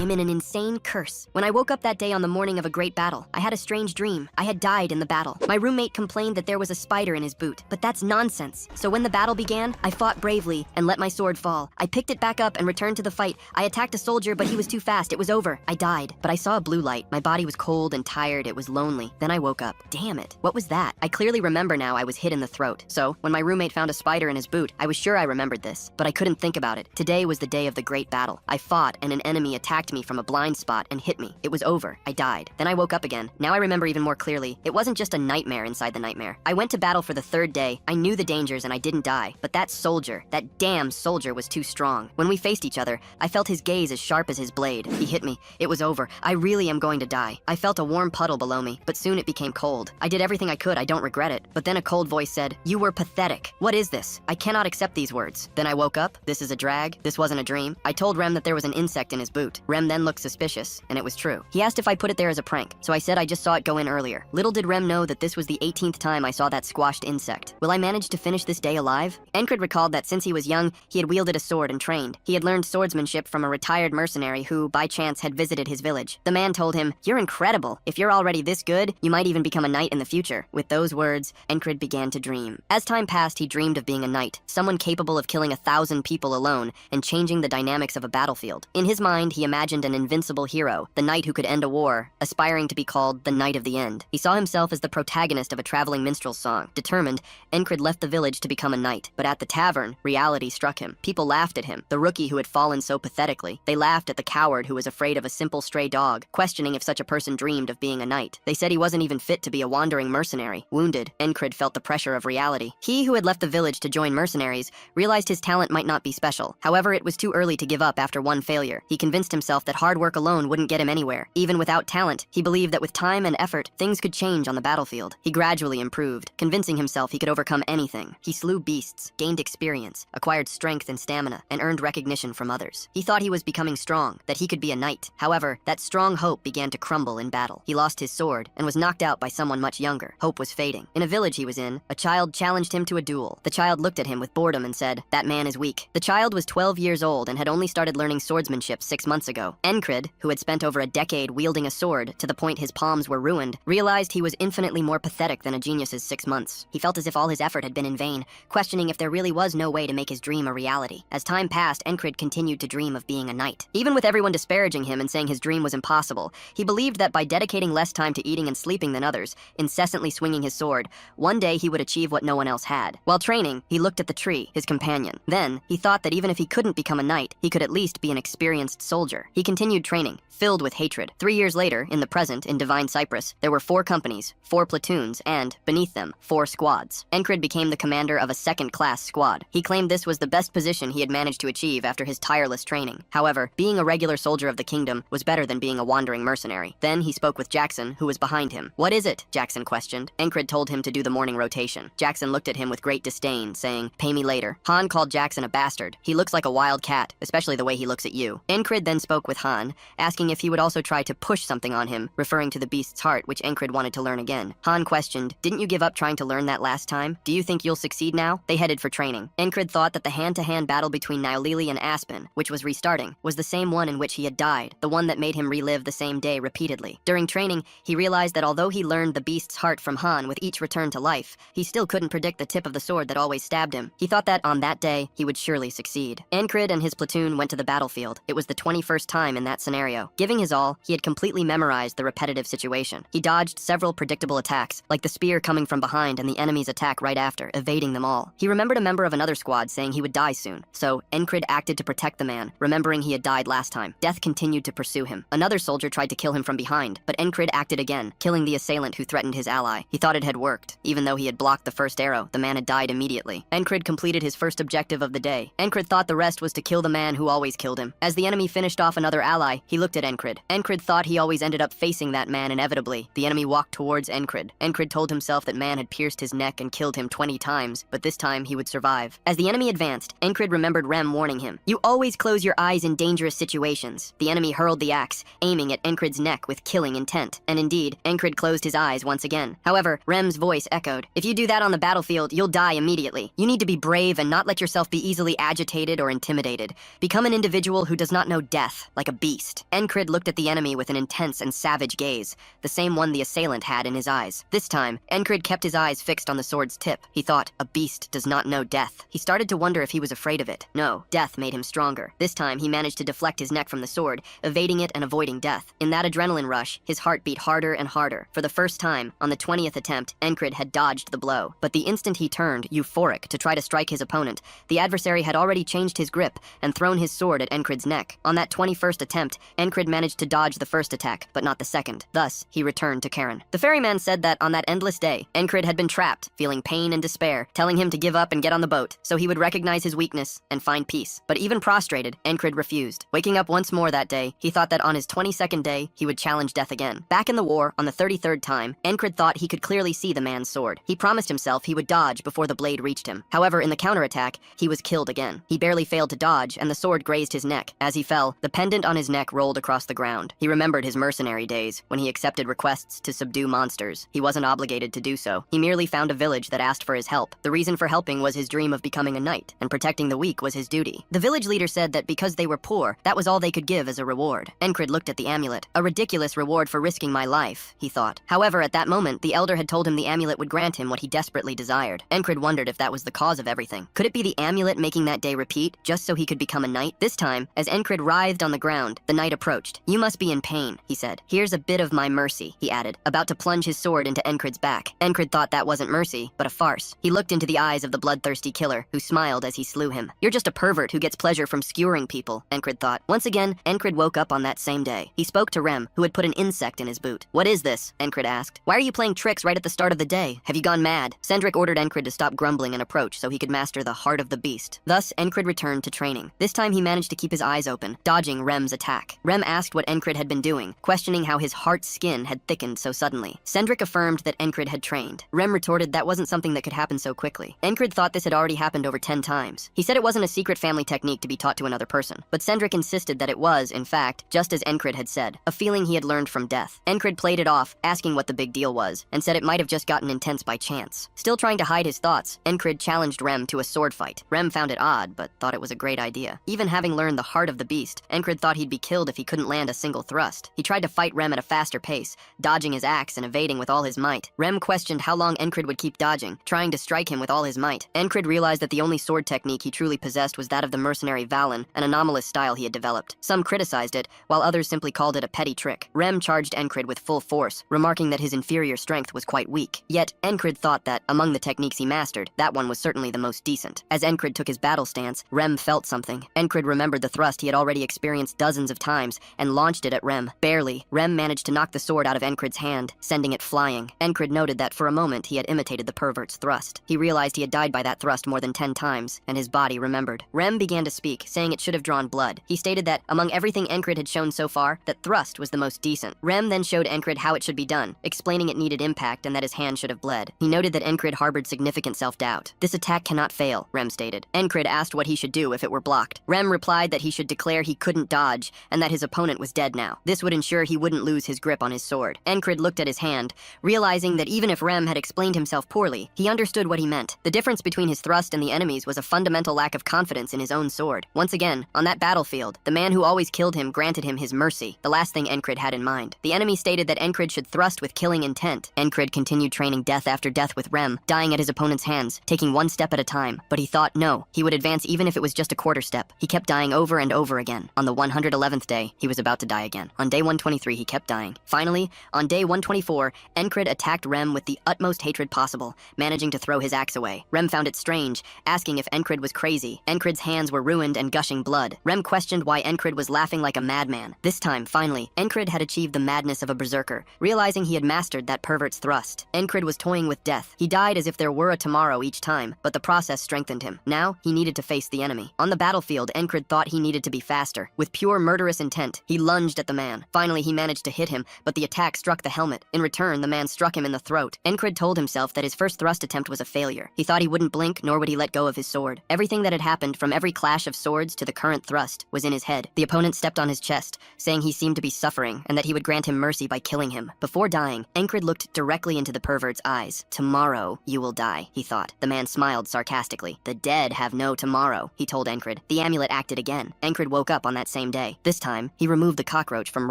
am in an insane curse. When I woke up that day on the morning of a great battle, I had a strange dream. I had died in the battle. My roommate complained that there was a spider in his boot, but that's nonsense. So when the battle began, I fought bravely and let my sword fall. I picked it back up and returned to the fight. I attacked a soldier, but he was too fast. It was over. I died. But I saw a blue light. My body was cold and tired. It was lonely. Then I woke up. Damn it. What was that? I clearly remember now I was hit in the throat. So when my roommate found a spider in his boot, I was sure I remembered this, but I couldn't think about it. Today was the day of the great battle. I fought and an enemy attacked me from a blind spot and hit me. It was over. I died. Then I woke up again. Now I remember even more clearly. It wasn't just a nightmare inside the nightmare. I went to battle for the third day. I knew the dangers and I didn't die. But that soldier, that damn soldier was too strong. When we faced each other, I felt his gaze as sharp as his blade. He hit me. It was over. I really am going to die. I felt a warm puddle below me, but soon it became cold. I did everything I could. I don't regret it. But then a cold voice said, "You were pathetic. What is this? I cannot accept these words." Then I woke up. This is a drag. This wasn't a dream. I told Rem that there was an insect in his boot. Rem then looked suspicious, and it was true. He asked if I put it there as a prank, so I said I just saw it go in earlier. Little did Rem know that this was the 18th time I saw that squashed insect. Will I manage to finish this day alive? Encred recalled that since he was young, he had wielded a sword and trained. He had learned swordsmanship from a retired mercenary who, by chance, had visited his village. The man told him, "You're incredible. If you're already this good, you might even become a knight in the future." With those words, Encred began to dream. As time passed, he dreamed of being a knight, someone capable of killing 1,000 people alone and changing the dynamics of a battlefield. In his mind, he imagined an invincible hero, the knight who could end a war, aspiring to be called the Knight of the End. He saw himself as the protagonist of a traveling minstrel song. Determined, Encred left the village to become a knight. But at the tavern, reality struck him. People laughed at him, the rookie who had fallen so pathetically. They laughed at the coward who was afraid of a simple stray dog, questioning if such a person dreamed of being a knight. They said he wasn't even fit to be a wandering mercenary. Wounded, Encred felt the pressure of reality. He who had left the village to join mercenaries realized his talent might not be special. However, it was too early to give up after one failure. He convinced himself that hard work alone wouldn't get him anywhere. Even without talent, he believed that with time and effort, things could change on the battlefield. He gradually improved, convincing himself he could overcome anything. He slew beasts, gained experience, acquired strength and stamina, and earned recognition from others. He thought he was becoming strong, that he could be a knight. However, that strong hope began to crumble in battle. He lost his sword and was knocked out by someone much younger. Hope was fading. In a village he was in, a child challenged him to a duel. The child looked at him with boredom and said, "That man is weak." The child was 12 years old and had only started learning swordsmanship 6 months ago. Encred, who had spent over a decade wielding a sword to the point his palms were ruined, realized he was infinitely more pathetic than a genius's 6 months. He felt as if all his effort had been in vain, questioning if there really was no way to make his dream a reality. As time passed, Encred continued to dream of being a knight. Even with everyone disparaging him and saying his dream was impossible, he believed that by dedicating less time to eating and sleeping than others, incessantly swinging his sword, one day he would achieve what no one else had. While training, he looked at the tree, his companion. Then, he thought that even if he couldn't become a knight, he could at least be an experienced soldier. He continued training, filled with hatred. 3 years later, in the present, in Divine Cyprus, there were 4 companies, 4 platoons, and, beneath them, 4 squads. Encred became the commander of a second-class squad. He claimed this was the best position he had managed to achieve after his tireless training. However, being a regular soldier of the kingdom was better than being a wandering mercenary. Then he spoke with Jackson, who was behind him. "What is it?" Jackson questioned. Encred told him to do the morning rotation. Jackson looked at him with great disdain, saying, "Pay me later." Han called Jackson a bastard. "He looks like a wild cat, especially the way he looks at you." Encred then spoke with Han, asking if he would also try to push something on him, referring to the beast's heart, which Encred wanted to learn again. Han questioned, "Didn't you give up trying to learn that last time? Do you think you'll succeed now?" They headed for training. Encred thought that the hand-to-hand battle between Niaulili and Aspen, which was restarting, was the same one in which he had died, the one that made him relive the same day repeatedly. During training, he realized that although he learned the beast's heart from Han with each return to life, he still couldn't predict the tip of the sword that always stabbed him. He thought that on that day, he would surely succeed. Encred and his platoon went to the battlefield. It was the 21st time in that scenario. Giving his all, he had completely memorized the repetitive situation. He dodged several predictable attacks, like the spear coming from behind and the enemy's attack right after, evading them all. He remembered a member of another squad saying he would die soon, so Encred acted to protect the man, remembering he had died last time. Death continued to pursue him. Another soldier tried to kill him from behind, but Encred acted again, killing the assailant who threatened his ally. He thought it had worked. Even though he had blocked the first arrow, the man had died immediately. Encred completed his first objective of the day. Encred thought the rest was to kill the man who always killed him. As the enemy finished off another ally, he looked at Encred. Encred thought he always ended up facing that man inevitably. The enemy walked towards Encred. Encred told himself that man had pierced his neck and killed him 20 times, but this time he would survive. As the enemy advanced, Encred remembered Rem warning him, "You always close your eyes in dangerous situations." The enemy hurled the axe, aiming at Encred's neck with killing intent. And indeed, Encred closed his eyes once again. However, Rem's voice echoed, "If you do that on the battlefield, you'll die immediately. You need to be brave and not let yourself be easily agitated or intimidated. Become an individual who does not know death." like a beast. Encrid looked at the enemy with an intense and savage gaze, the same one the assailant had in his eyes. This time, Encrid kept his eyes fixed on the sword's tip. He thought, a beast does not know death. He started to wonder if he was afraid of it. No, death made him stronger. This time, he managed to deflect his neck from the sword, evading it and avoiding death. In that adrenaline rush, his heart beat harder and harder. For the first time, on the 20th attempt, Encrid had dodged the blow. But the instant he turned, euphoric, to try to strike his opponent, the adversary had already changed his grip and thrown his sword at Encrid's neck. On that 21st attempt, Encrid managed to dodge the first attack, but not the second. Thus, he returned to Karen. The ferryman said that on that endless day, Encrid had been trapped, feeling pain and despair, telling him to give up and get on the boat, so he would recognize his weakness and find peace. But even prostrated, Encrid refused. Waking up once more that day, he thought that on his 22nd day, he would challenge death again. Back in the war, on the 33rd time, Encrid thought he could clearly see the man's sword. He promised himself he would dodge before the blade reached him. However, in the counterattack, he was killed again. He barely failed to dodge, and the sword grazed his neck. As he fell, the pendant on his neck rolled across the ground. He remembered his mercenary days, when he accepted requests to subdue monsters. He wasn't obligated to do so. He merely found a village that asked for his help. The reason for helping was his dream of becoming a knight, and protecting the weak was his duty. The village leader said that because they were poor, that was all they could give as a reward. Encrid looked at the amulet. A ridiculous reward for risking my life, he thought. However, at that moment, the elder had told him the amulet would grant him what he desperately desired. Encrid wondered if that was the cause of everything. Could it be the amulet making that day repeat, just so he could become a knight? This time, as Encrid writhed on the ground, the knight approached. You must be in pain, he said. Here's a bit of my mercy, he added, about to plunge his sword into Encrid's back. Encrid thought that wasn't mercy, but a farce. He looked into the eyes of the bloodthirsty killer, who smiled as he slew him. You're just a pervert who gets pleasure from skewering people, Encrid thought. Once again, Encrid woke up on that same day. He spoke to Rem, who had put an insect in his boot. What is this? Encrid asked. Why are you playing tricks right at the start of the day? Have you gone mad? Cendric ordered Encrid to stop grumbling and approach so he could master the heart of the beast. Thus, Encrid returned to training. This time he managed to keep his eyes open, dodging Rem's attack. Rem asked what Encrid had been doing, questioning how his heart's skin had thickened so suddenly. Cendric affirmed that Encrid had trained. Rem retorted that wasn't something that could happen so quickly. Encrid thought this had already happened over 10 times. He said it wasn't a secret family technique to be taught to another person, but Cendric insisted that it was, in fact, just as Encrid had said, a feeling he had learned from death. Encrid played it off, asking what the big deal was, and said it might have just gotten intense by chance. Still trying to hide his thoughts, Encrid challenged Rem to a sword fight. Rem found it odd, but thought it was a great idea. Even having learned the heart of the beast, Encrid thought he'd be killed if he couldn't land a single thrust. He tried to fight Rem at a faster pace, dodging his axe and evading with all his might. Rem questioned how long Encrid would keep dodging, trying to strike him with all his might. Encrid realized that the only sword technique he truly possessed was that of the mercenary Valen, an anomalous style he had developed. Some criticized it, while others simply called it a petty trick. Rem charged Encrid with full force, remarking that his inferior strength was quite weak. Yet, Encrid thought that, among the techniques he mastered, that one was certainly the most decent. As Encrid took his battle stance, Rem felt something. Encrid remembered the thrust he had already experienced dozens of times, and launched it at Rem. Barely, Rem managed to knock the sword out of Encrid's hand, sending it flying. Encrid noted that for a moment he had imitated the pervert's thrust. He realized he had died by that thrust more than 10 times, and his body remembered. Rem began to speak, saying it should have drawn blood. He stated that, among everything Encrid had shown so far, that thrust was the most decent. Rem then showed Encrid how it should be done, explaining it needed impact and that his hand should have bled. He noted that Encrid harbored significant self-doubt. This attack cannot fail, Rem stated. Encrid asked what he should do if it were blocked. Rem replied that he should declare he couldn't dodge, and that his opponent was dead now. This would ensure he wouldn't lose his grip on his sword. Encrid looked at his hand, realizing that even if Rem had explained himself poorly, he understood what he meant. The difference between his thrust and the enemy's was a fundamental lack of confidence in his own sword. Once again, on that battlefield, the man who always killed him granted him his mercy, the last thing Encrid had in mind. The enemy stated that Encrid should thrust with killing intent. Encrid continued training death after death with Rem, dying at his opponent's hands, taking one step at a time. But he thought no, he would advance even if it was just a quarter step. He kept dying over and over again. On the 111th day, he was about to die again. On day 123, he kept dying. Finally, on day 124, Encrid attacked Rem with the utmost hatred possible, managing to throw his axe away. Rem found it strange, asking if Encrid was crazy. Encrid's hands were ruined and gushing blood. Rem questioned why Encrid was laughing like a madman. This time, finally, Encrid had achieved the madness of a berserker, realizing he had mastered that pervert's thrust. Encrid was toying with death. He died as if there were a tomorrow each time, but the process strengthened him. Now, he needed to face the enemy. On the battlefield, Encrid thought he needed to be faster. With pure murderous intent, he lunged at the man. Finally, he managed to hit him, but the attack struck the helmet. In return, the man struck him in the throat. Encrid told himself that his first thrust attempt was a failure. He thought he wouldn't blink, nor would he let go of his sword. Everything that had happened, from every clash of swords to the current thrust, was in his head. The opponent stepped on his chest, saying he seemed to be suffering, and that he would grant him mercy by killing him. Before dying, Encrid looked directly into the pervert's eyes. Tomorrow, you will die, he thought. The man smiled sarcastically. The dead have no tomorrow, he told Encrid. The amulet acted again. Encrid woke up on that same same day. This time, he removed the cockroach from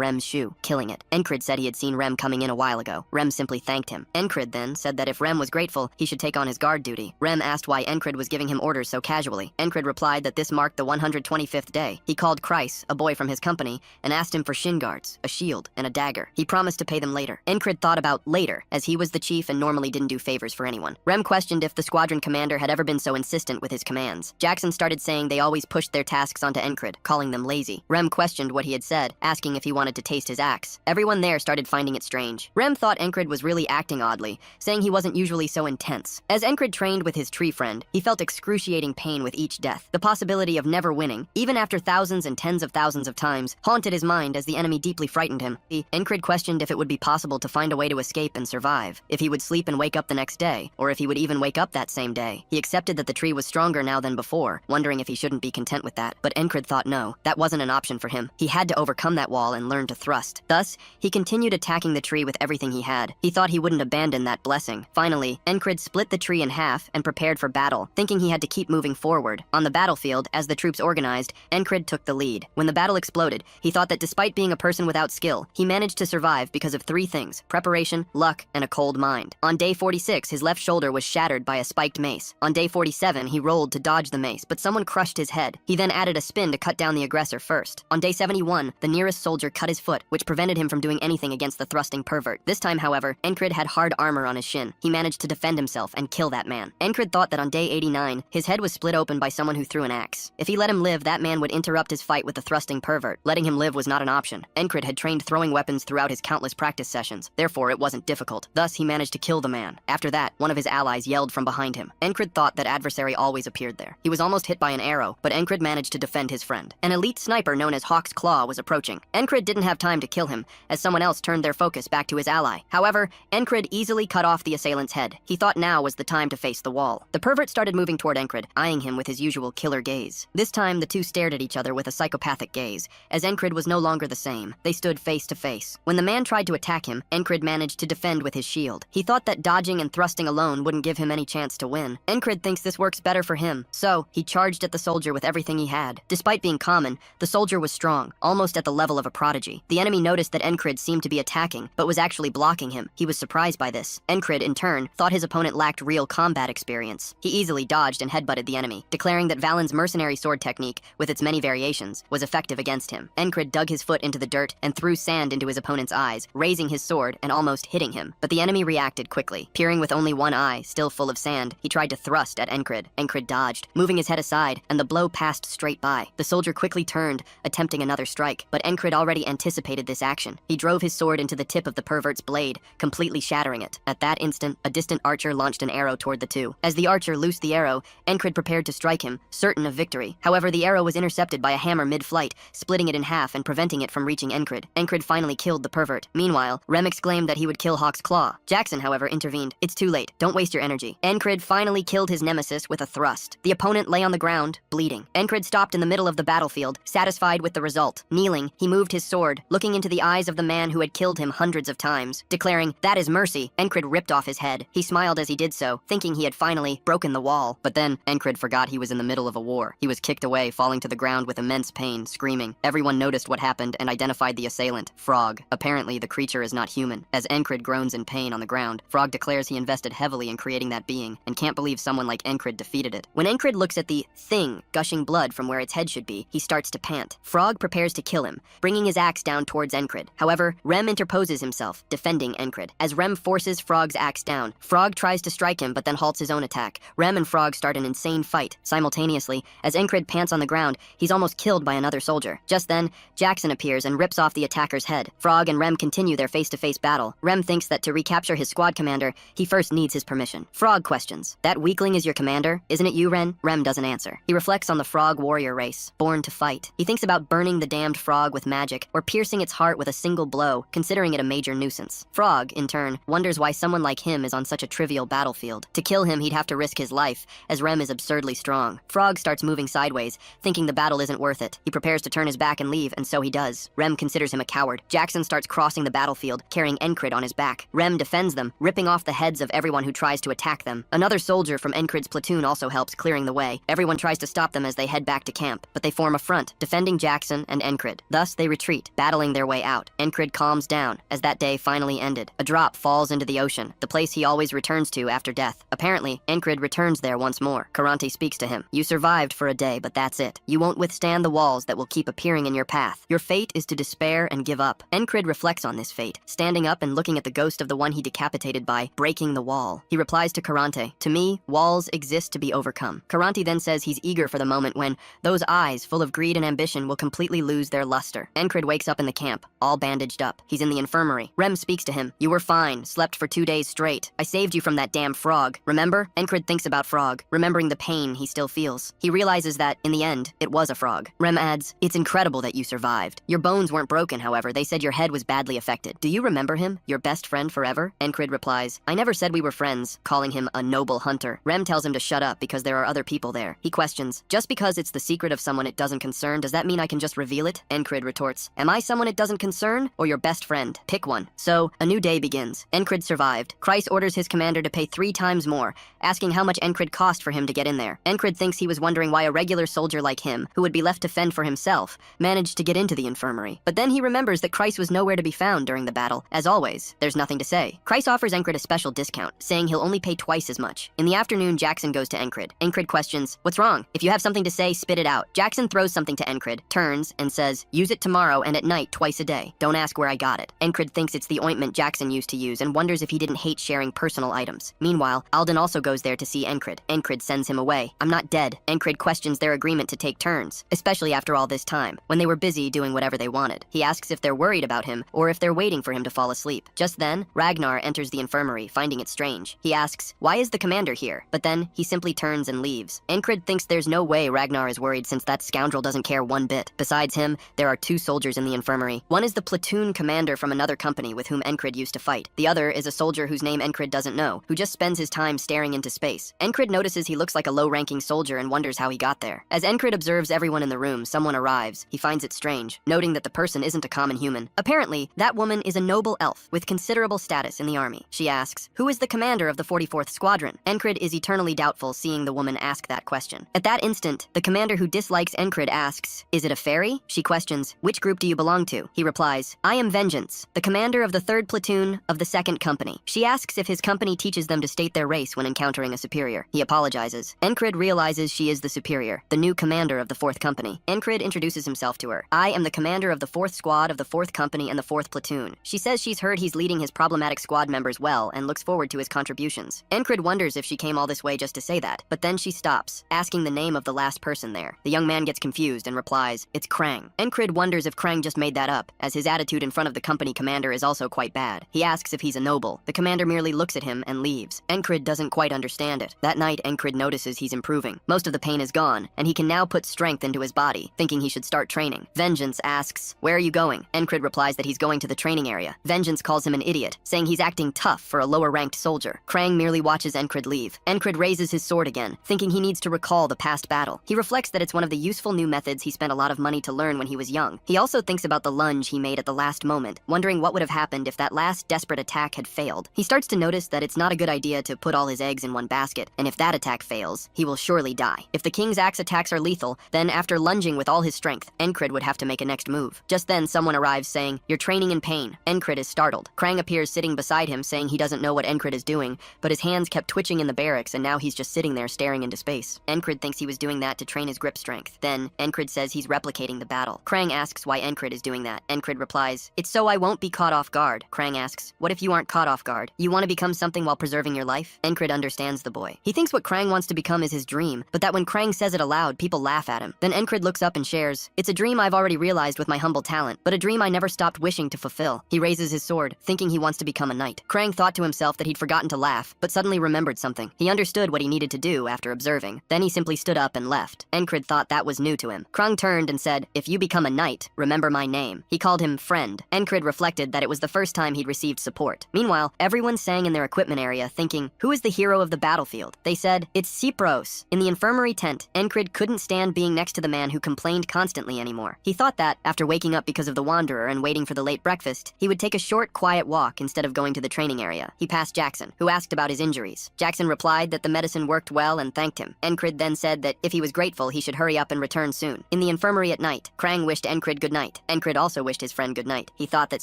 Rem's shoe, killing it. Encrid said he had seen Rem coming in a while ago. Rem simply thanked him. Encrid then said that if Rem was grateful, he should take on his guard duty. Rem asked why Encrid was giving him orders so casually. Encrid replied that this marked the 125th day. He called Kreis, a boy from his company, and asked him for shin guards, a shield, and a dagger. He promised to pay them later. Encrid thought about later, as he was the chief and normally didn't do favors for anyone. Rem questioned if the squadron commander had ever been so insistent with his commands. Jackson started saying they always pushed their tasks onto Encrid, calling them lazy. Rem questioned what he had said, asking if he wanted to taste his axe. Everyone there started finding it strange. Rem thought Encrid was really acting oddly, saying he wasn't usually so intense. As Encrid trained with his tree friend, he felt excruciating pain with each death. The possibility of never winning, even after thousands and tens of thousands of times, haunted his mind as the enemy deeply frightened him. Encrid questioned if it would be possible to find a way to escape and survive, if he would sleep and wake up the next day, or if he would even wake up that same day. He accepted that the tree was stronger now than before, wondering if he shouldn't be content with that. But Encrid thought no, that wasn't an option for him. He had to overcome that wall and learn to thrust. Thus, he continued attacking the tree with everything he had. He thought he wouldn't abandon that blessing. Finally, Encrid split the tree in half and prepared for battle, thinking he had to keep moving forward. On the battlefield, as the troops organized, Encrid took the lead. When the battle exploded, he thought that despite being a person without skill, he managed to survive because of three things: preparation, luck, and a cold mind. On day 46, his left shoulder was shattered by a spiked mace. On day 47, he rolled to dodge the mace, but someone crushed his head. He then added a spin to cut down the aggressor first. On day 71, the nearest soldier cut his foot, which prevented him from doing anything against the thrusting pervert. This time, however, Encrid had hard armor on his shin. He managed to defend himself and kill that man. Encrid thought that on day 89, his head was split open by someone who threw an axe. If he let him live, that man would interrupt his fight with the thrusting pervert. Letting him live was not an option. Encrid had trained throwing weapons throughout his countless practice sessions. Therefore, it wasn't difficult. Thus, he managed to kill the man. After that, one of his allies yelled from behind him. Encrid thought that adversary always appeared there. He was almost hit by an arrow, but Encrid managed to defend his friend. An elite sniper known as Hawk's Claw was approaching. Encrid didn't have time to kill him, as someone else turned their focus back to his ally. However, Encrid easily cut off the assailant's head. He thought now was the time to face the wall. The pervert started moving toward Encrid, eyeing him with his usual killer gaze. This time, the two stared at each other with a psychopathic gaze, as Encrid was no longer the same. They stood face to face. When the man tried to attack him, Encrid managed to defend with his shield. He thought that dodging and thrusting alone wouldn't give him any chance to win. Encrid thinks this works better for him, so he charged at the soldier with everything he had. Despite being common, the soldier was strong, almost at the level of a prodigy. The enemy noticed that Encrid seemed to be attacking, but was actually blocking him. He was surprised by this. Encrid, in turn, thought his opponent lacked real combat experience. He easily dodged and headbutted the enemy, declaring that Valen's mercenary sword technique, with its many variations, was effective against him. Encrid dug his foot into the dirt and threw sand into his opponent's eyes, raising his sword and almost hitting him. But the enemy reacted quickly. Peering with only one eye, still full of sand, he tried to thrust at Encrid. Encrid dodged, moving his head aside, and the blow passed straight by. The soldier quickly turned, attempting another strike, but Encrid already anticipated this action. He drove his sword into the tip of the pervert's blade, completely shattering it. At that instant, a distant archer launched an arrow toward the two. As the archer loosed the arrow, Encrid prepared to strike him, certain of victory. However, the arrow was intercepted by a hammer mid-flight, splitting it in half and preventing it from reaching Encrid. Encrid finally killed the pervert. Meanwhile, Rem exclaimed that he would kill Hawk's Claw. Jackson, however, intervened. "It's too late. Don't waste your energy." Encrid finally killed his nemesis with a thrust. The opponent lay on the ground, bleeding. Encrid stopped in the middle of the battlefield, satisfied with the result. Kneeling, he moved his sword, looking into the eyes of the man who had killed him hundreds of times. Declaring, "That is mercy," Encrid ripped off his head. He smiled as he did so, thinking he had finally broken the wall. But then, Encrid forgot he was in the middle of a war. He was kicked away, falling to the ground with immense pain, screaming. Everyone noticed what happened and identified the assailant, Frog. Apparently, the creature is not human. As Encrid groans in pain on the ground, Frog declares he invested heavily in creating that being, and can't believe someone like Encrid defeated it. When Encrid looks at the thing gushing blood from where its head should be, he starts to pant. Frog prepares to kill him, bringing his axe down towards Encrid. However, Rem interposes himself, defending Encrid. As Rem forces Frog's axe down, Frog tries to strike him but then halts his own attack. Rem and Frog start an insane fight. Simultaneously, as Encrid pants on the ground, he's almost killed by another soldier. Just then, Jackson appears and rips off the attacker's head. Frog and Rem continue their face-to-face battle. Rem thinks that to recapture his squad commander, he first needs his permission. Frog questions, "That weakling is your commander? Isn't it you, Ren?" Rem doesn't answer. He reflects on the frog warrior race, born to fight. He thinks about burning the damned frog with magic, or piercing its heart with a single blow, considering it a major nuisance. Frog, in turn, wonders why someone like him is on such a trivial battlefield. To kill him, he'd have to risk his life, as Rem is absurdly strong. Frog starts moving sideways, thinking the battle isn't worth it. He prepares to turn his back and leave, and so he does. Rem considers him a coward. Jackson starts crossing the battlefield, carrying Encrid on his back. Rem defends them, ripping off the heads of everyone who tries to attack them. Another soldier from Encrid's platoon also helps, clearing the way. Everyone tries to stop them as they head back to camp, but they form a front, defending defending Jackson and Encred. Thus, they retreat, battling their way out. Encred calms down as that day finally ended. A drop falls into the ocean, the place he always returns to after death. Apparently, Encred returns there once more. Karante speaks to him. You survived for a day, but that's it. You won't withstand the walls that will keep appearing in your path. Your fate is to despair and give up. Encred reflects on this fate, standing up and looking at the ghost of the one he decapitated by breaking the wall. He replies to Karante, to me, walls exist to be overcome. Karante then says he's eager for the moment when those eyes, full of greed and ambition, will completely lose their luster. Encred wakes up in the camp, all bandaged up. He's in the infirmary. Rem speaks to him. You were fine, slept for 2 days straight. I saved you from that damn frog. Remember? Encred thinks about Frog, remembering the pain he still feels. He realizes that, in the end, it was a frog. Rem adds, it's incredible that you survived. Your bones weren't broken, however. They said your head was badly affected. Do you remember him? Your best friend forever? Encred replies, I never said we were friends, calling him a noble hunter. Rem tells him to shut up because there are other people there. He questions, just because it's the secret of someone it doesn't concern, does that mean I can just reveal it? Encred retorts, am I someone it doesn't concern, or your best friend? Pick one. So, a new day begins. Encred survived. Kreis orders his commander to pay 3 times more, asking how much Encred cost for him to get in there. Encred thinks he was wondering why a regular soldier like him, who would be left to fend for himself, managed to get into the infirmary. But then he remembers that Kreis was nowhere to be found during the battle. As always, there's nothing to say. Kreis offers Encred a special discount, saying he'll only pay twice as much. In the afternoon, Jackson goes to Encred. Encred questions, what's wrong? If you have something to say, spit it out. Jackson throws something to Encred, turns, and says, use it tomorrow and at night twice a day. Don't ask where I got it. Encred thinks it's the ointment Jackson used to use and wonders if he didn't hate sharing personal items. Meanwhile, Alden also goes there to see Encred. Encred sends him away. I'm not dead. Encred questions their agreement to take turns, especially after all this time, when they were busy doing whatever they wanted. He asks if they're worried about him or if they're waiting for him to fall asleep. Just then, Ragnar enters the infirmary, finding it strange. He asks, why is the commander here? But then, he simply turns and leaves. Encred thinks there's no way Ragnar is worried since that scoundrel doesn't care one bit. Besides him, there are 2 soldiers in the infirmary. One is the platoon commander from another company with whom Encred used to fight. The other is a soldier whose name Encred doesn't know, who just spends his time staring into space. Encred notices he looks like a low-ranking soldier and wonders how he got there. As Encred observes everyone in the room, someone arrives. He finds it strange, noting that the person isn't a common human. Apparently, that woman is a noble elf with considerable status in the army. She asks, who is the commander of the 44th Squadron? Encred is eternally doubtful seeing the woman ask that question. At that instant, the commander who dislikes Encred asks, is it a fairy? She questions, which group do you belong to? He replies, I am Vengeance, the commander of the 3rd Platoon of the 2nd Company. She asks if his company teaches them to state their race when encountering a superior. He apologizes. Encred realizes she is the superior, the new commander of the 4th Company. Encred introduces himself to her. I am the commander of the 4th Squad of the 4th Company and the 4th Platoon. She says she's heard he's leading his problematic squad members well and looks forward to his contributions. Encred wonders if she came all this way just to say that, but then she stops, asking the name of the last person there. The young man gets confused and replies, it's Krang. Encred wonders if Krang just made that up, as his attitude in front of the company commander is also quite bad. He asks if he's a noble. The commander merely looks at him and leaves. Encred doesn't quite understand it. That night, Encred notices he's improving. Most of the pain is gone, and he can now put strength into his body, thinking he should start training. Vengeance asks, where are you going? Encred replies that he's going to the training area. Vengeance calls him an idiot, saying he's acting tough for a lower-ranked soldier. Krang merely watches Encred leave. Encred raises his sword again, thinking he needs to recall the past battle. He reflects that it's one of the useful new methods he spent a lot of money to learn when he was young. He also thinks about the lunge he made at the last moment, wondering what would have happened if that last desperate attack had failed. He starts to notice that it's not a good idea to put all his eggs in one basket, and if that attack fails, he will surely die. If the king's axe attacks are lethal, then after lunging with all his strength, Encred would have to make a next move. Just then, someone arrives saying, you're training in pain. Encred is startled. Krang appears sitting beside him, saying he doesn't know what Encred is doing, but his hands kept twitching in the barracks, and now he's just sitting there staring into space. Encred thinks he was doing that to train his grip strength. Then, Encred says he's replicating the battle. Krang asks why Encred is doing that. Encred replies, it's so I won't be caught off guard. Krang asks, what if you aren't caught off guard? You want to become something while preserving your life? Encred understands the boy. He thinks what Krang wants to become is his dream, but that when Krang says it aloud, people laugh at him. Then Encred looks up and shares, it's a dream I've already realized with my humble talent, but a dream I never stopped wishing to fulfill. He raises his sword, thinking he wants to become a knight. Krang thought to himself that he'd forgotten to laugh, but suddenly remembered something. He understood what he needed to do after observing. Then he simply stood up and left. Encred thought that was new to him. Krang turned and said, if you become a knight, remember my name. He called him friend. Encred reflected that it was the first time he'd received support. Meanwhile, everyone sang in their equipment area, thinking, who is the hero of the battlefield? They said, it's Cypros. In the infirmary tent, Encred couldn't stand being next to the man who complained constantly anymore. He thought that, after waking up because of the Wanderer and waiting for the late breakfast, he would take a short, quiet walk instead of going to the training area. He passed Jackson, who asked about his injuries. Jackson replied that the medicine worked well and thanked him. Encred then said that if he was grateful, he should hurry up and return soon. In In the infirmary at night, Krang wished Encrid good night. Encrid also wished his friend good night. He thought that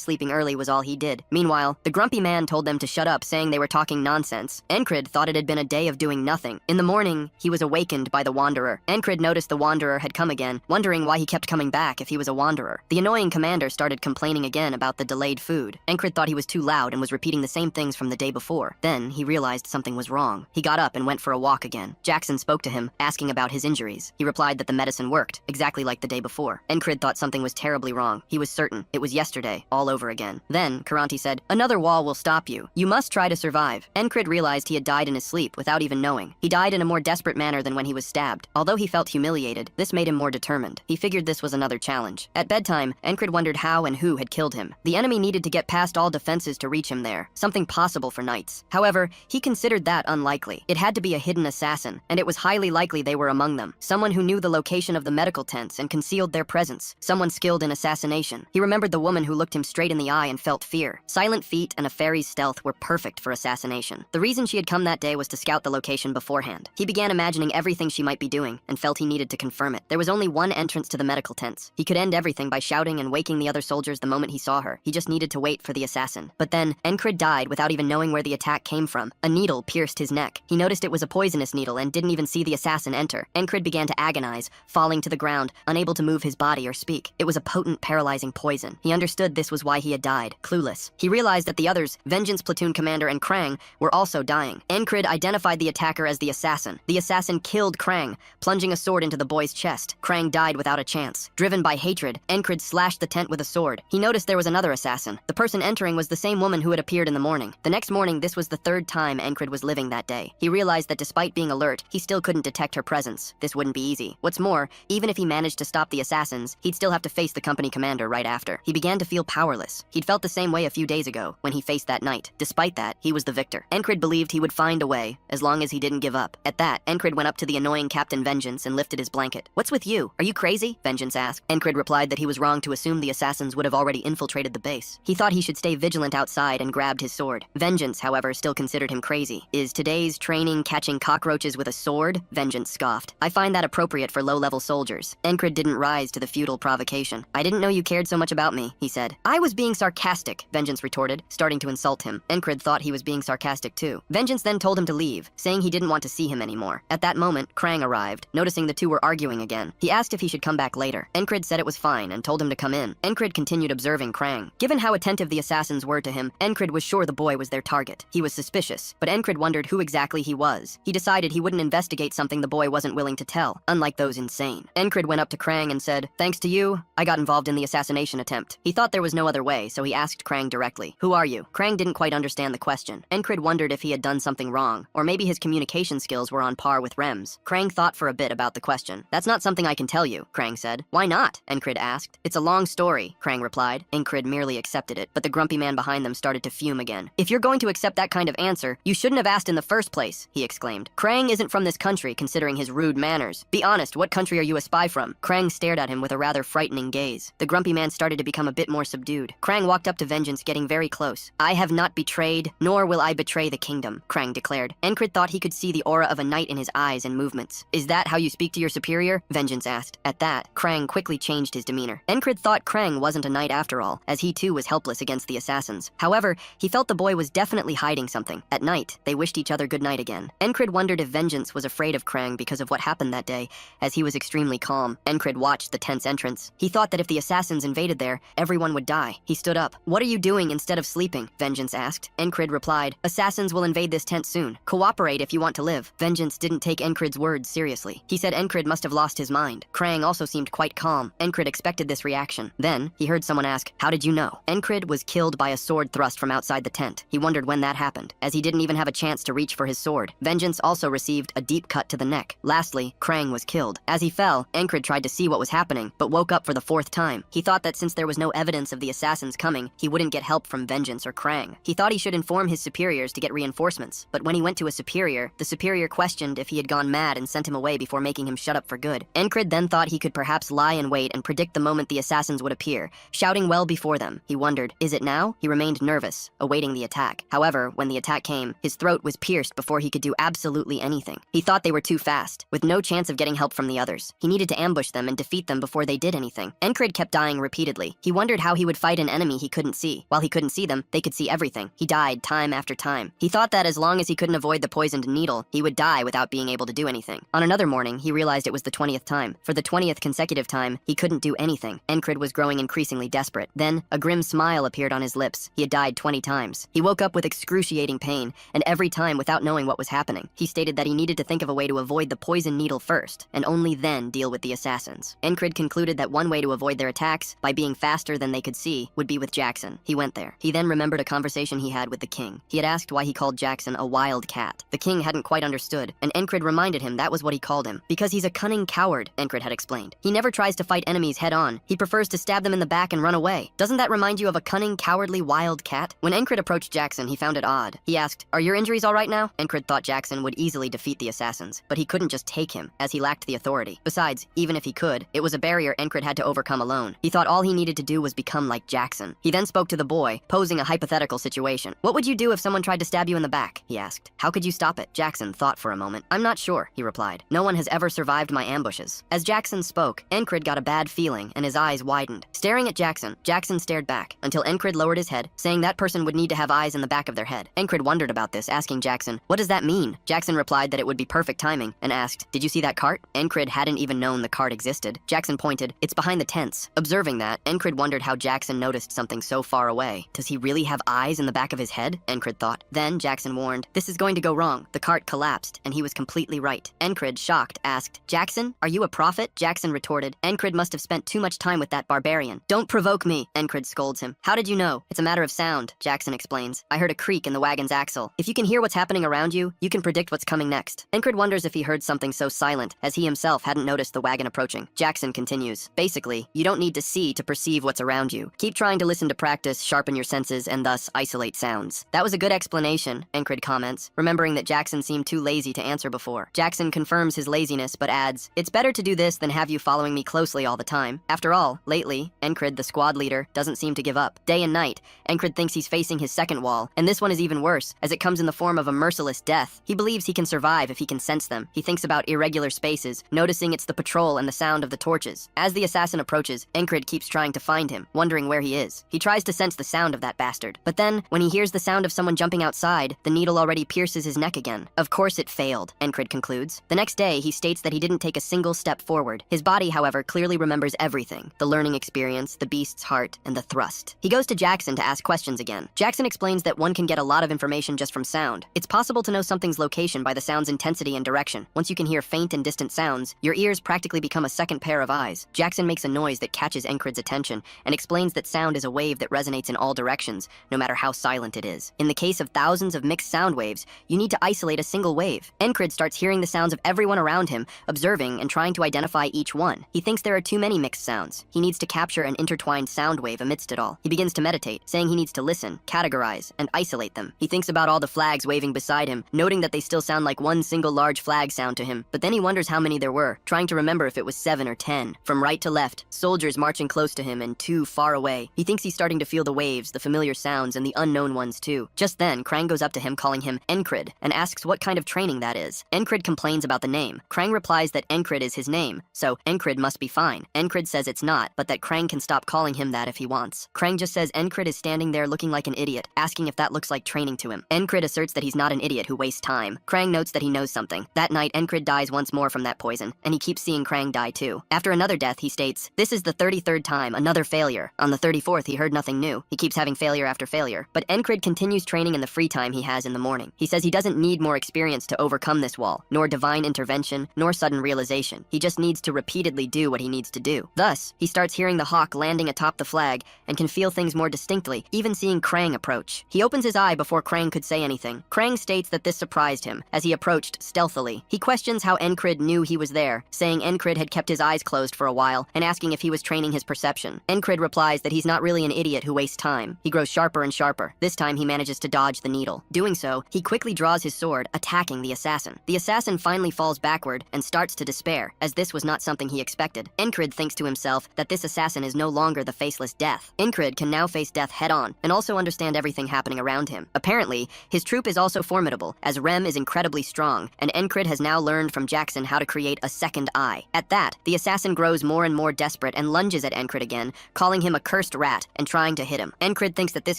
sleeping early was all he did. Meanwhile, the grumpy man told them to shut up, saying they were talking nonsense. Encrid thought it had been a day of doing nothing. In the morning, he was awakened by the Wanderer. Encrid noticed the Wanderer had come again, wondering why he kept coming back if he was a Wanderer. The annoying commander started complaining again about the delayed food. Encrid thought he was too loud and was repeating the same things from the day before. Then, he realized something was wrong. He got up and went for a walk again. Jackson spoke to him, asking about his injuries. He replied that the medicine worked, exactly like the day before. Encrid thought something was terribly wrong. He was certain. It was yesterday, all over again. Then, Karanti said, "Another wall will stop you. You must try to survive." Encrid realized he had died in his sleep without even knowing. He died in a more desperate manner than when he was stabbed. Although he felt humiliated, this made him more determined. He figured this was another challenge. At bedtime, Encrid wondered how and who had killed him. The enemy needed to get past all defenses to reach him there, something possible for knights. However, he considered that unlikely. It had to be a hidden assassin, and it was highly likely they were among them. Someone who knew the location of the medical tents and concealed their presence. Someone skilled in assassination. He remembered the woman who looked him straight in the eye and felt fear. Silent feet and a fairy's stealth were perfect for assassination. The reason she had come that day was to scout the location beforehand. He began imagining everything she might be doing and felt he needed to confirm it. There was only one entrance to the medical tents. He could end everything by shouting and waking the other soldiers the moment he saw her. He just needed to wait for the assassin. But then, Encrid died without even knowing where the attack came from. A needle pierced his neck. He noticed it was a poisonous needle and didn't even see the assassin enter. Encrid began to agonize, falling to the ground, unable to move his body or speak. It was a potent, paralyzing poison. He understood this was why he had died, clueless. He realized that the others, Vengeance Platoon Commander and Krang, were also dying. Encrid identified the attacker as the assassin. The assassin killed Krang, plunging a sword into the boy's chest. Krang died without a chance. Driven by hatred, Encrid slashed the tent with a sword. He noticed there was another assassin. The person entering was the same woman who had appeared in the morning. The next morning, this was the third time Encrid was living that day. He realized that despite being alert, he still couldn't detect her presence. This wouldn't be easy. What's more, even if he managed to stop the assassins, he'd still have to face the company commander right after. He began to feel powerless. He'd felt the same way a few days ago, when he faced that knight. Despite that, he was the victor. Encrid believed he would find a way, as long as he didn't give up. At that, Encrid went up to the annoying Captain Vengeance and lifted his blanket. "What's with you? Are you crazy?" Vengeance asked. Encrid replied that he was wrong to assume the assassins would have already infiltrated the base. He thought he should stay vigilant outside and grabbed his sword. Vengeance, however, still considered him crazy. "Is today's training catching cockroaches with a sword?" Vengeance scoffed. "I find that appropriate for low-level soldiers." Encrid didn't rise to the futile provocation. "I didn't know you cared so much about me," he said. "I was being sarcastic," Vengeance retorted, starting to insult him. Encrid thought he was being sarcastic too. Vengeance then told him to leave, saying he didn't want to see him anymore. At that moment, Krang arrived, noticing the two were arguing again. He asked if he should come back later. Encrid said it was fine and told him to come in. Encrid continued observing Krang. Given how attentive the assassins were to him, Encrid was sure the boy was their target. He was suspicious, but Encrid wondered who exactly he was. He decided he wouldn't investigate something the boy wasn't willing to tell, unlike those insane. Encrid went up to Krang and said, "Thanks to you, I got involved in the assassination attempt." He thought there was no other way, so he asked Krang directly, "Who are you?" Krang didn't quite understand the question. Encrid wondered if he had done something wrong, or maybe his communication skills were on par with Rem's. Krang thought for a bit about the question. "That's not something I can tell you," Krang said. "Why not?" Encrid asked. "It's a long story," Krang replied. Encrid merely accepted it, but the grumpy man behind them started to fume again. "If you're going to accept that kind of answer, you shouldn't have asked in the first place," he exclaimed. "Krang isn't from this country, considering his rude manners. Be honest, what country are you a spy from?" Krang stared at him with a rather frightening gaze. The grumpy man started to become a bit more subdued. Krang walked up to Vengeance, getting very close. "I have not betrayed, nor will I betray the kingdom," Krang declared. Encrid thought he could see the aura of a knight in his eyes and movements. "Is that how you speak to your superior?" Vengeance asked. At that, Krang quickly changed his demeanor. Encrid thought Krang wasn't a knight after all, as he too was helpless against the assassins. However, he felt the boy was definitely hiding something. At night, they wished each other good night again. Encrid wondered if Vengeance was afraid of Krang because of what happened that day, as he was extremely calm. Encrid watched the tent's entrance. He thought that if the assassins invaded there, everyone would die. He stood up. "What are you doing instead of sleeping?" Vengeance asked. Encrid replied, "Assassins will invade this tent soon. Cooperate if you want to live." Vengeance didn't take Encrid's words seriously. He said Encrid must have lost his mind. Krang also seemed quite calm. Encrid expected this reaction. Then, he heard someone ask, "How did you know?" Encrid was killed by a sword thrust from outside the tent. He wondered when that happened, as he didn't even have a chance to reach for his sword. Vengeance also received a deep cut to the neck. Lastly, Krang was killed. As he fell, Encrid tried to see what was happening, but woke up for the fourth time. He thought that since there was no evidence of the assassins coming, he wouldn't get help from Vengeance or Krang. He thought he should inform his superiors to get reinforcements, but when he went to a superior, the superior questioned if he had gone mad and sent him away before making him shut up for good. Encrid then thought he could perhaps lie in wait and predict the moment the assassins would appear, shouting well before them. He wondered, is it now? He remained nervous, awaiting the attack. However, when the attack came, his throat was pierced before he could do absolutely anything. He thought they were too fast, with no chance of getting help from the others. He needed to ambush them and defeat them before they did anything. Encrid kept dying repeatedly. He wondered how he would fight an enemy he couldn't see. While he couldn't see them, they could see everything. He died time after time. He thought that as long as he couldn't avoid the poisoned needle, he would die without being able to do anything. On another morning, he realized it was the 20th time. For the 20th consecutive time, he couldn't do anything. Encrid was growing increasingly desperate. Then, a grim smile appeared on his lips. He had died 20 times. He woke up with excruciating pain, and every time without knowing what was happening. He stated that he needed to think of a way to avoid the poison needle first, and only then deal with the assassins. Encrid concluded that one way to avoid their attacks, by being faster than they could see, would be with Jackson. He went there. He then remembered a conversation he had with the king. He had asked why he called Jackson a wild cat. The king hadn't quite understood, and Encrid reminded him that was what he called him. Because he's a cunning coward, Encrid had explained. He never tries to fight enemies head on. He prefers to stab them in the back and run away. Doesn't that remind you of a cunning, cowardly wild cat? When Encrid approached Jackson, he found it odd. He asked, "Are your injuries all right now?" Encrid thought Jackson would easily defeat the assassins, but he couldn't just take him, as he lacked the authority. Besides, even if he could, it was a barrier Encrid had to overcome alone. He thought all he needed to do was become like Jackson. He then spoke to the boy, posing a hypothetical situation. "What would you do if someone tried to stab you in the back?" he asked. "How could you stop it?" Jackson thought for a moment. "I'm not sure," he replied. "No one has ever survived my ambushes." As Jackson spoke, Encrid got a bad feeling, and his eyes widened. Staring at Jackson, Jackson stared back, until Encrid lowered his head, saying that person would need to have eyes in the back of their head. Encrid wondered about this, asking Jackson, "What does that mean?" Jackson replied that it would be perfect timing, and asked, "Did you see that cart?" Encrid hadn't even known the cart existed. Jackson pointed, "It's behind the tents." Observing that, Encrid wondered how Jackson noticed something so far away. Does he really have eyes in the back of his head? Encrid thought. Then Jackson warned, "This is going to go wrong." The cart collapsed, and he was completely right. Encrid, shocked, asked, "Jackson, are you a prophet?" Jackson retorted, "Encrid must have spent too much time with that barbarian." "Don't provoke me," Encrid scolds him. "How did you know?" "It's a matter of sound," Jackson explains. "I heard a creak in the wagon's axle. If you can hear what's happening around you, you can predict what's coming next." Encrid wonders if he heard something so silent, as he himself hadn't noticed the wagon approaching. Jackson continues, "Basically, you don't need to see to perceive what's around you. Keep trying to listen to practice, sharpen your senses, and thus isolate sounds." "That was a good explanation," Encrid comments, remembering that Jackson seemed too lazy to answer before. Jackson confirms his laziness, but adds, "It's better to do this than have you following me closely all the time." After all, lately, Encrid, the squad leader, doesn't seem to give up. Day and night, Encrid thinks he's facing his second wall, and this one is even worse, as it comes in the form of a merciless death. He believes he can survive if he can sense them. He thinks about irregular spaces, noticing it's the patrol and the sound of the torches. As the assassin approaches, Encrid keeps trying to find him, wondering where he is. He tries to sense the sound of that bastard, but then, when he hears the sound of someone jumping outside, the needle already pierces his neck again. Of course it failed, Encrid concludes. The next day, he states that he didn't take a single step forward. His body, however, clearly remembers everything: the learning experience, the beast's heart, and the thrust. He goes to Jackson to ask questions again. Jackson explains that one can get a lot of information just from sound. It's possible to know something's location by the sound's intensity and direction. Once you can hear faint and distant sounds, your ears practically become a second pair of eyes. Jackson makes a noise that catches Encrid's attention and explains that sound is a wave that resonates in all directions, no matter how silent it is. In the case of thousands of mixed sound waves, you need to isolate a single wave. Encrid starts hearing the sounds of everyone around him, observing and trying to identify each one. He thinks there are too many mixed sounds. He needs to capture an intertwined sound wave amidst it all. He begins to meditate, saying he needs to listen, categorize, and isolate them. He thinks about all the flags waving beside him, noting that they still sound like one single large flag sound to him. But then he wonders how many there were, trying to remember if it was 7 or 10. From right to left, soldiers marching close to him and 2 far away. He thinks he's starting to feel the waves, the familiar sounds, and the unknown ones too. Just then, Krang goes up to him calling him Encrid, and asks what kind of training that is. Encrid complains about the name. Krang replies that Encrid is his name, so Encrid must be fine. Encrid says it's not, but that Krang can stop calling him that if he wants. Krang just says Encrid is standing there looking like an idiot, asking if that looks like training to him. Encrid asserts that he's not an idiot who wastes time. Krang notes that he knows something. That night, Encrid dies once more from that poison, and he keeps seeing Krang die too. After another death, he states, "This is the 33rd time, another failure." On the 34th, he heard nothing new. He keeps having failure after failure. But Encrid continues training in the free time he has in the morning. He says he doesn't need more experience to overcome this wall, nor divine intervention, nor sudden realization. He just needs to repeatedly do what he needs to do. Thus, he starts hearing the hawk landing atop the flag and can feel things more distinctly, even seeing Krang approach. He opens his eye before Krang could say anything. Krang states that this surprised him, as he approached stealthily. He questions how Encrid knew he was there, saying Encrid had kept his eyes closed for a while, and asking if he was training his perception. Encrid replies that he's not really an idiot who wastes time. He grows sharper and sharper. This time he manages to dodge the needle. Doing so, he quickly draws his sword, attacking the assassin. The assassin finally falls backward and starts to despair, as this was not something he expected. Encrid thinks to himself that this assassin is no longer the faceless death. Encrid can now face death head-on, and also understand everything happening around him. Apparently, his troop is also formidable, as Rem is incredibly strong, and Encrid has now learned from Jackson how to create a second eye. At that, the assassin grows more and more desperate and lunges at Encrid again, calling him a cursed rat and trying to hit him. Encrid thinks that this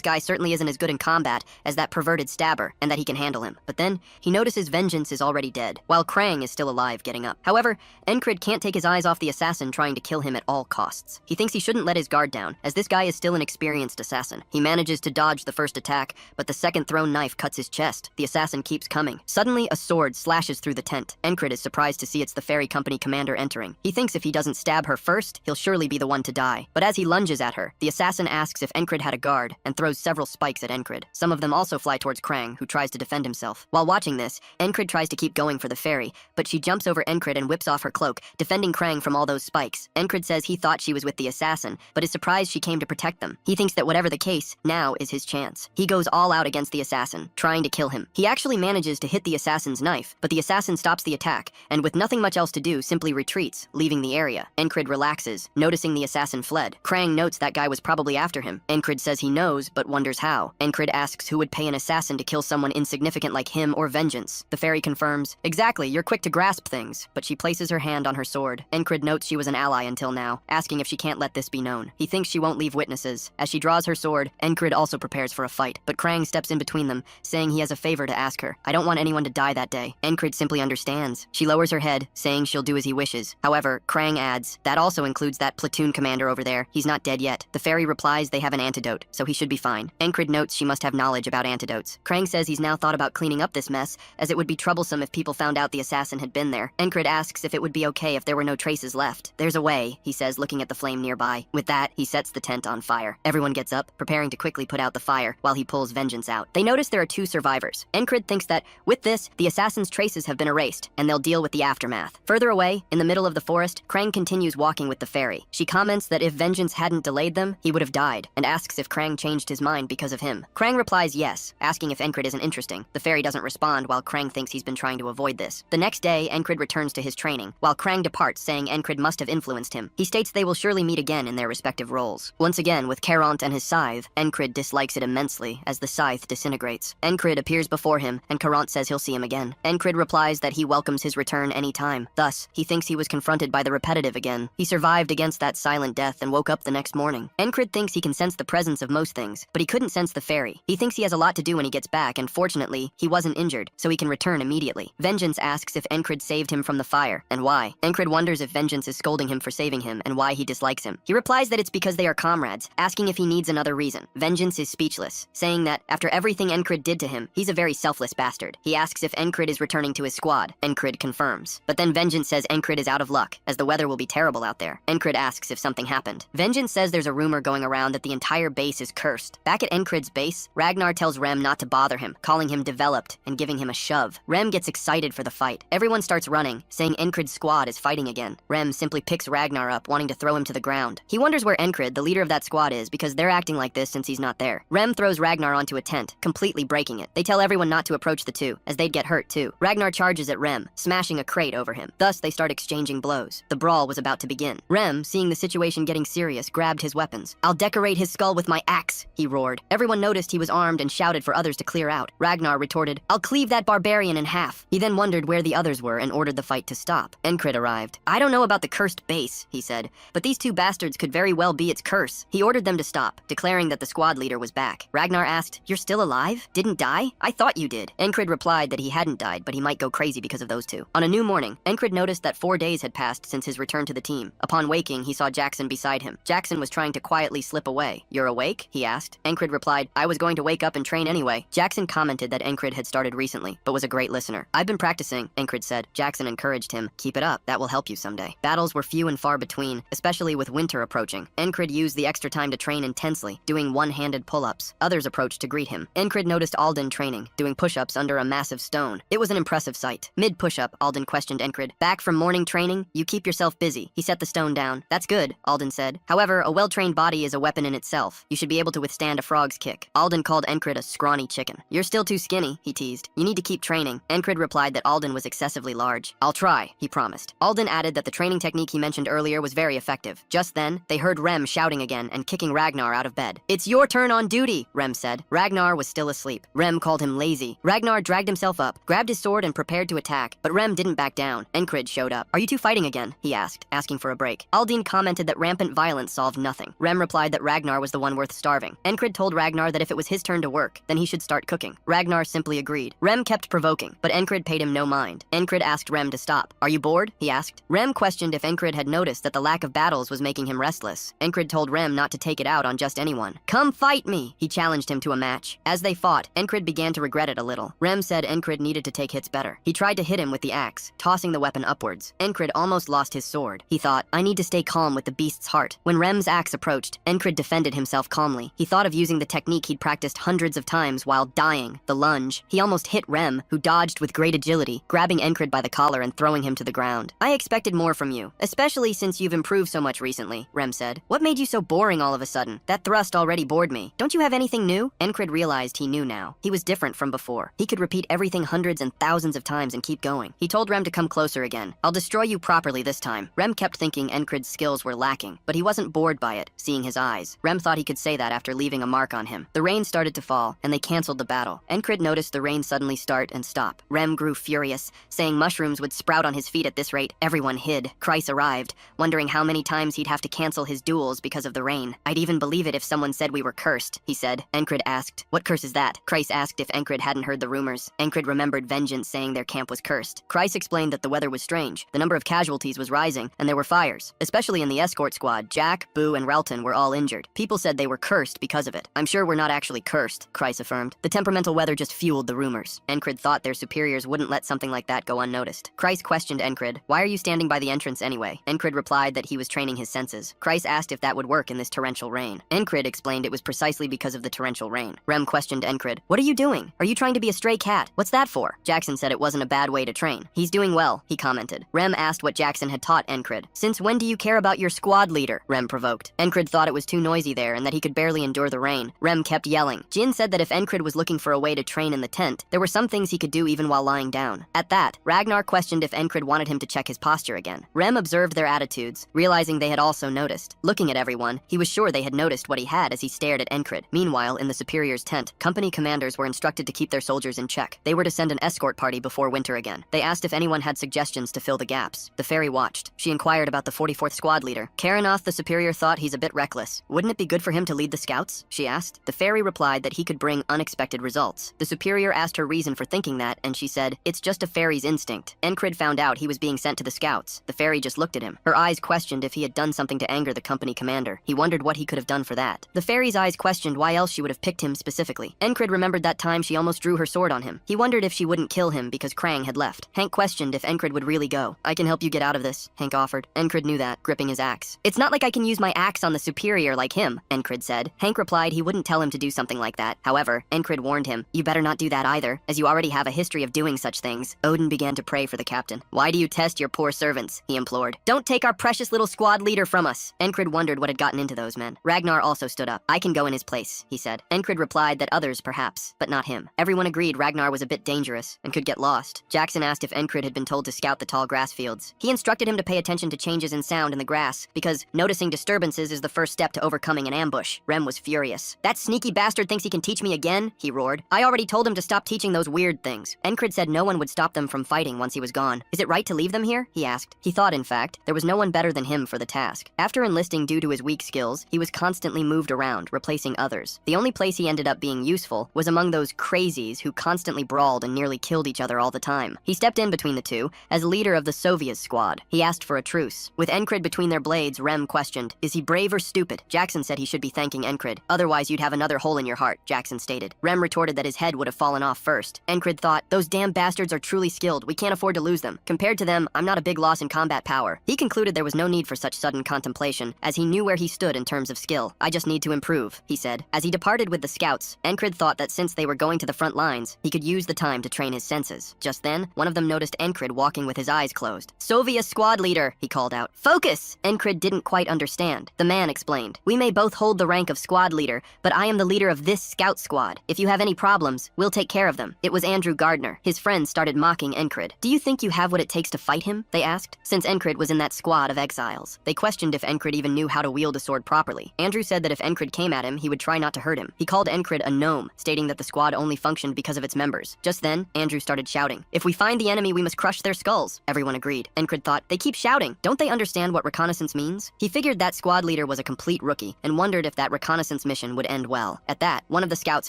guy certainly isn't as good in combat as that perverted stabber and that he can handle him. But then, he notices Vengeance is already dead, while Krang is still alive getting up. However, Encrid can't take his eyes off the assassin trying to kill him at all costs. He thinks he shouldn't let his guard down, as this guy is still an experienced assassin. He manages to dodge the first attack, but the second thrown knife cuts his chest. The assassin keeps coming. Suddenly, a sword slashes through the tent. Encrid is surprised to see it's the ferry company commander entering. He thinks if he doesn't stab her first, he'll surely be the one to die. But as he lunges at her, the assassin asks if Encrid had a guard and throws several spikes at Encrid. Some of them also fly towards Krang, who tries to defend himself. While watching this, Encrid tries to keep going for the ferry, but she jumps over Encrid and whips off her cloak, defending Krang from all those spikes. Encrid says he thought she was with the assassin, but is surprised she came to protect them. He thinks that whatever the case, now is his chance. He goes all out against the assassin, trying to kill him. He actually manages to hit the assassin's knife, but the assassin stops the attack, and with nothing much else to do, simply retreats, leaving the area. Encrid relaxes, noticing the assassin fled. Krang notes that guy was probably after him. Encrid says he knows, but wonders how. Encrid asks who would pay an assassin to kill someone insignificant like him or Vengeance. The fairy confirms, "Exactly, you're quick to grasp things," but she places her hand on her sword. Encrid notes she was an ally until now, asking if she can't let this be known. He thinks she won't leave witnesses. As she draws her sword, Encrid also prepares for a fight, but Krang steps in between them, saying he has a favor to ask her. "I don't want anyone to die that day." Encrid simply understands. She lowers her head, saying she'll do as he wishes. However, Krang adds, "That also includes that platoon commander over there. He's not dead yet." The fairy replies they have an antidote, so he should be fine. Encrid notes she must have knowledge about antidotes. Krang says he's now thought about cleaning up this mess, as it would be troublesome if people found out the assassin had been there. Encrid asks if it would be okay if there were no traces left. "There's a way," he says, looking at the flame nearby. With that, he sets the tent on fire. Everyone gets up, preparing to quickly put out the fire, while he pulls Vengeance out. They notice there are 2 survivors. Encrid thinks that, with this, the assassin's traces have been erased, and they'll deal with the aftermath. Further away, in the middle of the forest, Krang continues walking with the fairy. She comments that if Vengeance hadn't delayed them, he would have died, and asks if Krang changed his mind because of him. Krang replies yes, asking if Encrid isn't interesting. The fairy doesn't respond while Krang thinks he's been trying to avoid this. The next day, Encrid returns to his training, while Krang departs, saying Encrid must have influenced him. He states they will surely meet again in their respective roles. Once again, with Carant and his scythe, Encrid dislikes it immensely as the scythe disintegrates. Encrid appears before him, and Carant says he'll see him again. Encrid replies that he welcomes his return any time. Thus, he thinks he was confronted by the repetitive again. He survived against that silent death and woke up the next morning. Encrid thinks he can sense the presence of most things, but he couldn't sense the fairy. He thinks he has a lot to do when he gets back, and fortunately, he wasn't injured, so he can return immediately. Vengeance asks if Encrid saved him from the fire, and why. Encrid wonders if Vengeance is scolding him for saving him, and why he dislikes him. He replies that it's because they are comrades, asking if he needs another reason. Vengeance is speechless, saying that, after everything Encrid did to him, he's a very selfless bastard. He asks if Encrid is returning to his squad. Encrid confirms. But then Vengeance says Encrid is out of luck, as the weather will be terrible out there. Encrid asks if something happened. Vengeance says there's a rumor going around that the entire base is cursed. Back at Encrid's base, Ragnar tells Rem not to bother him, calling him developed and giving him a shove. Rem gets excited for the fight. Everyone starts running, saying Encrid's squad is fighting again. Rem simply picks Ragnar up, wanting to throw him to the ground. He wonders where Encrid, the leader of that squad, is because they're acting like this since he's not there. Rem throws Ragnar onto a tent, completely breaking it. They tell everyone not to approach the two, as they'd get hurt too. Ragnar charges at Rem, smashing a crate over him. Thus, they start exchanging blows. The brawl was about to begin. Rem, seeing the situation getting serious, grabbed his weapons. "I'll decorate his skull with my axe," he roared. Everyone noticed he was armed and shouted for others to clear out. Ragnar retorted, "I'll cleave that barbarian in half." He then wondered where the others were and ordered the fight to stop. Encrid arrived. "I don't know about the cursed base," he said, "but these 2 bastards could very well be its curse." He ordered them to stop, declaring that the squad leader was back. Ragnar asked, "You're still alive? Didn't die? I thought you did." Encrid replied that he hadn't died, but he might go crazy because of those 2. On a new morning, Encrid noticed that 4 days had passed since his return to the team. Upon waking, he saw Jackson beside him. Jackson was trying to quietly slip away. "You're awake?" he asked. Encrid replied, "I was going to wake up and train anyway." Jackson commented that Encrid had started recently, but was a great listener. "I've been practicing," Encrid said. Jackson encouraged him, "Keep it up. That will help you someday." Battles were few and far between, especially with winter approaching. Encrid used the extra time to train intensely, doing one-handed pull-ups. Others approached to greet him. Encrid noticed Alden training, doing push-ups under a massive stone. It was an impressive sight. Mid-push-up, Alden questioned Encrid. "Back from morning training? You keep yourself busy." He set the stone down. "That's good," Alden said. "However, a well-trained body is a weapon in itself. You should be able to withstand a frog's kick." Alden called Encrid a scrawny chicken. "You're still too skinny," he teased. "You need to keep training." Encrid replied that Alden was excessively large. "I'll try," he promised. Alden added that the training technique he mentioned earlier was very effective. Just then, they heard Rem shouting again and kicking Ragnar out of bed. "It's your turn on duty," Rem said. Ragnar was still asleep. Rem called him lazy. Ragnar dragged himself up, grabbed his sword and prepared to attack, but Rem didn't back down. Encrid showed up. "Are you two fighting again? He asked, asking for a break. Aldine commented that rampant violence solved nothing. Rem replied that Ragnar was the one worth starving. Encred told Ragnar that if it was his turn to work, then he should start cooking. Ragnar simply agreed. Rem kept provoking, but Encred paid him no mind. Encred asked Rem to stop. Are you bored? He asked. Rem questioned if Encred had noticed that the lack of battles was making him restless. Encred told Rem not to take it out on just anyone. Come fight me! He challenged him to a match. As they fought, Encred began to regret it a little. Rem said Encred needed to take hits better. He tried to hit him with the axe, tossing the weapon upwards. Encred almost lost his sword. He thought, I need to stay calm with the beast's heart. When Rem's axe approached, Encred defended himself calmly. He thought of using the technique he'd practiced hundreds of times while dying, the lunge. He almost hit Rem, who dodged with great agility, grabbing Encred by the collar and throwing him to the ground. I expected more from you, especially since you've improved so much recently, Rem said. What made you so boring all of a sudden? That thrust already bored me. Don't you have anything new? Encred realized he knew now. He was different from before. He could repeat everything hundreds and thousands of times and keep going. He told Rem to come closer again. I'll destroy you properly this time. Rem kept thinking Encred's skills were lacking, but he wasn't bored by it, seeing his eyes. Rem thought he could say that after leaving a mark on him. The rain started to fall, and they canceled the battle. Encred noticed the rain suddenly start and stop. Rem grew furious, saying mushrooms would sprout on his feet at this rate. Everyone hid. Kreis arrived, wondering how many times he'd have to cancel his duels because of the rain. I'd even believe it if someone said we were cursed, he said. Encred asked, what curse is that? Kreis asked if Encred hadn't heard the rumors. Encred remembered Vengeance saying their camp was cursed. Kreis explained that the weather was strange. The number of casualties was rising, and there were fires. Especially in the escort squad, Jack, Boo, and Relton were all injured. People said they were cursed because of it. I'm sure we're not actually cursed, Kreis affirmed. The temperamental weather just fueled the rumors. Encred thought their superiors wouldn't let something like that go unnoticed. Kreis questioned Encred, why are you standing by the entrance anyway? Encred replied that he was training his senses. Kreis asked if that would work in this torrential rain. Encred explained it was precisely because of the torrential rain. Rem questioned Encred, what are you doing? Are you trying to be a stray cat? What's that for? Jackson said it wasn't a bad way to train. He's doing well, he commented. Rem asked what Jackson had taught Encred. Since when do you care about your squad leader? Rem provoked. Encred thought it was too noisy there and that he could barely endure the rain. Rem kept yelling. Jin said that if Encred was looking for a way to train in the tent, there were some things he could do even while lying down. At that, Ragnar questioned if Encred wanted him to check his posture again. Rem observed their attitudes, realizing they had also noticed. Looking at everyone, he was sure they had noticed what he had as he stared at Encred. Meanwhile, in the superior's tent, company commanders were instructed to keep their soldiers in check. They were to send an escort party before winter again. They asked if anyone had suggestions to fill the gaps. The fairy watched. She inquired about the 44th squad leader. Karanoth, the superior, thought he's a bit reckless. Wouldn't it be good for him to lead the scouts? She asked. The fairy replied that he could bring unexpected results. The superior asked her reason for thinking that, and she said, it's just a fairy's instinct. Encred found out he was being sent to the scouts. The fairy just looked at him. Her eyes questioned if he had done something to anger the company commander. He wondered what he could have done for that. The fairy's eyes questioned why else she would have picked him specifically. Encred remembered that time she almost drew her sword on him. He wondered if she wouldn't kill him because Krang had left. Hank questioned if Encred would really go. I can help you get out of this, Hank offered. Encred knew that, gripping his axe. It's not like I can use my axe on the superior like him, Encred said. Hank replied he wouldn't tell him to do something like that. However, Encred warned him, you better not do that either, as you already have a history of doing such things. Odin began to pray for the captain. Why do you test your poor servants? He implored. Don't take our precious little squad leader from us. Encred wondered what had gotten into those men. Ragnar also stood up. I can go in his place, he said. Encred replied that others perhaps, but not him. Everyone agreed Ragnar was a bit dangerous and could get lost. Jackson asked if Encred had been told to scout the tall grass fields. He instructed him to pay attention to changes in sound in the grass, because noticing disturbances is the first step to overcoming an ambush. Rem was furious. That sneaky bastard thinks he can teach me again, he roared. I already told him to stop teaching those weird things. Encred said no one would stop them from fighting once he was gone. Is it right to leave them here? He asked. He thought, in fact, there was no one better than him for the task. After enlisting due to his weak skills, he was constantly moved around, replacing others. The only place he ended up being useful was among those crazies who constantly brawled and nearly killed each other all the time. He stepped in between the two as leader of the Soviet squad. He asked for a truce. With Encred between their blades, Rem questioned, is he brave or stupid? Jackson said he should be thanking Encred. Otherwise, you'd have another hole in your heart, Jackson stated. Rem retorted that his head would have fallen off first. Encred thought, those damn bastards are truly skilled. We can't afford to lose them. Compared to them, I'm not a big loss in combat power. He concluded there was no need for such sudden contemplation, as he knew where he stood in terms of skill. I just need to improve, he said. As he departed with the scouts, Encred thought that since they were going to the front lines, he could use the time to train his senses. Just then, one of them noticed Encred walking with his eyes closed. Soviet squad leader, he called out. Focus! Encred didn't quite understand. The man explained. We may both hold the rank of squad leader, but I am the leader of this scout squad. If you have any problems, we'll take care of them. It was Andrew Gardner. His friends started mocking Encred. Do you think you have what it takes to fight him? They asked. Since Encred was in that squad of exiles. They questioned if Encred even knew how to wield a sword properly. Andrew said that if Encred came at him, he would try not to hurt him. He called Encred a gnome, stating that the squad only functioned because of its members. Just then, Andrew started shouting, if we find the enemy, we must crush their skulls. Everyone agreed. agreed. Encred thought, they keep shouting. Don't they understand what reconnaissance means? He figured that squad leader was a complete rookie and wondered if that reconnaissance mission would end well. At that, one of the scouts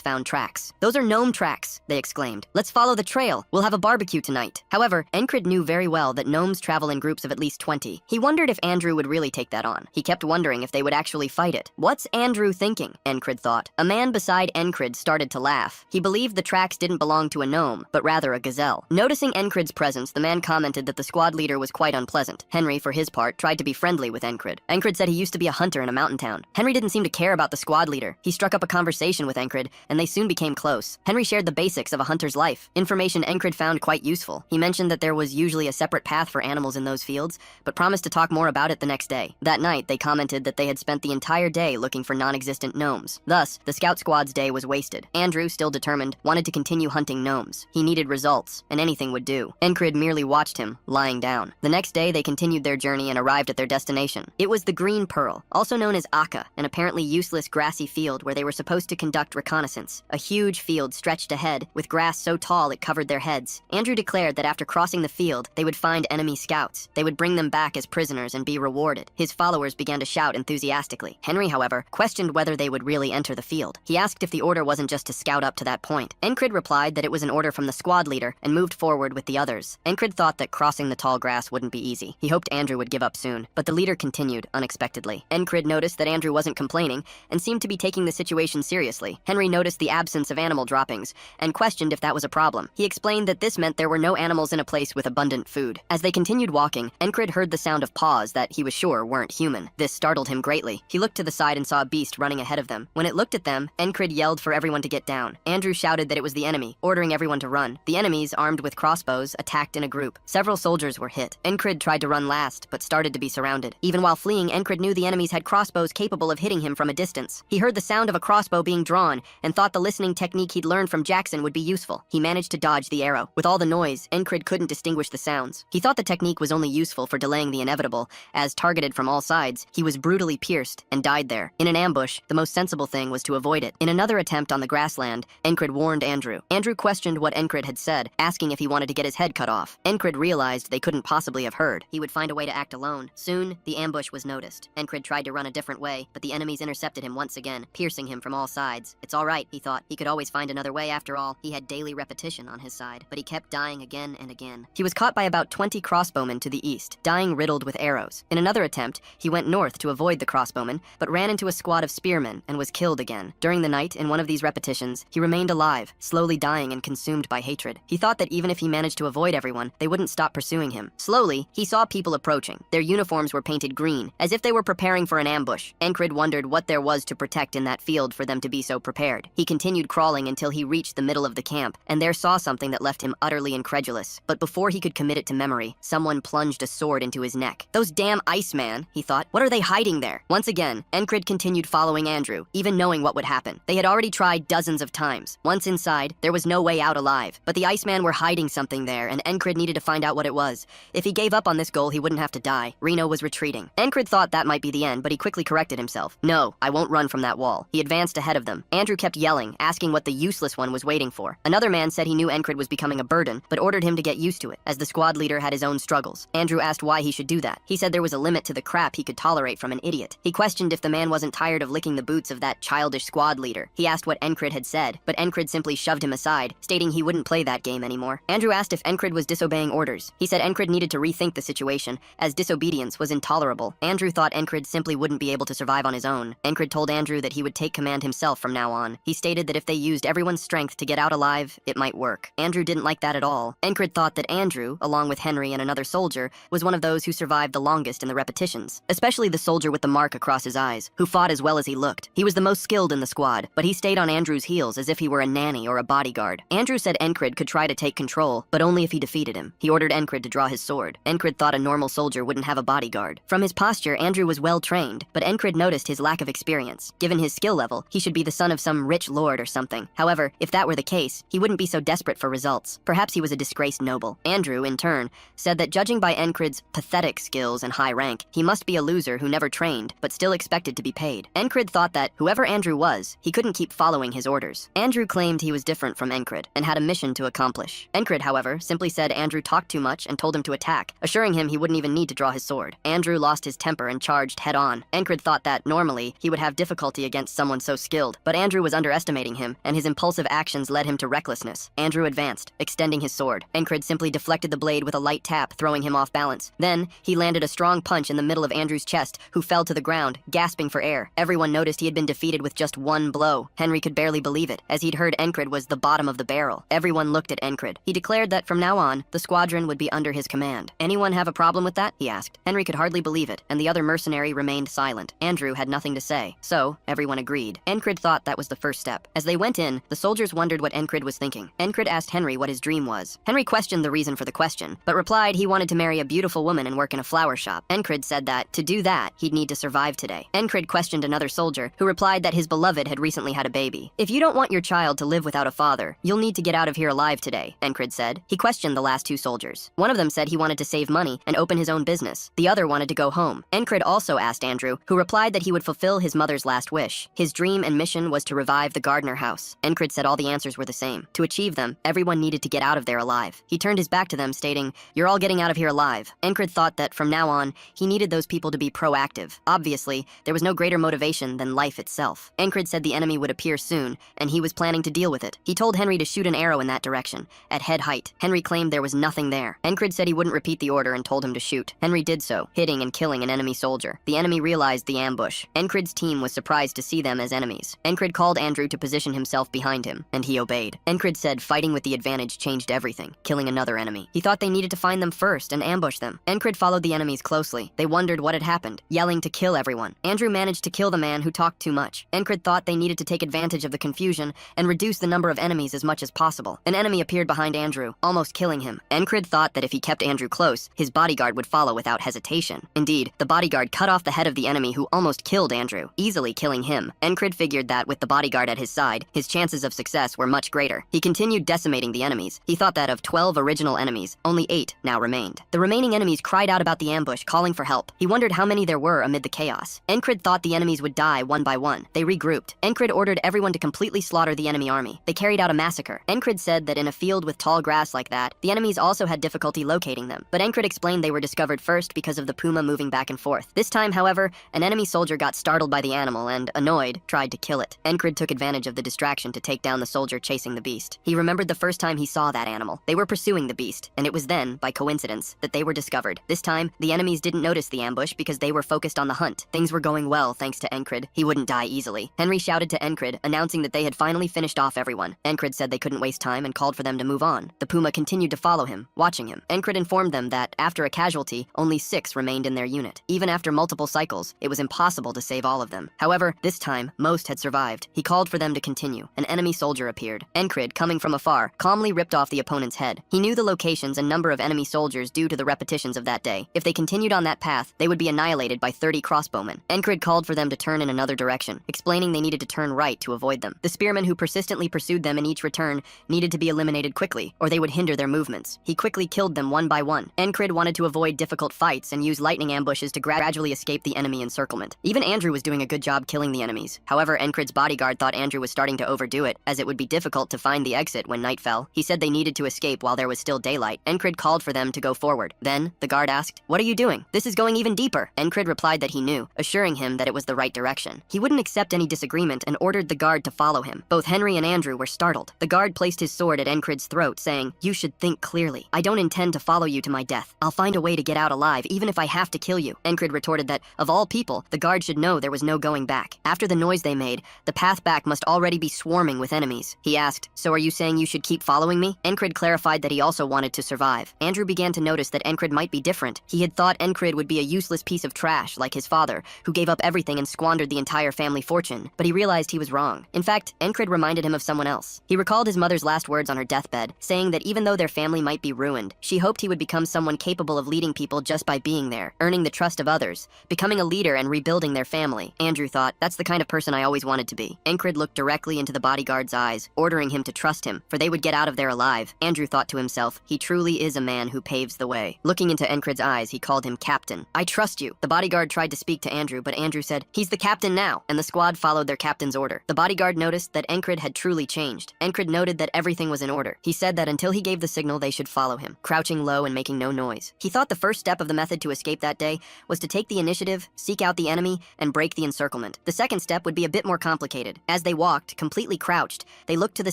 found tracks. Those are gnome tracks, they exclaimed. Let's follow the trail. We'll have a barbecue tonight. However, Encred knew very well that gnomes travel in groups of at least 20. He wondered if Andrew would really take that on. He kept wondering if they would actually fight it. What's Andrew thinking? Encred thought. A man beside Encred started to laugh. He believed the tracks didn't belong to a gnome, but rather a gazelle. Noticing Encred's presence, the man commented that the squad leader was quite unpleasant. Henry, for his part, tried to be friendly with Encred. Encred said he used to be a hunter in a mountain town. Henry didn't seem to care about the squad leader. He struck up a conversation with Encred, and they soon became close. Henry shared the basics of a hunter's life, information Encred found quite useful. He mentioned that there was usually a separate path for animals in those fields, but promised to talk more about it the next day. That night, they commented that they had spent the entire day looking for non-existent gnomes. Thus, the scout squad's day was wasted. Andrew, still determined, wanted to continue hunting gnomes. He needed results, and anything would do. Encred merely watched him, lying down. The next day, they continued their journey and arrived at their destination. It was the Green Pearl, also known as Akka, an apparently useless grassy field where they were supposed to conduct reconnaissance. A huge field stretched ahead, with grass so tall it covered their heads. Andrew declared that after crossing the field, they would find enemy scouts. They would bring them back as prisoners and be rewarded. His followers began to shout enthusiastically. Henry, however, questioned whether they would really enter the field. He asked if the order wasn't just to scout up to that point. Encred replied that it was an order from the squad leader and moved forward with the others. Encred thought that crossing the tall grass wouldn't be easy. He hoped Andrew would give up soon, but the leader continued unexpectedly. Encred noticed that Andrew wasn't complaining and seemed to be taking the situation seriously. Henry noticed the absence of animal droppings and questioned if that was a problem. He explained that this meant there were no animals in a place with abundant food. As they continued walking, Encred heard the sound of paws that he was sure weren't human. This startled him greatly. He looked to the side and saw a beast running ahead of them. When it looked at them, Encred yelled for everyone to get down. Andrew shouted that it was the enemy, ordering everyone to run. The enemies, armed with crossbows, attacked in a group. Several soldiers were hit. Encred tried to run last, but started to be surrounded. Even while fleeing, Encred knew the enemies had crossbows capable of hitting him from a distance. He heard the sound of a crossbow being drawn and thought the listening technique he'd learned from Jackson would be useful. He managed to dodge the arrow. With all the noise, Encred couldn't distinguish the sounds. He thought the technique was only useful for delaying the inevitable, as targeted from all sides, he was brutally pierced and died there. In an ambush, the most sensible thing was to avoid it. In another attempt on the grassland, Encred warned Andrew. Andrew questioned what Encred had said, asking if he wanted to get his head cut off. Encred realized they couldn't possibly have heard. He would find a way to act alone. Soon, the ambush was noticed. Encred tried to run a different way, but the enemies intercepted him once again, piercing him from all sides. It's all right, he thought. He could always find another way after all. He had daily repetition on his side, but he kept dying again and again. He was caught by about 20 crossbowmen to the east, dying riddled with arrows. In another attempt, he went north to avoid the crossbowmen, but ran into a squad of spearmen and was killed again. During the night, in one of these repetitions, he remained alive, slowly dying and consumed by hatred. He thought that even if he managed to avoid everyone, they wouldn't stop pursuing him. Slowly, he saw people approaching. Their uniforms were painted green, as if they were preparing for an ambush. Encred wondered what there was to protect in that field for them to be so prepared. He continued crawling until he reached the middle of the camp, and there saw something that left him utterly incredulous. But before he could commit it to memory, someone plunged a sword into his neck. Those damn Iceman, he thought. What are they hiding there? Once again, Encred continued following Andrew, even knowing what would happen. They had already tried dozens of times. Once inside, there was no way out alive. But the Iceman were hiding something there, and Encred needed to find out what it was. If he gave up on this goal, he wouldn't have to die. Reno was retreating. Encred thought that might be the end, but he quickly corrected himself. No, I won't run from that wall. He advanced ahead of them. Andrew kept yelling, asking what the useless one was waiting for. Another man said he knew Encred was becoming a burden, but ordered him to get used to it, as the squad leader had his own struggles. Andrew asked why he should do that. He said there was a limit to the crap he could tolerate from an idiot. He questioned if the man wasn't tired of licking the boots of that childish squad leader. He asked what Encred had said, but Encred simply shoved him aside, stating he wouldn't play that game anymore. Andrew asked if Encred was disobeying orders. He said Encred needed to rethink the situation, as disobedience was intolerable. Andrew thought Encred simply wouldn't be able to survive on his own. Encred told Andrew that he would take command himself from now on. He stated that if they used everyone's strength to get out alive, it might work. Andrew didn't like that at all. Encred thought that Andrew, along with Henry and another soldier, was one of those who survived the longest in the repetitions, especially the soldier with the mark across his eyes, who fought as well as he looked. He was the most skilled in the squad, but he stayed on Andrew's heels as if he were a nanny or a bodyguard. Andrew said Encred could try to take control, but only if he defeated him. He ordered Encred to draw his sword. Encred thought a normal soldier wouldn't have a bodyguard. From his posture, Andrew was well trained, but Encred noticed his lack of experience. Given his skill level, he should be the son of some rich lord or something. However, if that were the case, he wouldn't be so desperate for results. Perhaps he was a disgraced noble. Andrew, in turn, said that judging by Encred's pathetic skills and high rank, he must be a loser who never trained, but still expected to be paid. Encred thought that, whoever Andrew was, he couldn't keep following his orders. Andrew claimed he was different from Encred, and had a mission to accomplish. Encred, however, simply said Andrew talked too much and told told him to attack, assuring him he wouldn't even need to draw his sword. Andrew lost his temper and charged head-on. Encred thought that, normally, he would have difficulty against someone so skilled, but Andrew was underestimating him, and his impulsive actions led him to recklessness. Andrew advanced, extending his sword. Encred simply deflected the blade with a light tap, throwing him off balance. Then, he landed a strong punch in the middle of Andrew's chest, who fell to the ground, gasping for air. Everyone noticed he had been defeated with just one blow. Henry could barely believe it, as he'd heard Encred was the bottom of the barrel. Everyone looked at Encred. He declared that from now on, the squadron would be under his command. Anyone have a problem with that? He asked. Henry could hardly believe it, and the other mercenary remained silent. Andrew had nothing to say, so everyone agreed. Encred thought that was the first step. As they went in, the soldiers wondered what Encred was thinking. Encred asked Henry what his dream was. Henry questioned the reason for the question, but replied he wanted to marry a beautiful woman and work in a flower shop. Encred said that, to do that, he'd need to survive today. Encred questioned another soldier, who replied that his beloved had recently had a baby. If you don't want your child to live without a father, you'll need to get out of here alive today, Encred said. He questioned the last two soldiers. One of them said he wanted to save money and open his own business. The other wanted to go home. Encred also asked Andrew, who replied that he would fulfill his mother's last wish. His dream and mission was to revive the Gardner house. Encred said all the answers were the same. To achieve them, everyone needed to get out of there alive. He turned his back to them, stating, "You're all getting out of here alive." Encred thought that from now on, he needed those people to be proactive. Obviously, there was no greater motivation than life itself. Encred said the enemy would appear soon, and he was planning to deal with it. He told Henry to shoot an arrow in that direction, at head height. Henry claimed there was nothing there. Encred said he wouldn't repeat the order and told him to shoot. Henry did so, hitting and killing an enemy soldier. The enemy realized the ambush. Encred's team was surprised to see them as enemies. Encred called Andrew to position himself behind him, and he obeyed. Encred said fighting with the advantage changed everything, killing another enemy. He thought they needed to find them first and ambush them. Encred followed the enemies closely. They wondered what had happened, yelling to kill everyone. Andrew managed to kill the man who talked too much. Encred thought they needed to take advantage of the confusion and reduce the number of enemies as much as possible. An enemy appeared behind Andrew, almost killing him. Encred thought that if he kept Andrew close, his bodyguard would follow without hesitation. Indeed, the bodyguard cut off the head of the enemy who almost killed Andrew, easily killing him. Encred figured that with the bodyguard at his side, his chances of success were much greater. He continued decimating the enemies. He thought that of 12 original enemies, only 8 now remained. The remaining enemies cried out about the ambush, calling for help. He wondered how many there were amid the chaos. Encred thought the enemies would die one by one. They regrouped. Encred ordered everyone to completely slaughter the enemy army. They carried out a massacre. Encred said that in a field with tall grass like that, the enemies also had difficulty locating them. But Encred explained they were discovered first because of the puma moving back and forth. This time, however, an enemy soldier got startled by the animal and, annoyed, tried to kill it. Encred took advantage of the distraction to take down the soldier chasing the beast. He remembered the first time he saw that animal. They were pursuing the beast, and it was then, by coincidence, that they were discovered. This time, the enemies didn't notice the ambush because they were focused on the hunt. Things were going well thanks to Encred. He wouldn't die easily. Henry shouted to Encred, announcing that they had finally finished off everyone. Encred said they couldn't waste time and called for them to move on. The puma continued to follow him, watching him. Encred informed them that, after a casualty, only 6 remained in their unit. Even after multiple cycles, it was impossible to save all of them. However, this time, most had survived. He called for them to continue. An enemy soldier appeared. Encred, coming from afar, calmly ripped off the opponent's head. He knew the locations and number of enemy soldiers due to the repetitions of that day. If they continued on that path, they would be annihilated by 30 crossbowmen. Encred called for them to turn in another direction, explaining they needed to turn right to avoid them. The spearmen who persistently pursued them in each return needed to be eliminated quickly, or they would hinder their movements. He quickly killed them one by one. Encred wanted to avoid difficult fights and use lightning ambushes to gradually escape the enemy encirclement. Even Andrew was doing a good job killing the enemies. However, Encred's bodyguard thought Andrew was starting to overdo it, as it would be difficult to find the exit when night fell. He said they needed to escape while there was still daylight. Encred called for them to go forward. Then, the guard asked, "What are you doing? This is going even deeper." Encred replied that he knew, assuring him that it was the right direction. He wouldn't accept any disagreement and ordered the guard to follow him. Both Henry and Andrew were startled. The guard placed his sword at Encred's throat, saying, "You should think clearly. I don't intend to follow you to my death. I'll find a way to get out alive, even if I have to kill you." Encred retorted that, of all people, the guard should know there was no going back. After the noise they made, the path back must already be swarming with enemies. He asked, "So are you saying you should keep following me?" Encred clarified that he also wanted to survive. Andrew began to notice that Encred might be different. He had thought Encred would be a useless piece of trash like his father, who gave up everything and squandered the entire family fortune, but he realized he was wrong. In fact, Encred reminded him of someone else. He recalled his mother's last words on her deathbed, saying that even though their family might be ruined, she hoped he would become someone capable of leading people just by being there, earning the trust of others, becoming a leader and rebuilding their family. Andrew thought, that's the kind of person I always wanted to be. Encred looked directly into the bodyguard's eyes, ordering him to trust him, for they would get out of there alive. Andrew thought to himself, he truly is a man who paves the way. Looking into Encred's eyes, he called him Captain. "I trust you." The bodyguard tried to speak to Andrew, but Andrew said, "He's the captain now," and the squad followed their captain's order. The bodyguard noticed that Encred had truly changed. Encred noted that everything was in order. He said that until he gave the signal, they should follow him. Crouching lying low and making no noise. He thought the first step of the method to escape that day was to take the initiative, seek out the enemy, and break the encirclement. The second step would be a bit more complicated. As they walked, completely crouched, they looked to the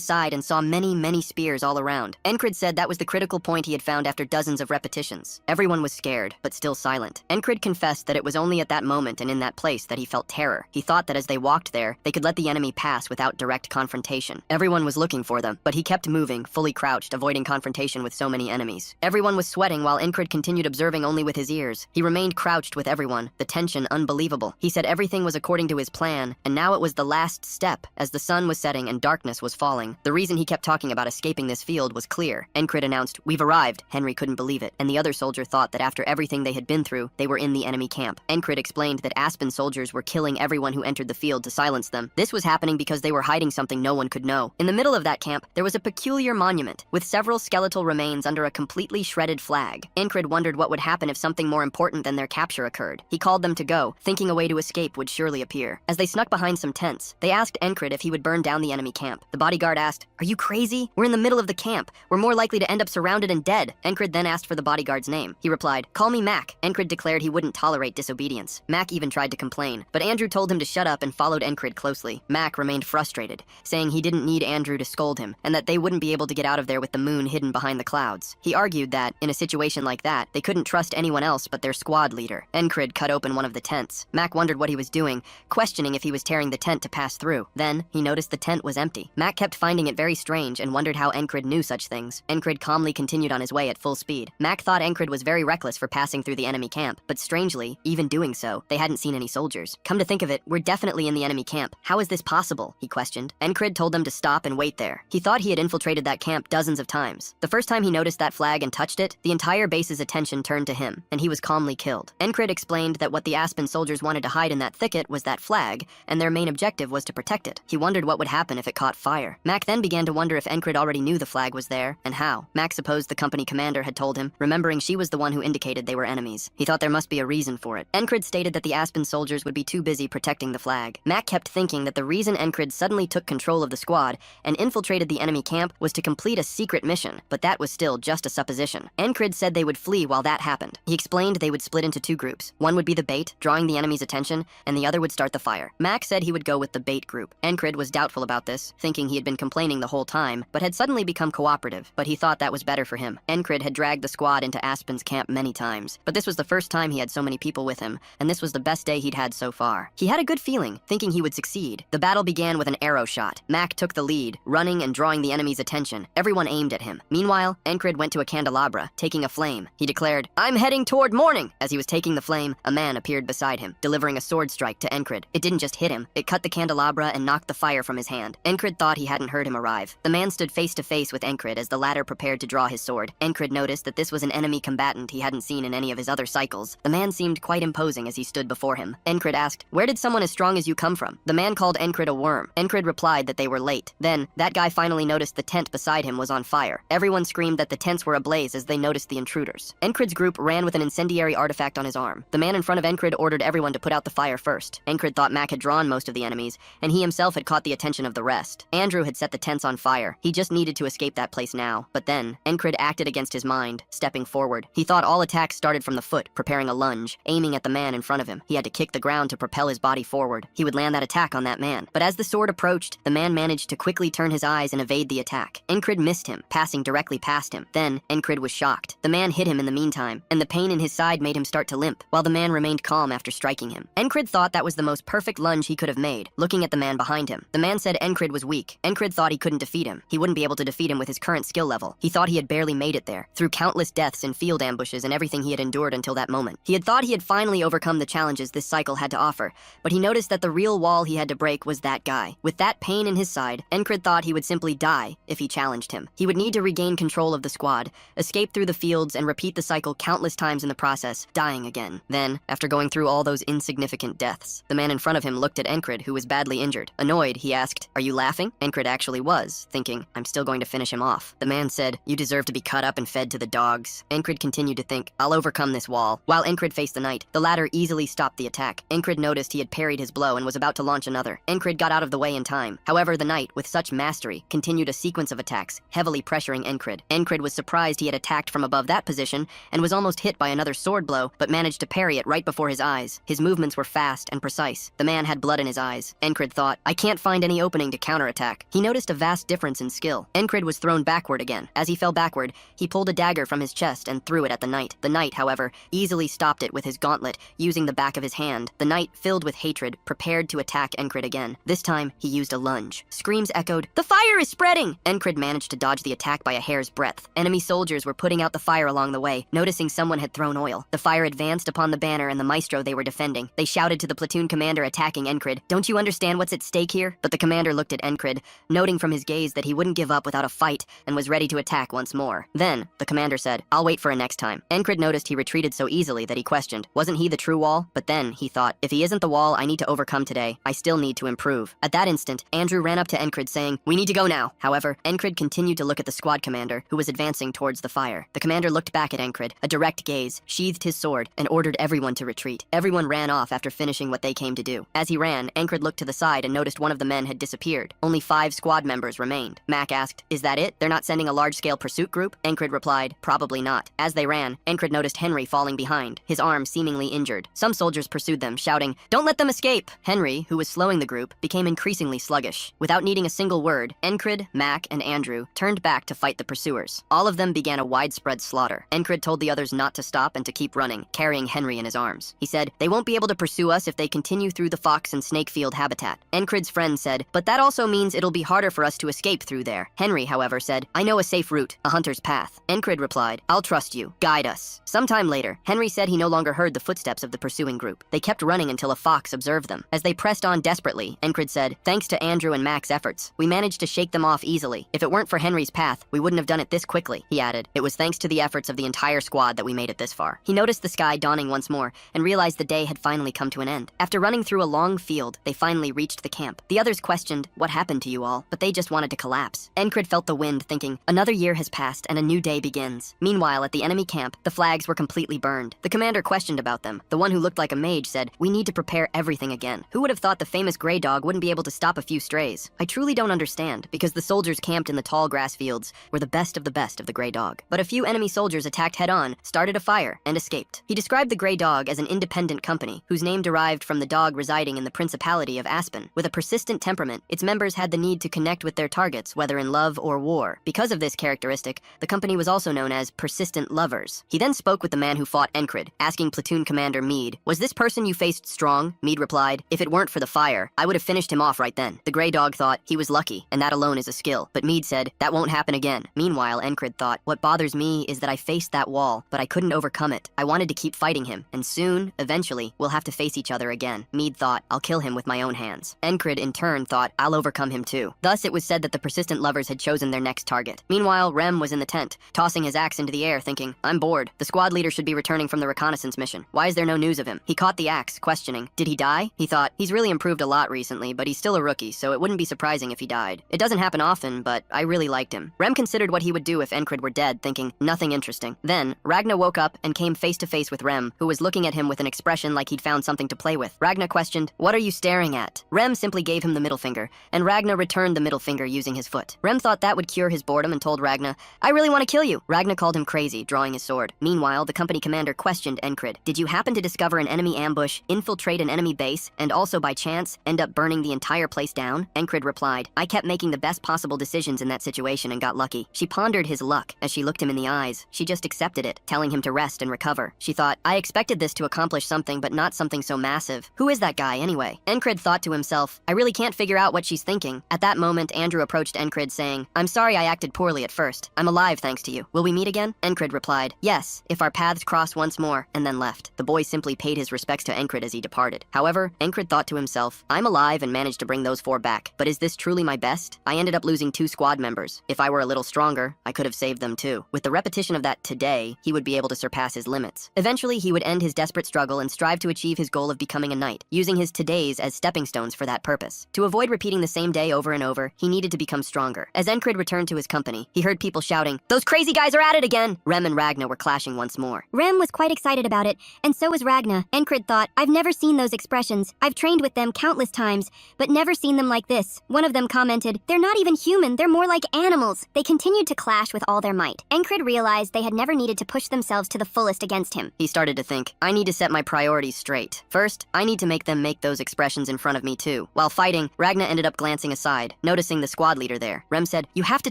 side and saw many spears all around. Encrid said that was the critical point he had found after dozens of repetitions. Everyone was scared, but still silent. Encrid confessed that it was only at that moment and in that place that he felt terror. He thought that as they walked there, they could let the enemy pass without direct confrontation. Everyone was looking for them, but he kept moving, fully crouched, avoiding confrontation with so many enemies. Everyone was sweating while Encrid continued observing only with his ears. He remained crouched with everyone, the tension unbelievable. He said everything was according to his plan, and now it was the last step, as the sun was setting and darkness was falling. The reason he kept talking about escaping this field was clear. Encrid announced, "We've arrived." Henry couldn't believe it, and the other soldier thought that after everything they had been through, they were in the enemy camp. Encrid explained that Aspen soldiers were killing everyone who entered the field to silence them. This was happening because they were hiding something no one could know. In the middle of that camp, there was a peculiar monument, with several skeletal remains under a completely shredded flag. Encrid wondered what would happen if something more important than their capture occurred. He called them to go, thinking a way to escape would surely appear. As they snuck behind some tents, they asked Encrid if he would burn down the enemy camp. The bodyguard asked, "Are you crazy? We're in the middle of the camp. We're more likely to end up surrounded and dead." Encrid then asked for the bodyguard's name. He replied, "Call me Mac." Encrid declared he wouldn't tolerate disobedience. Mac even tried to complain, but Andrew told him to shut up and followed Encrid closely. Mac remained frustrated, saying he didn't need Andrew to scold him, and that they wouldn't be able to get out of there with the moon hidden behind the clouds. He argued that, in a situation like that, they couldn't trust anyone else but their squad leader. Encrid cut open one of the tents. Mac wondered what he was doing, questioning if he was tearing the tent to pass through. Then, he noticed the tent was empty. Mac kept finding it very strange and wondered how Encrid knew such things. Encrid calmly continued on his way at full speed. Mac thought Encrid was very reckless for passing through the enemy camp, but strangely, even doing so, they hadn't seen any soldiers. "Come to think of it, we're definitely in the enemy camp. How is this possible?" he questioned. Encrid told them to stop and wait there. He thought he had infiltrated that camp dozens of times. The first time he noticed that flag and touched it, the entire base's attention turned to him, and he was calmly killed. Encrid explained that what the Aspen soldiers wanted to hide in that thicket was that flag, and their main objective was to protect it. He wondered what would happen if it caught fire. Mac then began to wonder if Encrid already knew the flag was there, and how. Mac supposed the company commander had told him, remembering she was the one who indicated they were enemies. He thought there must be a reason for it. Encrid stated that the Aspen soldiers would be too busy protecting the flag. Mac kept thinking that the reason Encrid suddenly took control of the squad and infiltrated the enemy camp was to complete a secret mission, but that was still just a supposition. Encrid said they would flee while that happened. He explained they would split into two groups. One would be the bait, drawing the enemy's attention, and the other would start the fire. Mac said he would go with the bait group. Encrid was doubtful about this, thinking he had been complaining the whole time, but had suddenly become cooperative, but he thought that was better for him. Encrid had dragged the squad into Aspen's camp many times, but this was the first time he had so many people with him, and this was the best day he'd had so far. He had a good feeling, thinking he would succeed. The battle began with an arrow shot. Mac took the lead, running and drawing the enemy's attention. Everyone aimed at him. Meanwhile, Encrid went to a candelabra, taking a flame. He declared, "I'm heading toward morning!" As he was taking the flame, a man appeared beside him, delivering a sword strike to Encrid. It didn't just hit him, it cut the candelabra and knocked the fire from his hand. Encrid thought he hadn't heard him arrive. The man stood face to face with Encrid as the latter prepared to draw his sword. Encrid noticed that this was an enemy combatant he hadn't seen in any of his other cycles. The man seemed quite imposing as he stood before him. Encrid asked, "Where did someone as strong as you come from?" The man called Encrid a worm. Encrid replied that they were late. Then, that guy finally noticed the tent beside him was on fire. Everyone screamed that the tents were ablaze as they noticed the intruders. Encrid's group ran with an incendiary artifact on his arm. The man in front of Encrid ordered everyone to put out the fire first. Encrid thought Mac had drawn most of the enemies, and he himself had caught the attention of the rest. Andrew had set the tents on fire. He just needed to escape that place now. But then, Encrid acted against his mind, stepping forward. He thought all attacks started from the foot, preparing a lunge, aiming at the man in front of him. He had to kick the ground to propel his body forward. He would land that attack on that man. But as the sword approached, the man managed to quickly turn his eyes and evade the attack. Encrid missed him, passing directly past him. Then, Encrid was shocked. The man hit him in the meantime, and the pain in his side made him start to limp, while the man remained calm after striking him. Encrid thought that was the most perfect lunge he could have made, looking at the man behind him. The man said Encrid was weak. Encrid thought he couldn't defeat him. He wouldn't be able to defeat him with his current skill level. He thought he had barely made it there, through countless deaths and field ambushes and everything he had endured until that moment. He had thought he had finally overcome the challenges this cycle had to offer, but he noticed that the real wall he had to break was that guy. With that pain in his side, Encrid thought he would simply die if he challenged him. He would need to regain control of the squad, escape through the fields, and repeat the cycle countless times in the process, dying again. Then, after going through all those insignificant deaths, the man in front of him looked at Encrid, who was badly injured. Annoyed, he asked, "Are you laughing?" Encrid actually was, thinking, "I'm still going to finish him off." The man said, "You deserve to be cut up and fed to the dogs." Encrid continued to think, "I'll overcome this wall." While Encrid faced the knight, the latter easily stopped the attack. Encrid noticed he had parried his blow and was about to launch another. Encrid got out of the way in time. However, the knight, with such mastery, continued a sequence of attacks, heavily pressuring Encrid. Encrid was surprised he had attacked from above that position and was almost hit by another sword blow, but managed to parry it right before his eyes. His movements were fast and precise. The man had blood in his eyes. Encrid thought, I can't find any opening to counterattack. He noticed a vast difference in skill. Encrid was thrown backward again. As he fell backward, he pulled a dagger from his chest and threw it at the knight. The knight, however, easily stopped it with his gauntlet, using the back of his hand. The knight, filled with hatred, prepared to attack Encrid again. This time, he used a lunge. Screams echoed, the fire is spreading! Encrid managed to dodge the attack by a hair's breadth. Enemy soldiers were putting out the fire along the way, noticing someone had thrown oil. The fire advanced upon the banner and the maestro they were defending. They shouted to the platoon commander attacking Encrid, don't you understand what's at stake here? But the commander looked at Encrid, noting from his gaze that he wouldn't give up without a fight and was ready to attack once more. Then, the commander said, I'll wait for a next time. Encrid noticed he retreated so easily that he questioned, wasn't he the true wall? But then, he thought, if he isn't the wall I need to overcome today, I still need to improve. At that instant, Andrew ran up to Encrid saying, we need to go now. However, Encrid continued to look at the squad commander, who was advancing towards the fire. The commander looked back at Encrid, a direct gaze, sheathed his sword, and ordered everyone to retreat. Everyone ran off after finishing what they came to do. As he ran, Encrid looked to the side and noticed one of the men had disappeared. Only 5 squad members remained. Mac asked, is that it? They're not sending a large-scale pursuit group? Encrid replied, probably not. As they ran, Encrid noticed Henry falling behind, his arm seemingly injured. Some soldiers pursued them, shouting, don't let them escape! Henry, who was slowing the group, became increasingly sluggish. Without needing a single word, Encrid, Mac, and Andrew turned back to fight the pursuers. All of them began a widespread slaughter. Encrid told the others not to stop and to keep running, carrying Henry in his arms. He said, they won't be able to pursue us if they continue through the fox and snake field habitat. Encrid's friend said, but that also means it'll be harder for us to escape through there. Henry, however, said, I know a safe route, a hunter's path. Encrid replied, I'll trust you. Guide us. Sometime later, Henry said he no longer heard the footsteps of the pursuing group. They kept running until a fox observed them. As they pressed on desperately, Encrid said, thanks to Andrew and Mac's efforts, we managed to shake them off easily. If it weren't for Henry's path, we wouldn't have done it this quickly. He added, it was thanks to the efforts of the entire squad that we made it this far. He noticed the sky dawning once more and realized the day had finally come to an end. After running through a long field, they finally reached the camp. The others questioned, what happened to you all? But they just wanted to collapse. Encrid felt the wind, thinking, another year has passed and a new day begins. Meanwhile, at the enemy camp, the flags were completely burned. The commander questioned about them. The one who looked like a mage said, we need to prepare everything again. Who would have thought the famous gray dog wouldn't be able to stop a few strays? I truly don't understand, because the soldiers camped in the tall grass fields were the best of the gray dog. But a few enemy soldiers attacked head-on, started a fire, and escaped. He described the gray dog as an independent company, whose name derived from the dog residing in the Principality of Aspen. With a persistent temperament, its members had the need to connect with their targets, whether in love or war. Because of this characteristic, the company was also known as persistent lovers. He then spoke with the man who fought Encrid, asking platoon commander Meade, was this person you faced strong? Meade replied, if it weren't for the fire, I would have finished him off right then. The gray dog thought, he was lucky, and that alone is a skill. But Meade said, that won't happen again. Meanwhile, Encrid thought, what bothers me is that I faced that wall, but I couldn't overcome it. I wanted to keep fighting him, and soon, eventually, we'll have to face each other again. Meade thought, I'll kill him with my own hands. Encrid, in turn, thought, I'll overcome him too. Thus, it was said that the persistent lovers had chosen their next target. Meanwhile, Rem was in the tent, tossing his axe into the air, thinking, I'm bored. The squad leader should be returning from the reconnaissance mission. Why is there no news of him? He caught the axe, questioning, did he die? He thought, he's really improved a lot recently, but he's still a rookie, so it wouldn't be surprising if he died. It doesn't happen often, but I really liked him. Rem considered what he would do if Encrid were dead, thinking, nothing interesting. Then, Ragna woke up and came face to face with Rem, who was looking at him with an expression like he'd found something to play with. Ragna questioned, what are you staring at? Rem simply gave him the middle finger, and Ragna returned the middle finger using his foot. Rem thought that would cure his boredom and told Ragna, I really want to kill you. Ragna called him crazy, drawing his sword. Meanwhile, the company commander questioned Encrid, did you happen to discover an enemy ambush, infiltrate an enemy base, and also by chance end up burning the entire place down? Encrid replied, I kept making the best possible decisions in that situation and got lucky. She pondered his luck. As she looked him in the eyes, she just accepted it, telling him to rest and recover. She thought, I expected this to accomplish something, but not something so massive. Who is that guy anyway? Encrid thought to himself, I really can't figure out what she's thinking. At that moment, Andrew approached Encrid saying, I'm sorry I acted poorly at first. I'm alive thanks to you. Will we meet again? Encrid replied, yes, if our paths cross once more, and then left. The boy simply paid his respects to Encrid as he departed. However, Encrid thought to himself, I'm alive and managed to bring those 4 back, but is this truly my best? I ended up losing 2 squad members. If I were a little stronger, I could have saved them too. With the repetition of that today, he would be able to surpass his limits. Eventually, he would end his desperate struggle and strive to achieve his goal of becoming a knight, using his todays as stepping stones for that purpose. To avoid repeating the same day over and over, he needed to become stronger. As Encrid returned to his company, he heard people shouting, those crazy guys are at it again! Rem and Ragna were clashing once more. Rem was quite excited about it, and so was Ragna. Encrid thought, I've never seen those expressions. I've trained with them countless times, but never seen them like this. One of them commented, they're not even human, they're more like animals. They continued to clash with all their might. Encrid realized they had never needed to push themselves to the fullest against him. He started to think, I need to set my priorities straight. First, I need to make them make those expressions in front of me too. While fighting, Ragna ended up glancing aside, noticing the squad leader there. Rem said, you have to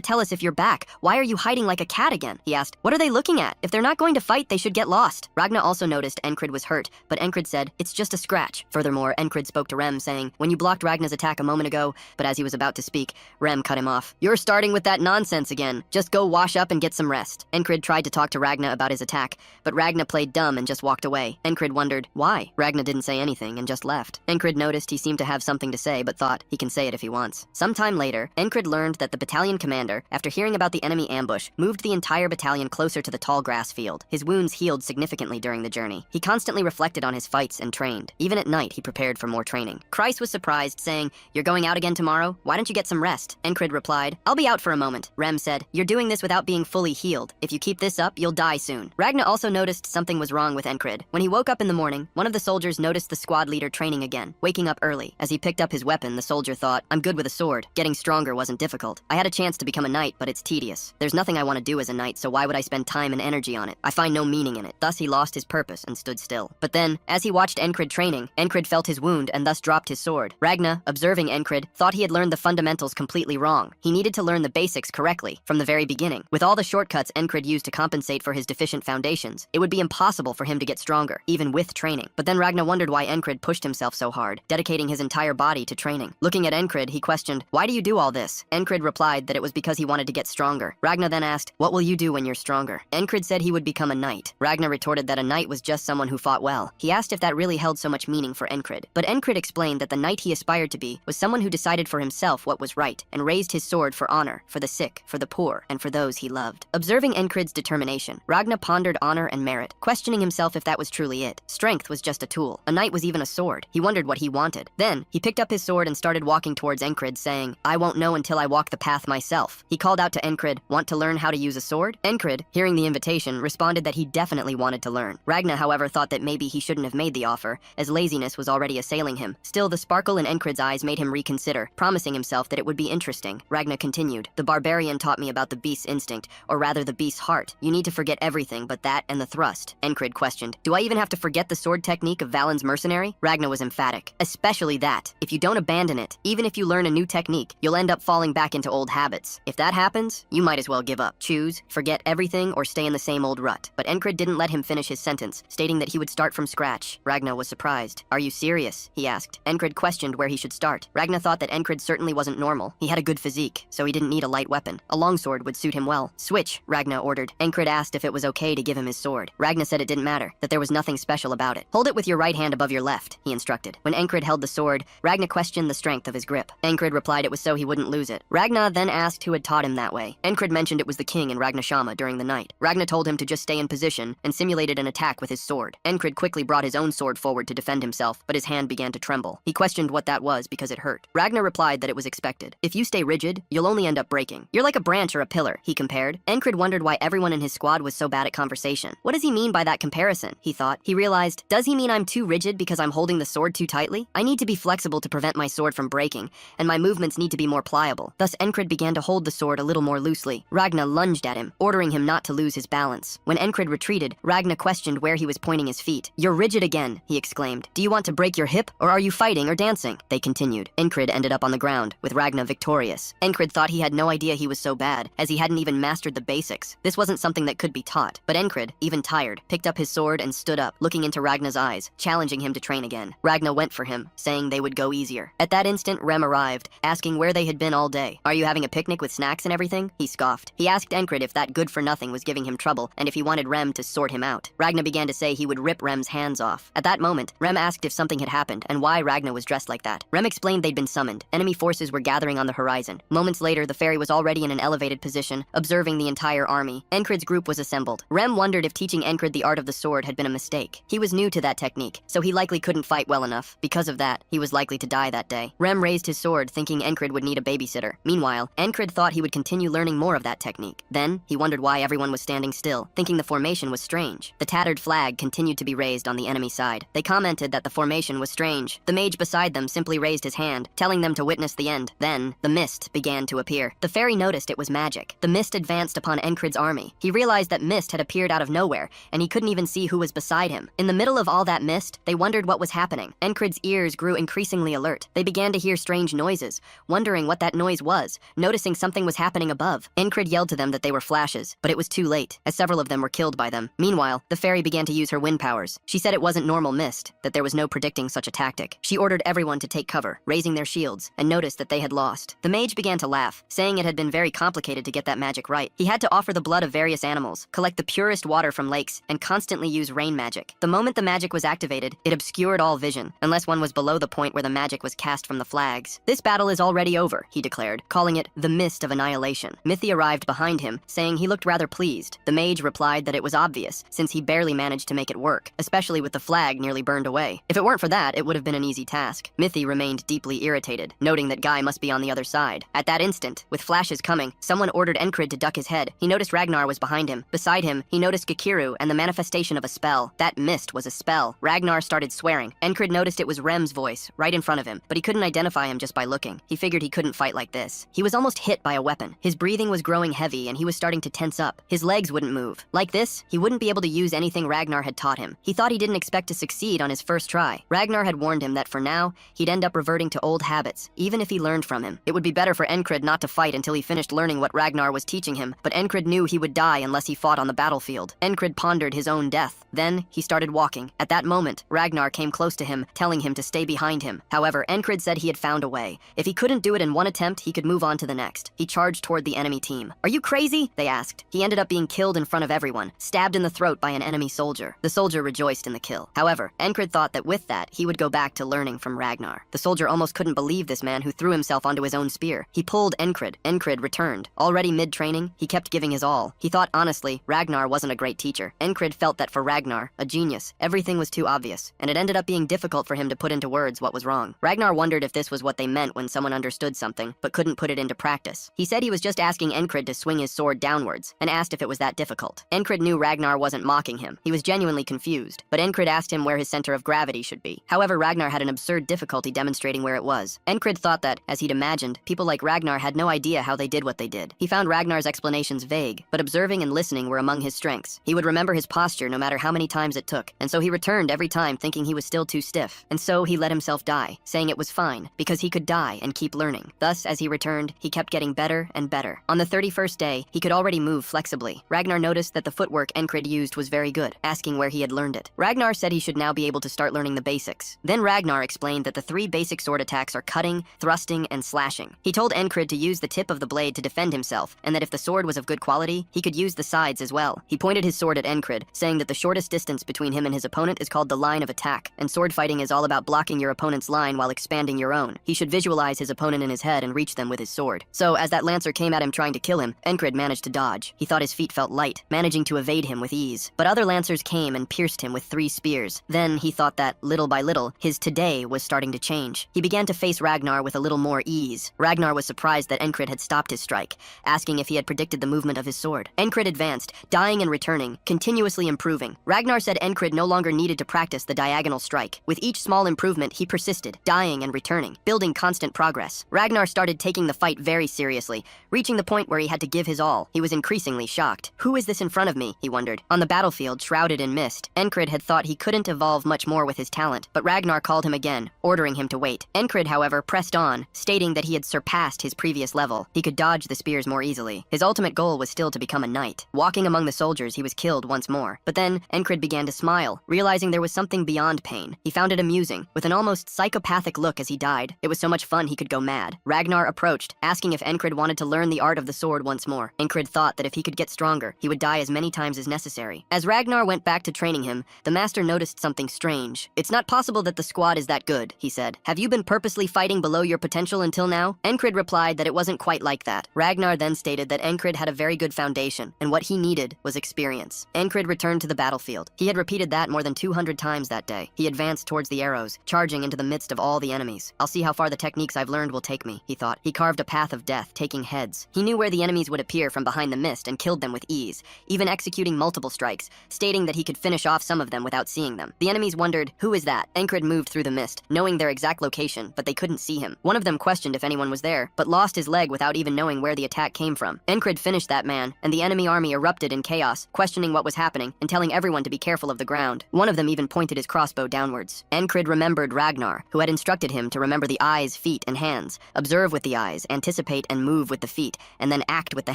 tell us if you're back. Why are you hiding like a cat again? He asked, what are they looking at? If they're not going to fight, they should get lost. Ragna also noticed Encrid was hurt, but Encrid said, it's just a scratch. Furthermore, Encrid spoke to Rem saying, when you blocked Ragna's attack a moment ago, but as he was about to speak, Rem cut him off. You're starting with that nonsense again. Just go wash up and get some rest. Encrid tried to talk to Ragna about his attack, but Ragna played dumb and just walked away. Encrid wondered, why? Ragna didn't say anything and just left. Encrid noticed he seemed to have something to say, but thought he can say it if he wants. Sometime later, Encrid learned that the battalion commander, after hearing about the enemy ambush, moved the entire battalion closer to the tall grass field. His wounds healed significantly during the journey. He constantly reflected on his fights and trained. Even at night, he prepared for more training. Kreis was surprised, saying, you're going out again tomorrow? Why don't you get some rest? Encrid replied, I'll be out for a moment. Rem said, you're doing this without being fully healed. If you keep this up, you'll die soon. Ragna also noticed something was wrong with Encrid. When he woke up in the morning, one of the soldiers noticed the squad leader training again, waking up early. As he picked up his weapon, the soldier thought, I'm good with a sword. Getting stronger wasn't difficult. I had a chance to become a knight, but it's tedious. There's nothing I want to do as a knight, so why would I spend time and energy on it? I find no meaning in it. Thus he lost his purpose and stood still. But then, as he watched Encrid training, Encrid felt his wound and thus dropped his sword. Ragna, observing Encrid, thought he had learned the fundamentals completely wrong. He needed to learn the basics correctly, from the very beginning. With all the shortcuts Encrid used to compensate for his deficient foundations, it would be impossible for him to get stronger, even with training. But then Ragna wondered why Encrid pushed himself so hard, dedicating his entire body to training. Looking at Encrid, he questioned, why do you do all this? Encrid replied that it was because he wanted to get stronger. Ragna then asked, what will you do when you're stronger? Encrid said he would become a knight. Ragna retorted that a knight was just someone who fought well. He asked if that really held so much meaning for Encrid. But Encrid explained that the knight he aspired to be was someone who decided for himself what was right and raised his sword for honor, for the sick, for the poor, and for those he loved. Observing Encrid's determination, Ragna pondered honor and merit, questioning himself if that was truly it. Strength was just a tool. A knight was even a sword. He wondered what he wanted. Then, he picked up his sword and started walking towards Encrid, saying, I won't know until I walk the path myself. He called out to Encrid, want to learn how to use a sword? Encrid, hearing the invitation, responded that he definitely wanted to learn. Ragna, however, thought that maybe he shouldn't have made the offer, as laziness was already assailing him. Still, the sparkle in Encrid's eyes made him reconsider, promising himself that it would be interesting. Ragna continued, the barbarian taught me about the beast's instinct, or rather the beast's heart. You need to forget everything but that and the thrust. Encrid questioned, do I even have to forget the sword technique of Valen's mercenary? Ragna was emphatic, especially that. If you don't abandon it, even if you learn a new technique, you'll end up falling back into old habits. If that happens, you might as well give up. Choose, forget everything, or stay in the same old rut. But Encrid didn't let him finish his sentence, stating that he would start from scratch. Ragna was surprised. Are you serious? He asked. Encrid questioned where he should start. Ragna thought that Encrid certainly wasn't normal. He had a good physique, so he didn't need a light weapon. A longsword would suit him well. Switch, Ragna ordered. Encrid asked if it was okay to give him his sword. Ragna said it didn't matter, that there was nothing special about it. Hold it with your right hand above your left, he instructed. When Encrid held the sword, Ragna questioned the strength of his grip. Encrid replied it was so he wouldn't lose it. Ragna then asked who had taught him that way. Encrid mentioned it was the king in Ragnashama during the night. Ragna told him to just stay in position and simulated an attack with his sword. Encrid quickly brought his own sword forward to defend himself, but his hand began to tremble. He questioned what that was because it hurt. Ragna replied that it was expected. If you stay rigid, you'll only end up breaking. You're like a branch or a pillar, he compared. Encrid wondered why everyone in his squad was so bad at conversation. What does he mean by that comparison? He thought. He realized, does he mean I'm too rigid because I'm holding the sword too tightly? I need to be flexible to prevent my sword from breaking, and my movements need to be more pliable. Thus Encrid began to hold the sword a little more loosely. Ragna lunged at him, ordering him not to lose his balance. When Encrid retreated, Ragna questioned where he was pointing his feet. You're rigid again, he exclaimed. Do you want to break your hip, or are you fighting or dancing? They continued. Encrid ended up on the ground, with Ragna victorious. Encrid thought he had no idea he was so bad, as he hadn't even mastered the basics. This wasn't something that could be taught. But Encrid, even tired, picked up his sword and stood up, looking into Ragna's eyes, challenging him to train again. Ragna went for him, saying they would go easier. At that instant, Rem arrived, asking where they had been all day. Are you having a picnic with snacks and everything? He scoffed. He asked Encrid if that good-for-nothing was giving him trouble, and if he wanted Rem to sort him out. Ragna began to say he would rip Rem's hands off. At that moment, Rem asked if something had happened, and why Ragna was dressed like that. Rem explained they'd been summoned. Enemy forces were gathering on the horizon. Moments later, the fairy was already in an elevated position, observing the entire army. Encrid's group was assembled. Rem wondered if teaching Encrid the art of the sword had been a mistake. He was new to that technique, so he likely couldn't fight well enough. Because of that, he was likely to die that day. Rem raised his sword, thinking Encrid would need a babysitter. Meanwhile, Encrid thought he would continue learning more of that technique. Then, he wondered why everyone was standing still, thinking the formation was strange. The tattered flag continued to be raised on the enemy side. They commented that the formation was strange. The mage beside them simply raised his hand, telling them to witness the end. Then, the mist began to appear. The fairy noticed it was magic. The mist advanced upon upon Encrid's army. He realized that mist had appeared out of nowhere, and he couldn't even see who was beside him. In the middle of all that mist, they wondered what was happening. Encrid's ears grew increasingly alert. They began to hear strange noises, wondering what that noise was, noticing something was happening above. Encrid yelled to them that they were flashes, but it was too late, as several of them were killed by them. Meanwhile, the fairy began to use her wind powers. She said it wasn't normal mist, that there was no predicting such a tactic. She ordered everyone to take cover, raising their shields, and noticed that they had lost. The mage began to laugh, saying it had been very complicated to get that magic right. He had to offer the blood of various animals, collect the purest water from lakes, and constantly use rain magic. The moment the magic was activated, it obscured all vision, unless one was below the point where the magic was cast from the flags. "This battle is already over," he declared, calling it the Mist of Annihilation. Mithy arrived behind him, saying he looked rather pleased. The mage replied that it was obvious, since he barely managed to make it work, especially with the flag nearly burned away. If it weren't for that, it would have been an easy task. Mithy remained deeply irritated, noting that Guy must be on the other side. At that instant, with flashes coming, someone ordered Encrid to duck his head. He noticed Ragnar was behind him. Beside him, he noticed Gakiru and the manifestation of a spell. That mist was a spell. Ragnar started swearing. Encrid noticed it was Rem's voice, right in front of him, but he couldn't identify him just by looking. He figured he couldn't fight like this. He was almost hit by a weapon. His breathing was growing heavy and he was starting to tense up. His legs wouldn't move. Like this, he wouldn't be able to use anything Ragnar had taught him. He thought he didn't expect to succeed on his first try. Ragnar had warned him that for now, he'd end up reverting to old habits, even if he learned from him. It would be better for Encrid not to fight until he finished learning what Ragnar was teaching him, but Encrid knew he would die unless he fought on the battlefield. Encrid pondered his own death. Then, he started walking. At that moment, Ragnar came close to him, telling him to stay behind him. However, Encrid said he had found a way. If he couldn't do it in one attempt, he could move on to the next. He charged toward the enemy team. "Are you crazy?" they asked. He ended up being killed in front of everyone, stabbed in the throat by an enemy soldier. The soldier rejoiced in the kill. However, Encrid thought that with that, he would go back to learning from Ragnar. The soldier almost couldn't believe this man who threw himself onto his own spear. He pulled Encrid. Encrid returned. Already mid-training, he kept giving his all. He thought honestly, Ragnar wasn't a great teacher. Encrid felt that for Ragnar, a genius, everything was too obvious, and it ended up being difficult for him to put into words what was wrong. Ragnar wondered if this was what they meant when someone understood something, but couldn't put it into practice. He said he was just asking Encrid to swing his sword downwards, and asked if it was that difficult. Encrid knew Ragnar wasn't mocking him. He was genuinely confused, but Encrid asked him where his center of gravity should be. However, Ragnar had an absurd difficulty demonstrating where it was. Encrid thought that, as he'd imagined, people like Ragnar had no idea how they did what they did. He found Ragnar's explanations vague, but observing and listening were among his strengths. He would remember his posture no matter how many times it took, and so he returned every time thinking he was still too stiff. And so he let himself die, saying it was fine, because he could die and keep learning. Thus, as he returned, he kept getting better and better. On the 31st day, he could already move flexibly. Ragnar noticed that the footwork Encrid used was very good, asking where he had learned it. Ragnar said he should now be able to start learning the basics. Then Ragnar explained that the 3 basic sword attacks are cutting, thrusting, and slashing. He told Encrid to use the tip of the blade to defend himself, and that if the sword was of good quality, he could use the sides as well. He pointed his sword at Encrid, saying that the shortest distance between him and his opponent is called the line of attack, and sword fighting is all about blocking your opponent's line while expanding your own. He should visualize his opponent in his head and reach them with his sword. So, as that lancer came at him trying to kill him, Encrid managed to dodge. He thought his feet felt light, managing to evade him with ease. But other lancers came and pierced him with 3 spears. Then he thought that, little by little, his today was starting to change. He began to face Ragnar with a little more ease. Ragnar was surprised that Encrid had stopped his strike, asking if he had predicted the movement of his sword. Encrid advanced, dying and returning, continuously improving. Ragnar said Encrid no longer needed to practice the diagonal strike. With each small improvement, he persisted, dying and returning, building constant progress. Ragnar started taking the fight very seriously, reaching the point where he had to give his all. He was increasingly shocked. Who is this in front of me? He wondered. On the battlefield, shrouded in mist, Encrid had thought he couldn't evolve much more with his talent, but Ragnar called him again, ordering him to wait. Encrid, however, pressed on, stating that he had surpassed his previous level. He could dodge the spears more easily. His ultimate goal was still to become a knight. Walking among the soldiers, he was killed once more. But then, Encrid began to smile, realizing there was something beyond pain. He found it amusing, with an almost psychopathic look as he died. It was so much fun he could go mad. Ragnar approached, asking if Encrid wanted to learn the art of the sword once more. Encrid thought that if he could get stronger, he would die as many times as necessary. As Ragnar went back to training him, the master noticed something strange. "It's not possible that the squad is that good," he said. "Have you been purposely fighting below your potential until now?" Encrid replied that it wasn't quite like that. Ragnar then stated that Encrid had a very good foundation, and what he needed was experience. Encrid returned to the battlefield. He had repeated that more than 200 times that day. He advanced towards the arrows, charging into the midst of all the enemies. "I'll see how far the techniques I've learned will take me," he thought. He carved a path of death, taking heads. He knew where the enemies would appear from behind the mist and killed them with ease, even executing multiple strikes, stating that he could finish off some of them without seeing them. The enemies wondered, "Who is that?" Encrid moved through the mist, knowing their exact location, but they couldn't see him. One of them questioned if anyone was there, but lost his leg without even knowing where the attack came from. Encrid finished finished that man, and the enemy army erupted in chaos, questioning what was happening and telling everyone to be careful of the ground. One of them even pointed his crossbow downwards. Encrid remembered Ragnar, who had instructed him to remember the eyes, feet, and hands, observe with the eyes, anticipate and move with the feet, and then act with the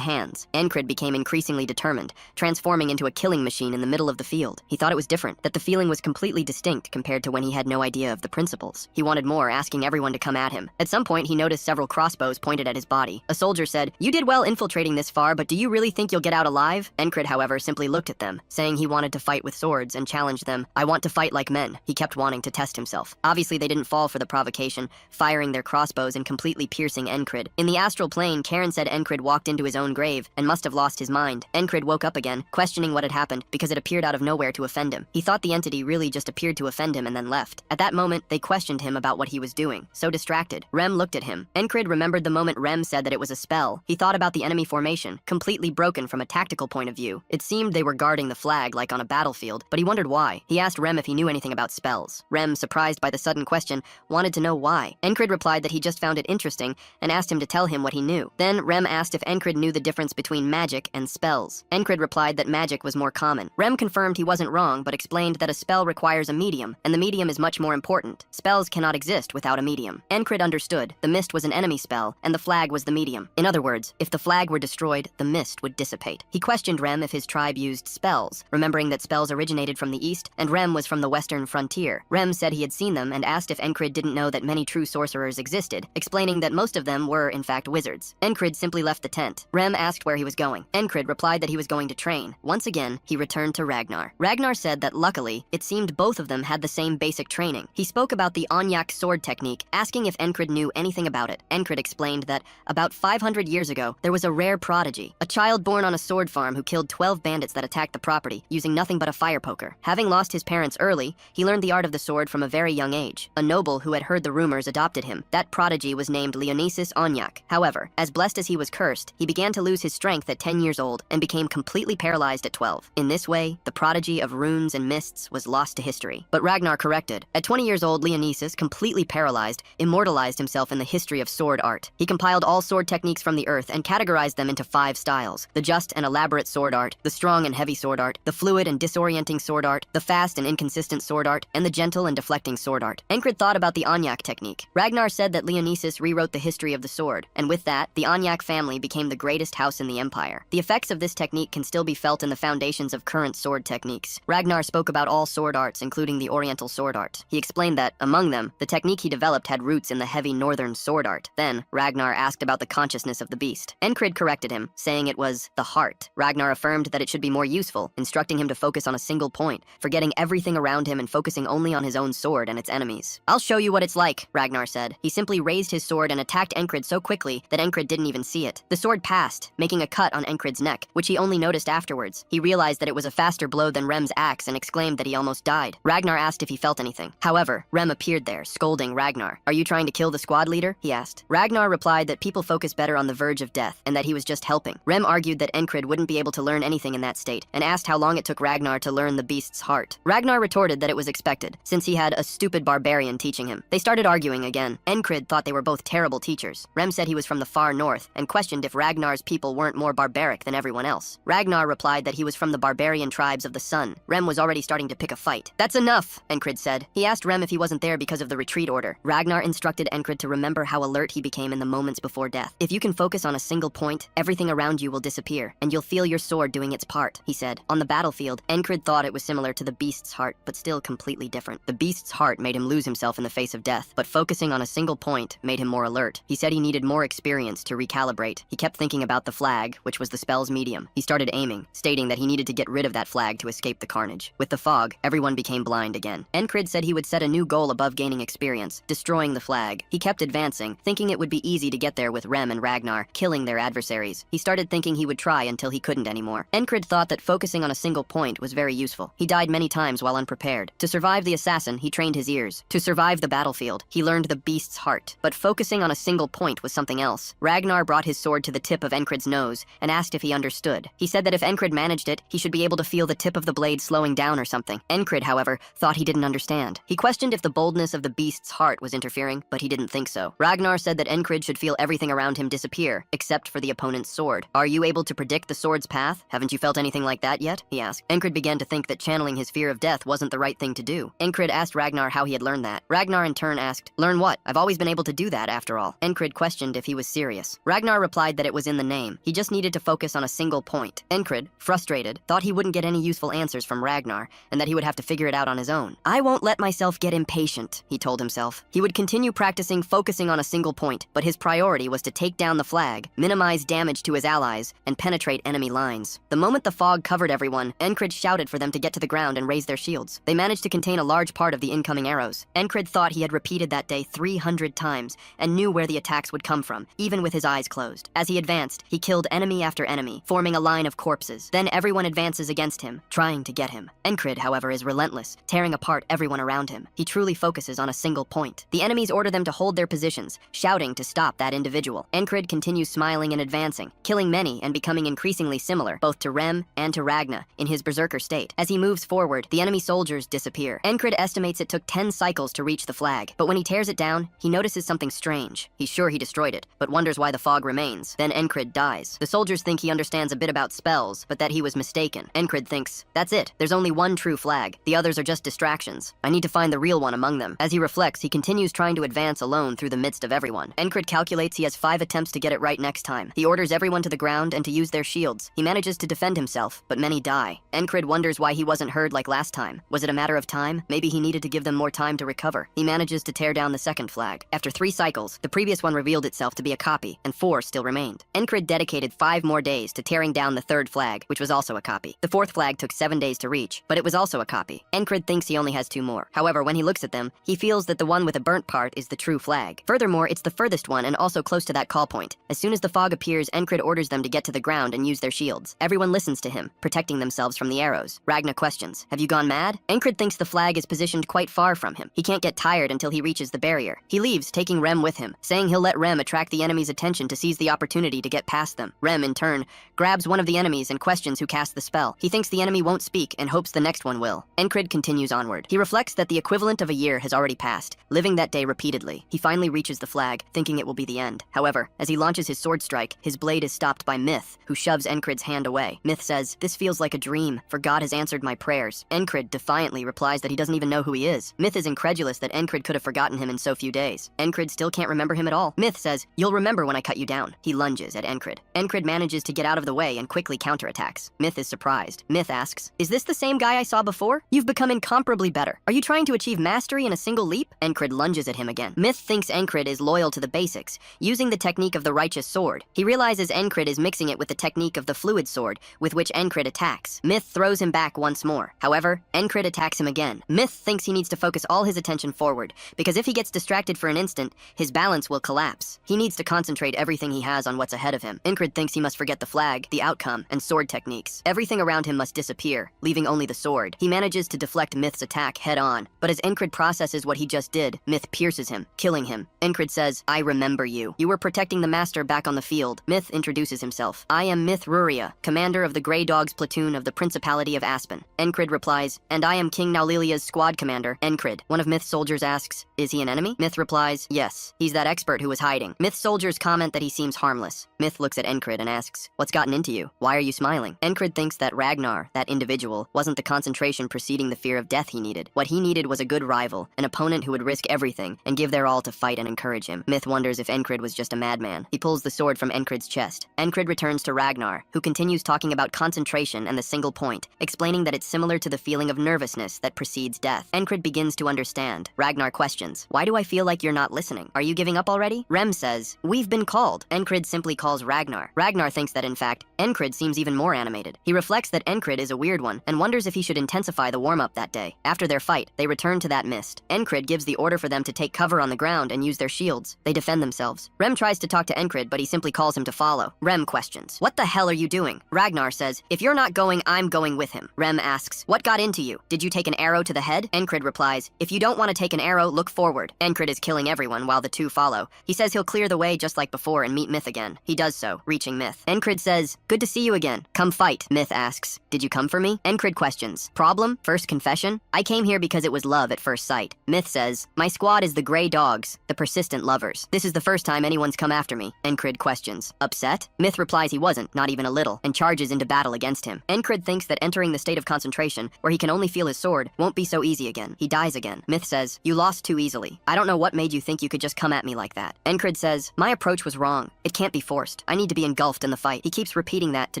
hands. Encrid became increasingly determined, transforming into a killing machine in the middle of the field. He thought it was different, that the feeling was completely distinct compared to when he had no idea of the principles. He wanted more, asking everyone to come at him. At some point, he noticed several crossbows pointed at his body. A soldier said, "You did well infiltrating this far, but do you really think you'll get out alive?" Encrid, however, simply looked at them, saying he wanted to fight with swords and challenged them. "I want to fight like men." He kept wanting to test himself. Obviously, they didn't fall for the provocation, firing their crossbows and completely piercing Encrid. In the astral plane, Karen said Encrid walked into his own grave and must have lost his mind. Encrid woke up again, questioning what had happened because it appeared out of nowhere to offend him. He thought the entity really just appeared to offend him and then left. At that moment, they questioned him about what he was doing. So distracted, Rem looked at him. Encrid remembered the moment Rem said that it was a spell. He thought about the enemy formation, completely broken from a tactical point of view. It seemed they were guarding the flag like on a battlefield, but he wondered why. He asked Rem if he knew anything about spells. Rem, surprised by the sudden question, wanted to know why. Encrid replied that he just found it interesting and asked him to tell him what he knew. Then Rem asked if Encrid knew the difference between magic and spells. Encrid replied that magic was more common. Rem confirmed he wasn't wrong, but explained that a spell requires a medium, and the medium is much more important. Spells cannot exist without a medium. Encrid understood. The mist was an enemy spell, and the flag was the medium. In other words, if the flag were destroyed, the mist would dissipate. He questioned Rem if his tribe used spells, remembering that spells originated from the east, and Rem was from the western frontier. Rem said he had seen them and asked if Encrid didn't know that many true sorcerers existed, explaining that most of them were, in fact, wizards. Encrid simply left the tent. Rem asked where he was going. Encrid replied that he was going to train. Once again, he returned to Ragnar. Ragnar said that luckily, it seemed both of them had the same basic training. He spoke about the Onyak sword technique, asking if Encrid knew anything about it. Encrid explained that about 500 years ago, there was a rare prodigy, a child born on a sword farm who killed 12 bandits that attacked the property, using nothing but a fire poker. Having lost his parents early, he learned the art of the sword from a very young age. A noble who had heard the rumors adopted him. That prodigy was named Leonisis Onyak. However, as blessed as he was cursed, he began to lose his strength at 10 years old and became completely paralyzed at 12. In this way, the prodigy of runes and mists was lost to history. But Ragnar corrected. At 20 years old, Leonisis, completely paralyzed, immortalized himself in the history of sword art. He compiled all sword techniques from the earth and categorized them into 5 styles: the just and elaborate sword art, the strong and heavy sword art, the fluid and disorienting sword art, the fast and inconsistent sword art, and the gentle and deflecting sword art. Encrid thought about the Onyak technique. Ragnar said that Leonisis rewrote the history of the sword, and with that, the Onyak family became the greatest house in the empire. The effects of this technique can still be felt in the foundations of current sword techniques. Ragnar spoke about all sword arts, including the Oriental sword art. He explained that, among them, the technique he developed had roots in the heavy northern sword art. Then, Ragnar asked about the consciousness of the beast. Encrid corrected him, saying it was the heart. Ragnar affirmed that it should be more useful, instructing him to focus on a single point, forgetting everything around him and focusing only on his own sword and its enemies. "I'll show you what it's like," Ragnar said. He simply raised his sword and attacked Encrid so quickly that Encrid didn't even see it. The sword passed, making a cut on Encrid's neck, which he only noticed afterwards. He realized that it was a faster blow than Rem's axe and exclaimed that he almost died. Ragnar asked if he felt anything. However, Rem appeared there, scolding Ragnar. "Are you trying to kill the squad leader?" he asked. Ragnar replied that people focus better on the verge of death and that he was just helping. Rem argued that Encrid wouldn't be able to learn anything in that state and asked how long it took Ragnar to learn the beast's heart. Ragnar retorted that it was expected, since he had a stupid barbarian teaching him. They started arguing again. Encrid thought they were both terrible teachers. Rem said he was from the far north and questioned if Ragnar's people weren't more barbaric than everyone else. Ragnar replied that he was from the barbarian tribes of the sun. Rem was already starting to pick a fight. "That's enough," Encrid said. He asked Rem if he wasn't there because of the retreat order. Ragnar instructed Encrid to remember how alert he became in the moments before death. "If you can focus on a single point, everything around you will disappear, and you'll feel your sword doing its part," he said. On the battlefield, Encrid thought it was similar to the beast's heart, but still completely different. The beast's heart made him lose himself in the face of death, but focusing on a single point made him more alert. He said he needed more experience to recalibrate. He kept thinking about the flag, which was the spell's medium. He started aiming, stating that he needed to get rid of that flag to escape the carnage. With the fog, everyone became blind again. Encrid said he would set a new goal above gaining experience, destroying the flag. He kept advancing, thinking it would be easy to get there with Rem and Ragnar, killing their adversaries. He started thinking he would try until he couldn't anymore. Encrid thought that focusing on a single point was very useful. He died many times while unprepared. To survive the assassin, he trained his ears. To survive the battlefield, he learned the beast's heart. But focusing on a single point was something else. Ragnar brought his sword to the tip of Encrid's nose and asked if he understood. He said that if Encrid managed it, he should be able to feel the tip of the blade slowing down or something. Encrid, however, thought he didn't understand. He questioned if the boldness of the beast's heart was interfering, but he didn't think so. Ragnar said that Encrid should feel everything around him disappear, except for the opponent's sword. sword. Are you able to predict the sword's path? Haven't you felt anything like that yet? He asked. Encred began to think that channeling his fear of death wasn't the right thing to do. Encred asked Ragnar how he had learned that. Ragnar in turn asked, "Learn what? I've always been able to do that after all." Encred questioned if he was serious. Ragnar replied that it was in the name. He just needed to focus on a single point. Encred, frustrated, thought he wouldn't get any useful answers from Ragnar and that he would have to figure it out on his own. "I won't let myself get impatient," he told himself. He would continue practicing, focusing on a single point, but his priority was to take down the flag, minimize damage to his allies, and penetrate enemy lines. The moment the fog covered everyone, Encred shouted for them to get to the ground and raise their shields. They managed to contain a large part of the incoming arrows. Encred thought he had repeated that day 300 times and knew where the attacks would come from, even with his eyes closed. As he advanced, he killed enemy after enemy, forming a line of corpses. Then everyone advances against him, trying to get him. Encred, however, is relentless, tearing apart everyone around him. He truly focuses on a single point. The enemies order them to hold their positions, shouting to stop that individual. Encred continues smiling and advancing, killing many and becoming increasingly similar, both to Rem and to Ragna, in his berserker state. As he moves forward, the enemy soldiers disappear. Encred estimates it took 10 cycles to reach the flag, but when he tears it down, he notices something strange. He's sure he destroyed it, but wonders why the fog remains. Then Encred dies. The soldiers think he understands a bit about spells, but that he was mistaken. Encred thinks, "That's it. There's only one true flag. The others are just distractions. I need to find the real one among them." As he reflects, he continues trying to advance alone through the midst of everyone. Encred calculates he has 5 attempts to get it right next time. He orders everyone to the ground and to use their shields. He manages to defend himself, but many die. Encred wonders why he wasn't heard like last time. Was it a matter of time? Maybe he needed to give them more time to recover. He manages to tear down the second flag. After 3 cycles, the previous one revealed itself to be a copy, and 4 still remained. Encred dedicated 5 more days to tearing down the third flag, which was also a copy. The 4th flag took 7 days to reach, but it was also a copy. Encred thinks he only has 2 more. However, when he looks at them, he feels that the one with a burnt part is the true flag. Furthermore, it's the furthest one and also close to that call point. As soon as the fog appears, Encred orders them to get to the ground and use their shields. Everyone listens to him, protecting themselves from the arrows. Ragna questions, "Have you gone mad?" Encred thinks the flag is positioned quite far from him. He can't get tired until he reaches the barrier. He leaves, taking Rem with him, saying he'll let Rem attract the enemy's attention to seize the opportunity to get past them. Rem, in turn, grabs one of the enemies and questions who cast the spell. He thinks the enemy won't speak and hopes the next one will. Encred continues onward. He reflects that the equivalent of a year has already passed, living that day repeatedly. He finally reaches the flag, thinking it will be the end. However, as he launches his sword strike, his blade is stopped by Myth, who shoves Encred's hand away. Myth says, "This feels like a dream, for God has answered my prayers." Encred defiantly replies that he doesn't even know who he is. Myth is incredulous that Encred could have forgotten him in so few days. Encred still can't remember him at all. Myth says, "You'll remember when I cut you down." He lunges at Encred. Encred manages to get out of the way and quickly counterattacks. Myth is surprised. Myth asks, "Is this the same guy I saw before? You've become incomparably better. Are you trying to achieve mastery in a single leap?" Encred lunges at him again. Myth thinks Encred is loyal to the basics, using the technique of the righteous sword. He realizes Encred is mixing it with the technique of the fluid sword, with which Encred attacks. Myth throws him back once more. However, Encred attacks him again. Myth thinks he needs to focus all his attention forward, because if he gets distracted for an instant, his balance will collapse. He needs to concentrate everything he has on what's ahead of him. Encred thinks he must forget the flag, the outcome, and sword techniques. Everything around him must disappear, leaving only the sword. He manages to deflect Myth's attack head on, but as Encred processes what he just did, Myth pierces him, killing him. Encred says, "I remember you. You were protecting the master back on the field." Myth introduces himself. "I am Myth Ruria, commander of the Grey Dogs platoon of the Principality of Aspen." Encred replies, "And I am King Naulilia's squad commander." Encred. One of Myth's soldiers asks, "Is he an enemy?" Myth replies, "Yes. He's that expert who was hiding." Myth's soldiers comment that he seems harmless. Myth looks at Encred and asks, "What's gotten into you? Why are you smiling?" Encred thinks that Ragnar, that individual, wasn't the concentration preceding the fear of death he needed. What he needed was a good rival, an opponent who would risk everything and give their all to fight and encourage him. Myth wonders if Encred was just a madman. He pulls the sword from Encred's chest. Encred returns to Ragnar, who continues talking about concentration and the single point, explaining that it's similar to the feeling of nervousness that precedes death. Encred begins to understand. Ragnar questions, "Why do I feel like you're not listening? Are you giving up already?" Rem says, "We've been called." Encred simply calls Ragnar. Ragnar thinks that in fact, Encred seems even more animated. He reflects that Encred is a weird one and wonders if he should intensify the warm-up that day. After their fight, they return to that mist. Encred gives the order for them to take cover on the ground and use their shields. They defend themselves. Rem tries to talk to Encred, but he simply calls him to follow. Rem questions, "What the hell are you doing?" Ragnar says, "If you're not going, I'm going with him." Rem asks, "What got into you? Did you take an arrow to the head?" Encred replies, "If you don't want to take an arrow, look forward." Encred is killing everyone while the two follow. He says he'll clear the way just like before and meet Myth again. He does so, reaching Myth. Encred says, "Good to see you again. Come fight." Myth asks, "Did you come for me?" Encred questions, "Problem? First confession? I came here because it was love at first sight." Myth says, "My squad is the Grey Dogs, the persistent lovers. This is the first time anyone's come after me." Encred questions, "Upset?" threat? Myth replies he wasn't, not even a little, and charges into battle against him. Encrid thinks that entering the state of concentration, where he can only feel his sword, won't be so easy again. He dies again. Myth says, "You lost too easily. I don't know what made you think you could just come at me like that." Encrid says, "My approach was wrong. It can't be forced. I need to be engulfed in the fight." He keeps repeating that to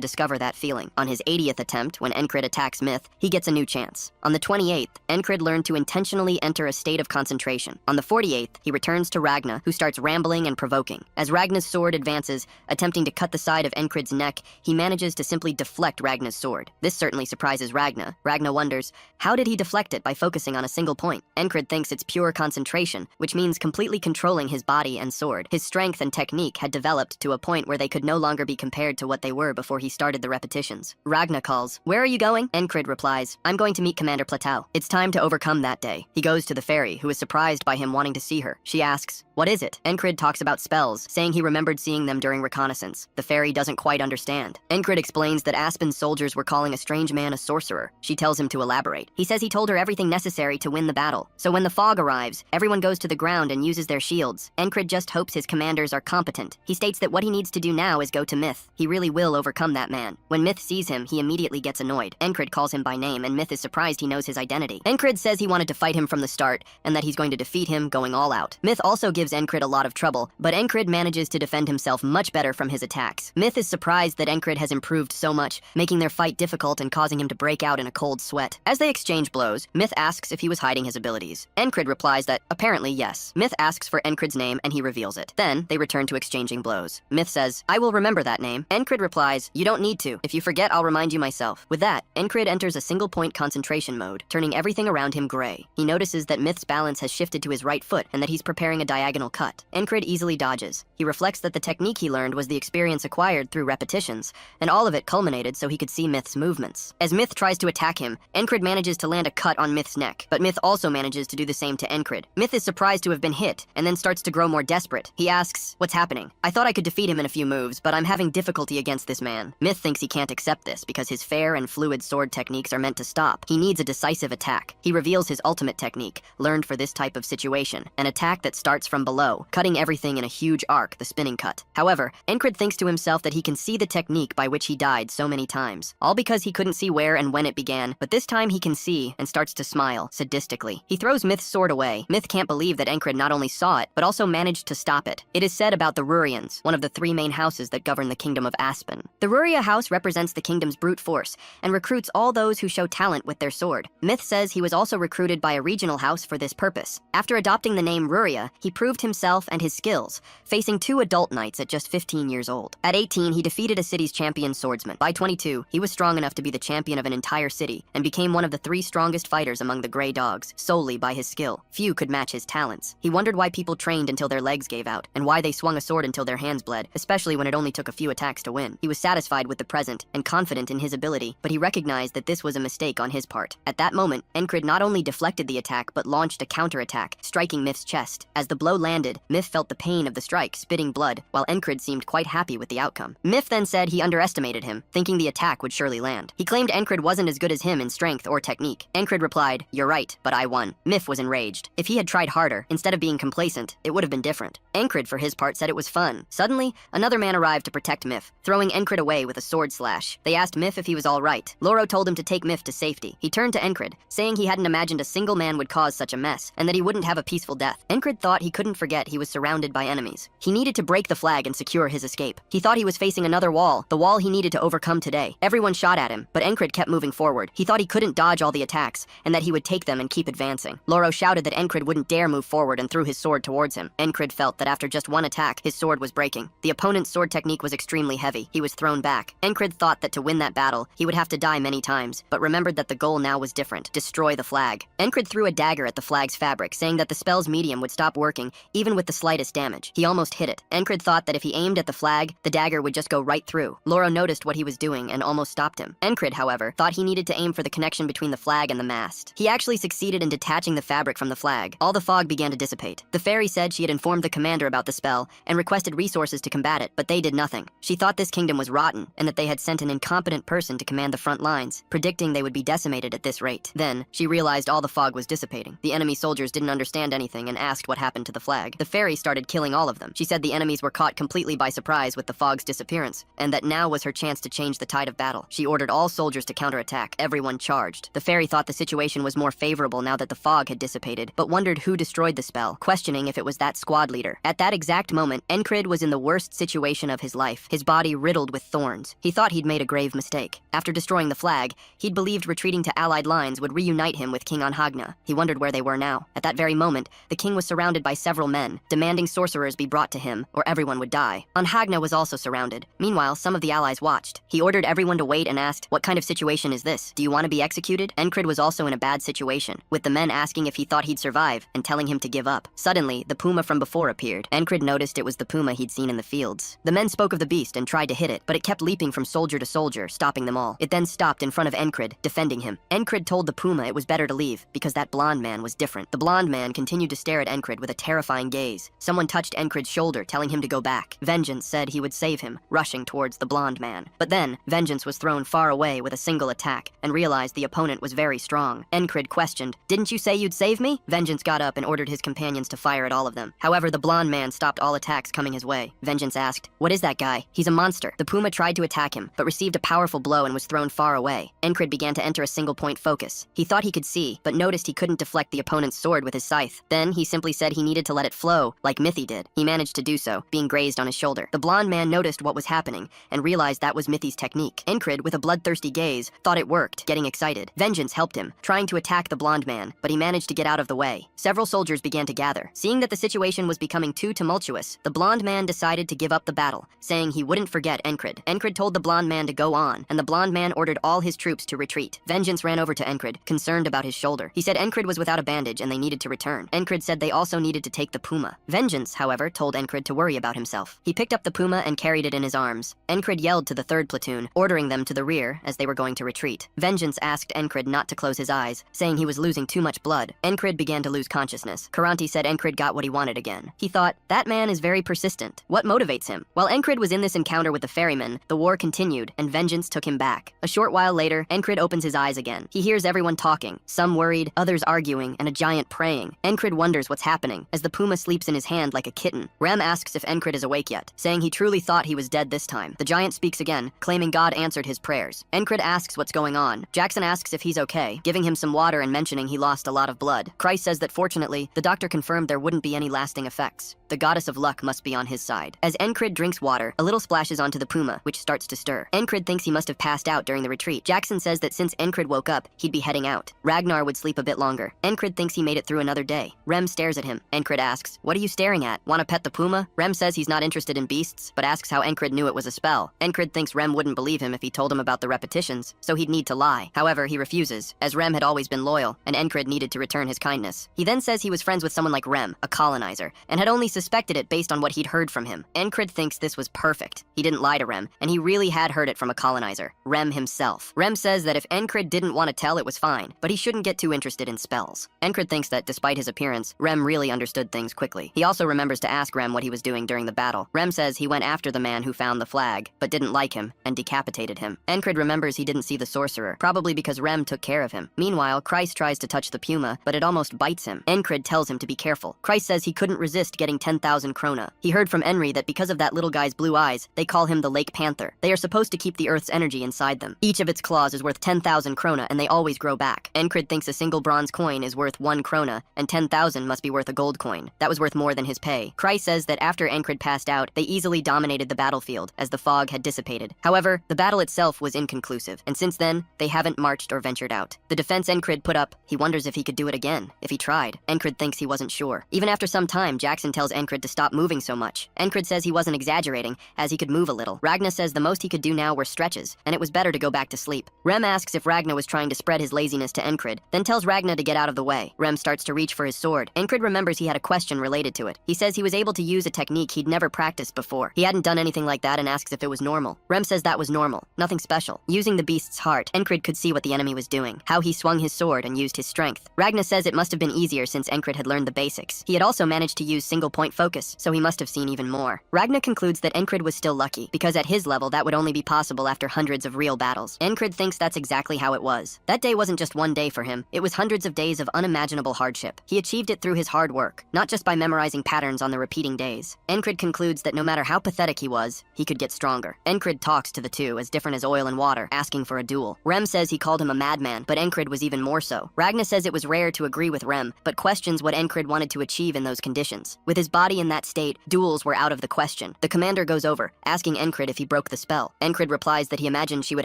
discover that feeling. On his 80th attempt, when Encrid attacks Myth, he gets a new chance. On the 28th, Encrid learned to intentionally enter a state of concentration. On the 48th, he returns to Ragna, who starts rambling and provoking. As Ragna's sword advances, attempting to cut the side of Encrid's neck, he manages to simply deflect Ragna's sword. This certainly surprises Ragna. Ragna wonders, how did he deflect it by focusing on a single point? Encrid thinks it's pure concentration, which means completely controlling his body and sword. His strength and technique had developed to a point where they could no longer be compared to what they were before he started the repetitions. Ragna calls, "Where are you going?" Encrid replies, "I'm going to meet Commander Plateau." It's time to overcome that day. He goes to the fairy, who is surprised by him wanting to see her. She asks, "What is it?" Encrid talks about spells, saying he remembered seeing them during reconnaissance. The fairy doesn't quite understand. Encrid explains that Aspen's soldiers were calling a strange man a sorcerer. She tells him to elaborate. He says he told her everything necessary to win the battle. So when the fog arrives, everyone goes to the ground and uses their shields. Encrid just hopes his commanders are competent. He states that what he needs to do now is go to Myth. He really will overcome that man. When Myth sees him, he immediately gets annoyed. Encrid calls him by name, and Myth is surprised he knows his identity. Encrid says he wanted to fight him from the start, and that he's going to defeat him going all out. Myth also gives Encrid a lot of trouble, but Encrid manages to defend himself much better from his attacks. Myth is surprised that Encrid has improved so much, making their fight difficult and causing him to break out in a cold sweat. As they exchange blows, Myth asks if he was hiding his abilities. Encrid replies that apparently yes. Myth asks for Encrid's name and he reveals it. Then they return to exchanging blows. Myth says, "I will remember that name." Encrid replies, "You don't need to. If you forget, I'll remind you myself." With that, Encrid enters a single point concentration mode, turning everything around him gray. He notices that Myth's balance has shifted to his right foot and that he's preparing a diagonal cut. Encrid easily dodges. He reflects that the technique he learned was the experience acquired through repetitions, and all of it culminated so he could see Myth's movements. As Myth tries to attack him, Encrid manages to land a cut on Myth's neck, but Myth also manages to do the same to Encrid. Myth is surprised to have been hit, and then starts to grow more desperate. He asks, "What's happening? I thought I could defeat him in a few moves, but I'm having difficulty against this man." Myth thinks he can't accept this because his fair and fluid sword techniques are meant to stop. He needs a decisive attack. He reveals his ultimate technique, learned for this type of situation, an attack that starts from below, cutting everything in a huge arc, the spinning cut. However, Encrid thinks to himself that he can see the technique by which he died so many times, all because he couldn't see where and when it began, but this time he can see and starts to smile, sadistically. He throws Myth's sword away. Myth can't believe that Encrid not only saw it, but also managed to stop it. It is said about the Rurians, one of the three main houses that govern the kingdom of Aspen. The Ruria house represents the kingdom's brute force and recruits all those who show talent with their sword. Myth says he was also recruited by a regional house for this purpose. After adopting the name Ruria, he proved himself and his skills, facing 2 adult knights at just 15 years old. At 18, he defeated a city's champion swordsman. By 22, he was strong enough to be the champion of an entire city and became one of the 3 strongest fighters among the Grey Dogs, solely by his skill. Few could match his talents. He wondered why people trained until their legs gave out, and why they swung a sword until their hands bled, especially when it only took a few attacks to win. He was satisfied with the present and confident in his ability, but he recognized that this was a mistake on his part. At that moment, Encrid not only deflected the attack, but launched a counterattack, striking Myth's chest. As the blow landed, Myth felt the pain of the strike, spitting blood, while Encrid seemed quite happy with the outcome. Myth then said he underestimated him, thinking the attack would surely land. He claimed Encrid wasn't as good as him in strength or technique. Encrid replied, "You're right, but I won." Myth was enraged. If he had tried harder, instead of being complacent, it would have been different. Encrid, for his part, said it was fun. Suddenly, another man arrived to protect Myth, throwing Encrid away with a sword slash. They asked Myth if he was all right. Loro told him to take Myth to safety. He turned to Encrid, saying he hadn't imagined a single man would cause such a mess, and that he wouldn't have a peaceful death. Encrid thought he couldn't forget he was surrounded by enemies. He needed to break the flag and secure his escape. He thought he was facing another wall, the wall he needed to overcome today. Everyone shot at him, but Encrid kept moving forward. He thought he couldn't dodge all the attacks, and that he would take them and keep advancing. Loro shouted that Encrid wouldn't dare move forward and threw his sword towards him. Encrid felt that after just one attack, his sword was breaking. The opponent's sword technique was extremely heavy. He was thrown back. Encrid thought that to win that battle, he would have to die many times, but remembered that the goal now was different: destroy the flag. Encrid threw a dagger at the flag's fabric, saying that the spell's medium would stop working, even with the slightest damage. He almost hit it. Encrid thought that if he aimed at the flag, the dagger would just go right through. Loro noticed what he was doing and almost stopped him. Encrid, however, thought he needed to aim for the connection between the flag and the mast. He actually succeeded in detaching the fabric from the flag. All the fog began to dissipate. The fairy said she had informed the commander about the spell and requested resources to combat it, but they did nothing. She thought this kingdom was rotten and that they had sent an incompetent person to command the front lines, predicting they would be decimated at this rate. Then, she realized all the fog was dissipating. The enemy soldiers didn't understand anything and asked what happened to the flag. The fairy started killing all of them. She said the enemies were caught completely by surprise surprise with the fog's disappearance, and that now was her chance to change the tide of battle. She ordered all soldiers to counterattack. Everyone charged. The fairy thought the situation was more favorable now that the fog had dissipated, but wondered who destroyed the spell, questioning if it was that squad leader. At that exact moment, Encrid was in the worst situation of his life, his body riddled with thorns. He thought he'd made a grave mistake. After destroying the flag, he'd believed retreating to Allied lines would reunite him with King Anhagna. He wondered where they were now. At that very moment, the king was surrounded by several men, demanding sorcerers be brought to him, or everyone would die. Anhagna was also surrounded. Meanwhile, some of the allies watched. He ordered everyone to wait and asked, "What kind of situation is this? Do you want to be executed?" Encrid was also in a bad situation, with the men asking if he thought he'd survive and telling him to give up. Suddenly, the puma from before appeared. Encrid noticed it was the puma he'd seen in the fields. The men spoke of the beast and tried to hit it, but it kept leaping from soldier to soldier, stopping them all. It then stopped in front of Encrid, defending him. Encrid told the puma it was better to leave, because that blonde man was different. The blonde man continued to stare at Encrid with a terrifying gaze. Someone touched Encrid's shoulder, telling him to go back. Vengeance said he would save him, rushing towards the blonde man. But then, Vengeance was thrown far away with a single attack, and realized the opponent was very strong. Encrid questioned, "Didn't you say you'd save me?" Vengeance got up and ordered his companions to fire at all of them. However, the blonde man stopped all attacks coming his way. Vengeance asked, "What is that guy? He's a monster." The puma tried to attack him, but received a powerful blow and was thrown far away. Encrid began to enter a single-point focus. He thought he could see, but noticed he couldn't deflect the opponent's sword with his scythe. Then, he simply said he needed to let it flow, like Mithy did. He managed to do so, being grazed on his shoulder. The blonde man noticed what was happening, and realized that was Mithy's technique. Encrid, with a bloodthirsty gaze, thought it worked, getting excited. Vengeance helped him, trying to attack the blonde man, but he managed to get out of the way. Several soldiers began to gather. Seeing that the situation was becoming too tumultuous, the blonde man decided to give up the battle, saying he wouldn't forget Encrid. Encrid told the blonde man to go on, and the blonde man ordered all his troops to retreat. Vengeance ran over to Encrid, concerned about his shoulder. He said Encrid was without a bandage and they needed to return. Encrid said they also needed to take the puma. Vengeance, however, told Encrid to worry about himself. He picked up the puma and carried it in his arms. Encrid yelled to the third platoon, ordering them to the rear as they were going to retreat. Vengeance asked Encrid not to close his eyes, saying he was losing too much blood. Encrid began to lose consciousness. Karanti said Encrid got what he wanted again. He thought, that man is very persistent. What motivates him? While Encrid was in this encounter with the ferryman, the war continued, and Vengeance took him back. A short while later, Encrid opens his eyes again. He hears everyone talking, some worried, others arguing, and a giant praying. Encrid wonders what's happening, as the puma sleeps in his hand like a kitten. Rem asks if Encrid is awake yet, saying he truly thought he was dead this time. The giant speaks again, claiming God answered his prayers. Encrid asks what's going on. Jackson asks if he's okay, giving him some water and mentioning he lost a lot of blood. Christ says that fortunately, the doctor confirmed there wouldn't be any lasting effects. The goddess of luck must be on his side. As Encrid drinks water, a little splashes onto the puma, which starts to stir. Encrid thinks he must have passed out during the retreat. Jackson says that since Encrid woke up, he'd be heading out. Ragnar would sleep a bit longer. Encrid thinks he made it through another day. Rem stares at him. Encrid asks, "What are you staring at? Want to pet the puma?" Rem says he's not interested in beasts, but asks how Encrid knew it was a spell. Encrid thinks Rem wouldn't believe him if he told him about the repetitions, so he'd need to lie. However, he refuses, as Rem had always been loyal, and Encrid needed to return his kindness. He then says he was friends with someone like Rem, a colonizer, and had only suspected it based on what he'd heard from him. Encrid thinks this was perfect. He didn't lie to Rem, and he really had heard it from a colonizer, Rem himself. Rem says that if Encrid didn't want to tell, it was fine, but he shouldn't get too interested in spells. Encrid thinks that despite his appearance, Rem really understood things quickly. He also remembers to ask Rem what he was doing during the battle. Rem says he went after the man who found the flag, but didn't like him, and decapitated him. Encrid remembers he didn't see the sorcerer, probably because Rem took care of him. Meanwhile, Christ tries to touch the puma, but it almost bites him. Encrid tells him to be careful. Christ says he couldn't resist getting 10,000 krona. He heard from Enri that because of that little guy's blue eyes, they call him the Lake Panther. They are supposed to keep the Earth's energy inside them. Each of its claws is worth 10,000 krona, and they always grow back. Encrid thinks a single bronze coin is worth 1 krona, and 10,000 must be worth a gold coin. That was worth more than his pay. Christ says that after Encrid passed out, they easily dominated the battlefield, as the fog had dissipated. However, the battle itself was inconclusive, and since then, they haven't marched or ventured out. The defense Encrid put up, he wonders if he could do it again, if he tried. Encrid thinks he wasn't sure. Even after some time, Jackson tells Encrid to stop moving so much. Encrid says he wasn't exaggerating, as he could move a little. Ragna says the most he could do now were stretches, and it was better to go back to sleep. Rem asks if Ragna was trying to spread his laziness to Encrid, then tells Ragna to get out of the way. Rem starts to reach for his sword. Encrid remembers he had a question related to it. He says he was able to use a technique he'd never practiced before. He hadn't done anything like that and asks if it was normal. Rem says that was normal, nothing special. Using the beast's heart, Encrid could see what the enemy was doing, how he swung his sword and used his strength. Ragna says it must have been easier since Encrid had learned the basics. He had also managed to use single point point focus, so he must have seen even more. Ragna concludes that Encrid was still lucky, because at his level that would only be possible after hundreds of real battles. Encrid thinks that's exactly how it was. That day wasn't just one day for him, it was hundreds of days of unimaginable hardship. He achieved it through his hard work, not just by memorizing patterns on the repeating days. Encrid concludes that no matter how pathetic he was, he could get stronger. Encrid talks to the two, as different as oil and water, asking for a duel. Rem says he called him a madman, but Encrid was even more so. Ragna says it was rare to agree with Rem, but questions what Encrid wanted to achieve in those conditions. With his body in that state, duels were out of the question. The commander goes over, asking Encrid if he broke the spell. Encrid replies that he imagined she would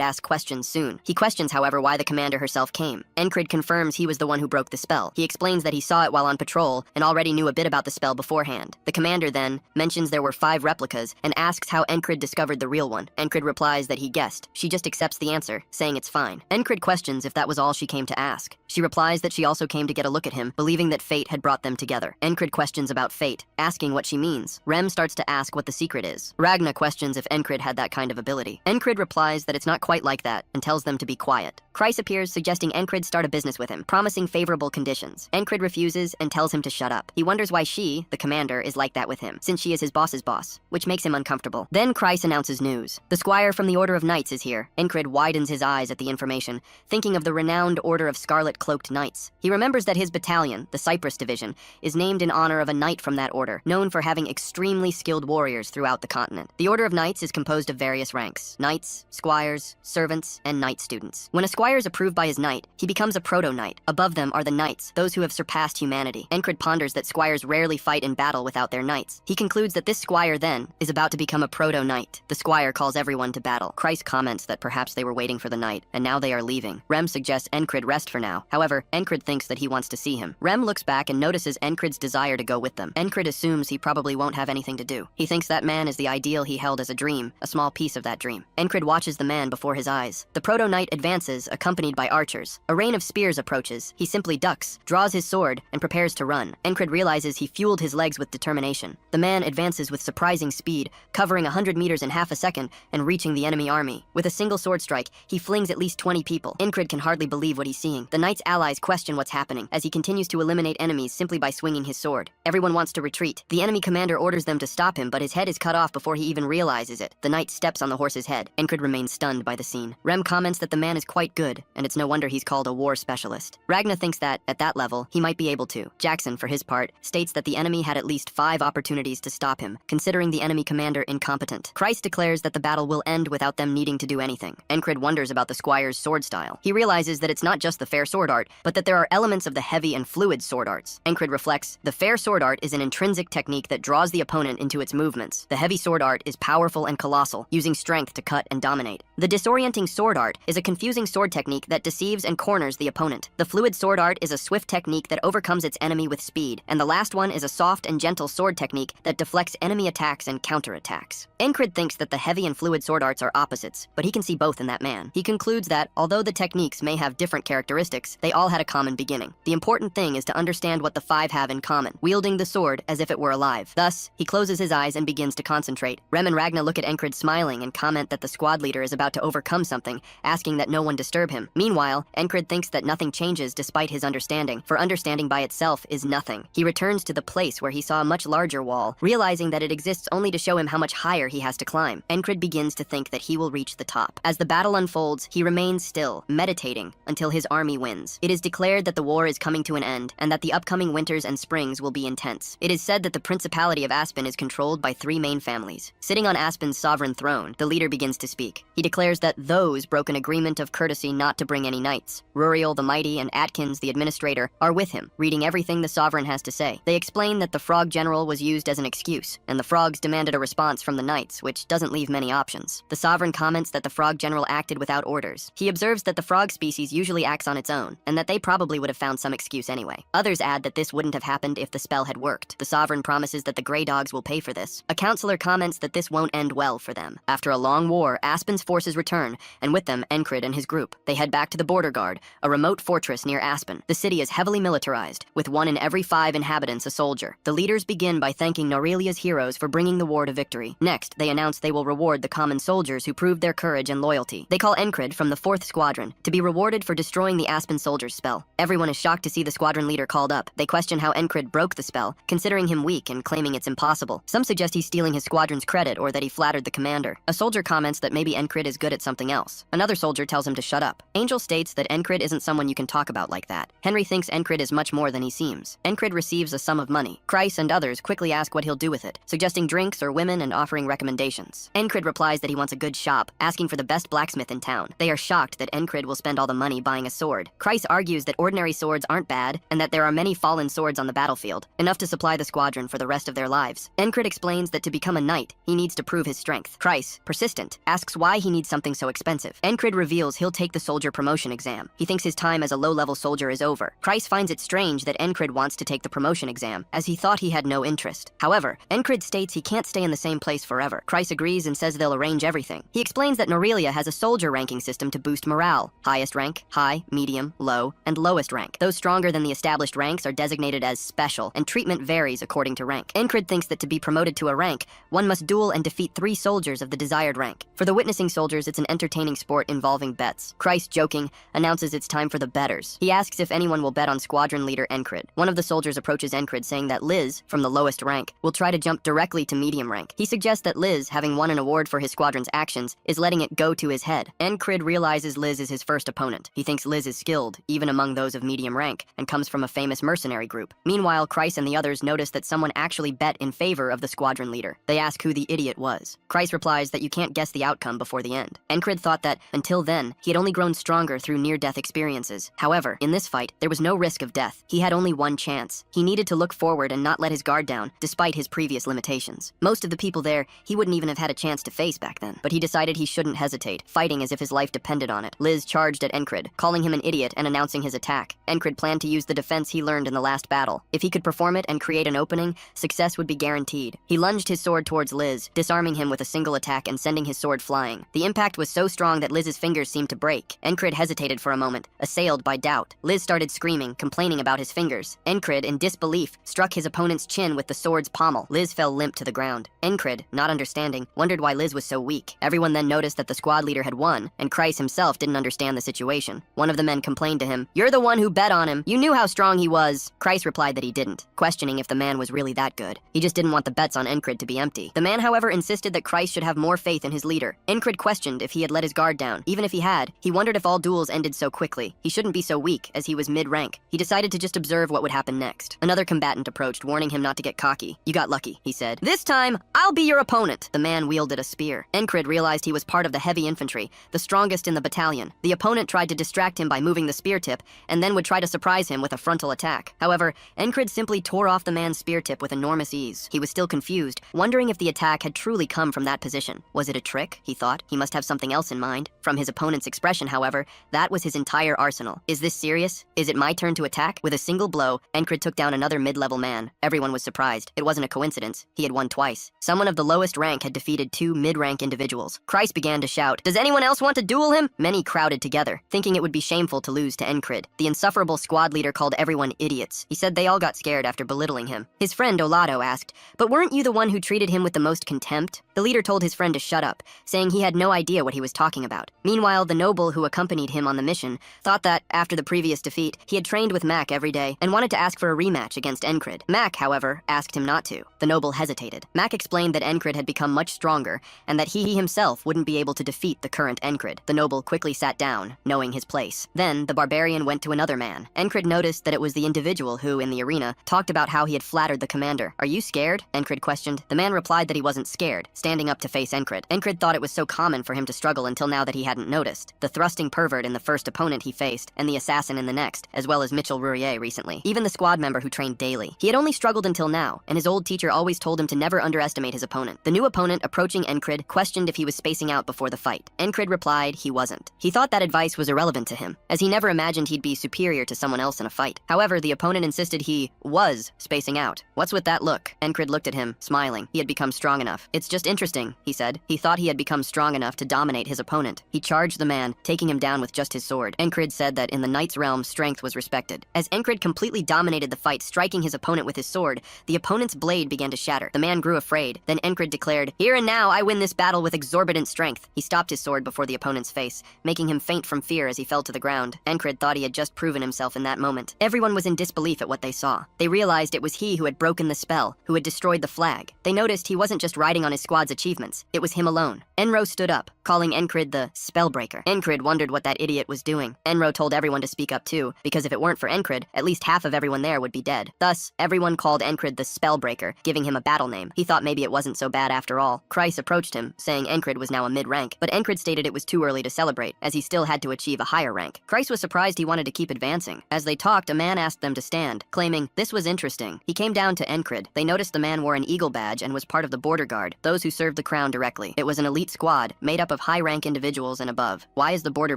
ask questions soon. He questions, however, why the commander herself came. Encrid confirms he was the one who broke the spell. He explains that he saw it while on patrol and already knew a bit about the spell beforehand. The commander then mentions there were 5 replicas and asks how Encrid discovered the real one. Encrid replies that he guessed. She just accepts the answer, saying it's fine. Encrid questions if that was all she came to ask. She replies that she also came to get a look at him, believing that fate had brought them together. Encrid questions about fate, asking what she means. Rem starts to ask what the secret is. Ragna questions if Encrid had that kind of ability. Encrid replies that it's not quite like that and tells them to be quiet. Kreis appears, suggesting Encrid start a business with him, promising favorable conditions. Encrid refuses and tells him to shut up. He wonders why she, the commander, is like that with him, since she is his boss's boss, which makes him uncomfortable. Then Kreis announces news. The squire from the Order of Knights is here. Encrid widens his eyes at the information, thinking of the renowned Order of Scarlet-Cloaked Knights. He remembers that his battalion, the Cypress Division, is named in honor of a knight from that order, known for having extremely skilled warriors throughout the continent. The Order of Knights is composed of various ranks: knights, squires, servants, and knight students. When a squire is approved by his knight, he becomes a proto-knight. Above them are the knights, those who have surpassed humanity. Encrid ponders that squires rarely fight in battle without their knights. He concludes that this squire then is about to become a proto-knight. The squire calls everyone to battle. Kreis comments that perhaps they were waiting for the knight, and now they are leaving. Rem suggests Encrid rest for now. However, Encrid thinks that he wants to see him. Rem looks back and notices Encrid's desire to go with them. Encrid assumes he probably won't have anything to do. He thinks that man is the ideal he held as a dream, a small piece of that dream. Encrid watches the man before his eyes. The proto-knight advances, accompanied by archers. A rain of spears approaches. He simply ducks, draws his sword, and prepares to run. Encrid realizes he fueled his legs with determination. The man advances with surprising speed, covering 100 meters in half a second and reaching the enemy army. With a single sword strike, he flings at least 20 people. Encrid can hardly believe what he's seeing. The knight's allies question what's happening as he continues to eliminate enemies simply by swinging his sword. Everyone wants to retreat. The enemy commander orders them to stop him, but his head is cut off before he even realizes it. The knight steps on the horse's head. Encrid remains stunned by the scene. Rem comments that the man is quite good, and it's no wonder he's called a war specialist. Ragna thinks that, at that level, he might be able to. Jackson, for his part, states that the enemy had at least 5 opportunities to stop him, considering the enemy commander incompetent. Kreis declares that the battle will end without them needing to do anything. Encrid wonders about the squire's sword style. He realizes that it's not just the fair sword art, but that there are elements of the heavy and fluid sword arts. Encrid reflects, the fair sword art is an intrinsic technique that draws the opponent into its movements. The heavy sword art is powerful and colossal, using strength to cut and dominate. The disorienting sword art is a confusing sword technique that deceives and corners the opponent. The fluid sword art is a swift technique that overcomes its enemy with speed, and the last one is a soft and gentle sword technique that deflects enemy attacks and counterattacks. Encrid thinks that the heavy and fluid sword arts are opposites, but he can see both in that man. He concludes that, although the techniques may have different characteristics, they all had a common beginning. The important thing is to understand what the 5 have in common, wielding the sword as if it were alive. Thus, he closes his eyes and begins to concentrate. Rem and Ragna look at Encrid smiling and comment that the squad leader is about to overcome something, asking that no one disturb him. Meanwhile, Encrid thinks that nothing changes despite his understanding, for understanding by itself is nothing. He returns to the place where he saw a much larger wall, realizing that it exists only to show him how much higher he has to climb. Encrid begins to think that he will reach the top. As the battle unfolds, he remains still, meditating, until his army wins. It is declared that the war is coming to an end, and that the upcoming winters and springs will be intense. It is said that the Principality of Aspen is controlled by 3 main families. Sitting on Aspen's sovereign throne, the leader begins to speak. He declares that those broke an agreement of courtesy not to bring any knights. Ruriel the Mighty and Atkins the Administrator are with him, reading everything the sovereign has to say. They explain that the frog general was used as an excuse, and the frogs demanded a response from the knights, which doesn't leave many options. The sovereign comments that the frog general acted without orders. He observes that the frog species usually acts on its own, and that they probably would have found some excuse anyway. Others add that this wouldn't have happened if the spell had worked. The sovereign promises that the Grey Dogs will pay for this. A counselor comments that this won't end well for them. After a long war, Aspen's forces return, and with them, Encrid and his group. They head back to the border guard, a remote fortress near Aspen. The city is heavily militarized, with 1 in every 5 inhabitants a soldier. The leaders begin by thanking Norelia's heroes for bringing the war to victory. Next, they announce they will reward the common soldiers who proved their courage and loyalty. They call Encred from the 4th Squadron to be rewarded for destroying the Aspen soldiers' spell. Everyone is shocked to see the squadron leader called up. They question how Encred broke the spell, considering him weak and claiming it's impossible. Some suggest he's stealing his squadron's credit or that he flattered the commander. A soldier comments that maybe Encred is good at something else. Another soldier tells him to shut up. Angel states that Encred isn't someone you can talk about like that. Henry thinks Encred is much more than he seems. Encred receives a sum of money. Kreis and others quickly ask what he'll do with it, suggesting drinks or women and offering recommendations. Encred replies that he wants a good shop, asking for the best blacksmith in town. They are shocked that Encred will spend all the money buying a sword. Kreis argues that ordinary swords aren't bad and that there are many fallen swords on the battlefield, enough to supply the squadron for the rest of their lives. Encred explains that to become a knight, he needs to prove his strength. Kreis, persistent, asks why he needs something so expensive. Encred reveals he'll take the soldier promotion exam. He thinks his time as a low-level soldier is over. Kreis finds it strange that Encred wants to take the promotion exam, as he thought he had no interest. However, Encred states he can't stay in the same place forever. Kreis agrees and says they'll arrange everything. He explains that Norelia has a soldier ranking system to boost morale. Highest rank, high, medium, low, and lowest rank. Those stronger than the established ranks are designated as special, and treatment varies according to rank. Encred thinks that to be promoted to a rank, one must duel and defeat 3 soldiers of the desired rank. For the witnessing soldiers, it's an entertaining sport involving bets. Kreis, joking, announces it's time for the betters. He asks if anyone will bet on squadron leader Encred. One of the soldiers approaches Encred saying that Liz, from the lowest rank, will try to jump directly to medium rank. He suggests that Liz, having won an award for his squadron's actions, is letting it go to his head. Encred realizes Liz is his first opponent. He thinks Liz is skilled, even among those of medium rank, and comes from a famous mercenary group. Meanwhile, Kreis and the others notice that someone actually bet in favor of the squadron leader. They ask who the idiot was. Kreis replies that you can't guess the outcome before the end. Encred thought that, until then, he had only grown stronger through near-death experiences. However, in this fight, there was no risk of death. He had only one chance. He needed to look forward and not let his guard down, despite his previous limitations. Most of the people there, he wouldn't even have had a chance to face back then. But he decided he shouldn't hesitate, fighting as if his life depended on it. Liz charged at Encred, calling him an idiot and announcing his attack. Encred planned to use the defense he learned in the last battle. If he could perform it and create an opening, success would be guaranteed. He lunged his sword towards Liz, disarming him with a single attack and sending his sword flying. The impact was so strong that Liz's fingers seemed to break. Encred hesitated for a moment, assailed by doubt. Liz started screaming, complaining about his fingers. Encred, in disbelief, struck his opponent's chin with the sword's pommel. Liz fell limp to the ground. Encred, not understanding, wondered why Liz was so weak. Everyone then noticed that the squad leader had won, and Kreis himself didn't understand the situation. One of the men complained to him, "You're the one who bet on him. You knew how strong he was." Kreis replied that he didn't, questioning if the man was really that good. He just didn't want the bets on Encred to be empty. The man, however, insisted that Kreis should have more faith in his leader. Encred questioned if he had let his guard down. Even if he had, he wondered if all duels ended so quickly. He shouldn't be so weak, as he was mid-rank. He decided to just observe what would happen next. Another combatant approached, warning him not to get cocky. "You got lucky," he said. "This time, I'll be your opponent." The man wielded a spear. Encred realized he was part of the heavy infantry, the strongest in the battalion. The opponent tried to distract him by moving the spear tip, and then would try to surprise him with a frontal attack. However, Encred simply tore off the man's spear tip with enormous ease. He was still confused, wondering if the attack had truly come from that position. Was it a trick? He thought. He must have something else in mind. From his opponent's expression, however, that was his entire arsenal. Is this serious? Is it my turn to attack? With a single blow, Encred took down another mid-level man. Everyone was surprised. It wasn't a coincidence. He had won twice. Someone of the lowest rank had defeated 2 mid-rank individuals. Kreis began to shout, "Does anyone else want to duel him?" Many crowded together, thinking it would be shameful to lose to Encred. The insufferable squad leader called everyone idiots. He said they all got scared after belittling him. His friend Olado asked, "But weren't you the one who treated him with the most contempt?" The leader told his friend to shut up, saying he had no idea what he was talking about. Meanwhile, the noble who accompanied him on the mission thought that, after the previous defeat, he had trained with Mac every day and wanted to ask for a rematch against Encred. Mac, however, asked him not to. The noble hesitated. Mac explained that Encred had become much stronger and that he himself wouldn't be able to defeat the current Encred. The noble quickly sat down, knowing his place. Then, the barbarian went to another man. Encred noticed that it was the individual who, in the arena, talked about how he had flattered the commander. "Are you scared?" Encred questioned. The man replied that he wasn't scared, standing up to face Encred. Encred thought it was so common for him to struggle until now that he hadn't noticed. The thrusting pervert in the first opponent he faced, and the assassin in the next, as well as Mitchell Rourier recently. Even the squad member who trained daily. He had only struggled until now, and his old teacher always told him to never underestimate his opponent. The new opponent, approaching Encred, questioned if he was spacing out before the fight. Encred replied he wasn't. He thought that advice was irrelevant to him, as he never imagined he'd be superior to someone else in a fight. However, the opponent insisted he was spacing out. "What's with that look?" Encred looked at him, smiling. He had become strong enough. "It's just interesting," he said. He thought he had become strong enough to dominate his opponent. He charged the man, taking him down with just his sword. Encrid said that in the knight's realm, strength was respected. As Encrid completely dominated the fight, striking his opponent with his sword, the opponent's blade began to shatter. The man grew afraid. Then Encrid declared, "Here and now, I win this battle with exorbitant strength." He stopped his sword before the opponent's face, making him faint from fear as he fell to the ground. Encrid thought he had just proven himself in that moment. Everyone was in disbelief at what they saw. They realized it was he who had broken the spell, who had destroyed the flag. They noticed he wasn't just riding on his squad's achievements. It was him alone. Enro stood up, calling Encrid the Spellbreaker. Encrid wondered what that idiot was doing. Enro told everyone to speak up too, because if it weren't for Encrid, at least half of everyone there would be dead. Thus, everyone called Encrid the Spellbreaker, giving him a battle name. He thought maybe it wasn't so bad after all. Kreis approached him, saying Encrid was now a mid-rank, but Encrid stated it was too early to celebrate, as he still had to achieve a higher rank. Kreis was surprised he wanted to keep advancing. As they talked, a man asked them to stand, claiming, "This was interesting." He came down to Encrid. They noticed the man wore an eagle badge and was part of the border guard, those who served the crown directly. It was an elite squad, made up of high-rank individuals and above. "Why is the border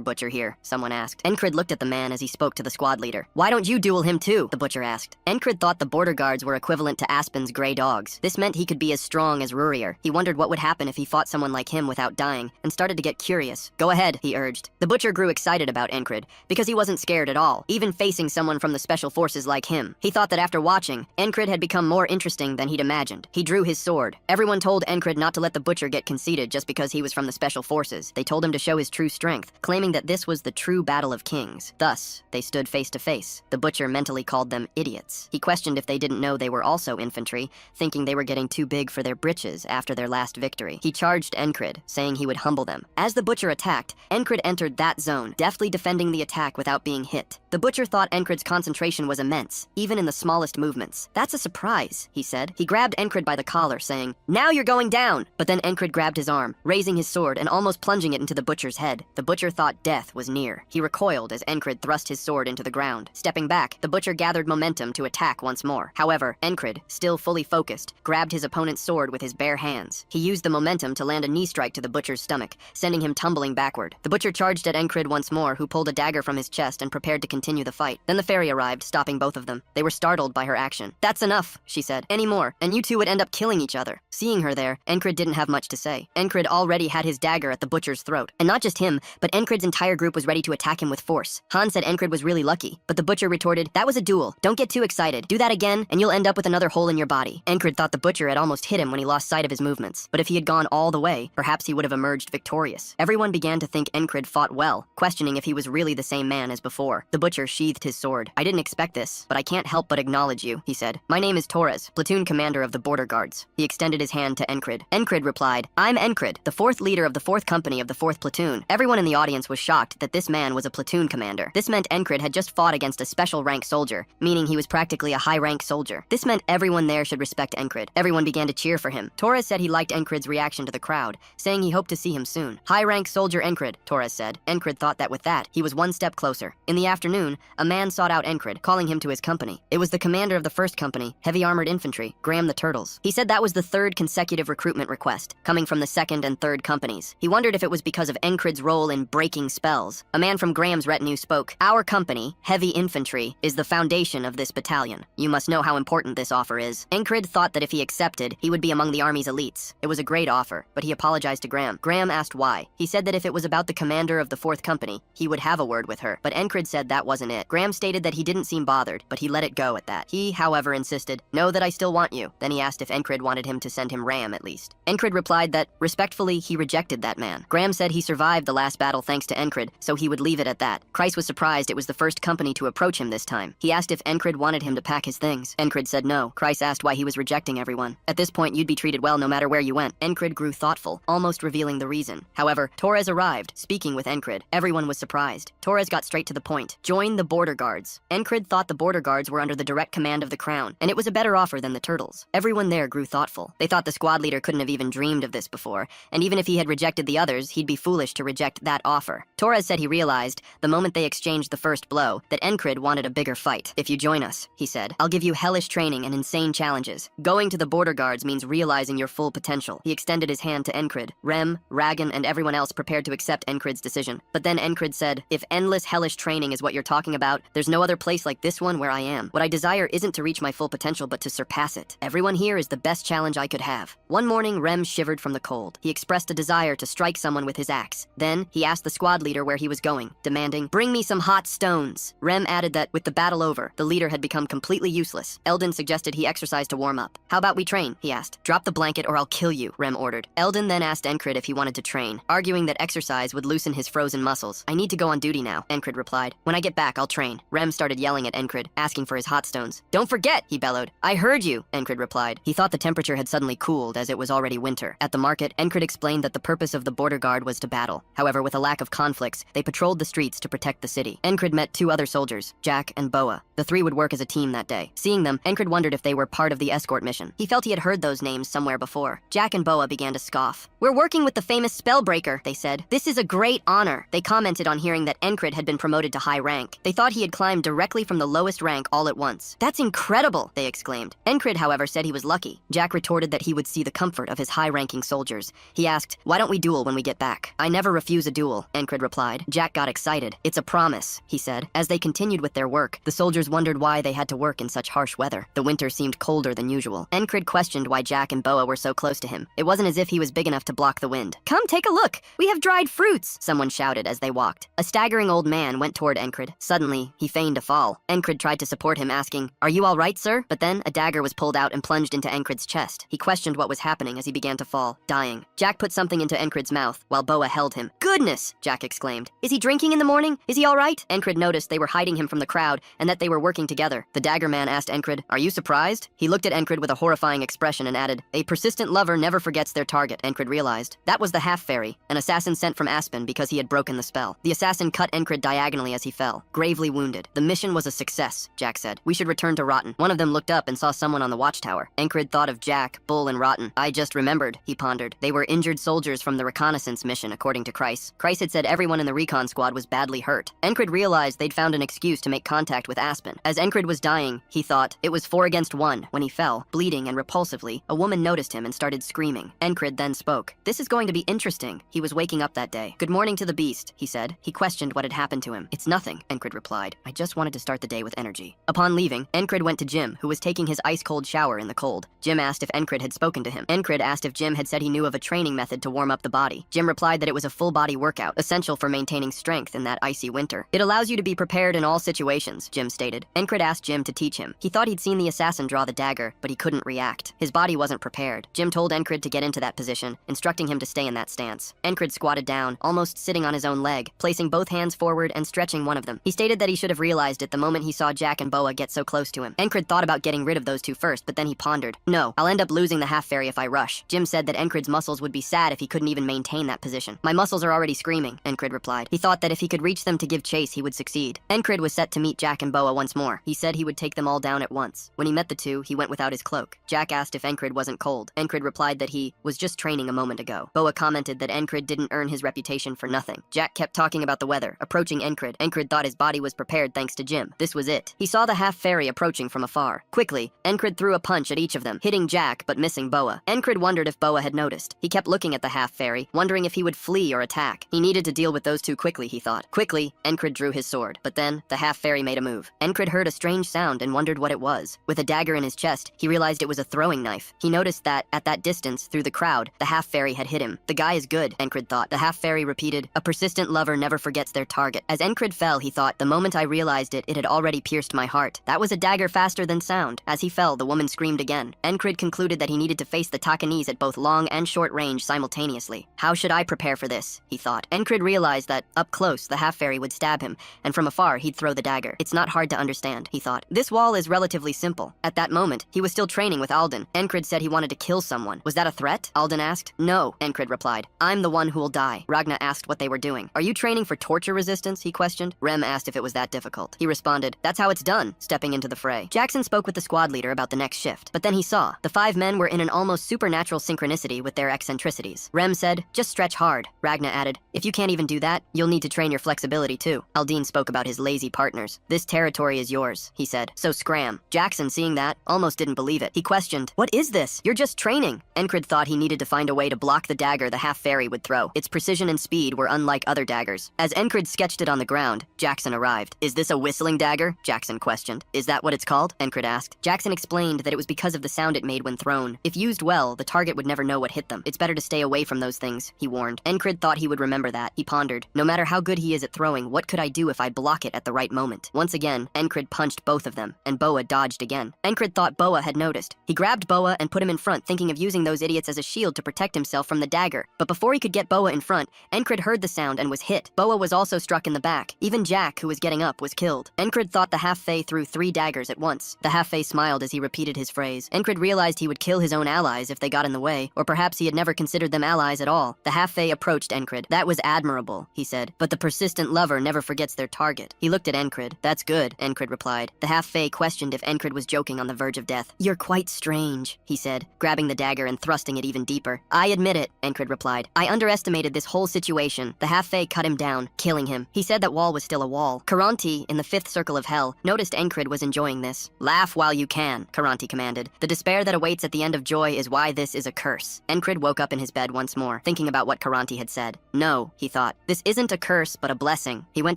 butcher here?" someone asked. Encrid looked at the man as he spoke to the squad leader. "Why don't you duel him too?" the butcher asked. Encrid thought the border guards were equivalent to Aspen's gray dogs. This meant he could be as strong as Rurier. He wondered what would happen if he fought someone like him without dying, and started to get curious. "Go ahead," he urged. The butcher grew excited about Encrid, because he wasn't scared at all, even facing someone from the special forces like him. He thought that after watching, Encrid had become more interesting than he'd imagined. He drew his sword. Everyone told Encrid not to let the butcher get conceited just because he was from the special forces. They told him to show his true strength, claiming that this was the true battle of kings. Thus, they stood face to face. The butcher mentally called them idiots. He questioned if they didn't know they were also infantry, thinking they were getting too big for their britches after their last victory. He charged Encrid, saying he would humble them. As the butcher attacked, Encrid entered that zone, deftly defending the attack without being hit. The butcher thought Encrid's concentration was immense, even in the smallest movements. "That's a surprise," he said. He grabbed Encrid by the collar, saying, "Now you're going down!" But then Encrid grabbed his arm, raising his sword and almost plunging it into the butcher's head. The butcher thought death was near. He recoiled as Encrid thrust his sword into the ground. Stepping back, the butcher gathered momentum to attack once more. However, Encrid, still fully focused, grabbed his opponent's sword with his bare hands. He used the momentum to land a knee strike to the butcher's stomach, sending him tumbling backward. The butcher charged at Encrid once more, who pulled a dagger from his chest and prepared to continue the fight. Then the fairy arrived, stopping both of them. They were startled by her action. "That's enough," she said. "Any more, and you two would end up killing each other." Seeing her there, Encrid didn't have much to say. Encrid already had his dagger at the butcher's throat. And not just him, but Encrid's entire group was ready to attack him with force. Han said Encrid was really lucky, but the butcher retorted, "That was a duel. Don't get too excited. Do that again, and you'll end up with another hole in your body." Encrid thought the butcher had almost hit him when he lost sight of his movements, but if he had gone all the way, perhaps he would have emerged victorious. Everyone began to think Encrid fought well, questioning if he was really the same man as before. The butcher sheathed his sword. "I didn't expect this, but I can't help but acknowledge you," he said. "My name is Torres, platoon commander of the border guards." He extended his hand to Encrid. Encrid replied, "I'm Encrid, the 4th leader of the 4th company of the 4th platoon." Everyone in the audience was shocked that this man was a platoon commander. This meant Encrid had just fought against a special rank soldier, meaning he was practically a high-rank soldier. This meant everyone there should respect Encrid. Everyone began to cheer for him. Torres said he liked Encrid's reaction to the crowd, saying he hoped to see him soon. "High-rank soldier Encrid," Torres said. Encrid thought that with that, he was one step closer. In the afternoon, a man sought out Encrid, calling him to his company. It was the commander of the 1st company, heavy armored infantry, Graham the Turtles. He said that was the 3rd consecutive recruitment request, coming from the 2nd and 3rd companies. He wondered if it was because of Encrid's role in breaking spells. A man from Graham's retinue spoke, "Our company, heavy infantry, is the foundation of this battalion. You must know how important this offer is." Encrid thought that if he accepted, he would be among the army's elites. It was a great offer, but he apologized to Graham. Graham asked why. He said that if it was about the commander of the 4th company, he would have a word with her, but Encrid said that wasn't it. Graham stated that he didn't seem bothered, but he let it go at that. He, however, insisted, "Know that I still want you." Then he asked if Encrid wanted him to send him Ram at least. Encrid replied that, respectfully, he rejected that man. Graham said he survived the last battle thanks to Encrid, so he would leave it at that. Kreis was surprised it was the 1st company to approach him this time. He asked if Encrid wanted him to pack his things. Encrid said no. Kreis asked why he was rejecting everyone. "At this point, you'd be treated well no matter where you went." Encrid grew thoughtful, almost revealing the reason. However, Torres arrived, speaking with Encrid. Everyone was surprised. Torres got straight to the point. "Join the border guards." Encrid thought the border guards were under the direct command of the crown, and it was a better offer than the Turtles. Everyone there grew thoughtful. They thought the squad leader couldn't have even dreamed of this before, and even if he had rejected the others, he'd be foolish to reject that offer. Torres said he realized, the moment they exchanged the first blow, that Encrid wanted a bigger fight. "If you join us," he said, "I'll give you hellish training and insane challenges. Going to the border guards means realizing your full potential." He extended his hand to Encrid. Rem, Ragan, and everyone else prepared to accept Encrid's decision. But then Encrid said, "If endless hellish training is what you're talking about, there's no other place like this one where I am. What I desire isn't to reach my full potential, but to surpass it. Everyone here is the best challenge I could have." One morning, Rem shivered from the cold. He expressed a desire to strike someone with his axe. Then, he asked asked the squad leader where he was going, demanding, "Bring me some hot stones." Rem added that, with the battle over, the leader had become completely useless. Eldon suggested he exercise to warm up. "How about we train?" he asked. "Drop the blanket or I'll kill you," Rem ordered. Eldon then asked Encrid if he wanted to train, arguing that exercise would loosen his frozen muscles. "I need to go on duty now," Encrid replied. "When I get back, I'll train." Rem started yelling at Encrid, asking for his hot stones. "Don't forget," he bellowed. "I heard you," Encrid replied. He thought the temperature had suddenly cooled as it was already winter. At the market, Encrid explained that the purpose of the border guard was to battle. However, with a lack of conflicts, they patrolled the streets to protect the city. Encrid met 2 other soldiers, Jack and Boa. The 3 would work as a team that day. Seeing them, Encrid wondered if they were part of the escort mission. He felt he had heard those names somewhere before. Jack and Boa began to scoff. "We're working with the famous Spellbreaker," they said. "This is a great honor." They commented on hearing that Encrid had been promoted to high rank. They thought he had climbed directly from the lowest rank all at once. "That's incredible," they exclaimed. Encrid, however, said he was lucky. Jack retorted that he would see the comfort of his high-ranking soldiers. He asked, "Why don't we duel when we get back?" "I never refuse a duel," Encrid replied. Jack got excited. "It's a promise," he said. As they continued with their work, the soldiers wondered why they had to work in such harsh weather. The winter seemed colder than usual. Encrid questioned why Jack and Boa were so close to him. It wasn't as if he was big enough to block the wind. "Come take a look! We have dried fruits!" someone shouted as they walked. A staggering old man went toward Encrid. Suddenly, he feigned a fall. Encrid tried to support him, asking, "Are you all right, sir?" But then a dagger was pulled out and plunged into Encrid's chest. He questioned what was happening as he began to fall, dying. Jack put something into Encrid's mouth while Boa held him. "Goodness!" Jack exclaimed. "Is he drinking in the morning? Is he all right?" Encrid noticed they were hiding him from the crowd and that they were working together. The dagger man asked Encrid, "Are you surprised?" He looked at Encrid with a horrifying expression and added, "A persistent lover never forgets their target." Encrid realized. That was the half-fairy, an assassin sent from Aspen because he had broken the spell. The assassin cut Encrid diagonally as he fell, gravely wounded. "The mission was a success," Jack said. "We should return to Rotten." One of them looked up and saw someone on the watchtower. Encrid thought of Jack, Bull, and Rotten. "I just remembered," he pondered. "They were injured soldiers from the reconnaissance mission, according to Kreis. Kreis had said everyone in the recon squad was badly hurt." Encrid realized they'd found an excuse to make contact with Aspen. As Encrid was dying, he thought it was 4 against 1. When he fell, bleeding and repulsively, a woman noticed him and started screaming. Encrid then spoke. "This is going to be interesting." He was waking up that day. "Good morning to the beast," he said. He questioned what had happened to him. "It's nothing," Encrid replied. "I just wanted to start the day with energy." Upon leaving, Encrid went to Jim, who was taking his ice-cold shower in the cold. Jim asked if Encrid had spoken to him. Encrid asked if Jim had said he knew of a training method to warm up the body. Jim replied that it was a full-body workout, essential for maintaining strength in that icy winter. "It allows you to be prepared in all situations," Jim stated. Encrid asked Jim to teach him. He thought he'd seen the assassin draw the dagger, but he couldn't react. His body wasn't prepared. Jim told Encrid to get into that position, instructing him to stay in that stance. Encrid squatted down, almost sitting on his own leg, placing both hands forward and stretching one of them. He stated that he should have realized it the moment he saw Jack and Boa get so close to him. Encrid thought about getting rid of those 2 first, but then he pondered. "No, I'll end up losing the half-fairy if I rush." Jim said that Encrid's muscles would be sad if he couldn't even maintain that position. "My muscles are already screaming," Encrid replied. He thought that if he could reach them to give chase, he would succeed. Encrid was set to meet Jack and Boa once more. He said he would take them all down at once. When he met the 2, he went without his cloak. Jack asked if Encrid wasn't cold. Encrid replied that he was just training a moment ago. Boa commented that Encrid didn't earn his reputation for nothing. Jack kept talking about the weather, approaching Encrid. Encrid thought his body was prepared thanks to Jim. This was it. He saw the half-fairy approaching from afar. Quickly, Encrid threw a punch at each of them, hitting Jack but missing Boa. Encrid wondered if Boa had noticed. He kept looking at the half-fairy, wondering if he would flee or attack. He needed to deal with those 2 quickly, he thought. Quickly, Encrid drew his sword. But then, the half-fairy made a move. Encrid heard a strange sound and wondered what it was. With a dagger in his chest, he realized it was a throwing knife. He noticed that, at that distance, through the crowd, the half-fairy had hit him. The guy is good, Encrid thought. The half-fairy repeated, "A persistent lover never forgets their target." As Encrid fell, he thought, "The moment I realized it, it had already pierced my heart." That was a dagger faster than sound. As he fell, the woman screamed again. Encrid concluded that he needed to face the Takanese at both long and short range simultaneously. "How should I prepare for this?" he thought. Encrid realized that, up close, the half-fairy would stab him, and from afar, he'd throw the dagger. "It's not hard to understand," he thought. "This wall is relatively simple." At that moment, he was still training with Alden. Encrid said he wanted to kill someone. "Was that a threat?" Alden asked. "No," Encrid replied. "I'm the one who will die." Ragna asked what they were doing. "Are you training for torture resistance?" he questioned. Rem asked if it was that difficult. He responded, "That's how it's done," stepping into the fray. Jackson spoke with the squad leader about the next shift, but then he saw the 5 men were in an almost supernatural synchronicity with their eccentricities. Rem said, "Just stretch hard." Ragna added, "If you can't even do that, you'll need to train your flexibility too." Aldine spoke about his lazy partners. "This territory is yours," he said, "so scram." Jackson, seeing that, almost didn't believe it. He questioned, "What is this? You're just training." Encrid thought he needed to find a way to block the dagger the half-fairy would throw. Its precision and speed were unlike other daggers. As Encrid sketched it on the ground, Jackson arrived. "Is this a whistling dagger?" Jackson questioned. "Is that what it's called?" Encrid asked. Jackson explained that it was because of the sound it made when thrown. If used well, the target would never know what hit them. "It's better to stay away from those things," he warned. Encrid thought he would remember remember that, he pondered. No matter how good he is at throwing, what could I do if I block it at the right moment? Once again, Encrid punched both of them, and Boa dodged again. Encrid thought Boa had noticed. He grabbed Boa and put him in front, thinking of using those idiots as a shield to protect himself from the dagger. But before he could get Boa in front, Encrid heard the sound and was hit. Boa was also struck in the back. Even Jack, who was getting up, was killed. Encrid thought the half-fae threw 3 daggers at once. The half-fae smiled as he repeated his phrase. Encrid realized he would kill his own allies if they got in the way, or perhaps he had never considered them allies at all. The half-fae approached Encrid. That was admirable, he said, but the persistent lover never forgets their target. He looked at Encrid. That's good, Encrid replied. The half-fae questioned if Encrid was joking on the verge of death. You're quite strange, he said, grabbing the dagger and thrusting it even deeper. I admit it, Encrid replied. I underestimated this whole situation. The half-fae cut him down, killing him. He said that wall was still a wall. Karanti, in the 5th circle of hell, noticed Encrid was enjoying this. Laugh while you can, Karanti commanded. The despair that awaits at the end of joy is why this is a curse. Encrid woke up in his bed once more, thinking about what Karanti had said. No, he thought. This isn't a curse, but a blessing. He went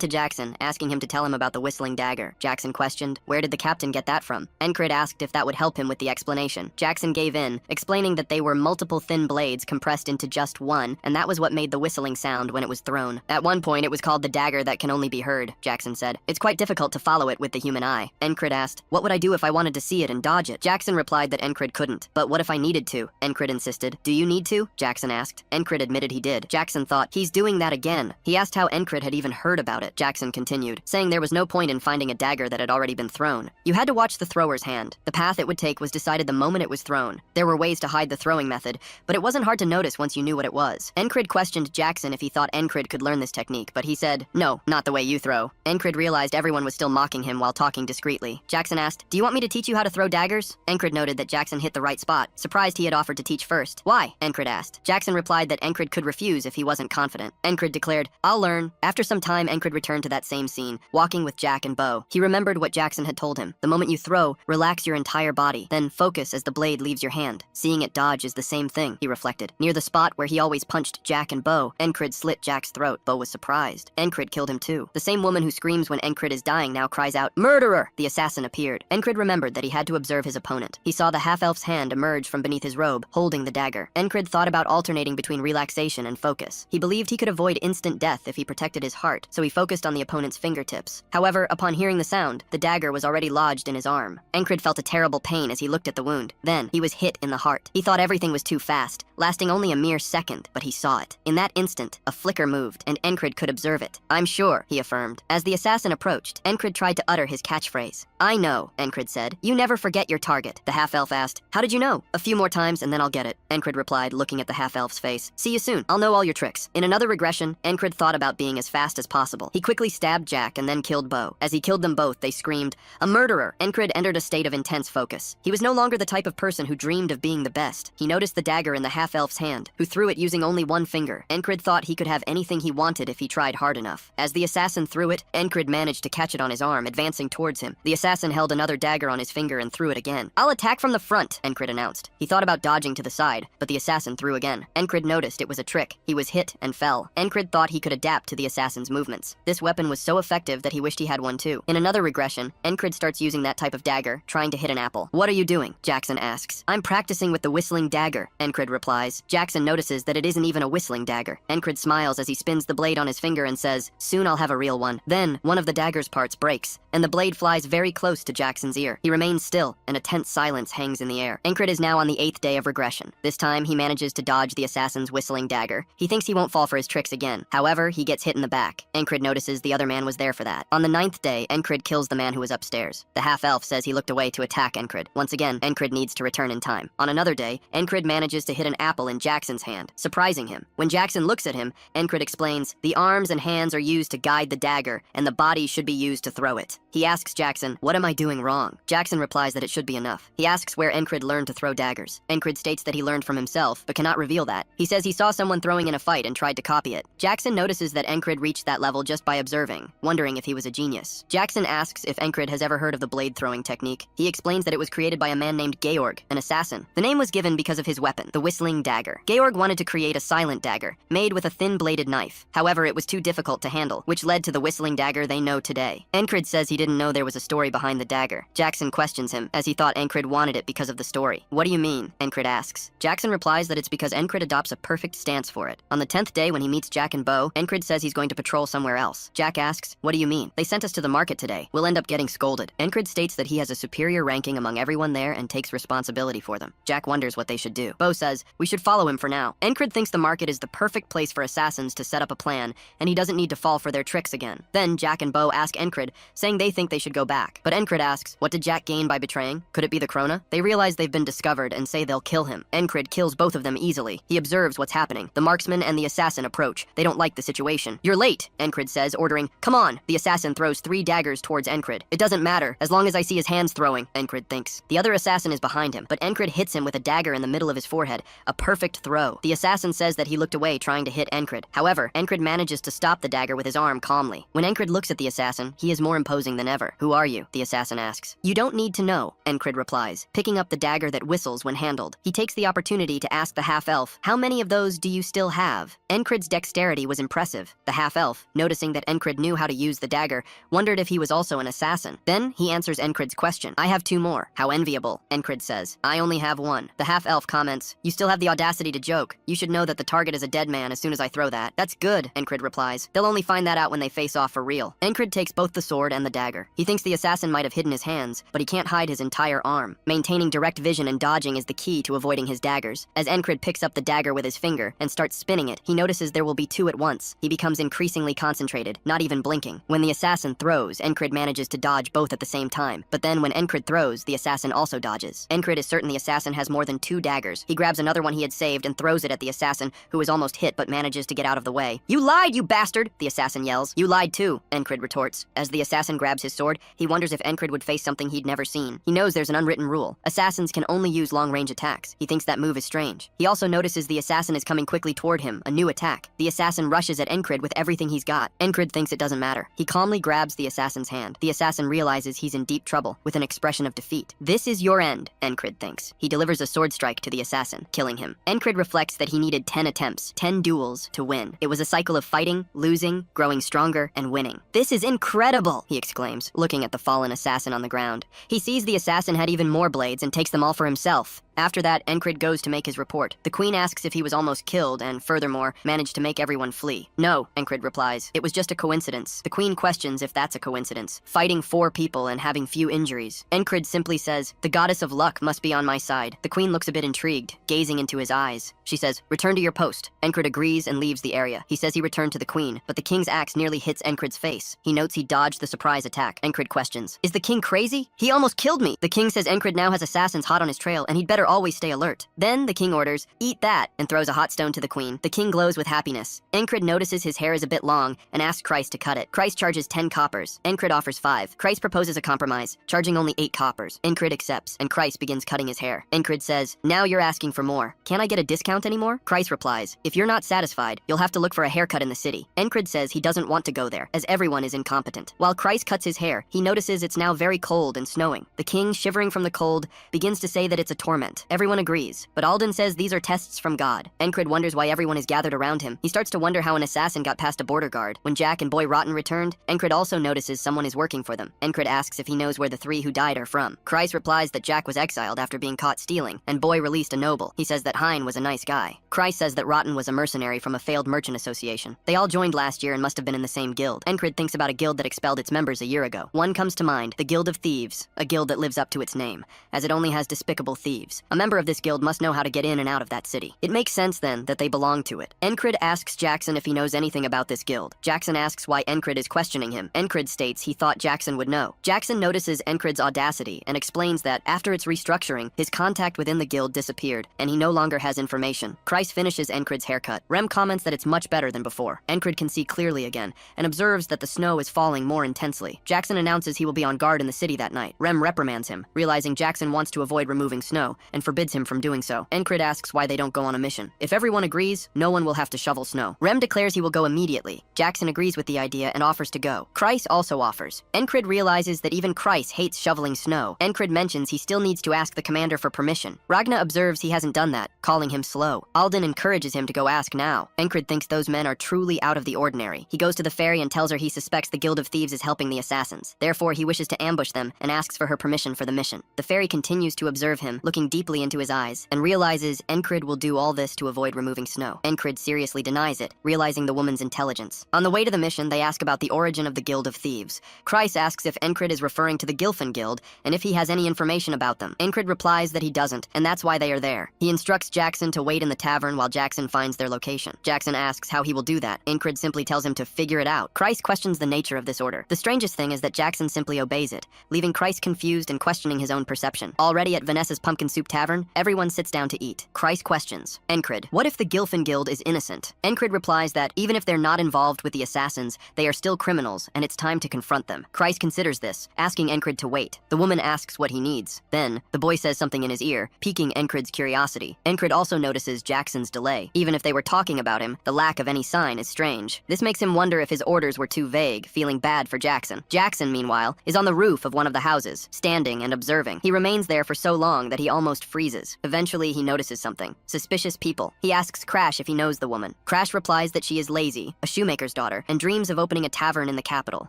to Jackson, asking him to tell him about the whistling dagger. Jackson questioned, where did the captain get that from? Encrid asked if that would help him with the explanation. Jackson gave in, explaining that they were multiple thin blades compressed into just one, and that was what made the whistling sound when it was thrown. At one point, it was called the dagger that can only be heard, Jackson said. It's quite difficult to follow it with the human eye. Encrid asked, what would I do if I wanted to see it and dodge it? Jackson replied that Encrid couldn't. But what if I needed to? Encrid insisted. Do you need to? Jackson asked. Encrid admitted he did. Jackson thought, he's doing that again. He asked how Encrid had even heard about it. Jackson continued, saying there was no point in finding a dagger that had already been thrown. You had to watch the thrower's hand. The path it would take was decided the moment it was thrown. There were ways to hide the throwing method, but it wasn't hard to notice once you knew what it was. Encrid questioned Jackson if he thought Encrid could learn this technique, but he said, no, not the way you throw. Encrid realized everyone was still mocking him while talking discreetly. Jackson asked, do you want me to teach you how to throw daggers? Encrid noted that Jackson hit the right spot, surprised he had offered to teach first. Why? Encrid asked. Jackson replied that Encrid could refuse if he wasn't confident. Encrid declared, I'll learn. After some time, Encrid returned to that same scene, walking with Jack and Bo. He remembered what Jackson had told him. The moment you throw, relax your entire body, then focus as the blade leaves your hand. Seeing it dodge is the same thing, he reflected. Near the spot where he always punched Jack and Bo, Encrid slit Jack's throat. Bo was surprised. Encrid killed him too. The same woman who screams when Encrid is dying now cries out, murderer! The assassin appeared. Encrid remembered that he had to observe his opponent. He saw the half-elf's hand emerge from beneath his robe, holding the dagger. Encrid thought about alternating between relaxation and focus. He believed he could avoid instant death if he protected his heart, so he focused on the opponent's fingertips. However, upon hearing the sound, the dagger was already lodged in his arm. Encrid felt a terrible pain as he looked at the wound. Then, he was hit in the heart. He thought everything was too fast, lasting only a mere second, but he saw it. In that instant, a flicker moved, and Encrid could observe it. I'm sure, he affirmed. As the assassin approached, Encrid tried to utter his catchphrase. I know, Encrid said. You never forget your target. The half-elf asked, how did you know? A few more times and then I'll get it, Encrid replied, looking at the half-elf's face. See you soon. I'll know all your tricks. In another regression, Encrid thought about being as fast as possible. He quickly stabbed Jack and then killed Bo. As he killed them both, they screamed, a murderer! Encrid entered a state of intense focus. He was no longer the type of person who dreamed of being the best. He noticed the dagger in the half-elf's hand, who threw it using only one finger. Encrid thought he could have anything he wanted if he tried hard enough. As the assassin threw it, Encrid managed to catch it on his arm, advancing towards him. The assassin held another dagger on his finger and threw it again. I'll attack from the front, Encrid announced. He thought about dodging to the side, but the assassin threw again. Encrid noticed it was a trick. He was hit and fell. Encrid thought he could adapt to the assassin's movements. This weapon was so effective that he wished he had one too. In another regression, Encrid starts using that type of dagger, trying to hit an apple. What are you doing? Jackson asks. I'm practicing with the whistling dagger, Encrid replies. Jackson notices that it isn't even a whistling dagger. Encrid smiles as he spins the blade on his finger and says, soon I'll have a real one. Then, one of the dagger's parts breaks, and the blade flies very close to Jackson's ear. He remains still, and a tense silence hangs in the air. Encrid is now on the 8th day of regression. This time, he manages to dodge the assassin's whistling dagger. He thinks he won't fall for his tricks again. However, he gets hit in the back. Encrid notices the other man was there for that. On the 9th day, Encrid kills the man who was upstairs. The half-elf says he looked away to attack Encrid. Once again, Encrid needs to return in time. On another day, Encrid manages to hit an apple in Jackson's hand, surprising him. When Jackson looks at him, Encrid explains, the arms and hands are used to guide the dagger, and the body should be used to throw it. He asks Jackson, what am I doing wrong? Jackson replies that it should be enough. He asks where Encrid learned to throw daggers. Encrid states that he learned from himself, but cannot reveal that. He says he saw someone throwing in a fight and tried to copy it. Jackson notices that Encrid reached that level just by observing, wondering if he was a genius. Jackson asks if Encrid has ever heard of the blade throwing technique. He explains that it was created by a man named Georg, an assassin. The name was given because of his weapon, the whistling dagger. Georg wanted to create a silent dagger, made with a thin-bladed knife. However, it was too difficult to handle, which led to the whistling dagger they know today. Encrid says he didn't know there was a story behind the dagger. Jackson questions him, as he thought Encrid wanted it because of the story. What do you mean? Encrid asks. Jackson replies that it's because Encrid adopts a perfect stance for it. On the 10th day when he meets Jack and Bo, Encrid says he's going to patrol somewhere else. Jack asks, what do you mean? They sent us to the market today. We'll end up getting scolded. Encrid states that he has a superior ranking among everyone there and takes responsibility for them. Jack wonders what they should do. Bo says, we should follow him for now. Encrid thinks the market is the perfect place for assassins to set up a plan, and he doesn't need to fall for their tricks again. Then Jack and Bo ask Encrid, saying they think they should go back. But Encrid asks, what did Jack gain by betraying? Could it be the Krona? They realize they've been discovered and say they'll kill him. Encrid kills both of them easily. He observes what's happening. The marksman and the assassin approach. They don't like the situation. You're late, Encrid says, ordering, come on. The assassin throws 3 daggers towards Encrid. It doesn't matter, as long as I see his hands throwing, Encrid thinks. The other assassin is behind him, but Encrid hits him with a dagger in the middle of his forehead. A perfect throw. The assassin says that he looked away trying to hit Encrid. However, Encrid manages to stop the dagger with his arm calmly. When Encrid looks at the assassin, he is more imposing than ever. Who are you? The assassin asks. You don't need to know, Encrid replies, picking up the dagger that whistles when handled. He takes the opportunity to ask the half-elf, how many of those do you still have? Encrid's dexterity was impressive. The half-elf, noticing that Encrid knew how to use the dagger, wondered if he was also an assassin. Then he answers Encrid's question. I have 2 more. How enviable, Encrid says. I only have 1. The half-elf comments, you still have the audacity to joke. You should know that the target is a dead man as soon as I throw that. That's good, Encrid replies. They'll only find that out when they face off for real. Encrid takes both the sword and the dagger. He thinks the assassin might have hidden his hands, but he can't hide his entire arm. Maintaining direct vision and dodging is the key to avoiding his daggers. As Encrid picks up the dagger with his finger and starts spinning it, he notices there will be 2 at once. He becomes increasingly concentrated, not even blinking. When the assassin throws, Encrid manages to dodge both at the same time. But then when Encrid throws, the assassin also dodges. Encrid is certain the assassin has more than 2 daggers. He grabs another one he had saved and throws it at the assassin, who is almost hit but manages to get out of the way. You lied, you bastard! The assassin yells. You lied too, Encrid retorts. As the assassin grabs his sword, he wonders if Encrid would face something he'd never seen. He knows there's an unwritten rule. Assassins can only use long-range attacks. He thinks that move is strange. He also notices the assassin is coming quickly toward him, a new attack. The assassin rushes at Encrid with everything he's got. Encrid thinks it doesn't matter. He calmly grabs the assassin's hand. The assassin realizes he's in deep trouble, with an expression of defeat. This is your end, Encrid thinks. He delivers a sword strike to the assassin, killing him. Encrid reflects that he needed 10 attempts, 10 duels, to win. It was a cycle of fighting, losing, growing stronger, and winning. This is incredible, he exclaims, looking at the fallen assassin on the ground. He sees the assassin had even more blades and takes them all for himself. After that, Encrid goes to make his report. The queen asks if he was almost killed and, furthermore, managed to make everyone flee. No, Encrid replies. It was just a coincidence. The queen questions if that's a coincidence. Fighting 4 people and having few injuries. Encrid simply says, the goddess of luck must be on my side. The queen looks a bit intrigued, gazing into his eyes. She says, return to your post. Encrid agrees and leaves the area. He says he returned to the queen, but the king's axe nearly hits Encrid's face. He notes he dodged the surprise attack. Encrid questions, is the king crazy? He almost killed me. The king says Encrid now has assassins hot on his trail and he'd better always stay alert. Then the king orders, eat that, and throws a hot stone to the queen. The king glows with happiness. Encrid notices his hair is a bit long and asks Christ to cut it. Christ charges 10 coppers. Encrid offers 5. Christ proposes a compromise, charging only 8 coppers. Encrid accepts, and Christ begins cutting his hair. Encrid says, now you're asking for more. Can't I get a discount anymore? Christ replies, if you're not satisfied, you'll have to look for a haircut in the city. Encrid says he doesn't want to go there, as everyone is incompetent. While Christ cuts his hair, he notices it's now very cold and snowing. The king, shivering from the cold, begins to say that it's a torment. Everyone agrees, but Alden says these are tests from God. Encrid wonders why everyone is gathered around him. He starts to wonder how an assassin got past a border guard. When Jack and Boy Rotten returned, Encrid also notices someone is working for them. Encrid asks if he knows where the 3 who died are from. Christ replies that Jack was exiled after being caught stealing, and Boy released a noble. He says that Hein was a nice guy. Christ says that Rotten was a mercenary from a failed merchant association. They all joined last year and must have been in the same guild. Encrid thinks about a guild that expelled its members a year ago. One comes to mind, the Guild of Thieves, a guild that lives up to its name, as it only has despicable thieves. A member of this guild must know how to get in and out of that city. It makes sense then that they belong to it. Encrid asks Jackson if he knows anything about this guild. Jackson asks why Encrid is questioning him. Encrid states he thought Jackson would know. Jackson notices Encrid's audacity and explains that after its restructuring, his contact within the guild disappeared, and he no longer has information. Christ finishes Encrid's haircut. Rem comments that it's much better than before. Encrid can see clearly again, and observes that the snow is falling more intensely. Jackson announces he will be on guard in the city that night. Rem reprimands him, realizing Jackson wants to avoid removing snow, and forbids him from doing so. Encrid asks why they don't go on a mission. If everyone agrees, no one will have to shovel snow. Rem declares he will go immediately. Jackson agrees with the idea and offers to go. Kreis also offers. Encrid realizes that even Kreis hates shoveling snow. Encrid mentions he still needs to ask the commander for permission. Ragna observes he hasn't done that, calling him slow. Alden encourages him to go ask now. Encrid thinks those men are truly out of the ordinary. He goes to the ferry and tells her he suspects the Guild of Thieves is helping the assassins. Therefore, he wishes to ambush them and asks for her permission for the mission. The fairy continues to observe him, looking deeply into his eyes, and realizes Encrid will do all this to avoid removing snow. Encrid seriously denies it, realizing the woman's intelligence. On the way to the mission, they ask about the origin of the Guild of Thieves. Kreis asks if Encrid is referring to the Gilfin Guild, and if he has any information about them. Encrid replies that he doesn't, and that's why they are there. He instructs Jackson to wait in the tavern while Jackson finds their location. Jackson asks how he will do that. Encrid simply tells him to figure it out. Kreis questions the nature of this order. The strangest thing is that Jackson simply obeys it, leaving Kreis confused and questioning his own perception. Already at Vanessa's Pumpkin Soup Tavern, everyone sits down to eat. Kreis questions Encrid, what if the Gilfin Guild is innocent? Encrid replies that even if they're not involved with the assassins, they are still criminals, and it's time to confront them. Kreis considers this, asking Encrid to wait. The woman asks what he needs. Then, the boy says something in his ear, piquing Encrid's curiosity. Encrid also notices Jackson's delay. Even if they were talking about him, the lack of any sign is strange. This makes him wonder if his orders were too vague, feeling bad for Jackson. Jackson, meanwhile, is on the roof of one of the houses, standing and observing. He remains there for so long that he almost freezes. Eventually, he notices something. Suspicious people. He asks Crash if he knows the woman. Crash replies that she is lazy, a shoemaker's daughter, and dreams of opening a tavern in the capital.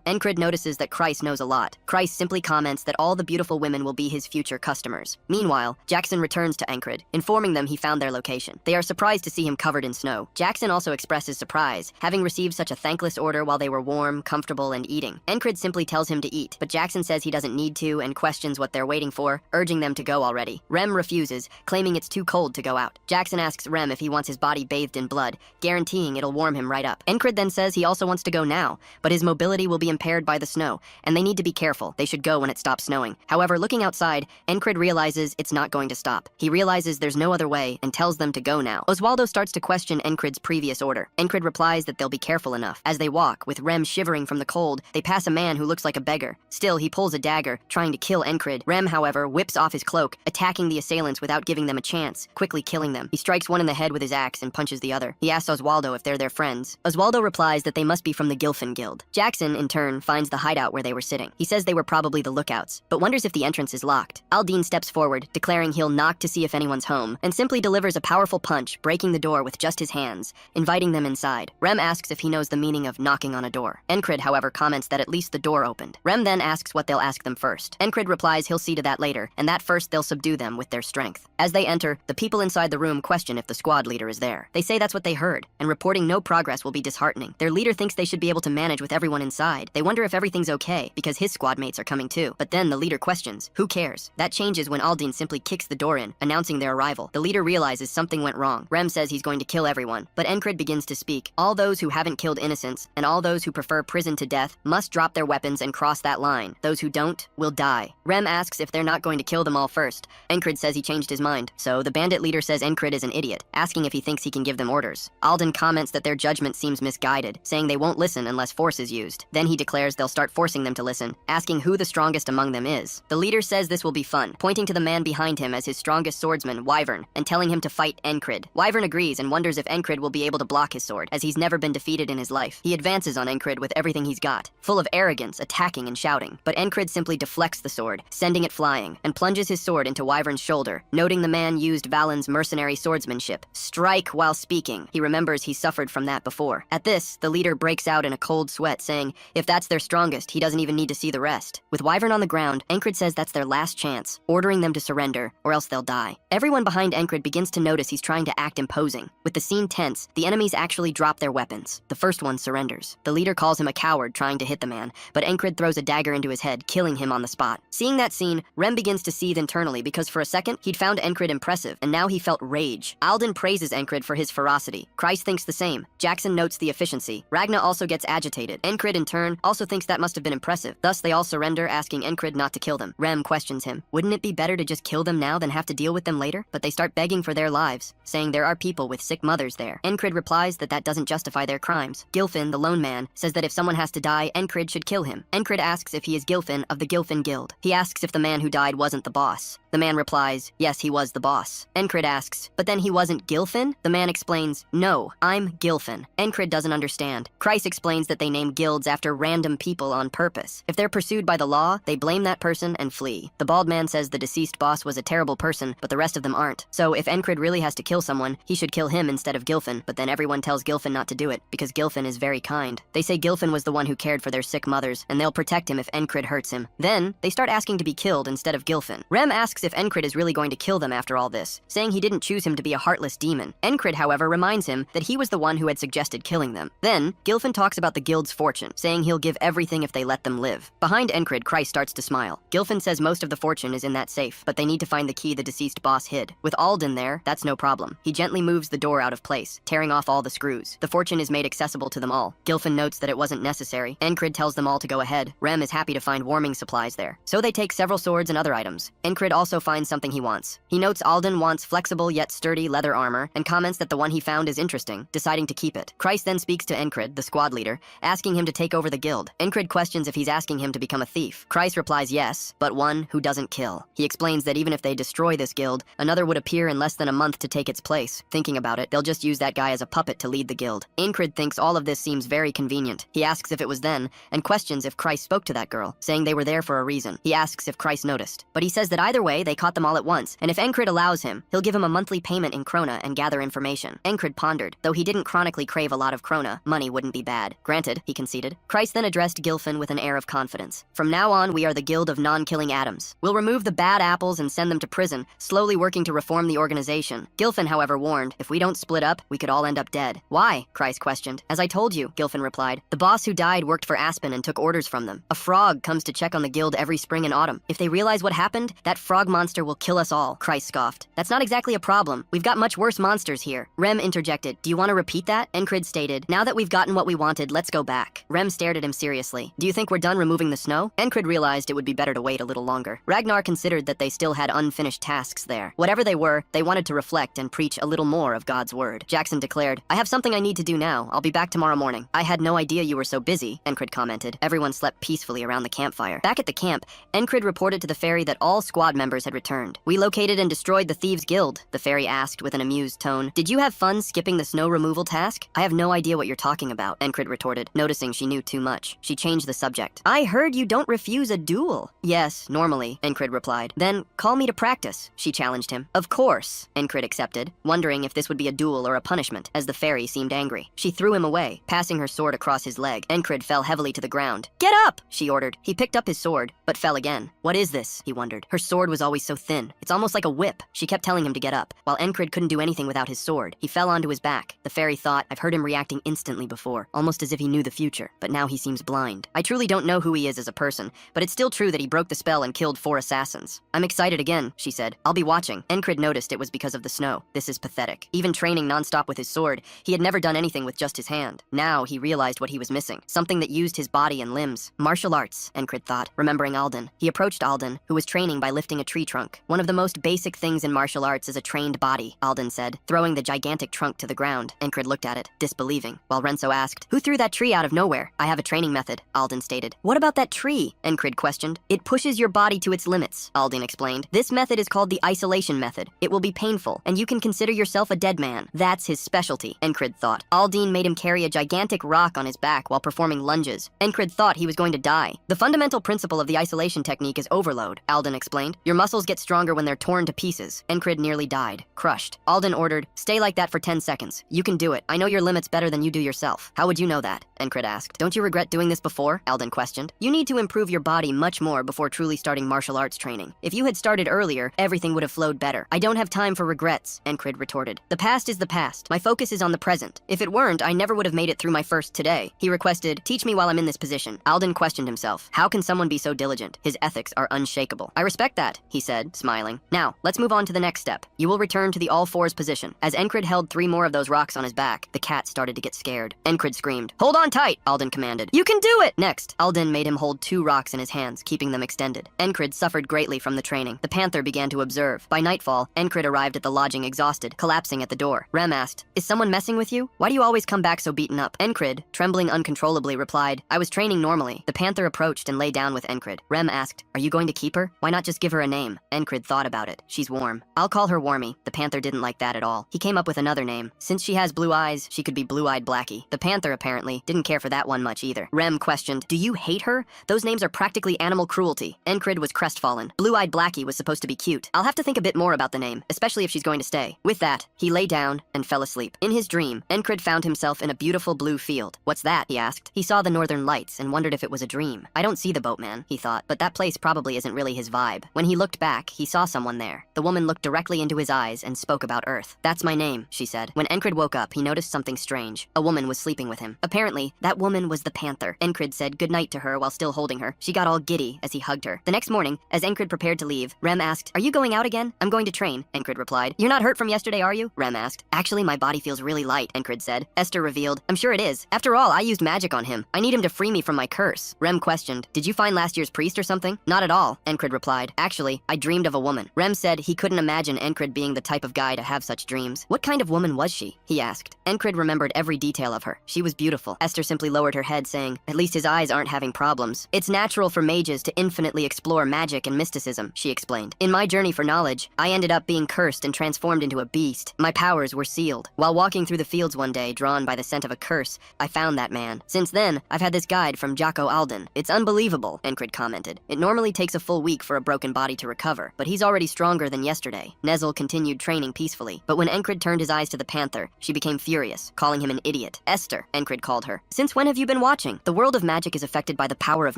Encrid notices that Kreis knows a lot. Kreis simply comments that all the beautiful women will be his future customers. Meanwhile, Jackson returns to Encrid, informing them he found their location. They are surprised to see him covered in snow. Jackson also expresses surprise, having received such a thankless order while they were warm, comfortable, and eating. Encrid simply tells him to eat, but Jackson says he doesn't need to and questions what they're waiting for, urging them to go already. Rem refuses, claiming it's too cold to go out. Jackson asks Rem if he wants his body bathed in blood, guaranteeing it'll warm him right up. Encrid then says he also wants to go now, but his mobility will be impaired by the snow, and they need to be careful. They should go when it stops snowing. However, looking outside, Encrid realizes it's not going to stop. He realizes there's no other way and tells them to go now. Oswaldo starts to question Encrid's previous order. Encrid replies that they'll be careful enough. As they walk, with Rem shivering from the cold, they pass a man who looks like a beggar. Still, he pulls a dagger, trying to kill Encrid. Rem, however, whips off his cloak, attacking the assailants without giving them a chance, quickly killing them. He strikes one in the head with his axe and punches the other. He asks Oswaldo if they're their friends. Oswaldo replies that they must be from the Gilfin Guild. Jackson, in turn, finds the hideout where they were sitting. He says they were probably the lookouts, but wonders if the entrance is locked. Aldine steps forward, declaring he'll knock to see if anyone's home, and simply delivers a powerful punch, breaking the door with just his hands, inviting them inside. Rem asks if he knows the meaning of knocking on a door. Encrid, however, comments that at least the door opened. Rem then asks what they'll ask them first. Encrid replies he'll see to that later, and that first they'll subdue them with their strength. As they enter, the people inside the room question if the squad leader is there. They say that's what they heard, and reporting no progress will be disheartening. Their leader thinks they should be able to manage with everyone inside. They wonder if everything's okay, because his squad mates are coming too. But then the leader questions, who cares? That changes when Aldine simply kicks the door in, announcing their arrival. The leader realizes something went wrong. Rem says he's going to kill everyone, but Encrid begins to speak. All those who haven't killed innocents, and all those who prefer prison to death, must drop their weapons and cross that line. Those who don't, will die. Rem asks if they're not going to kill them all first. Encrid says he changed his mind, so the bandit leader says Encrid is an idiot, asking if he thinks he can give them orders. Alden comments that their judgment seems misguided, saying they won't listen unless force is used. Then he declares they'll start forcing them to listen, asking who the strongest among them is. The leader says this will be fun, pointing to the man behind him as his strongest swordsman, Wyvern, and telling him to fight Encrid. Wyvern agrees and wonders if Encrid will be able to block his sword, as he's never been defeated in his life. He advances on Encrid with everything he's got, full of arrogance, attacking and shouting. But Encrid simply deflects the sword, sending it flying, and plunges his sword into Wyvern's shoulder, noting the man used Valen's mercenary swordsmanship. Strike while speaking. He remembers he suffered from that before. At this, the leader breaks out in a cold sweat, saying if that's their strongest, he doesn't even need to see the rest. With Wyvern on the ground, Encrid says that's their last chance, ordering them to surrender, or else they'll die. Everyone behind Encrid begins to notice he's trying to act imposing. With the scene tense, the enemies actually drop their weapons. The first one surrenders. The leader calls him a coward trying to hit the man, but Encrid throws a dagger into his head, killing him on the spot. Seeing that scene, Rem begins to seethe internally because for a second, he'd found Encrid impressive, and now he felt rage. Alden praises Encrid for his ferocity. Kreis thinks the same. Jackson notes the efficiency. Ragna also gets agitated. Encrid, in turn, also thinks that must have been impressive. Thus, they all surrender, asking Encrid not to kill them. Rem questions him. Wouldn't it be better to just kill them now than have to deal with them later? But they start begging for their lives, saying there are people with sick mothers there. Encrid replies that that doesn't justify their crimes. Gilfin, the lone man, says that if someone has to die, Encrid should kill him. Encrid asks if he is Gilfin of the Gilfin Guild. He asks if the man who died wasn't the boss. The man replies, yes, he was the boss. Encrid asks, but then he wasn't Gilfin? The man explains, no, I'm Gilfin. Encrid doesn't understand. Kreis explains that they name guilds after random people on purpose. If they're pursued by the law, they blame that person and flee. The bald man says the deceased boss was a terrible person, but the rest of them aren't. So if Encrid really has to kill someone, he should kill him instead of Gilfin, but then everyone tells Gilfin not to do it, because Gilfin is very kind. They say Gilfin was the one who cared for their sick mothers, and they'll protect him if Encrid hurts him. Then, they start asking to be killed instead of Gilfin. Rem asks if Encrid is really going to kill them after all this, saying he didn't choose him to be a heartless demon. Encrid, however, reminds him that he was the one who had suggested killing them. Then, Gilfin talks about the guild's fortune, saying he'll give everything if they let them live. Behind Encrid, Kreis starts to smile. Gilfin says most of the fortune is in that safe, but they need to find the key the deceased boss hid. With Alden there, that's no problem. He gently moves the door out of place, tearing off all the screws. The fortune is made accessible to them all. Gilfin notes that it wasn't necessary. Encrid tells them all to go ahead. Rem is happy to find warming supplies there. So they take several swords and other items. Encrid also finds something he wants. He notes Alden wants flexible yet sturdy leather armor, and comments that the one he found is interesting, deciding to keep it. Kreis then speaks to Encrid, the squad leader, asking him to take over the guild. Encrid questions if he's asking him to become a thief. Kreis replies yes, but one who doesn't kill. He explains that even if they destroy this guild, another would appear in less than a month to take its place. Thinking about it, they'll just use that guy as a puppet to lead the guild. Encrid thinks all of this seems very convenient. He asks if it was then, and questions if Kreis spoke to that girl, saying they were there for a reason. He asks if Kreis noticed. But he says that either way, they caught them all at once, and if Encrid allows him, he'll give him a monthly payment in krona and gather information. Encrid pondered. Though he didn't chronically crave a lot of krona, money wouldn't be bad. Granted, he conceded. Kreis then addressed Gilfin with an air of confidence. From now on, we are the Guild of Non-Killing Atoms. We'll remove the bad apples and send them to prison, slowly working to reform the organization. Gilfin, however, warned, if we don't split up, we could all end up dead. Why? Kreis questioned. As I told you, Gilfin replied. The boss who died worked for Aspen and took orders from them. A frog comes to check on the guild every spring and autumn. If they realize what happened, that frog monster will kill us all. Kreis scoffed. That's not exactly a problem. We've got much worse monsters here. Rem interjected. Do you want to repeat that? Encrid stated. Now that we've gotten what we wanted, let's go back. Rem stared at him seriously. Do you think we're done removing the snow? Encrid realized it would be better to wait a little longer. Ragnar considered that they still had unfinished tasks there. Whatever they were, they wanted to reflect and preach a little more of God's word. Jackson declared, I have something I need to do now. I'll be back tomorrow morning. I had no idea you were so busy, Encrid commented. Everyone slept peacefully around the campfire. Back at the camp, Encrid reported to the ferry that all squad members had returned. We located and destroyed the Thieves Guild, the ferry asked with an amused tone. Did you have fun skipping the snow removal task? I have no idea what you're talking about, Encrid retorted, noticing she knew too much. She changed the subject. I heard you don't refuse a duel. Yes, normally, Encrid replied. Then call me to practice, she challenged him. Of course, Encrid accepted, wondering if this would be a duel or a punishment, as the fairy seemed angry. She threw him away, passing her sword across his leg. Encrid fell heavily to the ground. Get up, she ordered. He picked up his sword, but fell again. What is this? He wondered. Her sword was always so thin. It's almost like a whip. She kept telling him to get up. While Encrid couldn't do anything without his sword, he fell onto his back. The fairy thought, I've heard him reacting instantly before, almost as if he knew the future, but now he seems blind. I truly don't know who he is as a person, but it's still true that he broke the spell and killed 4 assassins. I'm excited again, she said. I'll be watching. Encrid noticed it was because of the snow. This is pathetic. Even training nonstop with his sword, he had never done anything with just his hand. Now he realized what he was missing, something that used his body and limbs. Martial arts, Encrid thought, remembering Alden. He approached Alden, who was training by lifting a tree trunk. One of the most basic things in martial arts is a trained body, Alden said, throwing the gigantic trunk to the ground. Encrid looked at it, disbelieving, while Renzo asked, who threw that tree out of nowhere? I have a training method, Alden stated. What about that tree? Encrid questioned. It pushes your body to its limits, Alden explained. This method is called the isolation method. It will be painful, and you can consider yourself a dead man. That's his specialty, Encrid thought. Alden made him carry a gigantic rock on his back while performing lunges. Encrid thought he was going to die. The fundamental principle of the isolation technique is overload, Alden explained. Your muscles get stronger when they're torn to pieces. Encrid nearly died, crushed. Alden ordered, stay like that for 10 seconds. You can do it. I know your limits better than you do yourself. How would you know that? Encrid asked. Don't you regret doing this before? Alden questioned. You need to improve your body much more before truly starting martial arts training. If you had started earlier, everything would have flowed better. I don't have time for regrets, Encrid retorted. The past is the past. My focus is on the present. If it weren't, I never would have made it through my first today. He requested, teach me while I'm in this position. Alden questioned himself. How can someone be so diligent? His ethics are unshakable. I respect that, he said, smiling. Now, let's move on to the next step. You will return to the all-fours position. As Encrid held 3 more of those rocks on his back, the cat started to get scared. Encrid screamed, hold on tight, Alden commanded. You can do it! Next, Alden made him hold 2 rocks in his hands, keeping them extended. Encrid suffered greatly from the training. The panther began to observe. By nightfall, Encrid arrived at the lodging exhausted, collapsing at the door. Rem asked, is someone messing with you? Why do you always come back so beaten up? Encrid, trembling uncontrollably, replied, I was training normally. The panther approached and lay down with Encrid. Rem asked, are you going to keep her? Why not just give her a name? name? Encrid thought about it. She's warm. I'll call her Warmy. The panther didn't like that at all. He came up with another name. Since she has blue eyes, she could be Blue-Eyed Blackie. The panther, apparently, didn't care for that one much either. Rem questioned, do you hate her? Those names are practically animal cruelty. Encrid was crestfallen. Blue-Eyed Blackie was supposed to be cute. I'll have to think a bit more about the name, especially if she's going to stay. With that, he lay down and fell asleep. In his dream, Encrid found himself in a beautiful blue field. What's that? He asked. He saw the northern lights and wondered if it was a dream. I don't see the boatman, he thought, but that place probably isn't really his vibe. When he looked back, he saw someone there. The woman looked directly into his eyes and spoke about Earth. That's my name, she said. When Encrid woke up, he noticed something strange. A woman was sleeping with him. Apparently, that woman was the panther. Encrid said goodnight to her while still holding her. She got all giddy as he hugged her. The next morning, as Encrid prepared to leave, Rem asked, are you going out again? I'm going to train, Encrid replied. You're not hurt from yesterday, are you? Rem asked. Actually, my body feels really light, Encrid said. Esther revealed, I'm sure it is. After all, I used magic on him. I need him to free me from my curse. Rem questioned, did you find last year's priest or something? Not at all, Encrid replied. Actually, I dreamed of a woman. Rem said he couldn't imagine Encrid being the type of guy to have such dreams. What kind of woman was she? He asked. Encrid remembered every detail of her. She was beautiful. Esther simply lowered her head, saying, at least his eyes aren't having problems. It's natural for mages to infinitely explore magic and mysticism, she explained. In my journey for knowledge, I ended up being cursed and transformed into a beast. My powers were sealed. While walking through the fields one day, drawn by the scent of a curse, I found that man. Since then, I've had this guide from Jocko Alden. It's unbelievable, Encrid commented. It normally takes a full week for a broken body to recover, but he's already stronger than yesterday. Nezel continued training peacefully, but when Encrid turned his eyes to the panther, she became furious, calling him an idiot. Esther, Encrid called her. Since when have you been watching? The world of magic is affected by the power of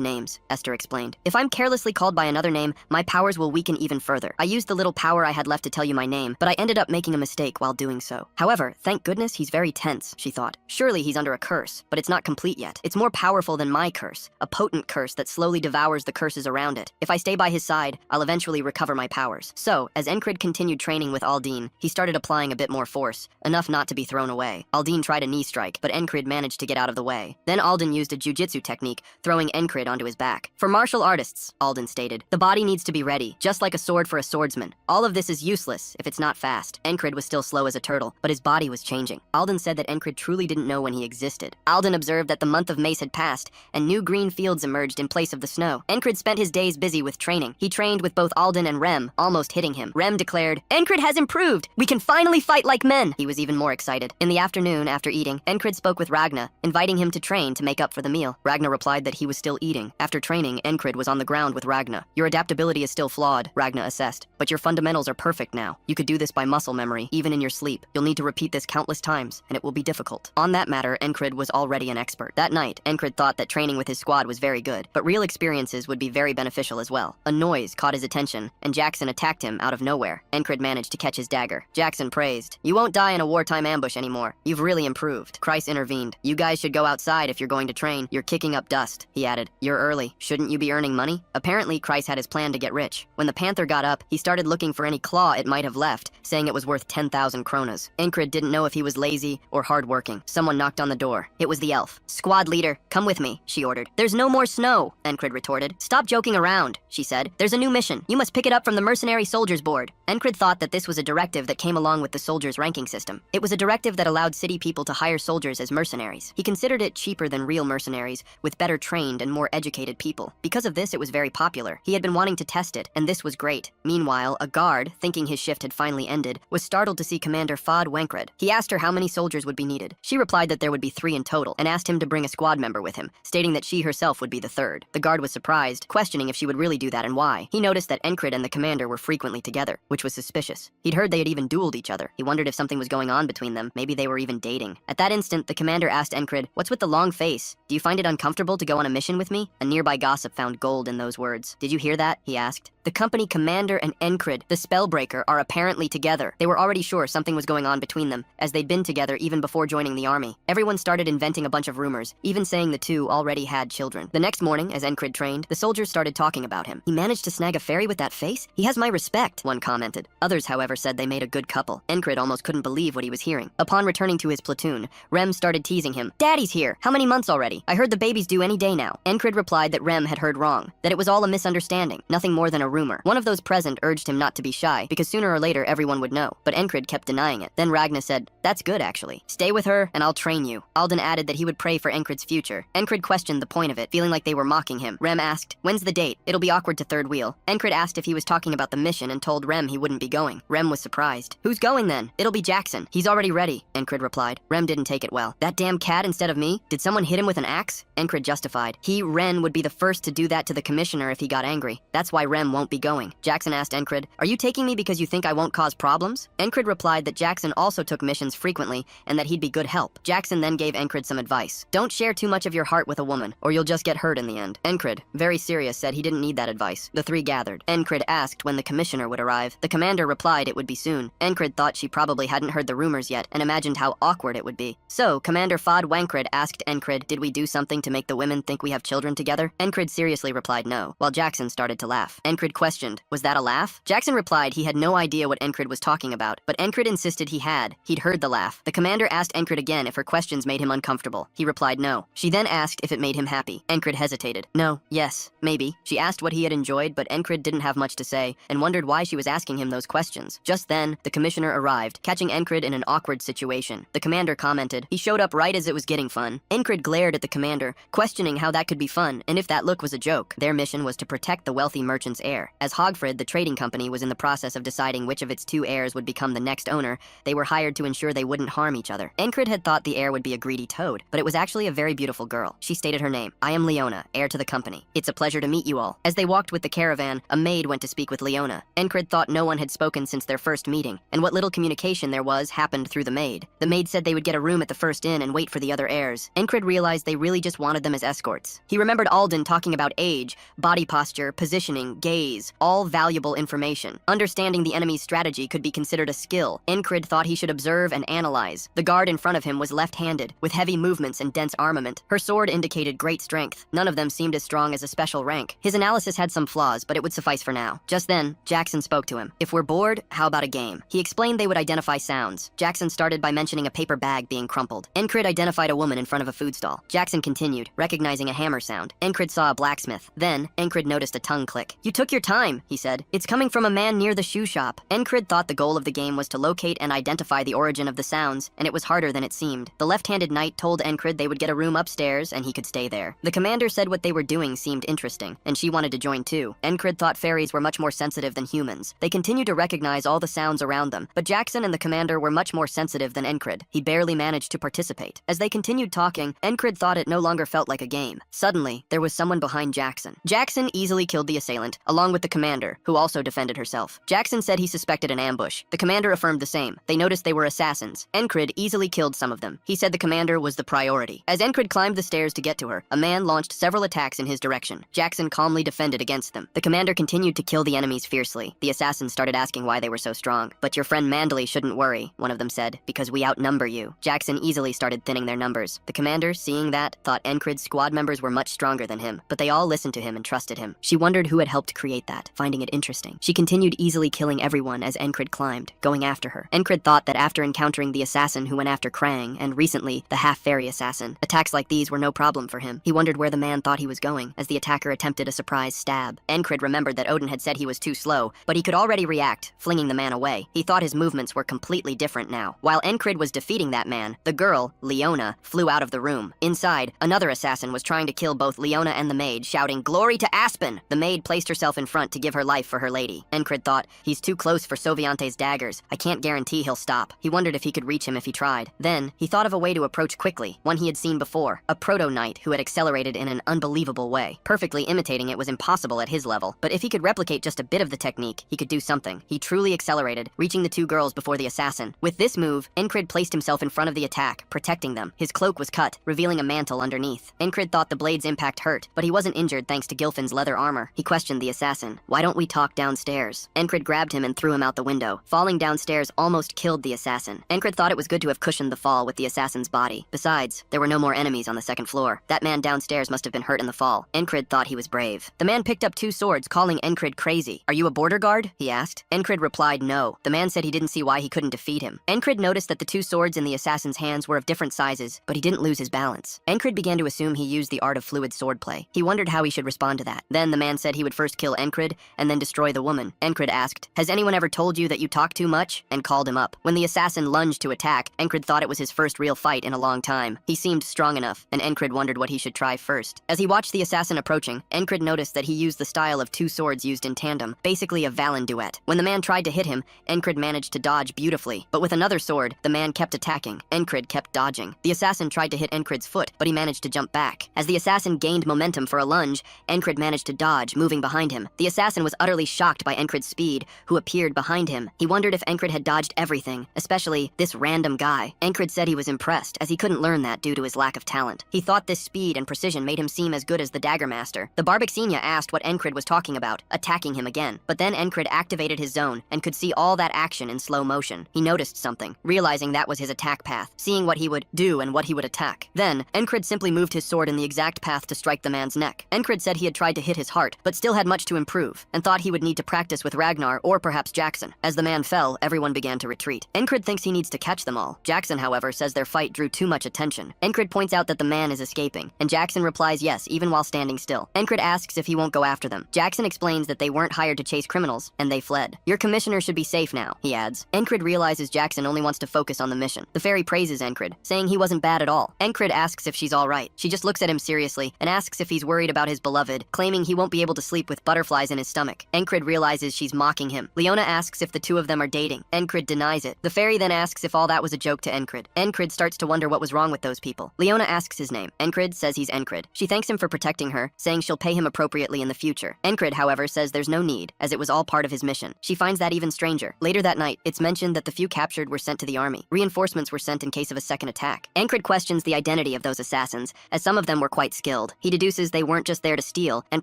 names, Esther explained. If I'm carelessly called by another name, my powers will weaken even further. I used the little power I had left to tell you my name, but I ended up making a mistake while doing so. However, thank goodness he's very tense, she thought. Surely he's under a curse, but it's not complete yet. It's more powerful than my curse, a potent curse that slowly devours the curses around it. If I stay by his side, I'll eventually recover my powers. So, as Encrid continued training with Aldine, he started applying a bit more force, enough not to be thrown away. Aldine tried a knee strike, but Encrid managed to get out of the way. Then Alden used a jujitsu technique, throwing Encrid onto his back. For martial artists, Alden stated, the body needs to be ready, just like a sword for a swordsman. All of this is useless if it's not fast. Encrid was still slow as a turtle, but his body was changing. Alden said that Encrid truly didn't know when he existed. Alden observed that the month of Mace had passed, and new green fields emerged in place of the snow. Encrid spent his days busy with training. He trained with both Alden and Rem, almost hitting him. Rem declared, Encrid has improved! We can finally fight like men! He was even more excited. In the afternoon, after eating, Encrid spoke with Ragna, inviting him to train to make up for the meal. Ragna replied that he was still eating. After training, Encrid was on the ground with Ragna. Your adaptability is still flawed, Ragna assessed, but your fundamentals are perfect now. You could do this by muscle memory, even in your sleep. You'll need to repeat this countless times, and it will be difficult. On that matter, Encrid was already an expert. That night, Encrid thought that training with his squad was very good, but real experiences would be very beneficial as well. A noise caught his attention, and Jackson attacked him out of nowhere. Encrid managed to catch his dagger. Jackson praised, you won't die in a wartime ambush anymore. You've really improved. Kreis intervened. You guys should go outside if you're going to train. You're kicking up dust, he added. You're early. Shouldn't you be earning money? Apparently, Kreis had his plan to get rich. When the panther got up, he started looking for any claw it might have left, saying it was worth 10,000 kronas. Encrid didn't know if he was lazy or hardworking. Someone knocked on the door. It was the elf. Squad leader, come with me, she ordered. There's no more snow, Encrid retorted. Stop joking around, she said. There's a new mission. You must pick it up from the Mercenary Soldiers Board. Encrid thought that this was a directive that came along with the soldiers' ranking system. It was a directive that allowed city people to hire soldiers as mercenaries. He considered it cheaper than real mercenaries, with better trained and more educated people. Because of this, it was very popular. He had been wanting to test it, and this was great. Meanwhile, a guard, thinking his shift had finally ended, was startled to see Commander Fod Wenkred. He asked her how many soldiers would be needed. She replied that there would be 3 in total, and asked him to bring a squad member with him, stating that she herself would be the 3rd. The guard was surprised, questioning if she would really do that and why. He noticed that Encrid and the commander were frequently together, which was suspicious. He'd heard they had even dueled each other. He wondered if something was going on between them. Maybe they were even dating. At that instant, the commander asked Encrid, what's with the long face? Do you find it uncomfortable to go on a mission with me? A nearby gossip found gold in those words. Did you hear that? He asked. The company commander and Encrid, the Spellbreaker, are apparently together. They were already sure something was going on between them, as they'd been together even before joining the army. Everyone started inventing a bunch of rumors, even saying the two already had children. The next morning, as Encrid trained, the soldiers started talking about him. He managed to snag a fairy with that face? He has my respect, one commented. Others, however, said they made a good couple. Encrid almost couldn't believe what he was hearing. Upon returning to his platoon, Rem started teasing him. Daddy's here. How many months already? I heard the baby's due any day now. Encrid replied that Rem had heard wrong, that it was all a misunderstanding, nothing more than a rumor. One of those present urged him not to be shy, because sooner or later everyone would know, but Encred kept denying it. Then Ragna said, "That's good, actually. Stay with her, and I'll train you." Alden added that he would pray for Encred's future. Encred questioned the point of it, feeling like they were mocking him. Rem asked, "When's the date? It'll be awkward to third wheel." Encred asked if he was talking about the mission and told Rem he wouldn't be going. Rem was surprised. "Who's going then?" "It'll be Jackson. He's already ready," Encred replied. Rem didn't take it well. "That damn cat instead of me? Did someone hit him with an axe?" Encred justified. He, Ren, would be the first to do that to the commissioner if he got angry. That's why Rem won't be going. Jackson asked Encred, "Are you taking me because you think I won't cause problems?" Encred replied that Jackson also took missions frequently and that he'd be good help. Jackson then gave Encred some advice. "Don't share too much of your heart with a woman, or you'll just get hurt in the end." Encred, very serious, said he didn't need that advice. The three gathered. Encred asked when the commissioner would arrive. The commander replied it would be soon. Encred thought she probably hadn't heard the rumors yet and imagined how awkward it would be. So, Commander Fod Wankred asked Encred, "Did we do something to make the women think we have children together?" Encred seriously replied no, while Jackson started to laugh. Encred questioned, "Was that a laugh?" Jackson replied he had no idea what Encred was talking about, but Encred insisted he had. He'd heard the laugh. The commander asked Encred again if her questions made him uncomfortable. He replied no. She then asked if it made him happy. Encred hesitated. No, yes, maybe. She asked what he had enjoyed, but Encred didn't have much to say and wondered why she was asking him those questions. Just then, the commissioner arrived, catching Encred in an awkward situation. The commander commented, "He showed up right as it was getting fun." Encred glared at the commander, questioning how that could be fun and if that look was a joke. Their mission was to protect the wealthy merchant's heir. As Hogfrid, the trading company, was in the process of deciding which of its two heirs would become the next owner, they were hired to ensure they wouldn't harm each other. Encred had thought the heir would be a greedy toad, but it was actually a very beautiful girl. She stated her name. "I am Leona, heir to the company. It's a pleasure to meet you all." As they walked with the caravan, a maid went to speak with Leona. Encred thought no one had spoken since their first meeting, and what little communication there was happened through the maid. The maid said they would get a room at the first inn and wait for the other heirs. Encred realized they really just wanted them as escorts. He remembered Alden talking about age, body posture, positioning, gaze, all valuable information. Understanding the enemy's strategy could be considered a skill. Encred thought he should observe and analyze. The guard in front of him was left-handed, with heavy movements and dense armament. Her sword indicated great strength. None of them seemed as strong as a special rank. His analysis had some flaws, but it would suffice for now. Just then, Jackson spoke to him. "If we're bored, how about a game?" He explained they would identify sounds. Jackson started by mentioning a paper bag being crumpled. Encred identified a woman in front of a food stall. Jackson continued, recognizing a hammer sound. Encred saw a blacksmith. Then, Encred noticed a tongue click. "You took your time," he said. "It's coming from a man near the shoe shop." Encred thought the goal of the game was to locate and identify the origin of the sounds, and it was harder than it seemed. The left-handed knight told Encred they would get a room upstairs and he could stay there. The commander said what they were doing seemed interesting, and she wanted to join too. Encred thought fairies were much more sensitive than humans. They continued to recognize all the sounds around them, but Jackson and the commander were much more sensitive than Encred. He barely managed to participate. As they continued talking, Encred thought it no longer felt like a game. Suddenly, there was someone behind Jackson. Jackson easily killed the assailant, along with the commander, who also defended herself. Jackson said he suspected an ambush. The commander affirmed the same. They noticed they were assassins. Encred easily killed some of them. He said the commander was the priority. As Encred climbed the stairs to get to her, a man launched several attacks in his direction. Jackson calmly defended against them. The commander continued to kill the enemies fiercely. The assassins started asking why they were so strong. "But your friend Mandley shouldn't worry," one of them said, "because we outnumber you." Jackson easily started thinning their numbers. The commander, seeing that, thought Encred's squad members were much stronger than him, but they all listened to him and trusted him. She wondered who had helped create that, finding it interesting. She continued easily killing everyone as Encred climbed, going after her. Encred thought that after encountering the assassin who went after Krang, and recently, the half-fairy assassin, attacks like these were no problem for him. He wondered where the man thought he was going, as the attacker attempted a surprise stab. Encred remembered that Odin had said he was too slow, but he could already react, flinging the man away. He thought his movements were completely different now. While Encred was defeating that man, the girl, Leona, flew out of the room. Inside, another assassin was trying to kill both Leona and the maid, shouting, "Glory to Aspen!" The maid placed herself in front to give her life for her lady. Encred thought, he's too close for Soviante's daggers. I can't guarantee he'll stop. He wondered if he could reach him if he tried. Then, he thought of a way to approach quickly, one he had seen before, a proto-knight who had accelerated in an unbelievable way. Perfectly imitating it was impossible at his level, but if he could replicate just a bit of the technique, he could do something. He truly accelerated, reaching the two girls before the assassin. With this move, Encred placed himself in front of the attack, protecting them. His cloak was cut, revealing a mantle underneath. Encred thought the blade's impact hurt, but he wasn't injured thanks to Gilfin's leather armor. He questioned the assassin. "Why don't we talk downstairs?" Encred grabbed him and threw him out the window. Falling downstairs almost killed the assassin. Encred thought it was good to have cushioned the fall with the assassin's body. Besides, there were no more enemies on the second floor. That man downstairs must have been hurt in the fall. Encred thought he was brave. The man picked up two swords, calling Encred crazy. "Are you a border guard?" he asked. Encred replied no. The man said he didn't see why he couldn't defeat him. Encred noticed that the two swords in the assassin's hands were of different sizes, but he didn't lose his balance. Encred began to assume he used the art of fluid swordplay. He wondered how he should respond to that. Then the man said he would first kill Encrid and then destroy the woman. Encrid asked, "Has anyone ever told you that you talk too much?" and called him up. When the assassin lunged to attack, Encrid thought it was his first real fight in a long time. He seemed strong enough, and Encrid wondered what he should try first. As he watched the assassin approaching, Encrid noticed that he used the style of two swords used in tandem, basically a Valen duet. When the man tried to hit him, Encrid managed to dodge beautifully. But with another sword, the man kept attacking. Encrid kept dodging. The assassin tried to hit Encrid's foot, but he managed to jump back. As the assassin gained momentum for a lunge, Encrid managed to dodge, moving behind him. The assassin was utterly shocked by Encrid's speed, who appeared behind him. He wondered if Encrid had dodged everything, especially this random guy. Encrid said he was impressed, as he couldn't learn that due to his lack of talent. He thought this speed and precision made him seem as good as the Dagger Master. The Barbaxenia asked what Encrid was talking about, attacking him again. But then Encrid activated his zone and could see all that action in slow motion. He noticed something, realizing that was his attack path, seeing what he would do and what he would attack. Then, Encrid simply moved his sword in the exact path to strike the man's neck. Encrid said he had tried to hit his heart, but still had much to improve, and thought he would need to practice with Ragnar or perhaps Jackson. As the man fell, everyone began to retreat. Encrid thinks he needs to catch them all. Jackson, however, says their fight drew too much attention. Encrid points out that the man is escaping, and Jackson replies yes, even while standing still. Encrid asks if he won't go after them. Jackson explains that they weren't hired to chase criminals, and they fled. "Your commissioner should be safe now," he adds. Encrid realizes Jackson only wants to focus on the mission. The fairy praises Encrid, saying he wasn't bad at all. Encrid asks if she's all right. She just looks at him seriously and asks if he's worried about his beloved, claiming he won't be able to sleep with butterflies in his stomach. Encrid realizes she's mocking him. Leona asks if the two of them are dating. Encrid denies it. The fairy then asks if all that was a joke to Encrid. Encrid starts to wonder what was wrong with those people. Leona asks his name. Encrid says he's Encrid. She thanks him for protecting her, saying she'll pay him appropriately in the future. Encrid, however, says there's no need, as it was all part of his mission. She finds that even stranger. Later that night, it's mentioned that the few captured were sent to the army. Reinforcements were sent in case of a second attack. Encrid questions the identity of those assassins, as some of them were quite skilled. He deduces they weren't just there to steal, and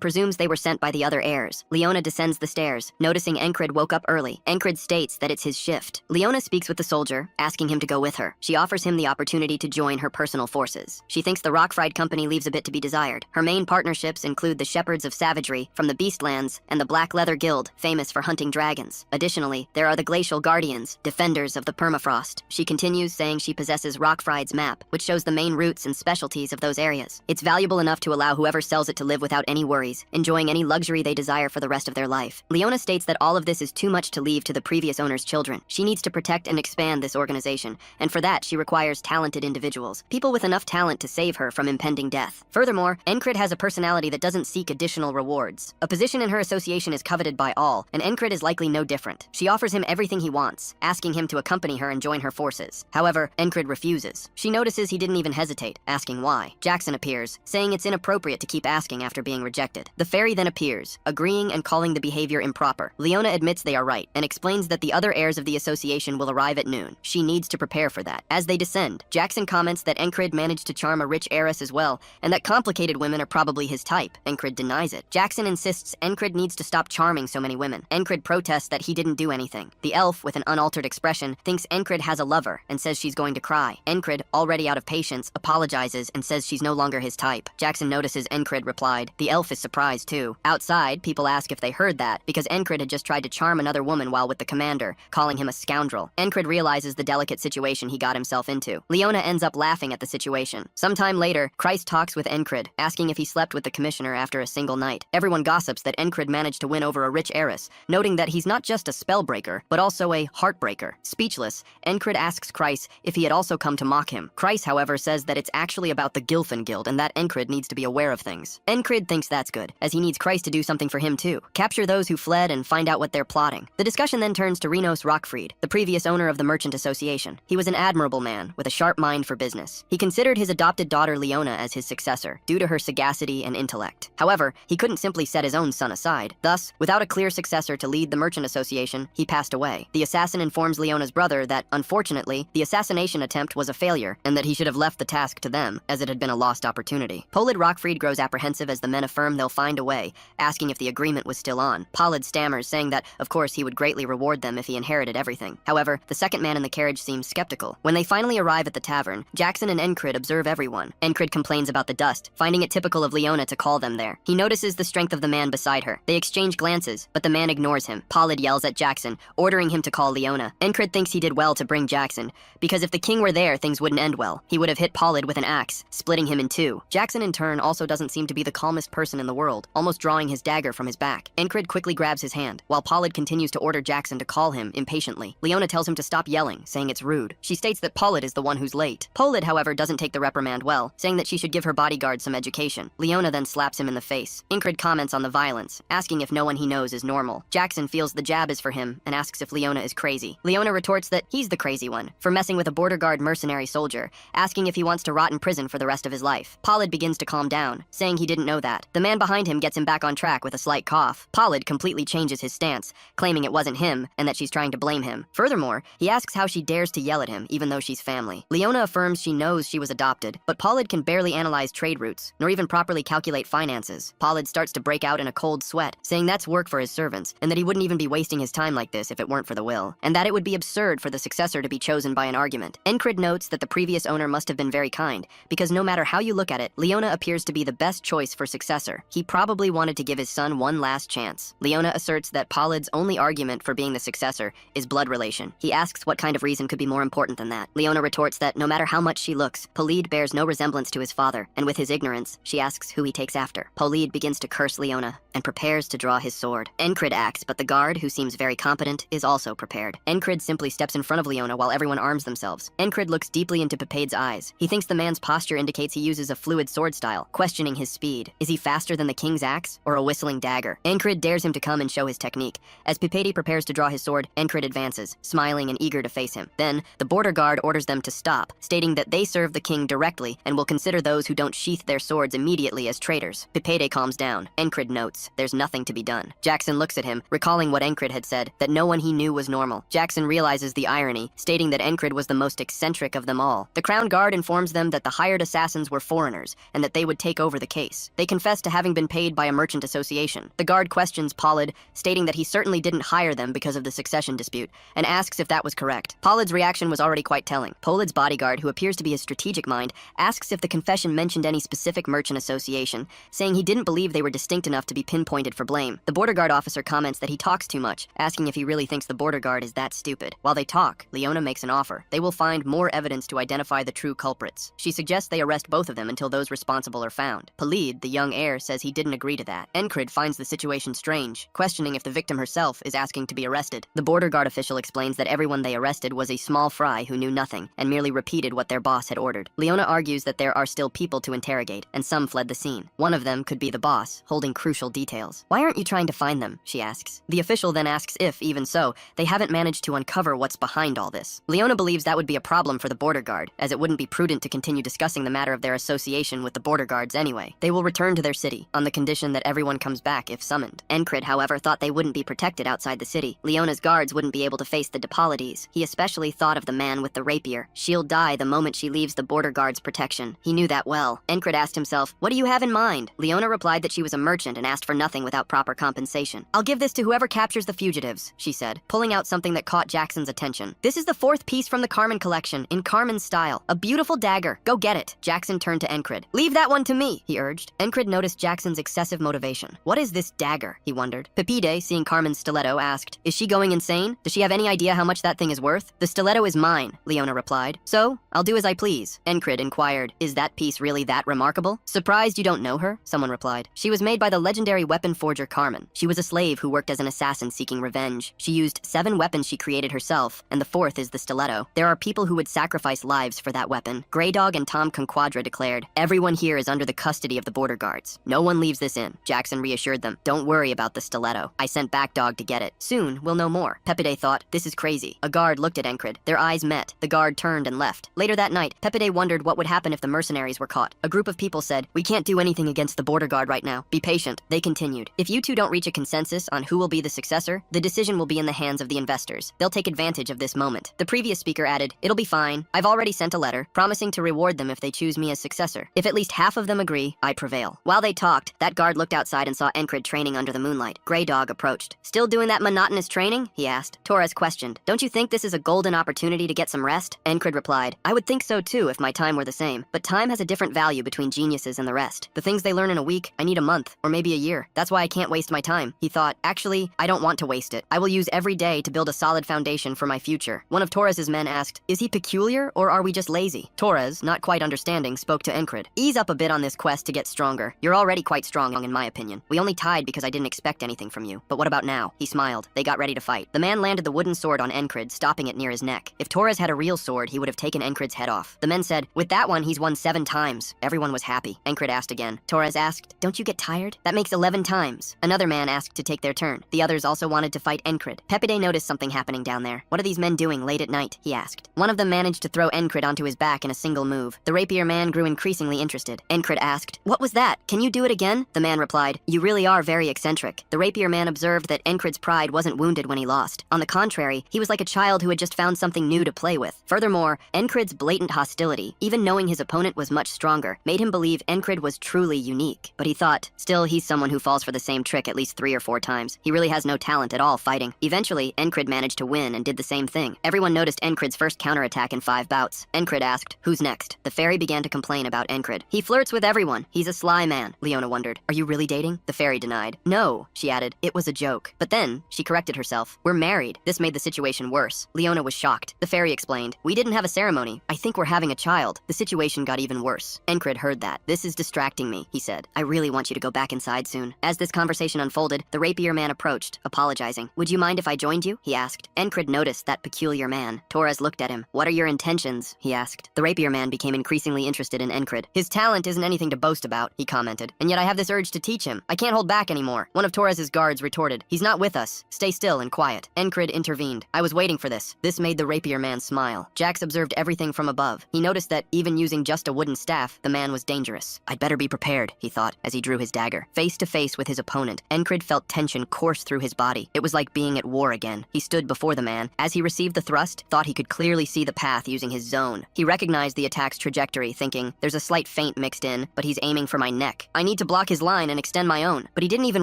presumes they were sent by the other heirs. Leona descends the stairs, noticing Encrid woke up early. Encrid states that it's his shift. Leona speaks with the soldier, asking him to go with her. She offers him the opportunity to join her personal forces. She thinks the Rockfried Company leaves a bit to be desired. Her main partnerships include the Shepherds of Savagery from the Beastlands and the Black Leather Guild, famous for hunting dragons. Additionally, there are the Glacial Guardians, defenders of the permafrost. She continues, saying she possesses Rockfried's map, which shows the main routes and specialties of those areas. It's valuable enough to allow whoever sells it to live without any worries, enjoying any luxury they desire for the rest of their life. Leona states that all of this is too much to leave to the previous owner's children. She needs to protect and expand this organization, and for that she requires talented individuals, people with enough talent to save her from impending death. Furthermore, Encrid has a personality that doesn't seek additional rewards. A position in her association is coveted by all, and Encrid is likely no different. She offers him everything he wants, asking him to accompany her and join her forces. However, Encrid refuses. She notices he didn't even hesitate, asking why. Jackson appears, saying it's inappropriate to keep asking after being rejected. The fairy then appears, agreeing and calling the behavior improper. Leona admits they are right, and explains that the other heirs of the association will arrive at noon. She needs to prepare for that. As they descend, Jackson comments that Encrid managed to charm a rich heiress as well, and that complicated women are probably his type. Encrid denies it. Jackson insists Encrid needs to stop charming so many women. Encrid protests that he didn't do anything. The elf, with an unaltered expression, thinks Encrid has a lover and says she's going to cry. Encrid, already out of patience, apologizes and says she's no longer his type. Jackson notices Encrid replied. The elf is surprised too. Outside, people ask if they heard that, because Encrid had just tried to charm another woman while with the commander, calling him a scoundrel. Encrid realizes the delicate situation he got himself into. Leona ends up laughing at the situation. Sometime later, Christ talks with Encrid, asking if he slept with the commissioner after a single night. Everyone gossips that Encrid managed to win over a rich heiress, noting that he's not just a spellbreaker, but also a heartbreaker. Speechless, Encrid asks Christ if he had also come to mock him. Christ, however, says that it's actually about the Gilfin Guild and that Encrid needs to be aware of things. Encrid thinks that's good, as he needs Christ to do something for him too. Capture those who fled and find out what they're plotting. The discussion then turns to Renos Rockfried, the previous owner of the Merchant Association. He was an admirable man, with a sharp mind for business. He considered his adopted daughter Leona as his successor, due to her sagacity and intellect. However, he couldn't simply set his own son aside. Thus, without a clear successor to lead the Merchant Association, he passed away. The assassin informs Leona's brother that, unfortunately, the assassination attempt was a failure, and that he should have left the task to them, as it had been a lost opportunity. Polid Rockfried grows apprehensive as the men affirm they'll find a way, asking if the agreement was still on. Polid stammers, saying that, of course, he would greatly reward them if he inherited everything. However, the second man in the carriage seems skeptical. When they finally arrive at the tavern, Jackson and Encrid observe everyone. Encrid complains about the dust, finding it typical of Leona to call them there. He notices the strength of the man beside her. They exchange glances, but the man ignores him. Polid yells at Jackson, ordering him to call Leona. Encrid thinks he did well to bring Jackson, because if the king were there, things wouldn't end well. He would have hit Polid with an axe, splitting him in two. Jackson, in turn, also doesn't seem to be the calmest person in the world, almost drawing his dagger spear from his back. Encrid quickly grabs his hand, while Paulid continues to order Jackson to call him impatiently. Leona tells him to stop yelling, saying it's rude. She states that Paulid is the one who's late. Paulid, however, doesn't take the reprimand well, saying that she should give her bodyguard some education. Leona then slaps him in the face. Encrid comments on the violence, asking if no one he knows is normal. Jackson feels the jab is for him and asks if Leona is crazy. Leona retorts that he's the crazy one for messing with a border guard mercenary soldier, asking if he wants to rot in prison for the rest of his life. Paulid begins to calm down, saying he didn't know that. The man behind him gets him back on track with a slight cough. Paulid completely changes his stance, claiming it wasn't him and that she's trying to blame him. Furthermore, he asks how she dares to yell at him even though she's family. Leona affirms she knows she was adopted, but Paulid can barely analyze trade routes, nor even properly calculate finances. Paulid starts to break out in a cold sweat, saying that's work for his servants, and that he wouldn't even be wasting his time like this if it weren't for the will, and that it would be absurd for the successor to be chosen by an argument. Encrid notes that the previous owner must have been very kind, because no matter how you look at it, Leona appears to be the best choice for successor. He probably wanted to give his son one last chance. Leona asserts that Paulid's only argument for being the successor is blood relation. He asks what kind of reason could be more important than that. Leona retorts that no matter how much she looks, Paulid bears no resemblance to his father, and with his ignorance, she asks who he takes after. Paulid begins to curse Leona and prepares to draw his sword. Encrid acts, but the guard, who seems very competent, is also prepared. Encrid simply steps in front of Leona while everyone arms themselves. Encrid looks deeply into Pepede's eyes. He thinks the man's posture indicates he uses a fluid sword style, questioning his speed. Is he faster than the king's axe, or a whistling dagger? Encrid dares him to come and show his technique. As Pepede prepares to draw his sword, Encrid advances, smiling and eager to face him. Then, the border guard orders them to stop, stating that they serve the king directly and will consider those who don't sheath their swords immediately as traitors. Pepede calms down. Encrid notes there's nothing to be done. Jackson looks at him, recalling what Encrid had said, that no one he knew was normal. Jackson realizes the irony, stating that Encrid was the most eccentric of them all. The Crown Guard informs them that the hired assassins were foreigners, and that they would take over the case. They confess to having been paid by a merchant association. The guard questions Paulid, stating that he certainly didn't hire them because of the succession dispute, and asks if that was correct. Paulid's reaction was already quite telling. Paulid's bodyguard, who appears to be his strategic mind, asks if the confession mentioned any specific merchant association, saying he didn't believe they were distinct enough to be pinpointed for blame. The border guard officer comments that he talks too much, asking if he really thinks the border guard is that stupid. While they talk, Leona makes an offer. They will find more evidence to identify the true culprits. She suggests they arrest both of them until those responsible are found. Paulid, the young heir, says he didn't agree to that. Encrid finds the situation strange, questioning if the victim herself is asking to be arrested. The border guard official explains that everyone they arrested was a small fry who knew nothing, and merely repeated what their boss had ordered. Leona argues that there are still people to interrogate, and some fled the scene. One of them could be the boss, holding crucial details. Why aren't you trying to find them? She asks. The official then asks if, even so, they haven't managed to uncover what's behind all this. Leona believes that would be a problem for the border guard, as it wouldn't be prudent to continue discussing the matter of their association with the border guards anyway. They will return to their city, on the condition that everyone comes back if summoned. Encrid, however, thought they wouldn't be protected outside the city. Leona's guards wouldn't be able to face the Depolides. He especially thought of the man with the rapier. She'll die the moment she leaves the border guard's protection. He knew that well. Encrid asked himself, what do you have in mind? Leona replied that she was a merchant and asked for nothing without proper compensation. I'll give this to whoever captures the fugitives, she said, pulling out something that caught Jackson's attention. This is the 4th piece from the Carmen collection, in Carmen's style. A beautiful dagger. Go get it. Jackson turned to Encrid. Leave that one to me, he urged. Encrid noticed Jackson's excessive motivation. What is this dagger? He wondered. Pepede, seeing Carmen's stiletto, asked, is she going insane? Does she have any idea how much that thing is worth? The stiletto is mine, Leona replied. So, I'll do as I please. Encrid inquired, is that piece really that remarkable? Surprised you don't know her? Someone replied. She was made by the legendary weapon forger Carmen. She was a slave who worked as an assassin seeking revenge. She used 7 weapons she created herself, and the 4th is the stiletto. There are people who would sacrifice lives for that weapon. Grey Dog and Tom Conquadra declared, everyone here is under the custody of the border guards. No one leaves this inn. Jackson reassured them, don't worry about the stiletto. I sent Back Dog to get it. Soon, we'll know more. Pepede thought, this is crazy. A guard looked at Encrid. Their eyes met. The guard turned and left. Later that night, Pepede wondered what would happen if the mercenaries were caught. A group of people said, we can't do anything against the border guard right now. Be patient. They continued. If you two don't reach a consensus on who will be the successor, the decision will be in the hands of the investors. They'll take advantage of this moment. The previous speaker added, it'll be fine. I've already sent a letter, promising to reward them if they choose me as successor. If at least half of them agree, I prevail. While they talked, that guard looked outside and saw Encrid training under the moonlight. Grey Dog approached. Still doing that monotonous training? He asked. Torres questioned, don't you think this is a golden opportunity to get some rest? Encrid replied, I would think so too if my time were the same, but time has a different value between geniuses and the rest. The things they learn in a week, I need a month, or maybe a year. That's why I can't waste my time. He thought, actually, I don't want to waste it. I will use every day to build a solid foundation for my future. One of Torres's men asked, is he peculiar, or are we just lazy? Torres, not quite understanding, spoke to Encrid. Ease up a bit on this quest to get stronger. You're already quite strong, in my opinion. We only tied because I didn't expect anything from you. But what about now? He smiled. They got ready to fight. The man landed the wooden sword on Encrid, stopping it near his neck. If Torres had a real sword, he would have taken Encrid's head off. The men said, with that one, he's won 7 times. Everyone was happy. Encrid asked again. Torres asked, don't you get tired? That makes 11 times. Another man asked to take their turn. The others also wanted to fight Encrid. Pepide noticed something happening down there. What are these men doing late at night? He asked. One of them managed to throw Encrid onto his back in a single move. The rapier man grew increasingly interested. Encrid asked, what was that? Can you do it again? The man replied, you really are very eccentric. The rapier man observed that Encrid's pride wasn't wounded when he lost. On the contrary, he was like a child who had just found something new to play with. Furthermore, Encrid's blatant hostility, even knowing his opponent was much stronger, made him believe Encrid was truly unique. But he thought, still, he's someone who falls for the same trick at least 3 or 4 times. He really has no talent at all fighting. Eventually, Encrid managed to win and did the same thing. Everyone noticed Encrid's first counterattack in 5 bouts. Encrid asked, who's next? The fairy began to complain about Encrid. He flirts with everyone. He's a sly man. Leona wondered, are you really dating? The fairy denied. No, she added, it was a joke. But then, she corrected herself. We're married. This made the situation worse. Leona was shocked. The fairy explained, we didn't have a ceremony. I think we're having a child. The situation got even worse. Encrid heard that. This is distracting me, he said. I really want you to go back inside soon. As this conversation unfolded, the rapier man approached, apologizing. Would you mind if I joined you? He asked. Encrid noticed that peculiar man. Torres looked at him. What are your intentions? He asked. The rapier man became increasingly interested in Encrid. His talent isn't anything to boast about, he commented. And yet I have this urge to teach him. I can't hold back anymore. One of Torres's guards retorted. He's not with us. Stay still and quiet. Encrid intervened. I was waiting for this. This made the rapier man smile. Jax observed everything from above. He noticed that even using just a wooden staff, the man was dangerous. I'd better be prepared, he thought, as he drew his dagger. Face to face with his opponent, Encrid felt tension course through his body. It was like being at war again. He stood before the man. As he received the thrust, thought he could clearly see the path using his zone. He recognized the attack's trajectory, thinking, there's a slight feint mixed in, but he's aiming for my neck. I need to block his line and extend my own. But he didn't even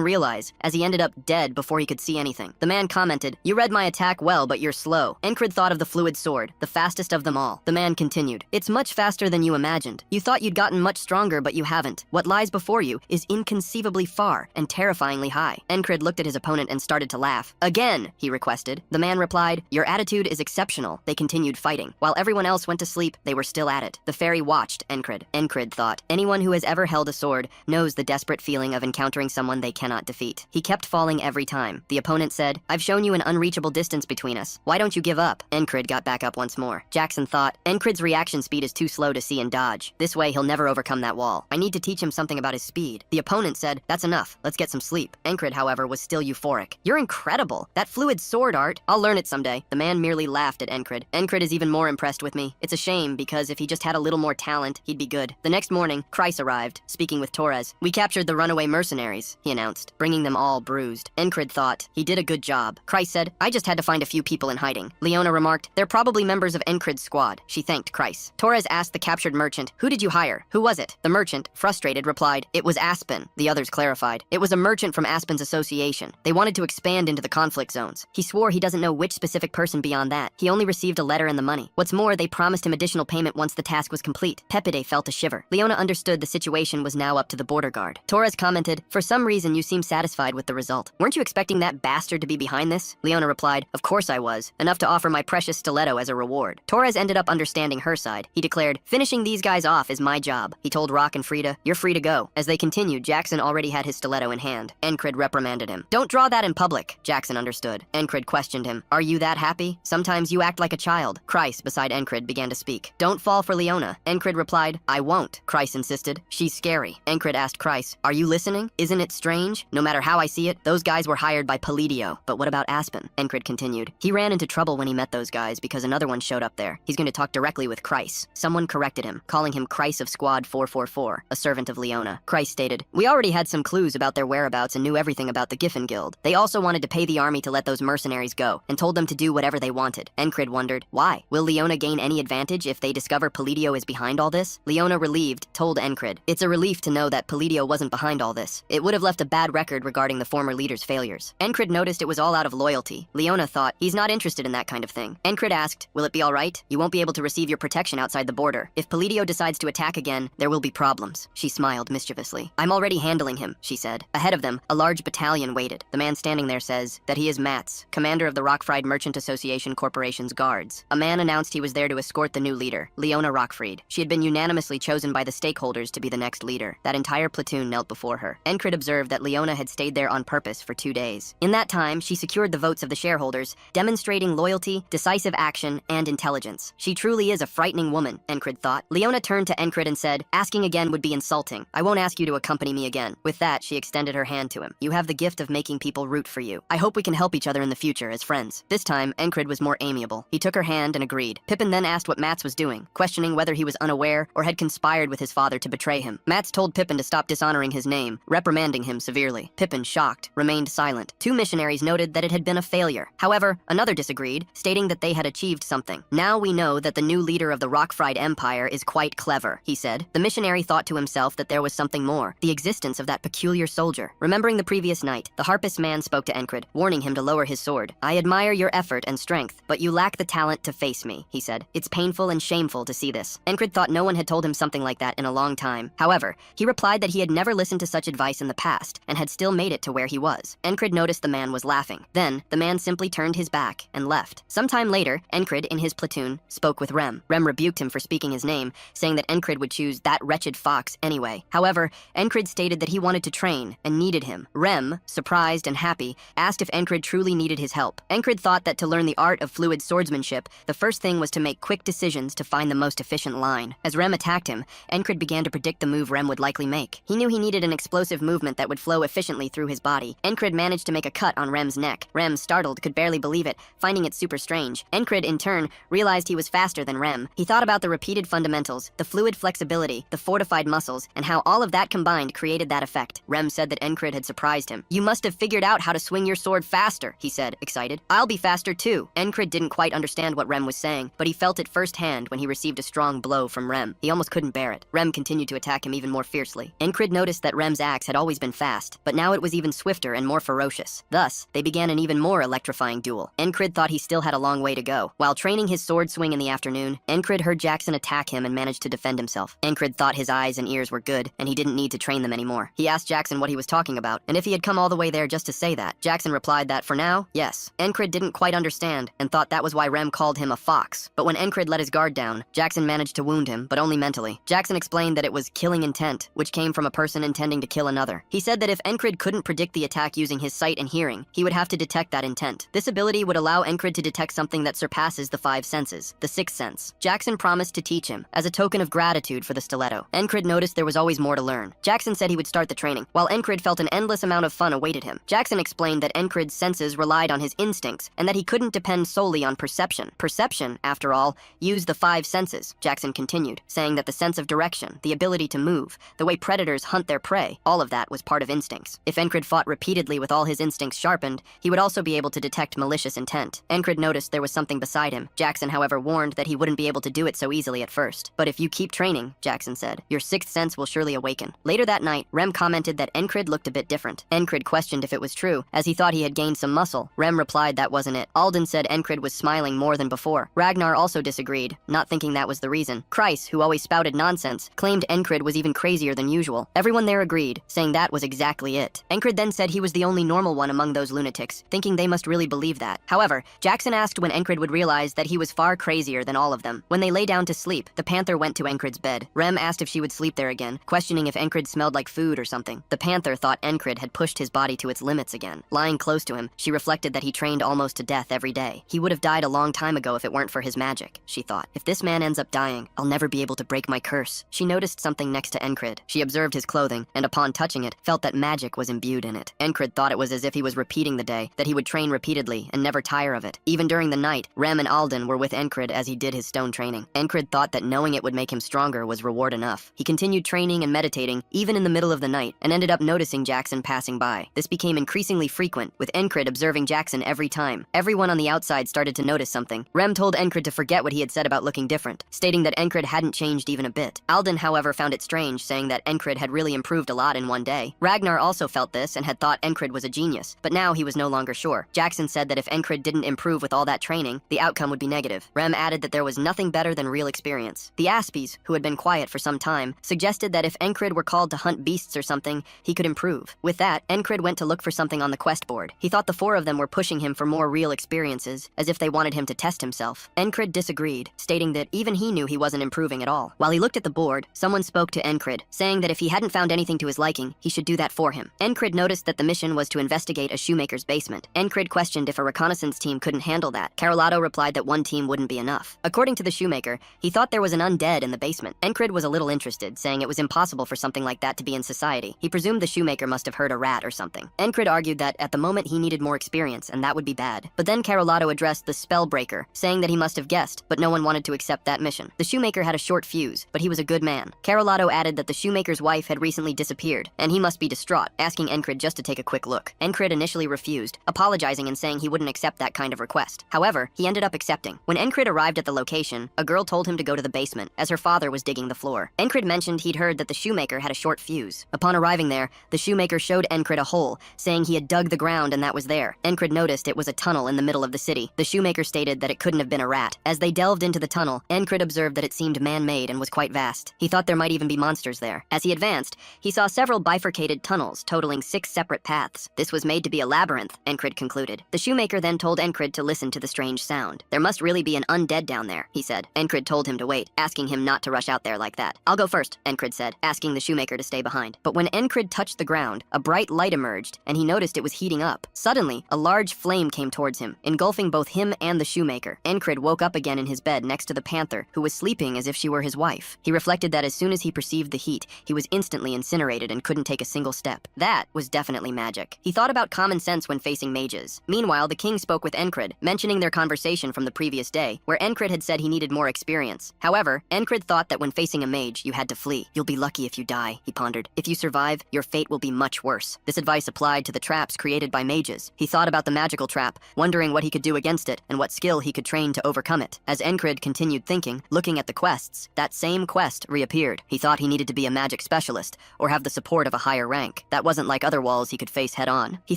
realize, as he ended up dead before he could see anything. The man commented, you read my attack well, but you're slow. Encrid thought of the fluid sword, the fastest of them all. The man continued, it's much faster than you imagined. You thought you'd gotten much stronger, but you haven't. What lies before you is inconceivably far and terrifyingly high. Encrid looked at his opponent and started to laugh. Again, he requested. The man replied, your attitude is exceptional. They continued fighting. While everyone else went to sleep, they were still at it. The fairy watched Encrid. Encrid thought, anyone who has ever held a sword knows the desperate feeling of encountering someone they cannot defeat. He kept falling every time. The opponent said, I've shown you an unreachable distance between us. Why don't you give up? Encrid got back up once more. Jackson thought, Encrid's reaction speed is too slow to see and dodge. This way he'll never overcome that wall. I need to teach him something about his speed. The opponent said, that's enough. Let's get some sleep. Encrid, however, was still euphoric. You're incredible. That fluid sword art. I'll learn it someday. The man merely laughed at Encrid. Encrid is even more impressed with me. It's a shame because if he just had a little more talent, he'd be good. The next morning, Kreis arrived, speaking with Torres. We captured the runaway mercenaries, he announced, bringing them all bruised. Encrid thought, he did a good job. Kreis said, I just had to find a few people in hiding. Leona remarked, they're probably members of Encrid's squad. She thanked Kreis. Torres asked the captured merchant, who did you hire? Who was it? The merchant, frustrated, replied, it was Aspen. The others clarified, it was a merchant from Aspen's association. They wanted to expand into the conflict zones. He swore he doesn't know which specific person beyond that. He only received a letter and the money. What's more, they promised him additional payment once the task was complete. Pepide felt a shiver. Leona understood the situation was now up to the border guard. Torres commented, for some reason you seem satisfied with the result. Weren't you expecting that bastard to be behind this? Leona replied, of course I was. Enough to offer my precious stiletto as a reward. Torres ended up understanding her side. He declared, finishing these guys off is my job. He told Rock and Frida, you're free to go. As they continued, Jackson already had his stiletto in hand. Encrid reprimanded him. Don't draw that in public. Jackson understood. Encrid questioned him. Are you that happy? Sometimes you act like a child. Kreis, beside Encrid, began to speak. Don't fall for Leona. Encrid replied, I won't. Kreis insisted. She's scary. Encrid asked Kreis, are you listening? Isn't it strange? No matter how I see it, those guys were hired by Pallideo. But what about Aspen? Encrid continued. He ran into trouble when he met those guys because another one showed up there. He's going to talk directly with Kreis. Someone corrected him, calling him Kreis of Squad 444, a servant of Leona. Kreis stated, we already had some clues about their whereabouts and knew everything about the Giffen Guild. They also wanted to pay the army to let those mercenaries go, and told them to do whatever they wanted. Encrid wondered, why? Will Leona gain any advantage if they discover Pallideo is behind all this? Leona, relieved, told Encrid, it's a relief to know that Pallideo wasn't behind all this. It would have left a bad record regarding the former leader's failures. Encrid noticed it was all out of loyalty. Leona thought, he's not interested in that kind of thing. Encrid asked, will it be all right? You won't be able to receive your protection outside the border. If Pallideo decides to attack again, there will be problems. She smiled mischievously. I'm already handling him, she said. Ahead of them, a large battalion waited. The man standing there says that he is Mats, commander of the Rockfried Merchant Association Corporation's guards. A man announced he was there to escort the new leader, Leona Rockfried. She had been unanimously chosen by the stakeholders to be the next leader. That entire platoon knelt before her. Encrid Encrid observed that Leona had stayed there on purpose for 2 days. In that time, she secured the votes of the shareholders, demonstrating loyalty, decisive action, and intelligence. She truly is a frightening woman, Encrid thought. Leona turned to Encrid and said, "Asking again would be insulting. I won't ask you to accompany me again." With that, she extended her hand to him. "You have the gift of making people root for you. I hope we can help each other in the future as friends." This time, Encrid was more amiable. He took her hand and agreed. Pippin then asked what Mats was doing, questioning whether he was unaware or had conspired with his father to betray him. Mats told Pippin to stop dishonoring his name, reprimanding him severely. Pippin, shocked, remained silent. 2 missionaries noted that it had been a failure. However, another disagreed, stating that they had achieved something. "Now we know that the new leader of the Rockfried Empire is quite clever," he said. The missionary thought to himself that there was something more, the existence of that peculiar soldier. Remembering the previous night, the harpist man spoke to Encrid, warning him to lower his sword. "I admire your effort and strength, but you lack the talent to face me," he said. "It's painful and shameful to see this." Encrid thought no one had told him something like that in a long time. However, he replied that he had never listened to such advice in the past and had still made it to where he was. Encrid noticed the man was laughing. Then, the man simply turned his back and left. Sometime later, Encrid, in his platoon, spoke with Rem. Rem rebuked him for speaking his name, saying that Encrid would choose that wretched fox anyway. However, Encrid stated that he wanted to train and needed him. Rem, surprised and happy, asked if Encrid truly needed his help. Encrid thought that to learn the art of fluid swordsmanship, the first thing was to make quick decisions to find the most efficient line. As Rem attacked him, Encrid began to predict the move Rem would likely make. He knew he needed an explosive movement that would flow efficiently through his body. Encrid managed to make a cut on Rem's neck. Rem, startled, could barely believe it, finding it super strange. Encrid, in turn, realized he was faster than Rem. He thought about the repeated fundamentals, the fluid flexibility, the fortified muscles, and how all of that combined created that effect. Rem said that Encrid had surprised him. "You must have figured out how to swing your sword faster," he said, excited. "I'll be faster too." Encrid didn't quite understand what Rem was saying, but he felt it firsthand when he received a strong blow from Rem. He almost couldn't bear it. Rem continued to attack him even more fiercely. Encrid noticed that Rem's axe had always been fast, but now it was even swifter and more ferocious. Thus, they began an even more electrifying duel. Encrid thought he still had a long way to go. While training his sword swing in the afternoon, Encrid heard Jackson attack him and managed to defend himself. Encrid thought his eyes and ears were good, and he didn't need to train them anymore. He asked Jackson what he was talking about, and if he had come all the way there just to say that. Jackson replied that, for now, yes. Encrid didn't quite understand, and thought that was why Rem called him a fox. But when Encrid let his guard down, Jackson managed to wound him, but only mentally. Jackson explained that it was killing intent, which came from a person intending to kill another. He said that if Encrid couldn't predict the attack using his sight and hearing, he would have to detect that intent. This ability would allow Encrid to detect something that surpasses the 5 senses, the 6th sense. Jackson promised to teach him, as a token of gratitude for the stiletto. Encrid noticed there was always more to learn. Jackson said he would start the training, while Encrid felt an endless amount of fun awaited him. Jackson explained that Encrid's senses relied on his instincts, and that he couldn't depend solely on perception. Perception, after all, used the 5 senses. Jackson continued, saying that the sense of direction, the ability to move, the way predators hunt their prey, all of that was part of instincts. If Encrid fought repeatedly with all his instincts sharpened, he would also be able to detect malicious intent. Encrid noticed there was something beside him. Jackson, however, warned that he wouldn't be able to do it so easily at first. "But if you keep training," Jackson said, "your 6th sense will surely awaken." Later that night, Rem commented that Encrid looked a bit different. Encrid questioned if it was true, as he thought he had gained some muscle. Rem replied that wasn't it. Alden said Encrid was smiling more than before. Ragnar also disagreed, not thinking that was the reason. Kreis, who always spouted nonsense, claimed Encrid was even crazier than usual. Everyone there agreed, saying that was exactly it. Encrid then said he was the only normal one among those lunatics, thinking they must really believe that. However, Jackson asked when Encrid would realize that he was far crazier than all of them. When they lay down to sleep, the panther went to Encrid's bed. Rem asked if she would sleep there again, questioning if Encrid smelled like food or something. The panther thought Encrid had pushed his body to its limits again. Lying close to him, she reflected that he trained almost to death every day. He would have died a long time ago if it weren't for his magic, she thought. If this man ends up dying, I'll never be able to break my curse. She noticed something next to Encrid. She observed his clothing, and upon touching it, felt that magic was imbued in it. Encrid thought it was as if he was repeating the day, that he would train repeatedly and never tire of it. Even during the night, Rem and Alden were with Encrid as he did his stone training. Encrid thought that knowing it would make him stronger was reward enough. He continued training and meditating, even in the middle of the night, and ended up noticing Jackson passing by. This became increasingly frequent, with Encrid observing Jackson every time. Everyone on the outside started to notice something. Rem told Encrid to forget what he had said about looking different, stating that Encrid hadn't changed even a bit. Alden, however, found it strange, saying that Encrid had really improved a lot in one day. Ragnar also felt this and had thought Encrid was a genius, but now he was no longer sure. Jackson said that if Encrid didn't improve with all that training, the outcome would be negative. Rem added that there was nothing better than real experience. The Aspies, who had been quiet for some time, suggested that if Encrid were called to hunt beasts or something, he could improve. With that, Encrid went to look for something on the quest board. He thought the 4 of them were pushing him for more real experiences, as if they wanted him to test himself. Encrid disagreed, stating that even he knew he wasn't improving at all. While he looked at the board, someone spoke to Encrid, saying that if he hadn't found anything to his liking, anything, he should do that for him. Encrid noticed that the mission was to investigate a shoemaker's basement. Encrid questioned if a reconnaissance team couldn't handle that. Carolado replied that one team wouldn't be enough. According to the shoemaker, he thought there was an undead in the basement. Encrid was a little interested, saying it was impossible for something like that to be in society. He presumed the shoemaker must have heard a rat or something. Encrid argued that at the moment he needed more experience, and that would be bad. But then Carolado addressed the spellbreaker, saying that he must have guessed, but no one wanted to accept that mission. The shoemaker had a short fuse, but he was a good man. Carolado added that the shoemaker's wife had recently disappeared, and he must be distraught, asking Encrid just to take a quick look. Encrid initially refused, apologizing and saying he wouldn't accept that kind of request. However, he ended up accepting. When Encrid arrived at the location, a girl told him to go to the basement, as her father was digging the floor. Encrid mentioned he'd heard that the shoemaker had a short fuse. Upon arriving there, the shoemaker showed Encrid a hole, saying he had dug the ground and that was there. Encrid noticed it was a tunnel in the middle of the city. The shoemaker stated that it couldn't have been a rat. As they delved into the tunnel, Encrid observed that it seemed man-made and was quite vast. He thought there might even be monsters there. As he advanced, he saw several bifurcated tunnels, totaling 6 separate paths. This was made to be a labyrinth, Encrid concluded. The shoemaker then told Encrid to listen to the strange sound. There must really be an undead down there, he said. Encrid told him to wait, asking him not to rush out there like that. I'll go first, Encrid said, asking the shoemaker to stay behind. But when Encrid touched the ground, a bright light emerged, and he noticed it was heating up. Suddenly, a large flame came towards him, engulfing both him and the shoemaker. Encrid woke up again in his bed next to the panther, who was sleeping as if she were his wife. He reflected that as soon as he perceived the heat, he was instantly incinerated and couldn't take a single step. That was definitely magic. He thought about common sense when facing mages. Meanwhile, the king spoke with Encrid, mentioning their conversation from the previous day, where Encrid had said he needed more experience. However, Encrid thought that when facing a mage, you had to flee. You'll be lucky if you die, he pondered. If you survive, your fate will be much worse. This advice applied to the traps created by mages. He thought about the magical trap, wondering what he could do against it and what skill he could train to overcome it. As Encrid continued thinking, looking at the quests, that same quest reappeared. He thought he needed to be a magic specialist or have the support of a higher rank. That wasn't like other walls he could face head-on. He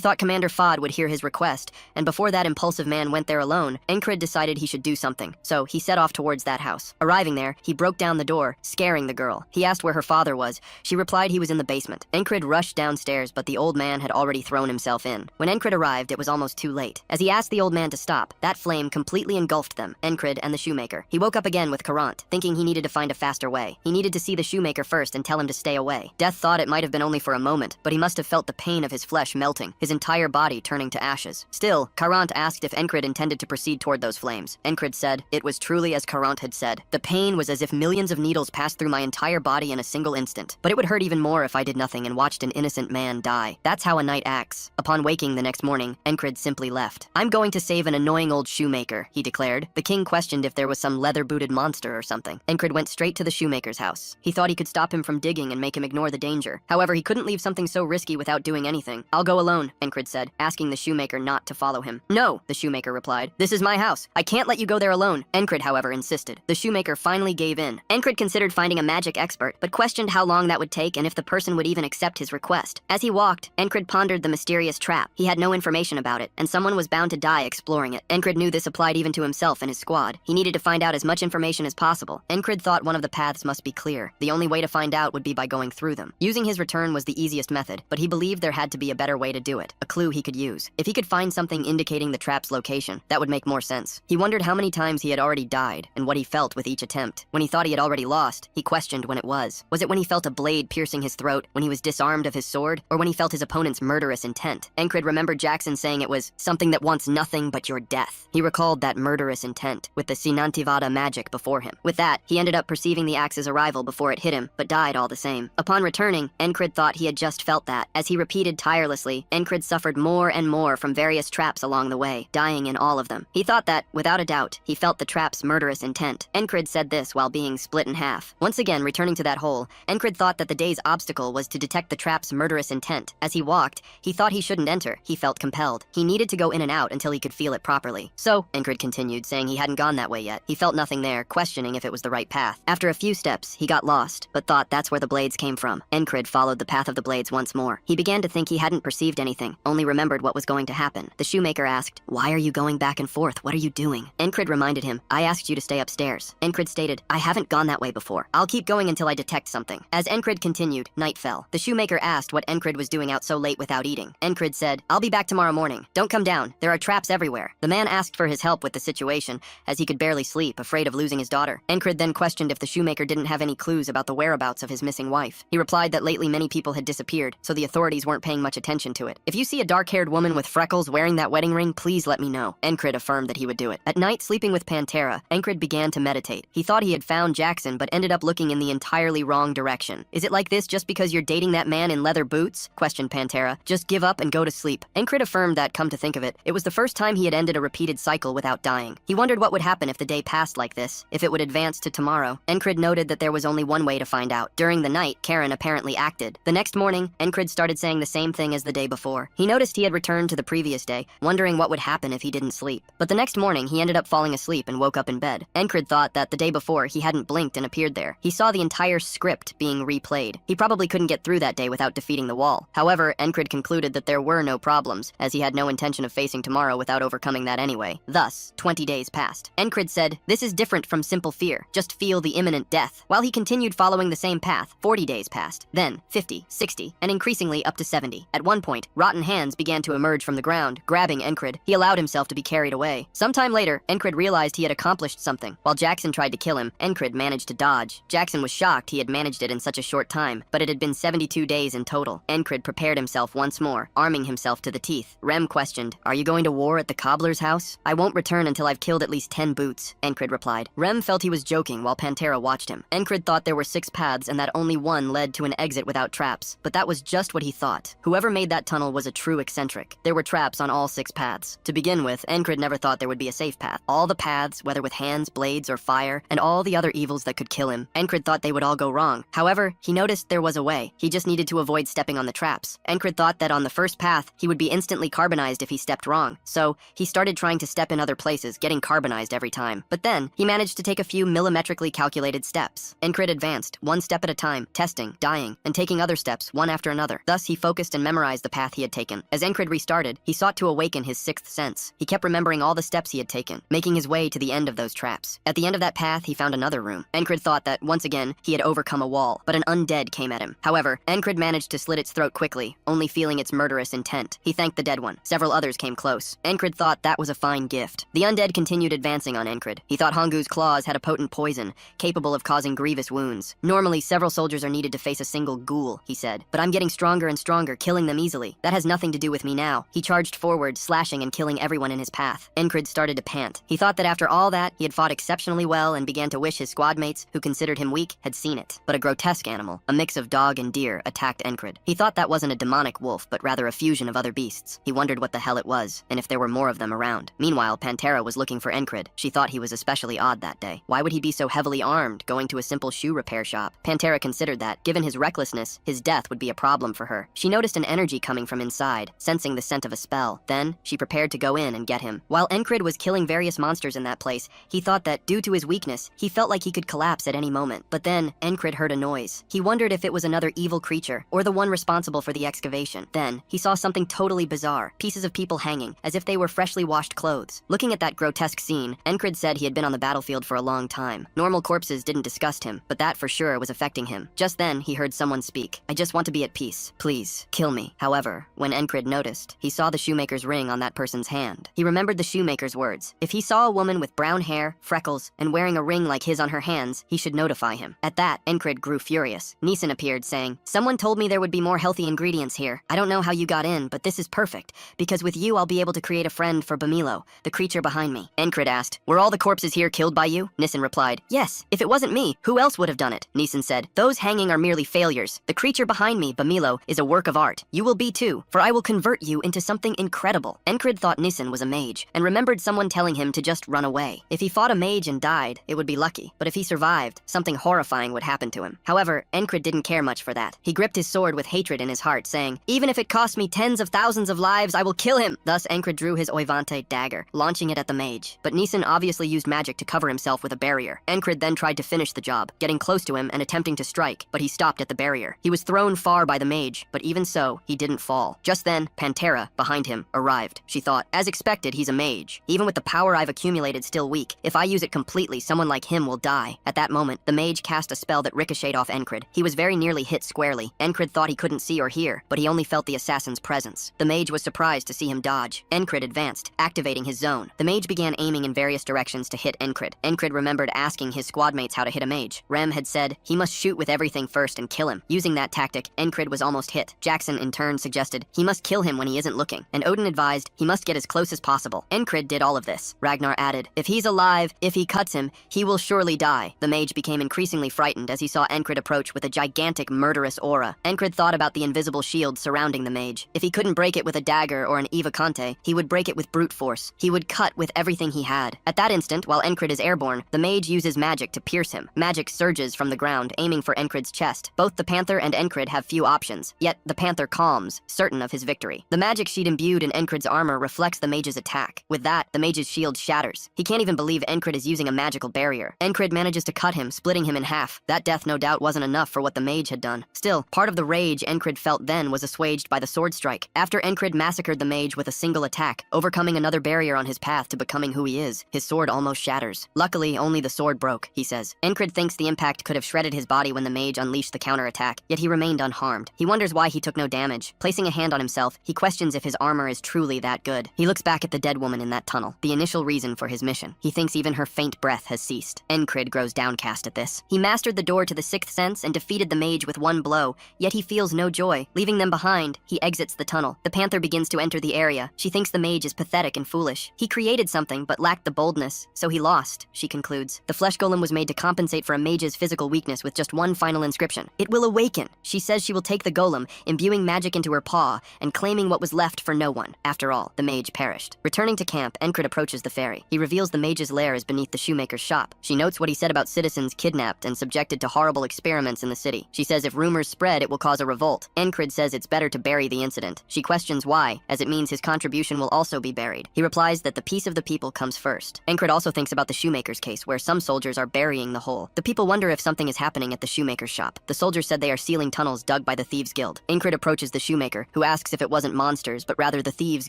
thought Commander Fod would hear his request, and before that impulsive man went there alone, Encrid decided he should do something. So he set off towards that house. Arriving there, he broke down the door, scaring the girl. He asked where her father was. She replied he was in the basement. Encrid rushed downstairs, but the old man had already thrown himself in. When Encrid arrived, it was almost too late. As he asked the old man to stop, that flame completely engulfed them, Encrid and the shoemaker. He woke up again with Courant, thinking he needed to find a faster way. He needed to see the shoemaker first and tell him to stay away. Death thought it might have been only for a moment, but he must have felt the pain of his flesh melting, his entire body turning to ashes. Still, Courant asked if Encrid intended to proceed toward those flames. Encrid said, it was truly as Courant had said. The pain was as if millions of needles passed through my entire body in a single instant. But it would hurt even more if I did nothing and watched an innocent man die. That's how a knight acts. Upon waking the next morning, Encrid simply left. I'm going to save an annoying old shoemaker, he declared. The king questioned if there was some leather-booted monster or something. Encrid went straight to the shoemaker's house. He thought he could stop him from digging and make him ignore the danger. However, he couldn't leave something so risky without doing anything. I'll go alone, Encrid said, asking the shoemaker not to follow him. No, the shoemaker replied. This is my house. I can't let you go there alone. Encrid, however, insisted. The shoemaker finally gave in. Encrid considered finding a magic expert, but questioned how long that would take and if the person would even accept his request. As he walked, Encrid pondered the mysterious trap. He had no information about it, and someone was bound to die exploring it. Encrid knew this applied even to himself and his squad. He needed to find out as much information as possible. Encrid thought one of the paths must be clear. The only way to find out would be by going through them. Using his return was the easiest method, but he believed there had to be a better way to do it, a clue he could use. If he could find something indicating the trap's location, that would make more sense. He wondered how many times he had already died, and what he felt with each attempt. When he thought he had already lost, he questioned when it was. Was it when he felt a blade piercing his throat, when he was disarmed of his sword, or when he felt his opponent's murderous intent? Encrid remembered Jackson saying it was something that wants nothing but your death. He recalled that murderous intent, with the Sinantivada magic before him. With that, he ended up perceiving the axe's arrival before it hit him, but died all the same. Upon returning, Encrid thought he had just felt that. As he repeated tirelessly, Encrid suffered more and more from various traps along the way, dying in all of them. He thought that, without a doubt, he felt the trap's murderous intent. Encrid said this while being split in half. Once again, returning to that hole, Encrid thought that the day's obstacle was to detect the trap's murderous intent. As he walked, he thought he shouldn't enter. He felt compelled. He needed to go in and out until he could feel it properly. So, Encrid continued, saying he hadn't gone that way yet. He felt nothing there, questioning if it was the right path. After a few steps, he got lost, but thought that's where the blades came from. Encrid followed the path of the blades once more. He began to think he hadn't perceived anything, only remembered what was going to happen. The shoemaker asked, "Why are you going back and forth? What are you doing?" Encrid reminded him, "I asked you to stay upstairs." Encrid stated, "I haven't gone that way before. I'll keep going until I detect something." As Encrid continued, night fell. The shoemaker asked what Encrid was doing out so late without eating. Encrid said, "I'll be back tomorrow morning. Don't come down. There are traps everywhere." The man asked for his help with the situation, as he could barely sleep, afraid of losing his daughter. Encrid then questioned if the shoemaker didn't have any clues about the whereabouts of his missing wife. He replied that lately many many people had disappeared, so the authorities weren't paying much attention to it. If you see a dark-haired woman with freckles wearing that wedding ring, please let me know. Encrid affirmed that he would do it. At night, sleeping with Pantera, Encrid began to meditate. He thought he had found Jackson, but ended up looking in the entirely wrong direction. Is it like this just because you're dating that man in leather boots? Questioned Pantera. Just give up and go to sleep. Encrid affirmed that, come to think of it, it was the first time he had ended a repeated cycle without dying. He wondered what would happen if the day passed like this, if it would advance to tomorrow. Encrid noted that there was only one way to find out. During the night, Karen apparently acted. The next morning, Encrid started saying the same thing as the day before. He noticed he had returned to the previous day, wondering what would happen if he didn't sleep. But the next morning, he ended up falling asleep and woke up in bed. Encrid thought that the day before, he hadn't blinked and appeared there. He saw the entire script being replayed. He probably couldn't get through that day without defeating the wall. However, Encrid concluded that there were no problems, as he had no intention of facing tomorrow without overcoming that anyway. Thus, 20 days passed. Encrid said, "This is different from simple fear. Just feel the imminent death." While he continued following the same path, 40 days passed. Then, 50, 60, and increasingly up to 70. At one point, rotten hands began to emerge from the ground, grabbing Encrid. He allowed himself to be carried away. Sometime later, Encrid realized he had accomplished something. While Jackson tried to kill him, Encrid managed to dodge. Jackson was shocked he had managed it in such a short time, but it had been 72 days in total. Encrid prepared himself once more, arming himself to the teeth. Rem questioned, "Are you going to war at the cobbler's house?" "I won't return until I've killed at least 10 boots," Encrid replied. Rem felt he was joking while Pantera watched him. Encrid thought there were 6 paths and that only one led to an exit without traps, but that was just what he thought. Whoever made that tunnel was a true eccentric. There were traps on all 6 paths. To begin with, Encrid never thought there would be a safe path. All the paths, whether with hands, blades, or fire, and all the other evils that could kill him, Encrid thought they would all go wrong. However, he noticed there was a way. He just needed to avoid stepping on the traps. Encrid thought that on the first path, he would be instantly carbonized if he stepped wrong. So, he started trying to step in other places, getting carbonized every time. But then, he managed to take a few millimetrically calculated steps. Encrid advanced, one step at a time, testing, dying, and taking other steps, one after another. Thus, he focused and memorized the path he had taken. As Encrid restarted, he sought to awaken his 6th sense. He kept remembering all the steps he had taken, making his way to the end of those traps. At the end of that path, he found another room. Encrid thought that, once again, he had overcome a wall, but an undead came at him. However, Encrid managed to slit its throat quickly, only feeling its murderous intent. He thanked the dead one. Several others came close. Encrid thought that was a fine gift. The undead continued advancing on Encrid. He thought Hongu's claws had a potent poison, capable of causing grievous wounds. Normally, several soldiers are needed to face a single ghoul, he said. But I'm getting stronger and stronger, killing them easily. That has nothing to do with me now. He charged forward, slashing and killing everyone in his path. Encrid started to pant. He thought that after all that, he had fought exceptionally well and began to wish his squad mates, who considered him weak, had seen it. But a grotesque animal, a mix of dog and deer, attacked Encrid. He thought that wasn't a demonic wolf, but rather a fusion of other beasts. He wondered what the hell it was, and if there were more of them around. Meanwhile, Pantera was looking for Encrid. She thought he was especially odd that day. Why would he be so heavily armed, going to a simple shoe repair shop? Pantera considered that, given his recklessness, his death would be a problem for her. She noticed an energy coming from inside, sensing the scent of a spell. Then, she prepared to go in and get him. While Encrid was killing various monsters in that place, he thought that, due to his weakness, he felt like he could collapse at any moment. But then, Encrid heard a noise. He wondered if it was another evil creature, or the one responsible for the excavation. Then, he saw something totally bizarre. Pieces of people hanging, as if they were freshly washed clothes. Looking at that grotesque scene, Encrid said he had been on the battlefield for a long time. Normal corpses didn't disgust him, but that for sure was affecting him. Just then, he heard someone speak. "I just want to be at peace. Please, kill me." However, when Encrid noticed, he saw the shoemaker's ring on that person's hand. He remembered the shoemaker's words. If he saw a woman with brown hair, freckles, and wearing a ring like his on her hands, he should notify him. At that, Encrid grew furious. Neeson appeared, saying, "Someone told me there would be more healthy ingredients here. I don't know how you got in, but this is perfect, because with you I'll be able to create a friend for Bamilo, the creature behind me." Encrid asked, "Were all the corpses here killed by you?" Neeson replied, "Yes. If it wasn't me, who else would have done it?" Neeson said, "Those hanging are merely failures. The creature behind me, Bamilo, is a work of art. You will be too, for I will convert you into something incredible." Encrid thought Neeson was a mage, and remembered someone telling him to just run away. If he fought a mage and died, it would be lucky. But if he survived, something horrifying would happen to him. However, Encrid didn't care much for that. He gripped his sword with hatred in his heart, saying, "Even if it costs me tens of thousands of lives, I will kill him." Thus, Encrid drew his Oivante dagger, launching it at the mage. But Neeson obviously used magic to cover himself with a barrier. Encrid then tried to finish the job, getting close to him and attempting to strike, but he stopped at the barrier. He was thrown far by the mage, but even so, he didn't fall. Just then, Pantera, behind him, arrived. She thought, as expected, he's a mage. Even with the power I've accumulated still weak, if I use it completely, someone like him will die. At that moment, the mage cast a spell that ricocheted off Encrid. He was very nearly hit squarely. Encrid thought he couldn't see or hear, but he only felt the assassin's presence. The mage was surprised to see him dodge. Encrid advanced, activating his zone. The mage began aiming in various directions to hit Encrid. Encrid remembered asking his squad mates how to hit a mage. Rem had said, he must shoot with everything first and kill him. Using Using that tactic, Encrid was almost hit. Jackson, in turn, suggested he must kill him when he isn't looking, and Odin advised he must get as close as possible. Encrid did all of this. Ragnar added, if he's alive, if he cuts him, he will surely die. The mage became increasingly frightened as he saw Encrid approach with a gigantic, murderous aura. Encrid thought about the invisible shield surrounding the mage. If he couldn't break it with a dagger or an Eva Conte, he would break it with brute force. He would cut with everything he had. At that instant, while Encrid is airborne, the mage uses magic to pierce him. Magic surges from the ground, aiming for Encrid's chest. Both the Panther and Encrid have few options, yet the Panther calms, certain of his victory. The magic sheet imbued in Encrid's armor reflects the mage's attack. With that, the mage's shield shatters. He can't even believe Encrid is using a magical barrier. Encrid manages to cut him, splitting him in half. That death no doubt wasn't enough for what the mage had done. Still, part of the rage Encrid felt then was assuaged by the sword strike. After Encrid massacred the mage with a single attack, overcoming another barrier on his path to becoming who he is, his sword almost shatters. Luckily, only the sword broke, he says. Encrid thinks the impact could have shredded his body when the mage unleashed the counterattack, yet he remained unharmed. He wonders why he took no damage. Placing a hand on himself, he questions if his armor is truly that good. He looks back at the dead woman in that tunnel, the initial reason for his mission. He thinks even her faint breath has ceased. Encrid grows downcast at this. He mastered the door to the sixth sense and defeated the mage with one blow, yet he feels no joy. Leaving them behind, he exits the tunnel. The Panther begins to enter the area. She thinks the mage is pathetic and foolish. He created something, but lacked the boldness, so he lost, she concludes. The flesh golem was made to compensate for a mage's physical weakness with just one final inscription. It will awaken. She says she will take the golem, imbuing magic into her paw, and claiming what was left for no one. After all, the mage perished. Returning to camp, Encrid approaches the ferry. He reveals the mage's lair is beneath the shoemaker's shop. She notes what he said about citizens kidnapped and subjected to horrible experiments in the city. She says if rumors spread, it will cause a revolt. Encrid says it's better to bury the incident. She questions why, as it means his contribution will also be buried. He replies that the peace of the people comes first. Encrid also thinks about the shoemaker's case, where some soldiers are burying the whole. The people wonder if something is happening at the shoemaker's shop. The soldiers said they are sealing tunnels dug by the Thieves' Guild. Encrid approaches the shoemaker, who asks if it wasn't monsters, but rather the Thieves'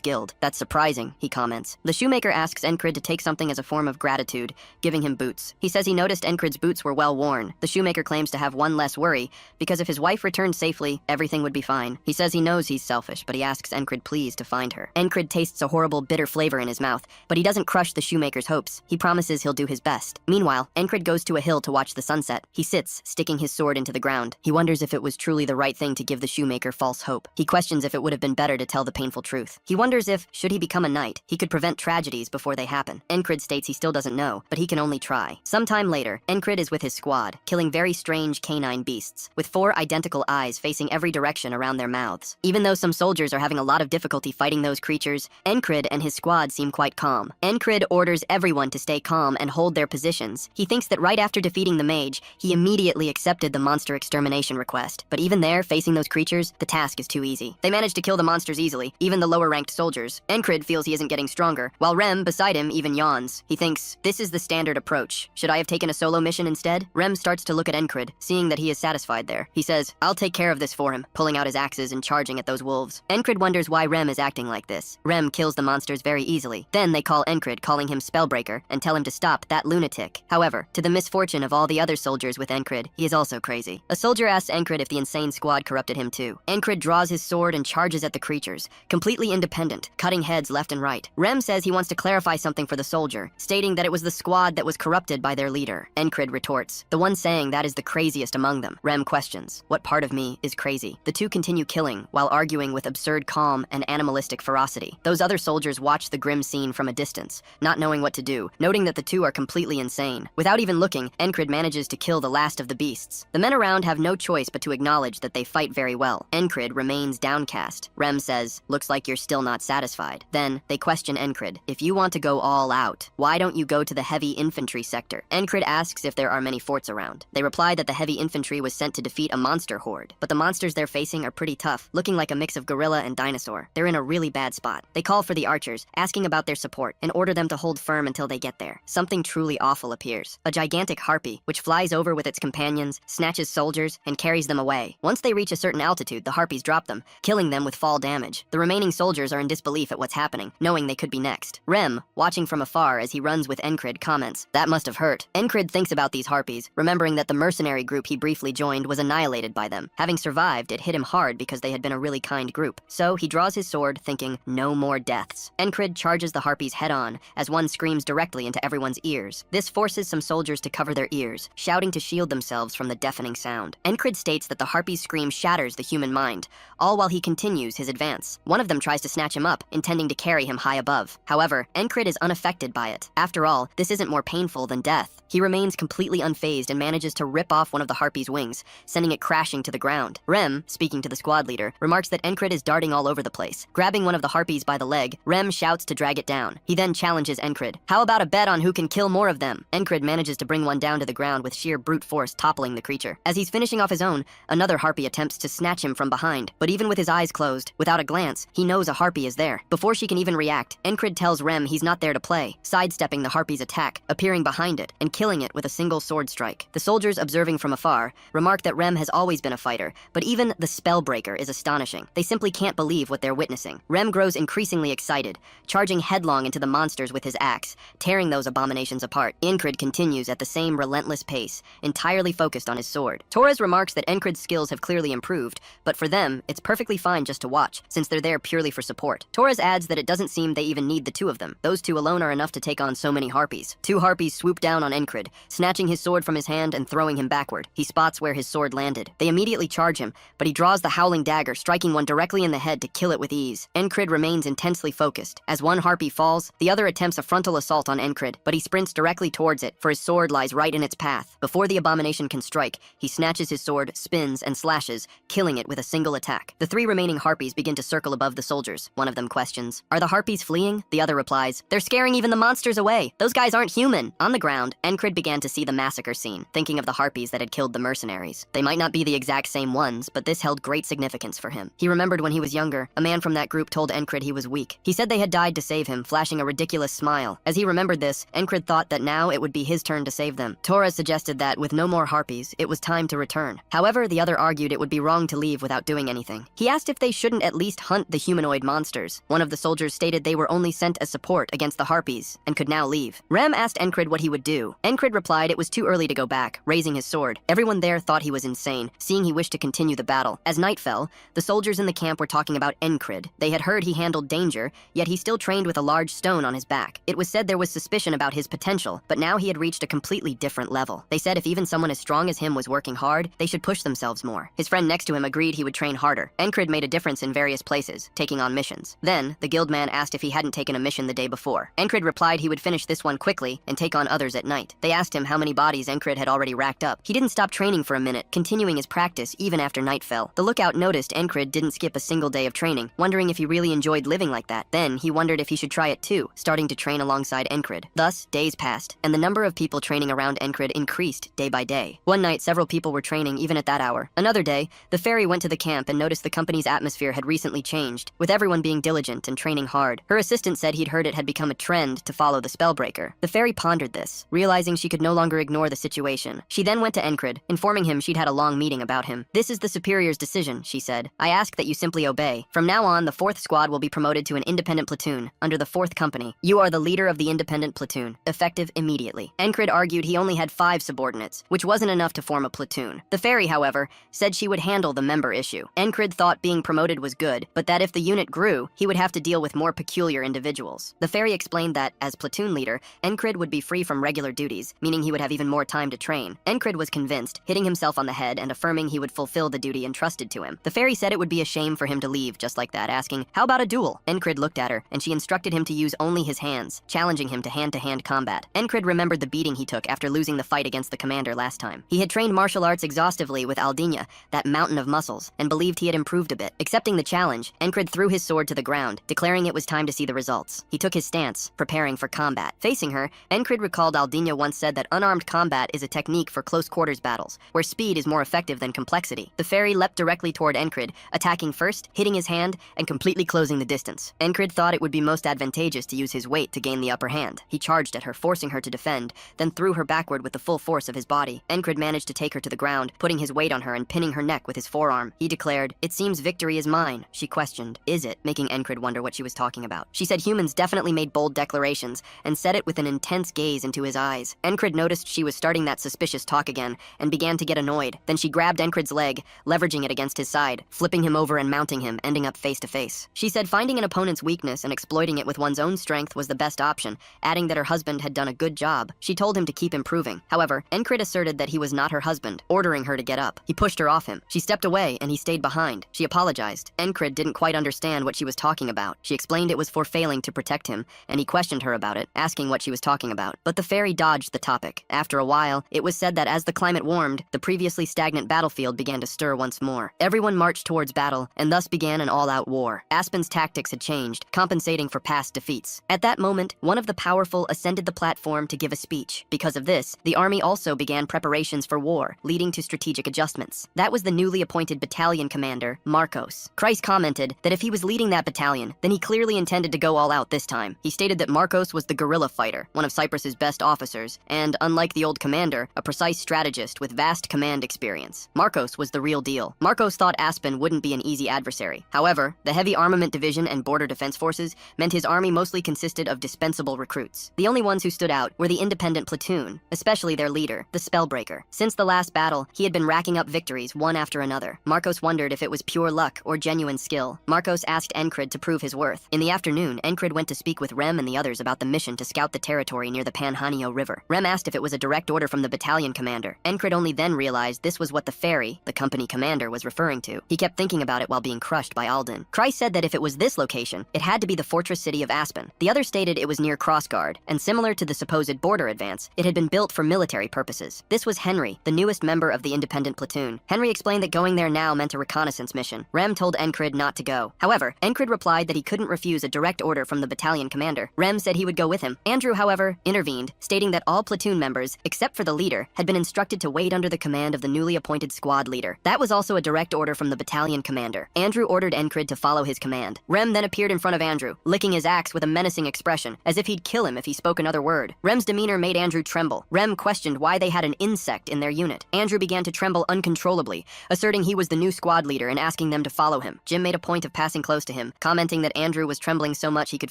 Guild. That's surprising, he comments. The shoemaker asks Encrid to take something as a form of gratitude, giving him boots. He says he noticed Encrid's boots were well worn. The shoemaker claims to have one less worry, because if his wife returned safely, everything would be fine. He says he knows he's selfish, but he asks Encrid please to find her. Encrid tastes a horrible, bitter flavor in his mouth, but he doesn't crush the shoemaker's hopes. He promises he'll do his best. Meanwhile, Encrid goes to a hill to watch the sunset. He sits, sticking his sword into the ground. He wonders if it was truly the right thing to give the shoemaker false hope. He questions if it would have been better to tell the painful truth. He wonders if, should he become a knight, he could prevent tragedies before they happen. Encrid states he still doesn't know, but he can only try. Sometime later, Encrid is with his squad, killing very strange canine beasts, with 4 identical eyes facing every direction around their mouths. Even though some soldiers are having a lot of difficulty fighting those creatures, Encrid and his squad seem quite calm. Encrid orders everyone to stay calm and hold their positions. He thinks that right after defeating the mage, he immediately accepted the monster extermination request. But even there, facing those creatures, the task is too easy. They manage to kill the monsters easily, even the lower-ranked soldiers. Encrid feels he isn't getting stronger, while Rem, beside him, even yawns. He thinks, this is the standard approach. Should I have taken a solo mission instead? Rem starts to look at Encrid, seeing that he is satisfied there. He says, I'll take care of this for him, pulling out his axes and charging at those wolves. Encrid wonders why Rem is acting like this. Rem kills the monsters very easily. Then they call Encrid, calling him Spellbreaker, and tell him to stop that lunatic. However, to the misfortune of all the other soldiers with Encrid, he is also crazy. A soldier asks Encrid if the insane squad corrupted him too. Encrid draws his sword and charges at the creatures, completely independent, cutting heads left and right. Rem says he wants to clarify something for the soldier, stating that it was the squad that was corrupted by their leader. Encrid retorts, the one saying that is the craziest among them. Rem questions, what part of me is crazy? The two continue killing, while arguing with absurd calm and animalistic ferocity. Those other soldiers watch the grim scene from a distance, not knowing what to do, noting that the two are completely insane. Without even looking, Encrid manages to kill the last of the beasts. The men around have no choice but to acknowledge that they fight very well. Encrid remains downcast. Rem says, looks like you're still not satisfied. Then, they question Encrid, if you want to go all out, why don't you go to the heavy infantry sector? Encrid asks if there are many forts around. They reply that the heavy infantry was sent to defeat a monster horde, but the monsters they're facing are pretty tough, looking like a mix of gorilla and dinosaur. They're in a really bad spot. They call for the archers, asking about their support, and order them to hold firm until they get there. Something truly awful appears. A gigantic harpy, which flies over with its companions, snatches soldiers, and carries them away. Once they reach a certain altitude, the harpies drop them, killing them with fall damage. The remaining soldiers are in disbelief at what's happening, knowing they could be next. Rem, watching from afar as he runs with Encrid, comments, that must have hurt. Encrid thinks about these harpies, remembering that the mercenary group he briefly joined was annihilated by them. Having survived, it hit him hard because they had been a really kind group. So he draws his sword, thinking, no more deaths. Encrid charges the harpies head-on, as one screams directly into everyone's ears. This forces some soldiers to cover their ears, shouting to shield themselves from the deafening sound. Encrid states that the harpy's scream shatters the human mind, all while he continues his advance. One of them tries to snatch him up, intending to carry him high above. However, Encrid is unaffected by it. After all, this isn't more painful than death. He remains completely unfazed and manages to rip off one of the harpy's wings, sending it crashing to the ground. Rem, speaking to the squad leader, remarks that Encrid is darting all over the place. Grabbing one of the harpies by the leg, Rem shouts to drag it down. He then challenges Encrid. How about a bet on who can kill more of them? Encrid manages to bring one down to the ground with sheer brute force, toppling the creature. As he's finishing off his own, another harpy attempts to snatch him from behind, but even with his eyes closed, without a glance, he knows a harpy is there. Before she can even react, Encrid tells Rem he's not there to play, sidestepping the harpy's attack, appearing behind it, and killing it with a single sword strike. The soldiers, observing from afar, remark that Rem has always been a fighter, but even the Spellbreaker is astonishing. They simply can't believe what they're witnessing. Rem grows increasingly excited, charging headlong into the monsters with his axe, tearing those abominations apart. Encrid continues at the same relentless pace, entirely focused on his sword. Torres remarks that Encrid's skills have clearly improved, but for them, it's perfectly fine just to watch, since they're there purely for support. Torres adds that it doesn't seem they even need the two of them. Those two alone are enough to take on so many harpies. Two harpies swoop down on Encrid, snatching his sword from his hand and throwing him backward. He spots where his sword landed. They immediately charge him, but he draws the howling dagger, striking one directly in the head to kill it with ease. Encrid remains intensely focused. As one harpy falls, the other attempts a frontal assault on Encrid, but he sprints directly towards it, for his sword lies right in its path. Before the abomination can strike, he snatches his sword, spins, and slashes, killing it with a single attack. The three remaining harpies begin to circle above the soldiers. One of them questions, "Are the harpies fleeing?" The other replies, "They're scaring even the monsters away. Those guys aren't human." On the ground, Encrid began to see the massacre scene, thinking of the harpies that had killed the mercenaries. They might not be the exact same ones, but this held great significance for him. He remembered when he was younger, a man from that group told Encrid he was weak. He said they had died to save him, flashing a ridiculous smile. As he remembered this, Encrid thought that now it would be his turn to save them. Torres suggested that, with no more harpies, it was time to return. However, the other argued it would be wrong to leave without doing anything. He asked if they shouldn't at least hunt the humanoid monsters. One of the soldiers stated they were only sent as support against the harpies, and could now leave. Rem asked Encrid what he would do. Encrid replied it was too early to go back, raising his sword. Everyone there thought he was insane, seeing he wished to continue the battle. As night fell, the soldiers in the camp were talking about Encrid. They had heard he handled danger, yet he still trained with a large stone on his back. It was said there was suspicion about his potential, but now he had reached a completely different level. They said if even someone as strong as him was working hard, they should push themselves more. His friend next to him agreed he would train harder. Encrid made a difference in various places, taking on missions. Then, the guildman asked if he hadn't taken a mission the day before. Encrid replied he would finish this one quickly and take on others at night. They asked him how many bodies Encrid had already racked up. He didn't stop training for a minute, continuing his practice even after night fell. The lookout noticed Encrid didn't skip a single day of training, wondering if he really enjoyed living like that. Then, he wondered if he should try it too, starting to train alongside Encrid. Thus, days passed, and the number of people training around Encrid increased day by day. One night, several people were training even at that hour. Another day, the fairy went to the camp and noticed the company's atmosphere had recently changed, with everyone being diligent and training hard. Her assistant said he'd heard it had become a trend to follow the Spellbreaker. The fairy pondered this, realizing she could no longer ignore the situation. She then went to Encrid, informing him she'd had a long meeting about him. "This is the superior's decision," she said. "I ask that you simply obey. From now on, the 4th squad will be promoted to an independent platoon, under the 4th company. You are the leader of the independent platoon, effective immediately." Encrid argued he only had 5 subordinates, which wasn't enough to form a platoon. The fairy, however, said she would handle the member issue. Encrid thought being promoted was good, but that if the unit grew, he would have to deal with more peculiar individuals. The fairy explained that, as platoon leader, Encrid would be free from regular duties, meaning he would have even more time to train. Encrid was convinced, hitting himself on the head and affirming he would fulfill the duty entrusted to him. The fairy said it would be a shame for him to leave just like that, asking, "How about a duel?" Encrid looked at her, and she instructed him to use only his hands, challenging him to hand-to-hand combat. Encrid remembered the beating he took after losing the fight against the commander last time. He had trained martial arts exhaustively with Aldina, that mountain of muscles, and believed he had improved a bit. Accepting the challenge, Encrid threw his sword to the ground, declaring it was time to see the results. He took his stance, preparing for combat. Facing her, Encrid recalled Aldina once said that unarmed combat is a technique for close-quarters battles, where speed is more effective than complexity. The fairy leapt directly toward Encrid, attacking first, hitting his hand, and completely closing the distance. Encrid thought it would be most advantageous to use his weight to gain the upper hand. He charged at her, forcing her to defend, then threw her backward with the full force of his body. Encrid managed to take her to the ground, putting his weight on her and pinning her neck with his forearm. He declared, "It seems victory is mine." She questioned, "Is it?" making Encrid wonder what she was talking about. She said humans definitely made bold declarations, and said it with an intense gaze into his eyes. Encrid noticed she was starting that suspicious talk again, and began to get annoyed. Then she grabbed Encrid's leg, leveraging it against his side, flipping him over and mounting him, ending up face to face. She said finding an opponent's weakness and exploiting it with one's own strength was the best option, adding that her husband had done a good job. She told him to keep improving. However, Encrid asserted that he was not her husband, ordering her to get get up. He pushed her off him. She stepped away, and he stayed behind. She apologized. Encred didn't quite understand what she was talking about. She explained it was for failing to protect him, and he questioned her about it, asking what she was talking about. But the fairy dodged the topic. After a while, it was said that as the climate warmed, the previously stagnant battlefield began to stir once more. Everyone marched towards battle, and thus began an all-out war. Aspen's tactics had changed, compensating for past defeats. At that moment, one of the powerful ascended the platform to give a speech. Because of this, the army also began preparations for war, leading to strategic adjustments. That was the newly appointed battalion commander, Marcos. Christ commented that if he was leading that battalion, then he clearly intended to go all out this time. He stated that Marcos was the guerrilla fighter, one of Cyprus's best officers, and, unlike the old commander, a precise strategist with vast command experience. Marcos was the real deal. Marcos thought Aspen wouldn't be an easy adversary. However, the heavy armament division and border defense forces meant his army mostly consisted of dispensable recruits. The only ones who stood out were the independent platoon, especially their leader, the Spellbreaker. Since the last battle, he had been racking up victories one after another. Marcos wondered if it was pure luck or genuine skill. Marcos asked Encred to prove his worth. In the afternoon, Encred went to speak with Rem and the others about the mission to scout the territory near the Panhanio River. Rem asked if it was a direct order from the battalion commander. Encred only then realized this was what the fairy, the company commander, was referring to. He kept thinking about it while being crushed by Alden. Christ said that if it was this location, it had to be the fortress city of Aspen. The other stated it was near Crossguard, and similar to the supposed border advance, it had been built for military purposes. This was Henry, the newest member of the independent platoon. Henry explained that going there now meant a reconnaissance mission. Rem told Encred not to go. However, Encred replied that he couldn't refuse a direct order from the battalion commander. Rem said he would go with him. Andrew, however, intervened, stating that all platoon members, except for the leader, had been instructed to wait under the command of the newly appointed squad leader. That was also a direct order from the battalion commander. Andrew ordered Encred to follow his command. Rem then appeared in front of Andrew, licking his axe with a menacing expression, as if he'd kill him if he spoke another word. Rem's demeanor made Andrew tremble. Rem questioned why they had an insect in their unit. Andrew began to tremble uncontrollably, asserting he was the new squad leader and asking them to follow him. Jim made a point of passing close to him, commenting that Andrew was trembling so much he could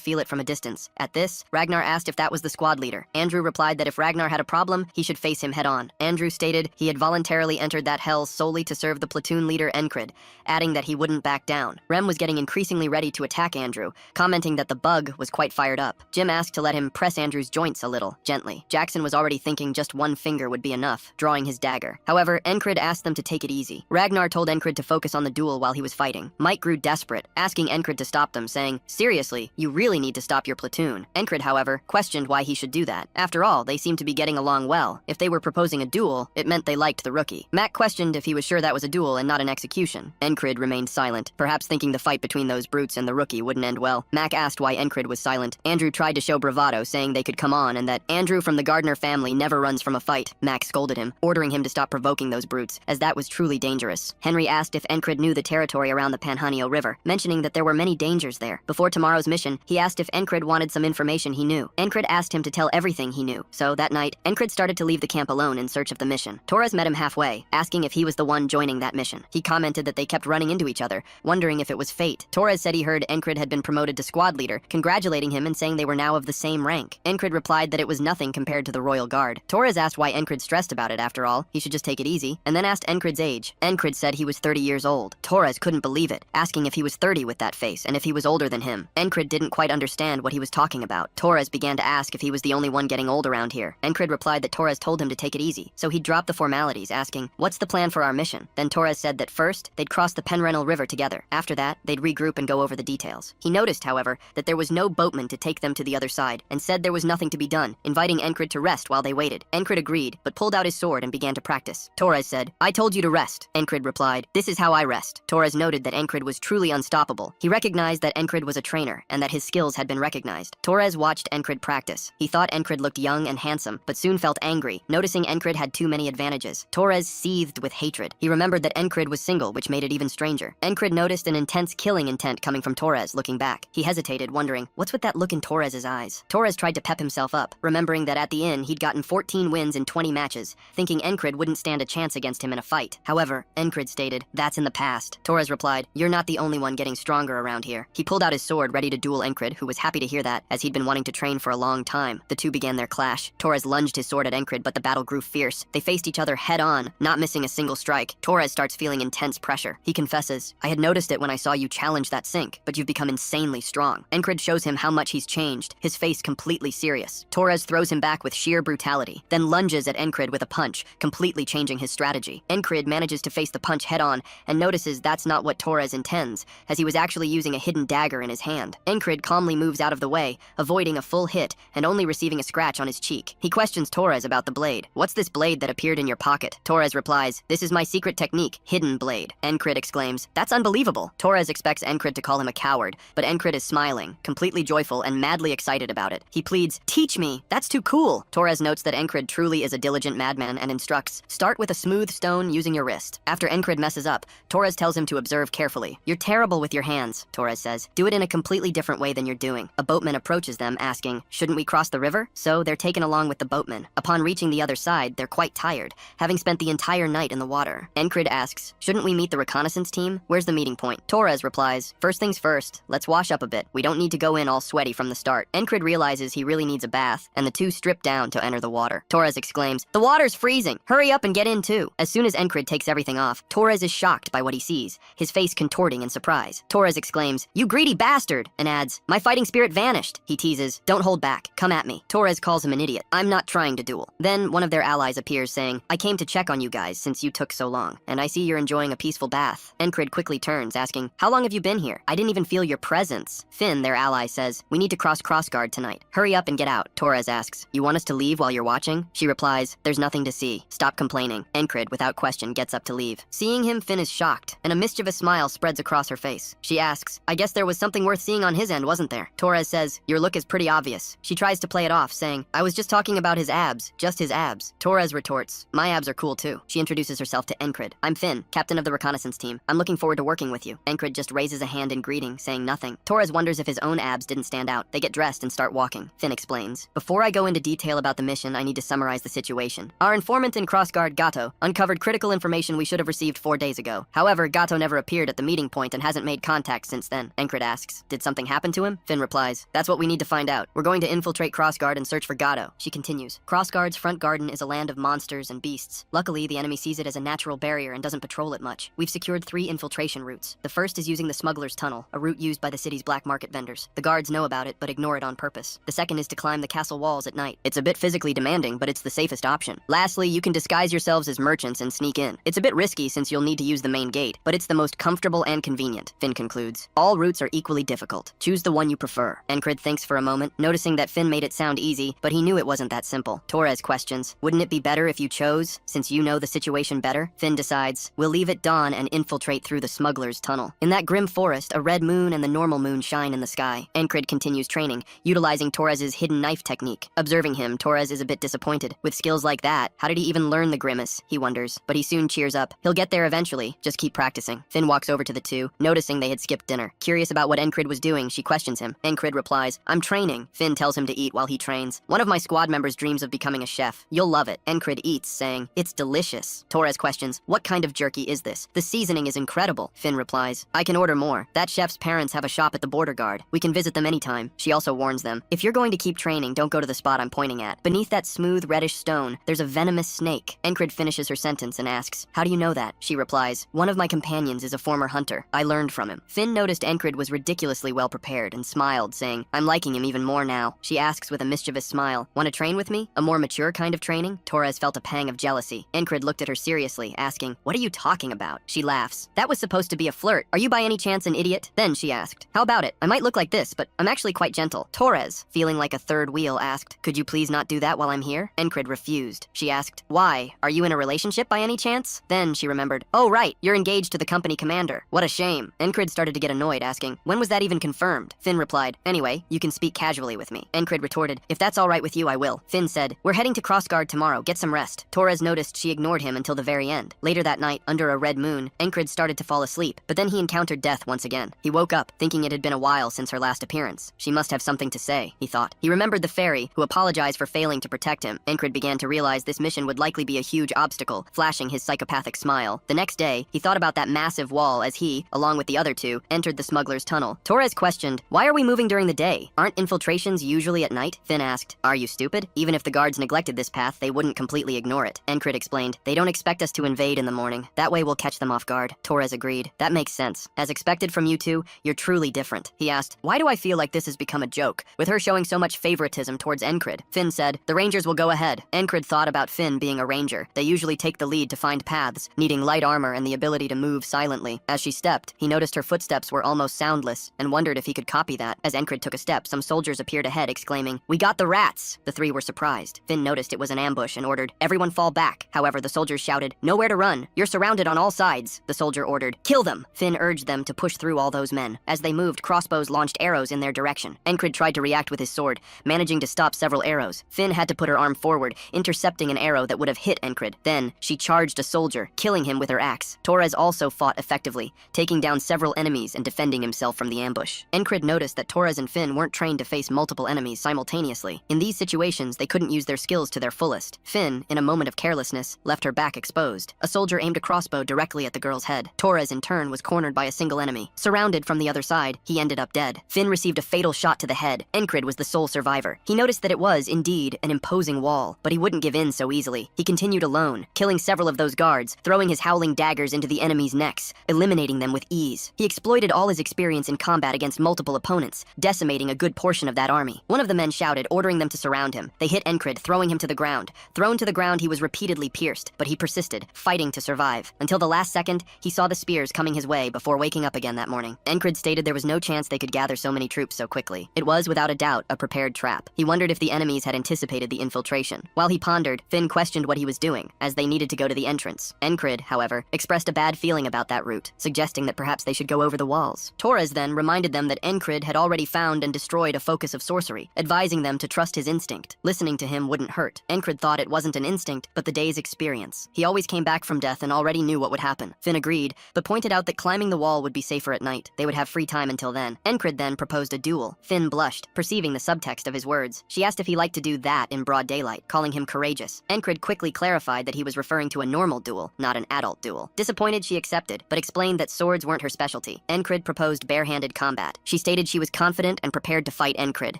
feel it from a distance. At this, Ragnar asked if that was the squad leader. Andrew replied that if Ragnar had a problem, he should face him head-on. Andrew stated he had voluntarily entered that hell solely to serve the platoon leader Encred, adding that he wouldn't back down. Rem was getting increasingly ready to attack Andrew, commenting that the bug was quite fired up. Jim asked to let him press Andrew's joints a little, gently. Jackson was already thinking just one finger would be enough, drawing his dagger. However, Encred asked them to take it easy. Ragnar told Encred to focus on the duel while he was fighting. Mike grew desperate, asking Encred to stop them, saying, "Seriously, you really need to stop your platoon." Encred, however, questioned why he should do that. After all, they seemed to be getting along well. If they were proposing a duel, it meant they liked the rookie. Mac questioned if he was sure that was a duel and not an execution. Encred remained silent, perhaps thinking the fight between those brutes and the rookie wouldn't end well. Mac asked why Encred was silent. Andrew tried to show bravado, saying they could come on and that Andrew from the Gardner family never runs from a fight. Mac scolded him, ordering him to stop provoking those brutes, as that was truly dangerous. Henry asked if Encred knew the territory around the Panhanio River, mentioning that there were many dangers there. Before tomorrow's mission, he asked if Encred wanted some information he knew. Encred asked him to tell everything he knew. So that night, Encred started to leave the camp alone in search of the mission. Torres met him halfway, asking if he was the one joining that mission. He commented that they kept running into each other, wondering if it was fate. Torres said he heard Encred had been promoted to squad leader, congratulating him and saying they were now of the same rank. Encred replied that it was nothing compared to the royal guard. Torres asked why Encred stressed about it after all, he should just take it easy, and then asked Encred's age. Encred said he was 30 years old. Torres couldn't believe it, asking if he was 30 with that face and if he was older than him. Encred didn't quite understand what he was talking about. Torres began to ask if he was the only one getting old around here. Encred replied that Torres told him to take it easy, so he dropped the formalities, asking, "What's the plan for our mission?" Then Torres said that first, they'd cross the Penrennal River together. After that, they'd regroup and go over the details. He noticed, however, that there was no boatman to take them to the other side, and said there was nothing to be done, inviting Encred to rest while they waited. Encred agreed, but pulled out his sword and began to practice. Torres said, "I told you to rest." Encred replied, "This is how I rest." Torres noted that Encred was truly unstoppable. He recognized that Encred was a trainer, and that his skills had been recognized. Torres watched Encred practice. He thought Encred looked young and handsome, but soon felt angry, noticing Encred had too many advantages. Torres seethed with hatred. He remembered that Encred was single, which made it even stranger. Encred noticed an intense killing intent coming from Torres, looking back. He hesitated, wondering, what's with that look in Torres's eyes? Torres tried to pep himself up, remembering that at the inn he'd gotten 14 wins in 20 matches, thinking Encred wouldn't stand a chance against him in a fight. However, Encred stated, "That's in the past." Torres replied, "You're not the only one getting stronger around here." He pulled out his sword, ready to duel Encred, who was happy to hear that, as he'd been wanting to train for a long time. The two began their clash. Torres lunged his sword at Encred, but the battle grew fierce. They faced each other head-on, not missing a single strike. Torres starts feeling intense pressure. He confesses, "I had noticed it when I saw you challenge that sink, but you've become insanely strong." Encred shows him how much he's changed, his face completely serious. Torres throws him back with sheer brutality, then lunges at Encred with a punch, completely changing his strategy. strategy. Encrid manages to face the punch head-on and notices that's not what Torres intends, as he was actually using a hidden dagger in his hand. Encrid calmly moves out of the way, avoiding a full hit and only receiving a scratch on his cheek. He questions Torres about the blade. "What's this blade that appeared in your pocket?" Torres replies, "This is my secret technique, hidden blade." Encrid exclaims, "That's unbelievable." Torres expects Encrid to call him a coward, but Encrid is smiling, completely joyful and madly excited about it. He pleads, "Teach me, that's too cool." Torres notes that Encrid truly is a diligent madman and instructs, "Start with a smooth stone using your wrist." After Encrid messes up, Torres tells him to observe carefully. "You're terrible with your hands," Torres says. "Do it in a completely different way than you're doing." A boatman approaches them, asking, "Shouldn't we cross the river?" So they're taken along with the boatman. Upon reaching the other side, they're quite tired, having spent the entire night in the water. Encrid asks, "Shouldn't we meet the reconnaissance team? Where's the meeting point?" Torres replies, "First things first, let's wash up a bit. We don't need to go in all sweaty from the start." Encrid realizes he really needs a bath, and the two strip down to enter the water. Torres exclaims, "The water's freezing! Hurry up and get in too!" As soon as Encrid takes everything off, Torres is shocked by what he sees, his face contorting in surprise. Torres exclaims, "You greedy bastard!" and adds, "My fighting spirit vanished." He teases, "Don't hold back, come at me." Torres calls him an idiot. "I'm not trying to duel." Then one of their allies appears saying, "I came to check on you guys since you took so long, and I see you're enjoying a peaceful bath." Encrid quickly turns, asking, "How long have you been here? I didn't even feel your presence." Finn, their ally, says, "We need to cross Crossguard tonight. Hurry up and get out." Torres asks, "You want us to leave while you're watching?" She replies, "There's nothing to see. Stop complaining." Encrid, without question, gets up to leave. Seeing him, Finn is shocked, and a mischievous smile spreads across her face. She asks, "I guess there was something worth seeing on his end, wasn't there?" Torres says, "Your look is pretty obvious." She tries to play it off, saying, "I was just talking about his abs, just his abs." Torres retorts, "My abs are cool too." She introduces herself to Encrid. "I'm Finn, captain of the reconnaissance team. I'm looking forward to working with you." Encrid just raises a hand in greeting, saying nothing. Torres wonders if his own abs didn't stand out. They get dressed and start walking. Finn explains, "Before I go into detail about the mission, I need to summarize the situation. Our informant in Crossguard, Gato, uncovered critical information we should have received 4 days ago. However, Gato never appeared at the meeting point and hasn't made contact since then." Encrid asks, "Did something happen to him?" Finn replies, "That's what we need to find out. We're going to infiltrate Crossguard and search for Gato." She continues, "Crossguard's front garden is a land of monsters and beasts. Luckily, the enemy sees it as a natural barrier and doesn't patrol it much. We've secured 3 infiltration routes. The first is using the Smuggler's Tunnel, a route used by the city's black market vendors. The guards know about it, but ignore it on purpose. The second is to climb the castle walls at night. It's a bit physically demanding, but it's the safest option. Lastly, you can disguise yourselves as merchants and sneak in. It's a bit risky since you'll need to use the main gate, but it's the most comfortable and convenient." Finn concludes, "All routes are equally difficult. Choose the one you prefer." Encrid thinks for a moment, noticing that Finn made it sound easy, but he knew it wasn't that simple. Torres questions, "Wouldn't it be better if you chose, since you know the situation better?" Finn decides, "We'll leave at dawn and infiltrate through the Smuggler's Tunnel." In that grim forest, a red moon and the normal moon shine in the sky. Encrid continues training, utilizing Torres's hidden knife technique. Observing him, Torres is a bit disappointed. With skills like that, how did he even learn the grimace? He wonders, but he soon cheers up. He'll get there eventually, just keep practicing. Finn walks over to the two, noticing they had skipped dinner. Curious about what Encrid was doing, she questions him. Encrid replies, "I'm training." Finn tells him to eat while he trains. "One of my squad members dreams of becoming a chef. You'll love it." Encrid eats, saying, "It's delicious." Torres questions, "What kind of jerky is this? The seasoning is incredible." Finn replies, "I can order more. That chef's parents have a shop at the border guard. We can visit them anytime." She also warns them, "If you're going to keep training, don't go to the spot I'm pointing at. Beneath that smooth reddish stone, there's a venomous snake." Encrid finishes her sentence and asks, "How do you know that?" She replies, "One of my companions is a former hunter. I learned from him." Finn noticed Encrid was ridiculously well prepared and smiled, saying, "I'm liking him even more now." She asks with a mischievous smile, "Want to train with me? A more mature kind of training?" Torres felt a pang of jealousy. Encrid looked at her seriously, asking, "What are you talking about?" She laughs. "That was supposed to be a flirt. Are you by any chance an idiot?" Then she asked, "How about it? I might look like this, but I'm actually quite gentle." Torres, feeling like a third wheel, asked, "Could you please not do that while I'm here?" Encrid refused. She asked, "Why? Are you in a relationship by any chance?" Then she remembered, "Oh right, you're engaged to the company commander. What a shame." Encrid started to get annoyed, asking, "When was that even confirmed?" Finn replied, "Anyway, you can speak casually with me." Encrid retorted, "If that's all right with you, I will." Finn said, "We're heading to Crossguard tomorrow. Get some rest." Torres noticed she ignored him until the very end. Later that night, under a red moon, Encrid started to fall asleep, but then he encountered death once again. He woke up, thinking it had been a while since her last appearance. She must have something to say, he thought. He remembered the fairy, who apologized for failing to protect him. Encrid began to realize this mission would likely be a huge obstacle, flashing his psychopathic smile. The next day, he thought about that massive wall as he, along with the other two, entered the Smuggler's Tunnel. Torres questioned, "Why are we moving during the day? Aren't infiltrations usually at night?" Finn asked, "Are you stupid? Even if the guards neglected this path, they wouldn't completely ignore it." Encrid explained, "They don't expect us to invade in the morning. That way we'll catch them off guard." Torres agreed. "That makes sense. As expected from you two, you're truly different." He asked, "Why do I feel like this has become a joke, with her showing so much favoritism towards Encrid?" Finn said, "The Rangers will go ahead." Encrid thought about Finn being a ranger. They usually take the lead to find paths, needing light armor and the ability to move silently. As she stepped, he noticed her footsteps were almost soundless and wondered if he could copy that. As Encred took a step, some soldiers appeared ahead, exclaiming, "We got the rats!" The three were surprised. Finn noticed it was an ambush and ordered, "Everyone fall back." However, the soldiers shouted, "Nowhere to run. You're surrounded on all sides." The soldier ordered, "Kill them!" Finn urged them to push through all those men. As they moved, crossbows launched arrows in their direction. Encred tried to react with his sword, managing to stop several arrows. Finn had to put her arm forward, intercepting an arrow that would have hit Encred. Then, she charged a soldier, killing him with her axe. Torres also fought effectively, taking down several enemies and defending himself from the ambush. Encred noticed that Torres and Finn weren't trained to face multiple enemies simultaneously. In these situations, they couldn't use their skills to their fullest. Finn, in a moment of carelessness, left her back exposed. A soldier aimed a crossbow directly at the girl's head. Torres, in turn, was cornered by a single enemy. Surrounded from the other side, he ended up dead. Finn received a fatal shot to the head. Encred was the sole survivor. He noticed that it was, indeed, an imposing wall, but he wouldn't give in so easily. He continued alone, killing several of those guards, throwing his howling daggers into the enemies' necks, eliminating them with ease. He exploited all his experience in combat against multiple opponents, decimating a good portion of that army. One of the men shouted, ordering them to surround him. They hit Encred, throwing him to the ground. Thrown to the ground, he was repeatedly pierced, but he persisted, fighting to survive. Until the last second, he saw the spears coming his way before waking up again that morning. Encred stated there was no chance they could gather so many troops so quickly. It was, without a doubt, a prepared trap. He wondered if the enemies had anticipated the infiltration. While he pondered, Finn questioned what he was doing, as they needed to go to the entrance. Encred, however, expressed a bad feeling about that route, suggesting that perhaps they should go over the walls. Torres then reminded them that Encred had already found and destroyed a focus of sorcery, advising them to trust his instinct. Listening to him wouldn't hurt. Encred thought it wasn't an instinct, but the day's experience. He always came back from death and already knew what would happen. Finn agreed, but pointed out that climbing the wall would be safer at night. They would have free time until then. Encred then proposed a duel. Finn blushed, perceiving the subtext of his words. She asked if he liked to do that in broad daylight, calling him courageous. Encred quickly clarified that he was referring to a normal duel, not an adult duel. Disappointed, she accepted, but explained that swords weren't her specialty. Encred proposed barehanded combat. She stated she was confident and prepared to fight Encred.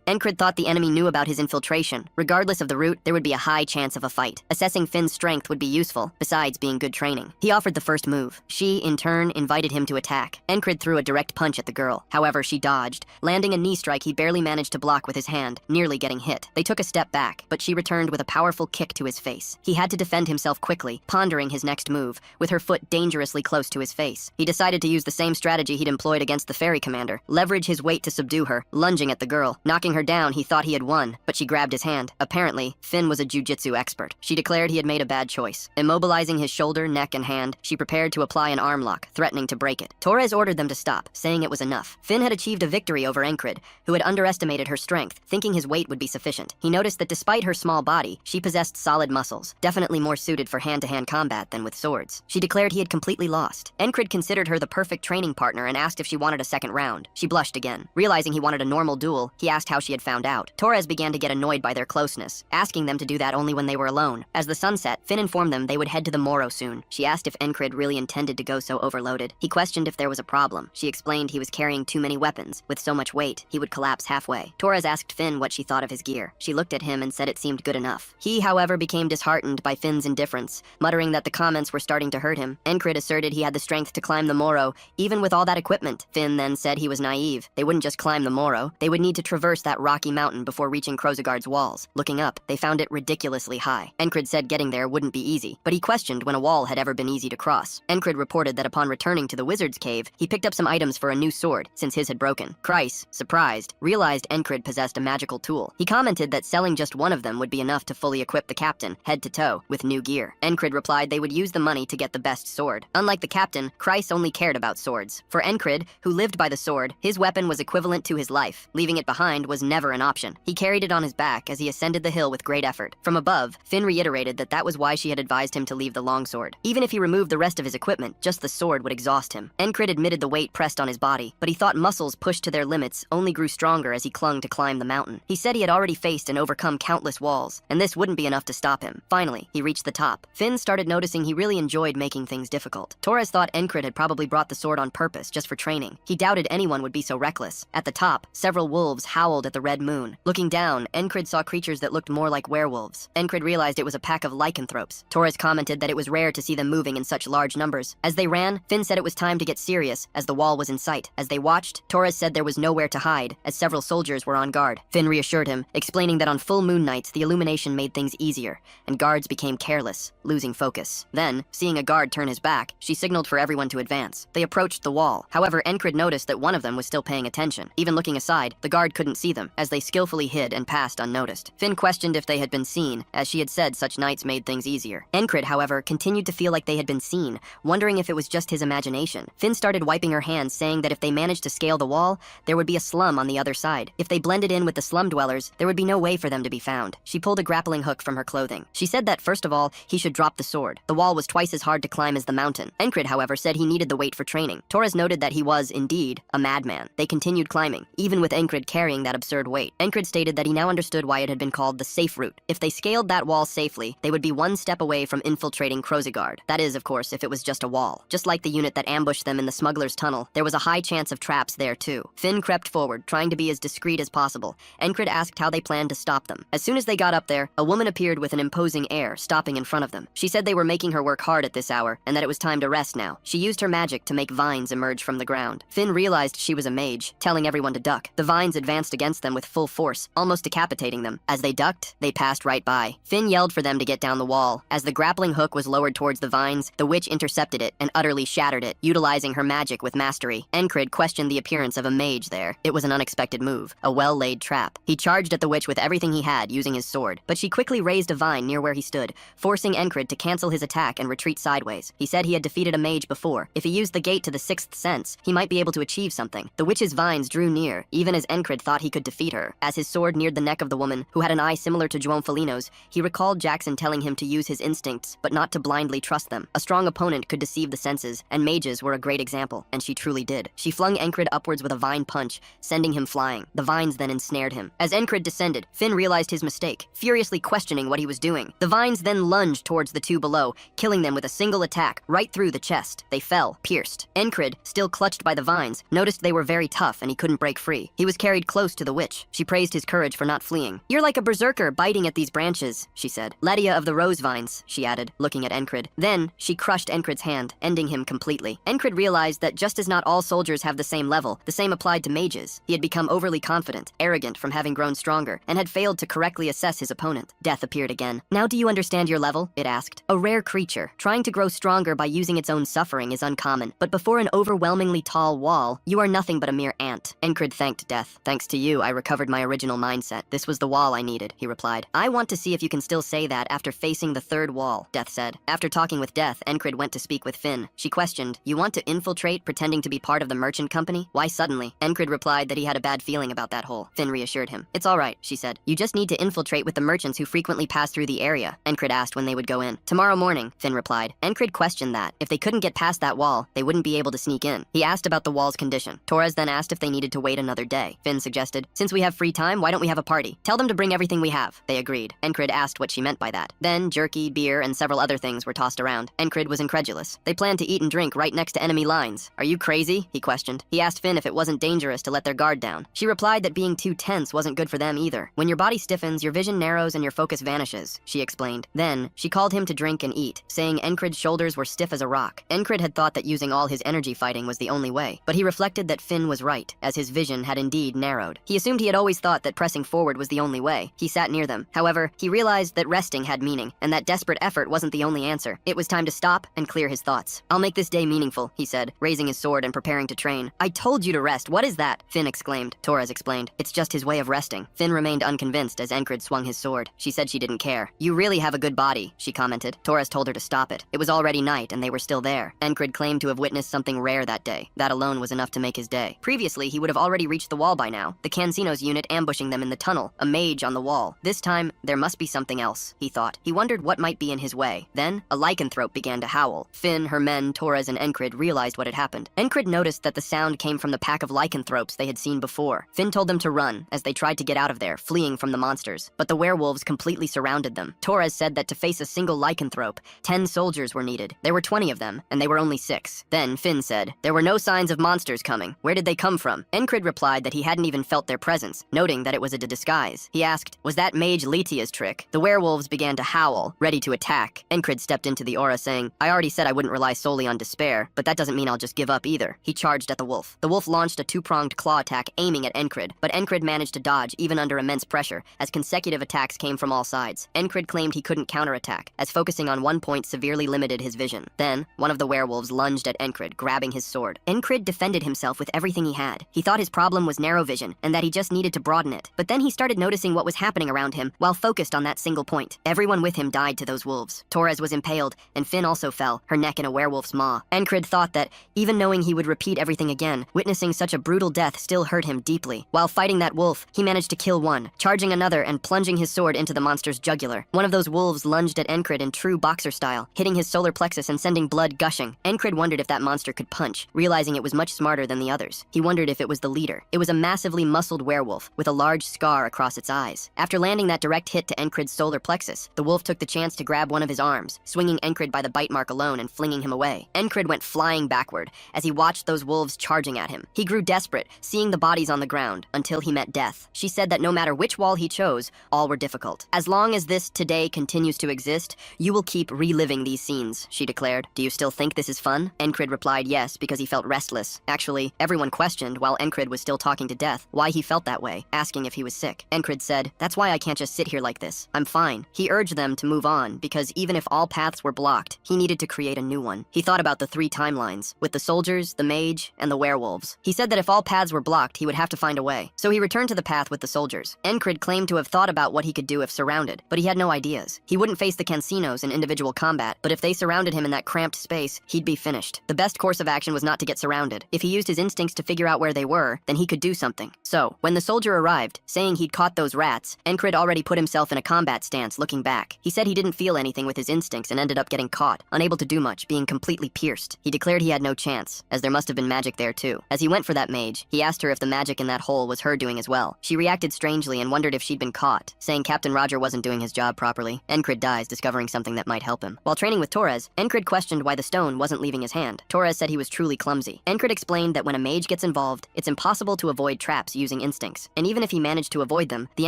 Encred thought the enemy knew about his infiltration. Regardless of the route, there would be a high chance of a fight. Assessing Finn's strength would be useful, besides being good training. He offered the first move. She, in turn, invited him to attack. Encred threw a direct punch at the girl. However, she dodged. Landing a knee strike he barely managed to block with his hand, nearly getting hit. They took a step back, but she returned with a powerful kick to his face. He had to defend himself quickly, pondering his next move, with her foot dangerously close to his face. He decided to use the same strategy he'd employed against the ferry commander, leverage his weight to subdue her, lunging at the girl. Knocking her down, he thought he had won, but she grabbed his hand. Apparently, Finn was a jujitsu expert. She declared he had made a bad choice. Immobilizing his shoulder, neck, and hand, she prepared to apply an arm lock, threatening to break it. Torres ordered them to stop, saying it was enough. Finn had achieved a victory over Encred, who had underestimated her strength, thinking his weight would be sufficient. He noticed that despite her small body, she possessed solid muscles, definitely more suited for hand-to-hand combat than with swords. She declared he had completely lost. Encred considered her the perfect training partner and asked if she wanted a second round. She blushed again. Realizing he wanted a normal duel, he asked how she had found out. Torres began to get annoyed by their closeness, asking them to do that only when they were alone. As the sun set, Finn informed them they would head to the Moro soon. She asked if Encred really intended to go so overloaded. He questioned if there was a problem. She explained he was carrying too many weapons. With so much weight, he would collapse halfway. Torres asked Finn what she thought of his gear. She looked at him and said it seemed good enough. He, however, became disheartened by Finn's indifference, muttering that the comments were starting to hurt him. Encred asserted he had the strength to climb the Moro, even with all that equipment. Finn then said he was naive. They wouldn't just climb the Moro. They would need to traverse that rocky mountain before reaching Krozagard's walls. Looking up, they found it ridiculously high. Encred said getting there wouldn't be easy, but he questioned when a wall had ever been easy to cross. Encred reported that upon returning to the wizard's cave, he picked up some items for a new sword, since his had broken. Kreis, surprised, realized Encred possessed a magical tool. He commented that selling just one of them would be enough to fully equip the captain, head to toe, with new gear. Encred replied they would use the money to get the best sword. Unlike the captain, Kreis only cared about swords. For Encred, who lived by the sword, his weapon was equivalent to his life. Leaving it behind was never an option. He carried it on his back as he ascended the hill with great effort. From above, Finn reiterated that was why she had advised him to leave the longsword. Even if he removed the rest of his equipment, just the sword would exhaust him. Encred admitted the weight pressed on his body, but he thought muscles pushed to their limits only grew stronger as he clung to climb the mountain. He said he had already faced and overcome countless walls, and this wouldn't be enough to stop him. Finally, he reached the top. Finn started noticing he really enjoyed making things difficult. Torres thought Encred had probably brought the sword on purpose, just for training. He doubted anyone would be so reckless. At the top, several wolves howled at the red moon. Looking down, Encred saw creatures that looked more like werewolves. Encred realized it was a pack of lycanthropes. Torres commented that it was rare to see them moving in such large numbers. As they ran, Finn said it was time to get serious, as the wall was in sight. As they watched, Torres said there was nowhere to hide, as several soldiers were on guard. Finn reassured him, explaining that on full moon nights the illumination made things easier, and guards became careless. losing focus. Then, seeing a guard turn his back, she signaled for everyone to advance. They approached the wall. However, Encred noticed that one of them was still paying attention. Even looking aside, the guard couldn't see them, as they skillfully hid and passed unnoticed. Finn questioned if they had been seen, as she had said such nights made things easier. Encred, however, continued to feel like they had been seen, wondering if it was just his imagination. Finn started wiping her hands, saying that if they managed to scale the wall, there would be a slum on the other side. If they blended in with the slum dwellers, there would be no way for them to be found. She pulled a grappling hook from her clothing. She said that, first of all, he should drop the sword. The wall was twice as hard to climb as the mountain. Encred, however, said he needed the weight for training. Torres noted that he was, indeed, a madman. They continued climbing, even with Encred carrying that absurd weight. Encred stated that he now understood why it had been called the safe route. If they scaled that wall safely, they would be one step away from infiltrating Krozigard. That is, of course, if it was just a wall. Just like the unit that ambushed them in the smuggler's tunnel, there was a high chance of traps there too. Finn crept forward, trying to be as discreet as possible. Encred asked how they planned to stop them. As soon as they got up there, a woman appeared with an imposing air, stopping in front of them. She said they were making her work hard at this hour, and that it was time to rest now. She used her magic to make vines emerge from the ground. Finn realized she was a mage, telling everyone to duck. The vines advanced against them with full force, almost decapitating them. As they ducked, they passed right by. Finn yelled for them to get down the wall. As the grappling hook was lowered towards the vines, the witch intercepted it and utterly shattered it, utilizing her magic with mastery. Encred questioned the appearance of a mage there. It was an unexpected move, a well-laid trap. He charged at the witch with everything he had, using his sword, but she quickly raised a vine near where he stood, forcing Encred to cancel his attack and retreat sideways. He said he had defeated a mage before. If he used the gate to the sixth sense, he might be able to achieve something. The witch's vines drew near, even as Encred thought he could defeat her. As his sword neared the neck of the woman, who had an eye similar to João Felino's, he recalled Jackson telling him to use his instincts, but not to blindly trust them. A strong opponent could deceive the senses, and mages were a great example, and she truly did. She flung Encred upwards with a vine punch, sending him flying. The vines then ensnared him. As Encred descended, Finn realized his mistake, furiously questioning what he was doing. The vines then lunged towards the two below, killing them with a single attack, right through the chest. They fell, pierced. Encred, still clutched by the vines, noticed they were very tough and he couldn't break free. He was carried close to the witch. She praised his courage for not fleeing. "You're like a berserker biting at these branches," she said. "Ledia of the rose vines," she added, looking at Encred. Then, she crushed Encred's hand, ending him completely. Encred realized that just as not all soldiers have the same level, the same applied to mages. He had become overly confident, arrogant from having grown stronger, and had failed to correctly assess his opponent. Death appeared again. "Now do you understand your level?" it asked. A rare creature, trying to grow stronger by using its own suffering is uncommon, but before an overwhelmingly tall wall, you are nothing but a mere ant. Encred thanked Death. "Thanks to you, I recovered my original mindset. This was the wall I needed," he replied. "I want to see if you can still say that after facing the third wall," Death said. After talking with Death, Encred went to speak with Finn. She questioned, "You want to infiltrate, pretending to be part of the merchant company? Why suddenly?" Encred replied that he had a bad feeling about that hole. Finn reassured him. "It's all right," she said. "You just need to infiltrate with the merchants who frequently pass through the area." Encred asked when they would go in. "Tomorrow morning," Finn replied. Encred questioned that. If they couldn't get past that wall, they wouldn't be able to sneak in. He asked about the wall's condition. Torres then asked if they needed to wait another day. Finn suggested, "Since we have free time, why don't we have a party? Tell them to bring everything we have." They agreed. Encred asked what she meant by that. Then, jerky, beer, and several other things were tossed around. Encred was incredulous. They planned to eat and drink right next to enemy lines. "Are you crazy?" he questioned. He asked Finn if it wasn't dangerous to let their guard down. She replied that being too tense wasn't good for them either. "When your body stiffens, your vision narrows and your focus vanishes," she explained. Then, she called him to drink and eat, saying Encred's shoulders were stiff as a rock. Encred had thought that using all his energy fighting was the only way, but he reflected that Finn was right, as his vision had indeed narrowed. He assumed he had always thought that pressing forward was the only way. He sat near them. However, he realized that resting had meaning, and that desperate effort wasn't the only answer. It was time to stop and clear his thoughts. "I'll make this day meaningful," he said, raising his sword and preparing to train. "I told you to rest. What is that?" Finn exclaimed. Torres explained. "It's just his way of resting." Finn remained unconvinced as Encred swung his sword. She said she didn't care. "You really have a good body," she commented. Torres told her to stop it. It was already night and they were still there. Encred claimed to have witnessed something rare that day. That alone was enough to make his day. Previously, he would have already reached the wall by now. The Cancino's unit ambushing them in the tunnel, a mage on the wall. This time, there must be something else, he thought. He wondered what might be in his way. Then, a lycanthrope began to howl. Finn, her men, Torres, and Encred realized what had happened. Encred noticed that the sound came from the pack of lycanthropes they had seen before. Finn told them to run, as they tried to get out of there, fleeing from the monsters. But the werewolves completely surrounded them. Torres said that to face a single lycanthrope, 10 soldiers were needed. There were 20 of them, and they were only 6. Then Finn said, "There were no signs of monsters coming. Where did they come from?" Encred replied that he hadn't even felt their presence, noting that it was a disguise. He asked, "Was that mage Letia's trick?" The werewolves began to howl, ready to attack. Encred stepped into the aura saying, "I already said I wouldn't rely solely on despair, but that doesn't mean I'll just give up either." He charged at the wolf. The wolf launched a 2-pronged claw attack aiming at Encred, but Encred managed to dodge even under immense pressure, as consecutive attacks came from all sides. Encred claimed he couldn't counterattack, as focusing on one point severely limited his vision. Then, one of the werewolves lunged at Encrid, grabbing his sword. Encrid defended himself with everything he had. He thought his problem was narrow vision, and that he just needed to broaden it. But then he started noticing what was happening around him while focused on that single point. Everyone with him died to those wolves. Torres was impaled, and Finn also fell, her neck in a werewolf's maw. Encrid thought that, even knowing he would repeat everything again, witnessing such a brutal death still hurt him deeply. While fighting that wolf, he managed to kill one, charging another and plunging his sword into the monster's jugular. One of those wolves lunged at Encrid in true boxer style, hitting his solar plexus and sending blood gushing. Encrid wondered if that monster could punch, realizing it was much smarter than the others. He wondered if it was the leader. It was a massively muscled werewolf, with a large scar across its eyes. After landing that direct hit to Encrid's solar plexus, the wolf took the chance to grab one of his arms, swinging Encrid by the bite mark alone and flinging him away. Encrid went flying backward as he watched those wolves charging at him. He grew desperate, seeing the bodies on the ground, until he met death. She said that no matter which wall he chose, all were difficult. As long as this today continues to exist, you will keep reliving these scenes, she declared. Do you still think this is fun? Encrid replied yes, because he felt restless. Actually, everyone questioned, while Encrid was still talking to Death, why he felt that way, asking if he was sick. Encrid said, that's why I can't just sit here like this. I'm fine. He urged them to move on, because even if all paths were blocked, he needed to create a new one. He thought about the 3 timelines, with the soldiers, the mage, and the werewolves. He said that if all paths were blocked, he would have to find a way. So he returned to the path with the soldiers. Encrid claimed to have thought about what he could do if surrounded, but he had no ideas. He wouldn't face the Cansinos in individual combat, but if they surrounded him in that cramped space, he'd be finished. The best course of action was not to get surrounded. If he used his instincts to figure out where they were, then he could do something. So, when the soldier arrived, saying he'd caught those rats, Encrid already put himself in a combat stance, looking back. He said he didn't feel anything with his instincts and ended up getting caught, unable to do much, being completely pierced. He declared he had no chance, as there must have been magic there too. As he went for that mage, he asked her if the magic in that hole was her doing as well. She reacted strangely and wondered if she'd been caught, saying Captain Roger wasn't doing his job properly. Encrid dies, discovering something that might help him. While training with Torres, Encrid questioned why the stone wasn't leaving his hand. Torres said he was truly clumsy. Encrid explained that when a mage gets involved, it's impossible to avoid traps using instincts, and even if he managed to avoid them, the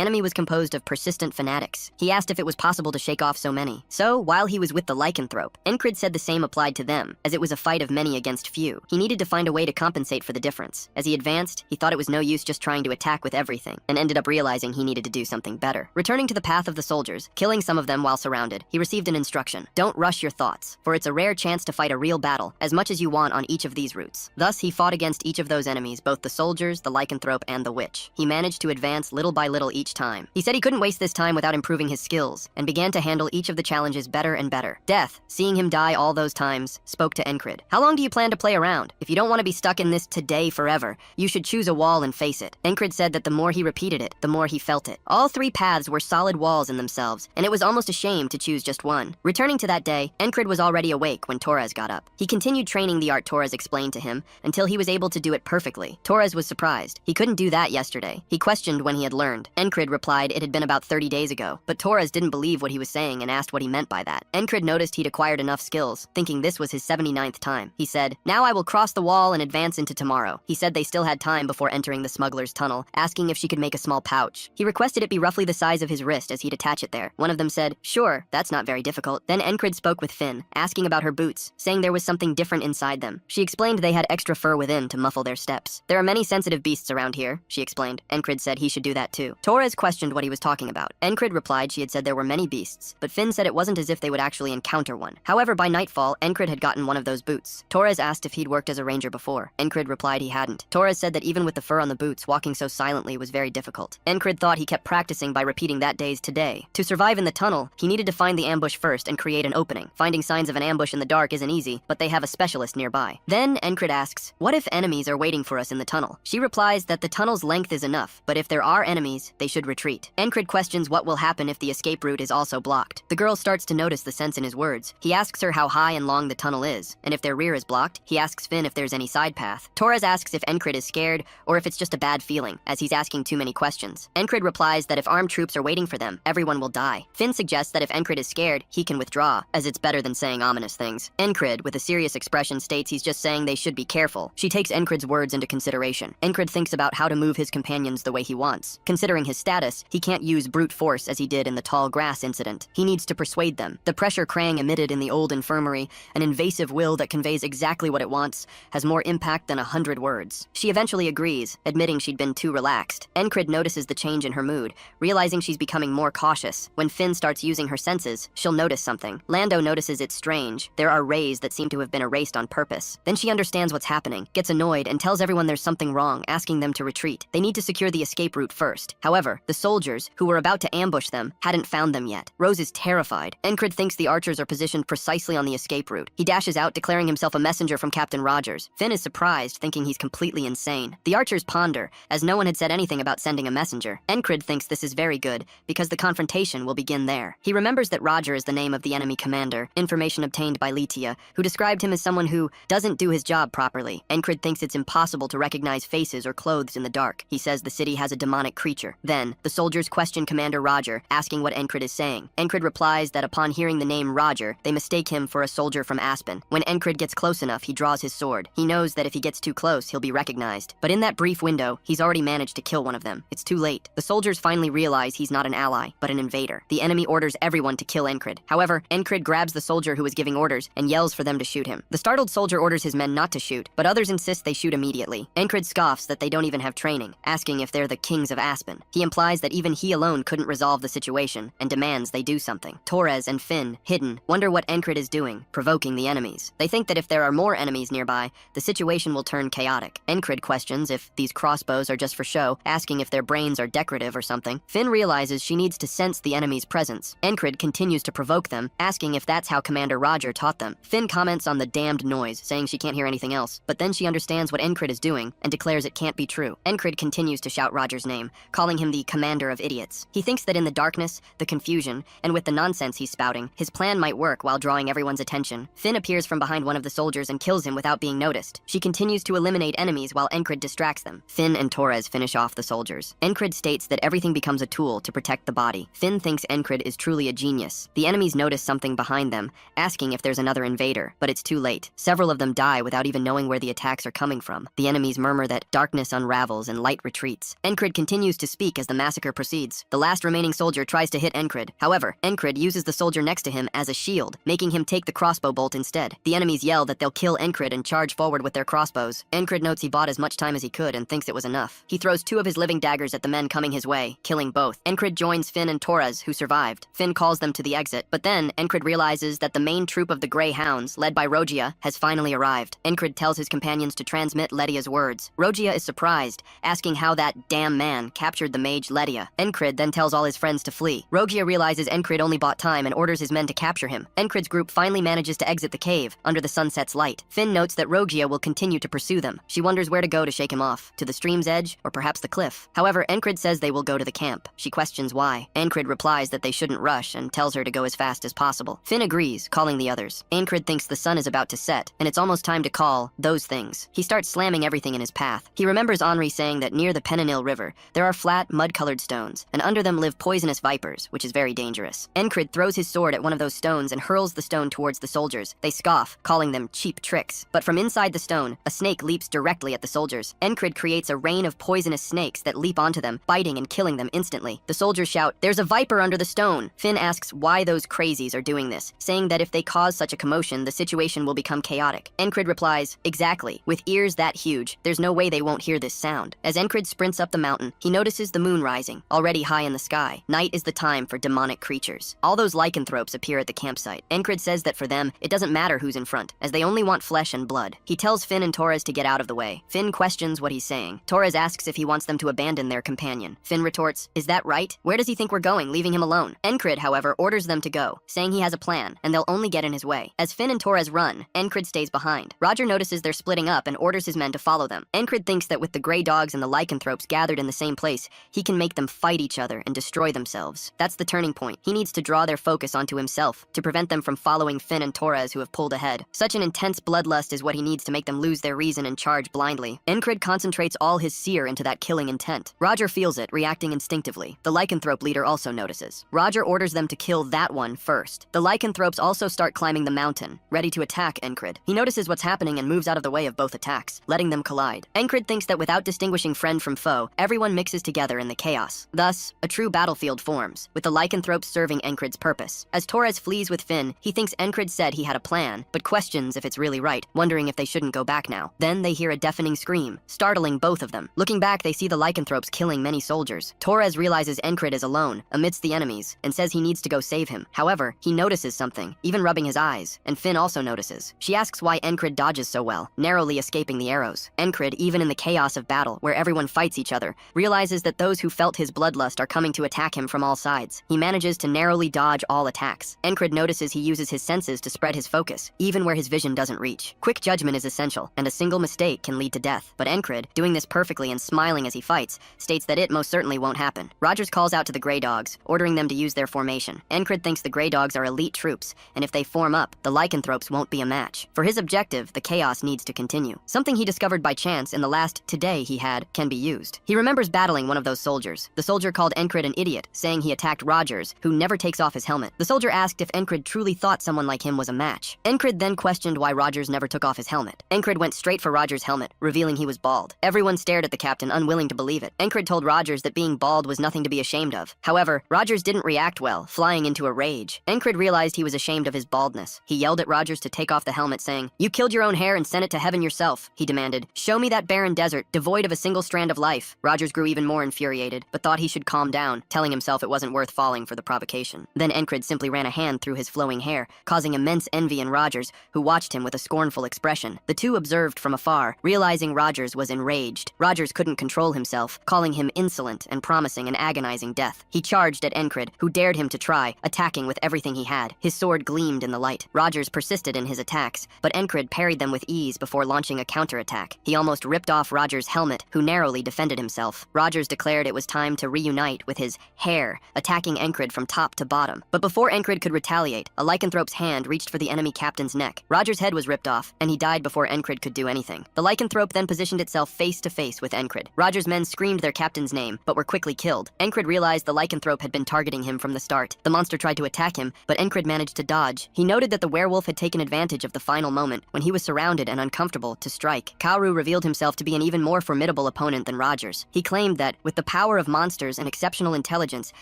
enemy was composed of persistent fanatics. He asked if it was possible to shake off so many. So, while he was with the lycanthrope, Encrid said the same applied to them, as it was a fight of many against few. He needed to find a way to compensate for the difference. As he advanced, he thought it was no use just trying to attack with everything, and ended up realizing he needed to do something better. Returning to the path of the soldiers, killing some of them while surrounded, he received an instruction. Don't rush your thoughts, for it's a rare chance to fight a real battle, as much as you want on each of these routes. Thus, he fought against each of those enemies, both the soldiers, the lycanthrope, and the witch. He managed to advance little by little each time. He said he couldn't waste this time without improving his skills, and began to handle each of the challenges better and better. Death, seeing him die all those times, spoke to Encrid. How long do you plan to play around? If you don't want to be stuck in this today forever, you should choose a wall and face it. Encrid said that the more he repeated it, the more he felt it. All 3 paths were solid walls in themselves, and it was almost a shame to choose just one. Returning to that day, Encrid was already awake when Torres got up. He continued training the art Torres explained to him, until he was able to do it perfectly. Torres was surprised. He couldn't do that yesterday. He questioned when he had learned. Encrid replied it had been about 30 days ago, but Torres didn't believe what he was saying and asked what he meant by that. Encrid noticed he'd acquired enough skills, thinking this was his 79th time. He said, now I will cross the wall and advance into tomorrow. He said they still had time before entering the smuggler's tunnel, asking if she could make a small pouch. He requested it be roughly the size of his wrist as he'd attach it there. One of them said, sure, that's not very difficult. Then Encrid spoke with Finn, asking about her boots, saying there was something different inside them. She explained they had extra fur within to muffle their steps. There are many sensitive beasts around here, she explained. Encrid said he should do that too. Torres questioned what he was talking about. Encrid replied she had said there were many beasts, but Finn said it wasn't as if they would actually encounter one. However, by nightfall, Encrid had gotten one of those boots. Torres asked if he'd worked as a ranger before. Encrid replied he hadn't. Torres said that even with the fur on the boots, walking so silently was very difficult. Encrid thought he kept practicing by repeating that day's today. To survive in the tunnel, he needed to find the ambush first and create an opening. Finding signs of an ambush in the dark isn't easy, but they have a specialist nearby. Then Encrid asks, what if enemies are waiting for us in the tunnel? She replies that the tunnel's length is enough, but if there are enemies, they should retreat. Encrid questions what will happen if the escape route is also blocked. The girl starts to notice the sense in his words. He asks her how high and long the tunnel is, and if their rear is blocked, he asks Finn if there's any side path. Torres asks if Encrid is scared, or if it's just a bad feeling, as he's asking too many questions. Encrid replies that if armed troops are waiting for them, everyone will die. Finn suggests that if Encrid is scared, he can withdraw, as it's better than saying ominous things. Encrid, with a serious expression, states he's just saying they should be careful. She takes Encrid's words into consideration. Encrid thinks about how to move his companions the way he wants. Considering his status, he can't use brute force as he did in the tall grass incident. He needs to persuade them. The pressure Krang emitted in the old infirmary, an invasive will that conveys exactly what it wants, has more impact than 100 words. She eventually agrees, admitting she'd been too relaxed. Encrid notices the change in her mood, realizing she's becoming more cautious. When Finn starts using her senses, is, she'll notice something. Lando notices it's strange. There are rays that seem to have been erased on purpose. Then she understands what's happening, gets annoyed, and tells everyone there's something wrong, asking them to retreat. They need to secure the escape route first. However, the soldiers, who were about to ambush them, hadn't found them yet. Rose is terrified. Encred thinks the archers are positioned precisely on the escape route. He dashes out, declaring himself a messenger from Captain Rogers. Finn is surprised, thinking he's completely insane. The archers ponder, as no one had said anything about sending a messenger. Encred thinks this is very good, because the confrontation will begin there. He remembers that Roger is the name of the enemy commander, information obtained by Litia, who described him as someone who doesn't do his job properly. Encred thinks it's impossible to recognize faces or clothes in the dark. He says the city has a demonic creature. Then, the soldiers question Commander Roger, asking what Encred is saying. Encred replies that upon hearing the name Roger, they mistake him for a soldier from Aspen. When Encred gets close enough, he draws his sword. He knows that if he gets too close, he'll be recognized. But in that brief window, he's already managed to kill one of them. It's too late. The soldiers finally realize he's not an ally, but an invader. The enemy orders everyone to kill Encred. However, Encred grabs the soldier who is giving orders and yells for them to shoot him. The startled soldier orders his men not to shoot, but others insist they shoot immediately. Encred scoffs that they don't even have training, asking if they're the kings of Aspen. He implies that even he alone couldn't resolve the situation and demands they do something. Torres and Finn, hidden, wonder what Encred is doing, provoking the enemies. They think that if there are more enemies nearby, the situation will turn chaotic. Encred questions if these crossbows are just for show, asking if their brains are decorative or something. Finn realizes she needs to sense the enemy's presence. Encred continues to provoke them, asking if that's how Commander Roger taught them. Finn comments on the damned noise, saying she can't hear anything else, but then she understands what Encred is doing and declares it can't be true. Encred continues to shout Roger's name, calling him the commander of idiots. He thinks that in the darkness, the confusion, and with the nonsense he's spouting, his plan might work while drawing everyone's attention. Finn appears from behind one of the soldiers and kills him without being noticed. She continues to eliminate enemies while Encred distracts them. Finn and Torres finish off the soldiers. Encred states that everything becomes a tool to protect the body. Finn thinks Encred is truly a genius. The enemies notice something behind them, asking if there's another invader, but it's too late. Several of them die without even knowing where the attacks are coming from. The enemies murmur that darkness unravels and light retreats. Encred continues to speak as the massacre proceeds. The last remaining soldier tries to hit Encred. However, Encred uses the soldier next to him as a shield, making him take the crossbow bolt instead. The enemies yell that they'll kill Encred and charge forward with their crossbows. Encred notes he bought as much time as he could and thinks it was enough. He throws two of his living daggers at the men coming his way, killing both. Encred joins Finn and Torres, who survived. Finn calls them to the exit, but then Encred realizes that the main troop of the Grey Hounds, led by Rogia, has finally arrived. Encred tells his companions to transmit Ledia's words. Rogia is surprised, asking how that damn man captured the mage Ledia. Encred then tells all his friends to flee. Rogia realizes Encred only bought time and orders his men to capture him. Encred's group finally manages to exit the cave, under the sunset's light. Finn notes that Rogia will continue to pursue them. She wonders where to go to shake him off, to the stream's edge, or perhaps the cliff. However, Encred says they will go to the camp. She questions why. Encred replies that they shouldn't rush and tells her to go as fast as possible. Finn agrees, calling the others. Encred thinks the sun is about to set, and it's almost time to call those things. He starts slamming everything in his path. He remembers Henri saying that near the Penanil River, there are flat, mud-colored stones, and under them live poisonous vipers, which is very dangerous. Encred throws his sword at one of those stones and hurls the stone towards the soldiers. They scoff, calling them cheap tricks. But from inside the stone, a snake leaps directly at the soldiers. Encred creates a rain of poisonous snakes that leap onto them, biting and killing them instantly. The soldiers shout, "There's a viper under the stone!" Finn asks why those crazies are doing this, saying that if they cause such a commotion, the situation will become chaotic. Encred replies, "Exactly. With ears that huge, there's no way they won't hear this sound." As Encred sprints up the mountain, he notices the moon rising, already high in the sky. Night is the time for demonic creatures. All those lycanthropes appear at the campsite. Encred says that for them, it doesn't matter who's in front, as they only want flesh and blood. He tells Finn and Torres to get out of the way. Finn questions what he's saying. Torres asks if he wants them to abandon their companion. Finn retorts, "Is that right? Where does he think we're going, leaving him alone?" Encred, however, orders them to go, saying he has a plan, and they'll only get in his way. As Finn and Torres run, Encred stays behind. Roger notices they're splitting up and orders his men to follow them. Encred thinks that with the gray dogs and the lycanthropes gathered in the same place, he can make them fight each other and destroy themselves. That's the turning point. He needs to draw their focus onto himself, to prevent them from following Finn and Torres, who have pulled ahead. Such an intense bloodlust is what he needs to make them lose their reason and charge blindly. Encred concentrates all his seer into that killing intent. Roger feels it, reacting instinctively. The lycanthrope leader also notices. Roger orders them to kill that one first. The lycanthropes also start climbing the mountain, ready to attack Encred. He notices what's happening and moves out of the way of both attacks, letting them collide. Encred thinks that without distinguishing friend from foe, everyone mixes together in the chaos. Thus, a true battlefield forms, with the lycanthropes serving Encred's purpose. As Torres flees with Finn, he thinks Encred said he had a plan, but questions if it's really right, wondering if they shouldn't go back now. Then they hear a deafening scream, startling both of them. Looking back, they see the lycanthropes killing many soldiers. Torres realizes Encred is alone, amidst the enemies, and says he needs to go save him. However, he notices something, even rubbing his eyes, and Finn also notices. She asks why Encrid dodges so well, narrowly escaping the arrows. Encrid, even in the chaos of battle, where everyone fights each other, realizes that those who felt his bloodlust are coming to attack him from all sides. He manages to narrowly dodge all attacks. Encrid notices he uses his senses to spread his focus, even where his vision doesn't reach. Quick judgment is essential, and a single mistake can lead to death. But Encrid, doing this perfectly and smiling as he fights, states that it most certainly won't happen. Rogers calls out to the Grey Dogs, ordering them to use their formation. Encrid thinks the Grey Dogs are elite troops, and if they form up, the lycanthropes won't be a match. For his objective, the chaos needs to continue. Something he discovered by chance in the last today he had can be used. He remembers battling one of those soldiers. The soldier called Encrid an idiot, saying he attacked Rogers, who never takes off his helmet. The soldier asked if Encrid truly thought someone like him was a match. Encrid then questioned why Rogers never took off his helmet. Encrid went straight for Rogers' helmet, revealing he was bald. Everyone stared at the captain, unwilling to believe it. Encrid told Rogers that being bald was nothing to be ashamed of. However, Rogers didn't react well, flying into a rage. Encrid realized he was ashamed of his baldness. He yelled at Rogers to take off the helmet, saying, "You killed your own hair and sent it to heaven yourself." He demanded, "Show me that barren desert, devoid of a single strand of life." Rogers grew even more infuriated, but thought he should calm down, telling himself it wasn't worth falling for the provocation. Then Encrid simply ran a hand through his flowing hair, causing immense envy in Rogers, who watched him with a scornful expression. The two observed from afar, realizing Rogers was enraged. Rogers couldn't control himself, calling him insolent and promising an agonizing death. He charged at Encrid, who dared him to try, attacking with everything he had. His sword gleamed in the light. Rogers persisted in his attacks, but Encrid parried them with ease before launching a counterattack. He almost ripped off Rogers' helmet, who narrowly defended himself. Rogers declared it was time to reunite with his hair, attacking Encrid from top to bottom. But before Encrid could retaliate, a lycanthrope's hand reached for the enemy captain's neck. Rogers' head was ripped off, and he died before Encrid could do anything. The lycanthrope then positioned itself face to face with Encrid. Rogers' men screamed their captain's name, but were quickly killed. Encrid realized the lycanthrope had been targeting him from the start. The monster tried to attack him, but Encrid managed to dodge. He noted that the werewolf had taken advantage of the final moment, when he was surrounded and uncomfortable, to strike. Kaoru revealed himself to be an even more formidable opponent than Rogers. He claimed that, with the power of monsters and exceptional intelligence,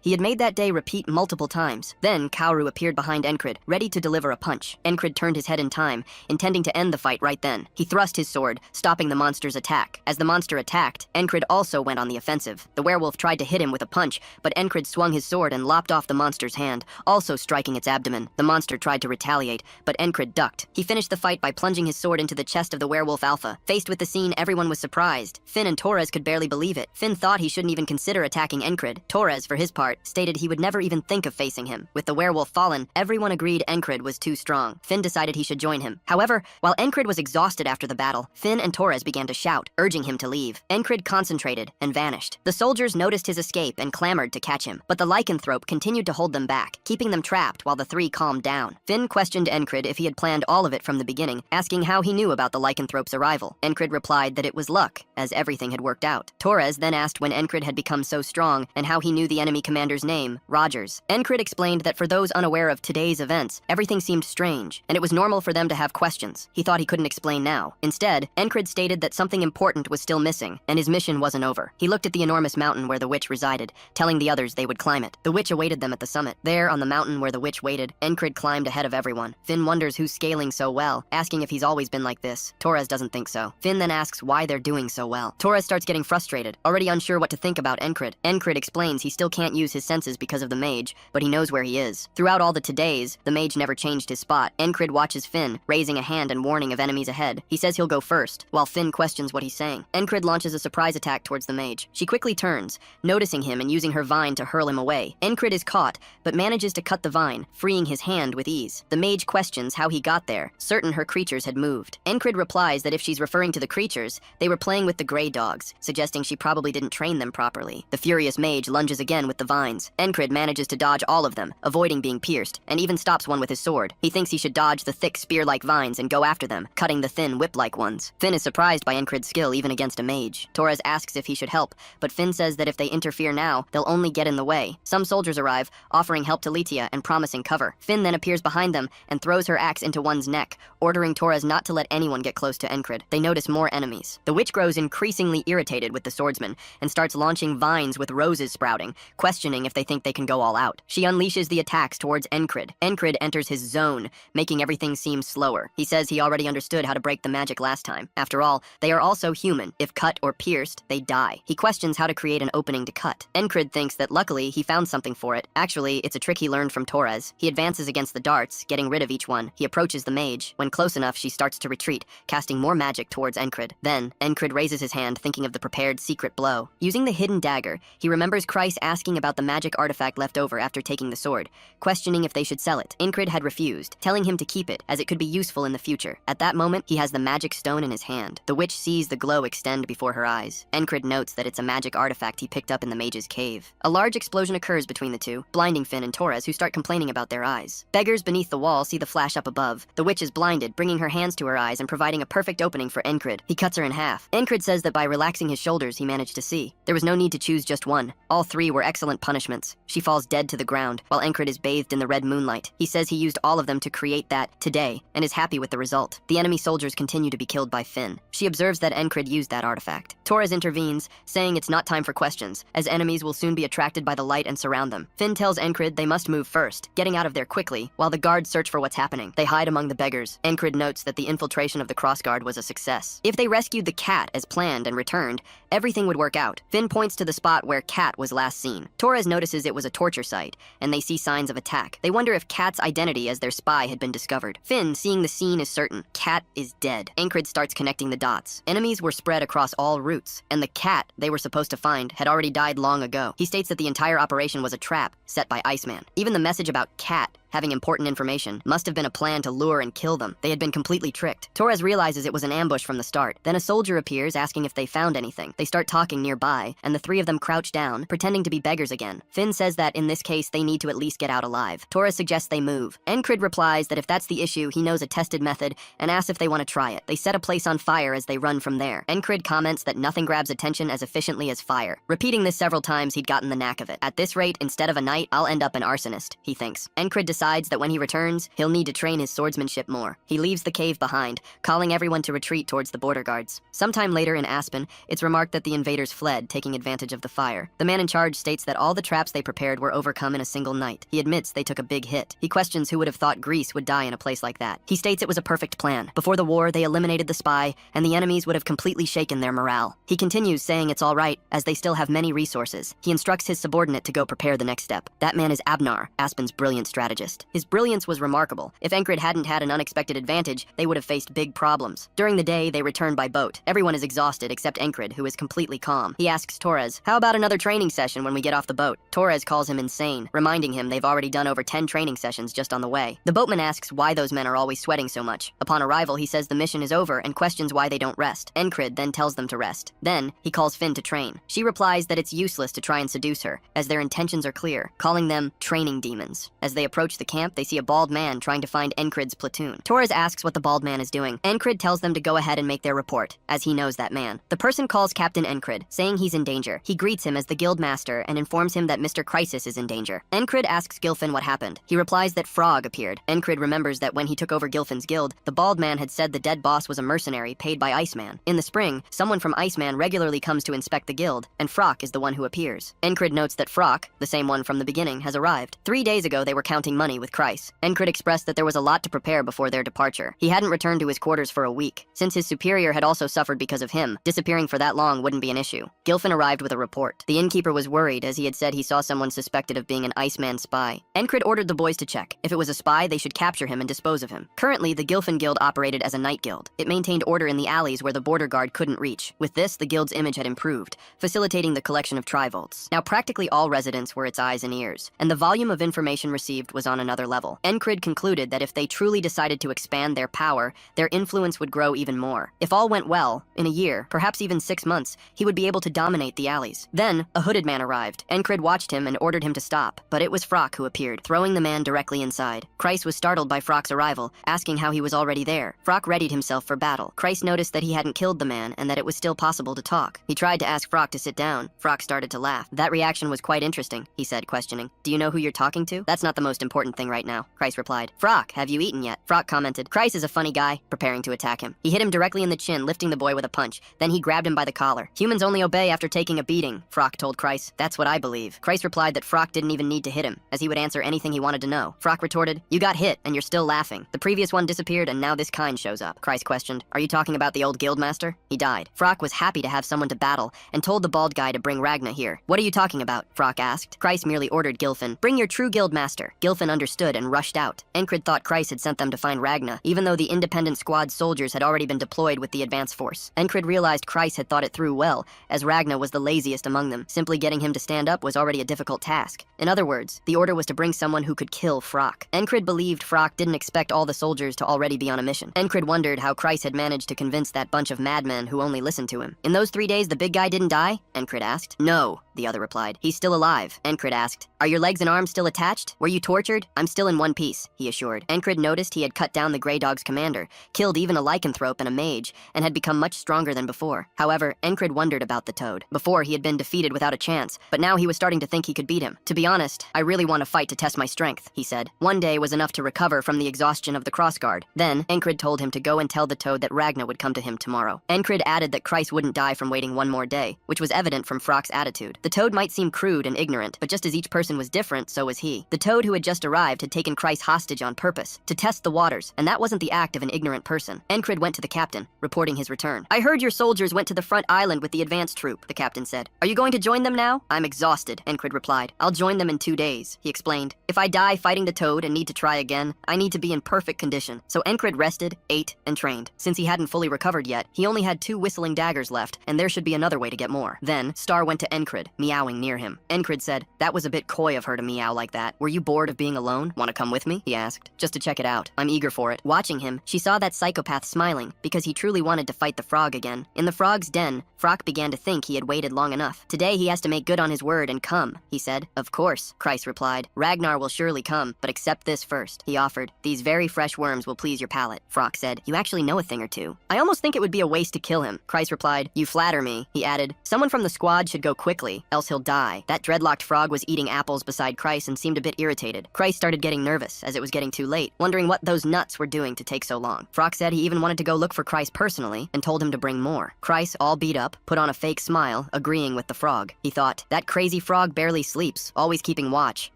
he had made that day repeat multiple times. Then Kaoru appeared behind Encrid, ready to deliver a punch. Encrid turned his head in time, intending to end the fight right then. He thrust his sword, stopping the monster's attack. As the monster attacked, Encrid also went on the offensive. The werewolf tried to hit him with a punch, but Encrid swung his sword and lopped off the monster's hand, also striking its abdomen. The monster tried to retaliate, but Encrid ducked. He finished the fight by plunging his sword into the chest of the werewolf alpha. Faced with the scene, everyone was surprised. Finn and Torres could barely believe it. Finn thought he shouldn't even consider attacking Encrid. Torres, for his part, stated he would never even think of facing him. With the werewolf fallen, everyone agreed Encrid was too strong. Finn decided he should join him. However, while Encrid was exhausted after the battle, Finn and Torres began to shout, urging him to leave. Encrid concentrated and vanished. The soldiers noticed his escape and clamored to catch him, but the lycanthrope continued to hold them back, keeping them trapped while the three calmed down. Finn questioned Encrid if he had planned all of it from the beginning, asking how he knew about the lycanthrope's arrival. Encrid replied that it was luck, as everything had worked out. Torres then asked when Encrid had become so strong and how he knew the enemy commander's name, Rogers. Encrid explained that for those unaware of today's events, everything seemed strange, and it was normal for them to have questions. He thought he couldn't explain now. Instead, Encrid stated that something important was still missing, and his mission wasn't over. He looked at the enormous mountain where the witch resided, telling the others they would climb it. The witch awaited them at the summit. There, on the mountain where the witch waited, Encrid climbed ahead of everyone. Finn wonders who's scaling so well, asking if he's always been like this. Torres doesn't think so. Finn then asks why they're doing so well. Torres starts getting frustrated, already unsure what to think about Encrid. Encrid explains he still can't use his senses because of the mage, but he knows where he is. Throughout all the todays, the mage never changed his spot. Encrid watches Finn, raising a hand and warning of enemies ahead. He says he'll go first, while Finn questions what he's saying. Encrid launches a surprise attack towards the mage. She quickly turns, noticing him and using her vine to hurl him away. Encrid is caught, but manages to cut the vine, freeing his hand with ease. The mage questions how he got there, certain her creatures had moved. Encrid replies that if she's referring to the creatures, they were playing with the Grey Dogs, suggesting she probably didn't train them properly. The furious mage lunges again with the vines. Encrid manages to dodge all of them, avoiding being pierced, and even stops one with his sword. He thinks he should dodge the thick spear-like vines and go after them, cutting the thin whip-like ones. Finn is surprised by Encrid's skill even against a mage. Torres asks if he should help, but Finn says that if they interfere now, they'll only get in the way. Some soldiers arrive, offering help to Litia and promising cover. Finn then appears behind them and throws her axe into one's neck, ordering Torres not to let anyone get close to Encrid. They notice more enemies. The witch grows increasingly irritated with the swordsman and starts launching vines with roses sprouting, questioning if they think they can go all out. She unleashes the attacks towards Encrid. Encrid enters his zone, making everything seem slower. He says he already understood how to break the magic last time. After all, they are also human. If cut or pierced, they die. He questions how to create an opening to cut. Encrid thinks that luckily he found something for it. Actually, it's a trick he learned from Torres. He advances against the darts, getting rid of each one. He approaches the mage. When close enough, she starts to retreat, casting more magic towards Encred. Then, Encred raises his hand, thinking of the prepared secret blow. Using the hidden dagger, he remembers Kreis asking about the magic artifact left over after taking the sword, questioning if they should sell it. Encred had refused, telling him to keep it, as it could be useful in the future. At that moment, he has the magic stone in his hand. The witch sees the glow extend before her eyes. Encred notes that it's a magic artifact he picked up in the mage's cave. A large explosion occurs between the two, blinding Finn and Torres, who start complaining about their eyes. Beggars beneath the wall see the flash up above. The witch is blinded, bringing her hands to her eyes and providing a perfect opening for Encred. He cuts her in half. Encred says that by relaxing his shoulders, he managed to see. There was no need to choose just one. All three were excellent punishments. She falls dead to the ground, while Encred is bathed in the red moonlight. He says he used all of them to create that today, and is happy with the result. The enemy soldiers continue to be killed by Finn. She observes that Encred used that artifact. Torres intervenes, saying it's not time for questions, as enemies will soon be attracted by the light and surround them. Finn tells Encred they must move first, getting out of there quickly, while the guards search for what's happening. They hide among the beggars. Encred notes that the infiltration of the crossguard was a success. If they rescued the cat as planned and returned, everything would work out. Finn points to the spot where Cat was last seen. Torres notices it was a torture site, and they see signs of attack. They wonder if Cat's identity as their spy had been discovered. Finn, seeing the scene, is certain. Cat is dead. Encred starts connecting the dots. Enemies were spread across all routes, and the cat they were supposed to find had already died long ago. He states that the entire operation was a trap set by Iceman. Even the message about Cat having important information must have been a plan to lure and kill them. They had been completely tricked. Torres realizes it was an ambush from the start. Then a soldier appears asking if they found anything. They start talking nearby, and the three of them crouch down, pretending to be beggars again. Finn says that in this case, they need to at least get out alive. Torres suggests they move. Encred replies that if that's the issue, he knows a tested method, and asks if they want to try it. They set a place on fire as they run from there. Encred comments that nothing grabs attention as efficiently as fire. Repeating this several times, he'd gotten the knack of it. At this rate, instead of a knight, I'll end up an arsonist, he thinks. Encred decides that when he returns, he'll need to train his swordsmanship more. He leaves the cave behind, calling everyone to retreat towards the border guards. Sometime later in Aspen, it's remarked that the invaders fled, taking advantage of the fire. The man in charge states that all the traps they prepared were overcome in a single night. He admits they took a big hit. He questions who would have thought Greece would die in a place like that. He states it was a perfect plan. Before the war, they eliminated the spy, and the enemies would have completely shaken their morale. He continues saying it's all right, as they still have many resources. He instructs his subordinate to go prepare the next step. That man is Abnar, Aspen's brilliant strategist. His brilliance was remarkable. If Encred hadn't had an unexpected advantage, they would have faced big problems. During the day, they return by boat. Everyone is exhausted except Encred, who is completely calm. He asks Torres, how about another training session when we get off the boat? Torres calls him insane, reminding him they've already done over 10 training sessions just on the way. The boatman asks why those men are always sweating so much. Upon arrival, he says the mission is over and questions why they don't rest. Encred then tells them to rest. Then, he calls Finn to train. She replies that it's useless to try and seduce her, as their intentions are clear, calling them training demons. As they approach the camp, they see a bald man trying to find Encred's platoon. Torres asks what the bald man is doing. Encred tells them to go ahead and make their report, as he knows that man. The person calls Captain Encred, saying he's in danger. He greets him as the guild master and informs him that Mr. Crisis is in danger. Encred asks Gilfin what happened. He replies that Frog appeared. Encred remembers that when he took over Gilfin's guild, the bald man had said the dead boss was a mercenary paid by Iceman. In the spring, someone from Iceman regularly comes to inspect the guild, and Frock is the one who appears. Encred notes that Frock, the same one from the beginning, has arrived. 3 days ago, they were counting money with Kreis. Encred expressed that there was a lot to prepare before their departure. He hadn't returned to his quarters for a week. Since his superior had also suffered because of him, disappearing for that long wouldn't be an issue. Gilfin arrived with a report. The innkeeper was worried, as he had said he saw someone suspected of being an Iceman spy. Encred ordered the boys to check. If it was a spy, they should capture him and dispose of him. Currently, the Gilfin Guild operated as a night guild. It maintained order in the alleys where the border guard couldn't reach. With this, the guild's image had improved, facilitating the collection of trivolts. Now practically all residents were its eyes and ears, and the volume of information received was on another level. Encred concluded that if they truly decided to expand their power, their influence would grow even more. If all went well, in a year, perhaps even 6 months, he would be able to dominate the alleys. Then, a hooded man arrived. Encred watched him and ordered him to stop, but it was Frock who appeared, throwing the man directly inside. Kreis was startled by Frock's arrival, asking how he was already there. Frock readied himself for battle. Kreis noticed that he hadn't killed the man and that it was still possible to talk. He tried to ask Frock to sit down. Frock started to laugh. That reaction was quite interesting, he said, questioning. Do you know who you're talking to? That's not the most important important thing right now, Kreis replied. Frock, have you eaten yet? Frock commented. Kreis is a funny guy, preparing to attack him. He hit him directly in the chin, lifting the boy with a punch. Then he grabbed him by the collar. Humans only obey after taking a beating, Frock told Kreis. That's what I believe. Kreis replied that Frock didn't even need to hit him, as he would answer anything he wanted to know. Frock retorted, you got hit, and you're still laughing. The previous one disappeared, and now this kind shows up. Kreis questioned, are you talking about the old guildmaster? He died. Frock was happy to have someone to battle, and told the bald guy to bring Ragna here. What are you talking about? Frock asked. Kreis merely ordered Gilfin, bring your true guildmaster. Gilfin understood and rushed out. Encred thought Kreis had sent them to find Ragna, even though the independent squad soldiers had already been deployed with the advance force. Encred realized Kreis had thought it through well, as Ragna was the laziest among them. Simply getting him to stand up was already a difficult task. In other words, the order was to bring someone who could kill Frock. Encred believed Frock didn't expect all the soldiers to already be on a mission. Encred wondered how Kreis had managed to convince that bunch of madmen who only listened to him. In those 3 days, the big guy didn't die? Encred asked. No, the other replied. He's still alive. Encred asked, are your legs and arms still attached? Were you tortured? I'm still in one piece, he assured. Encred noticed he had cut down the Grey Dog's commander, killed even a lycanthrope and a mage, and had become much stronger than before. However, Encred wondered about the Toad. Before, he had been defeated without a chance, but now he was starting to think he could beat him. To be honest, I really want to fight to test my strength, he said. One day was enough to recover from the exhaustion of the crossguard. Then, Encred told him to go and tell the Toad that Ragna would come to him tomorrow. Encred added that Kreis wouldn't die from waiting one more day, which was evident from Frock's attitude. The Toad might seem crude and ignorant, but just as each person was different, so was he. The Toad who had just arrived had taken Kreis hostage on purpose, to test the waters, and that wasn't the act of an ignorant person. Encred went to the captain, reporting his return. I heard your soldiers went to the front island with the advance troop, the captain said. Are you going to join them now? I'm exhausted, Encred replied. I'll join them in 2 days, he explained. If I die fighting the Toad and need to try again, I need to be in perfect condition. So Encred rested, ate, and trained. Since he hadn't fully recovered yet, he only had 2 whistling daggers left, and there should be another way to get more. Then, Star went to Encred, meowing near him. Encred said, that was a bit coy of her to meow like that. Were you bored of being alone? Want to come with me? He asked. Just to check it out. I'm eager for it. Watching him, she saw that psychopath smiling, because he truly wanted to fight the frog again. In the frog's den, Frock began to think he had waited long enough. Today he has to make good on his word and come, he said. Of course, Kreis replied. Ragnar will surely come, but accept this first, he offered. These very fresh worms will please your palate. Frock said, you actually know a thing or two. I almost think it would be a waste to kill him. Kreis replied, you flatter me. He added, someone from the squad should go quickly, else he'll die. That dreadlocked frog was eating apples beside Kreis and seemed a bit irritated. Kreis started getting nervous, as it was getting too late, wondering what those nuts were doing to take so long. Frock said he even wanted to go look for Kreis personally, and told him to bring more. Kreis, all beat up, put on a fake smile, agreeing with the frog. He thought, that crazy frog barely sleeps, always keeping watch.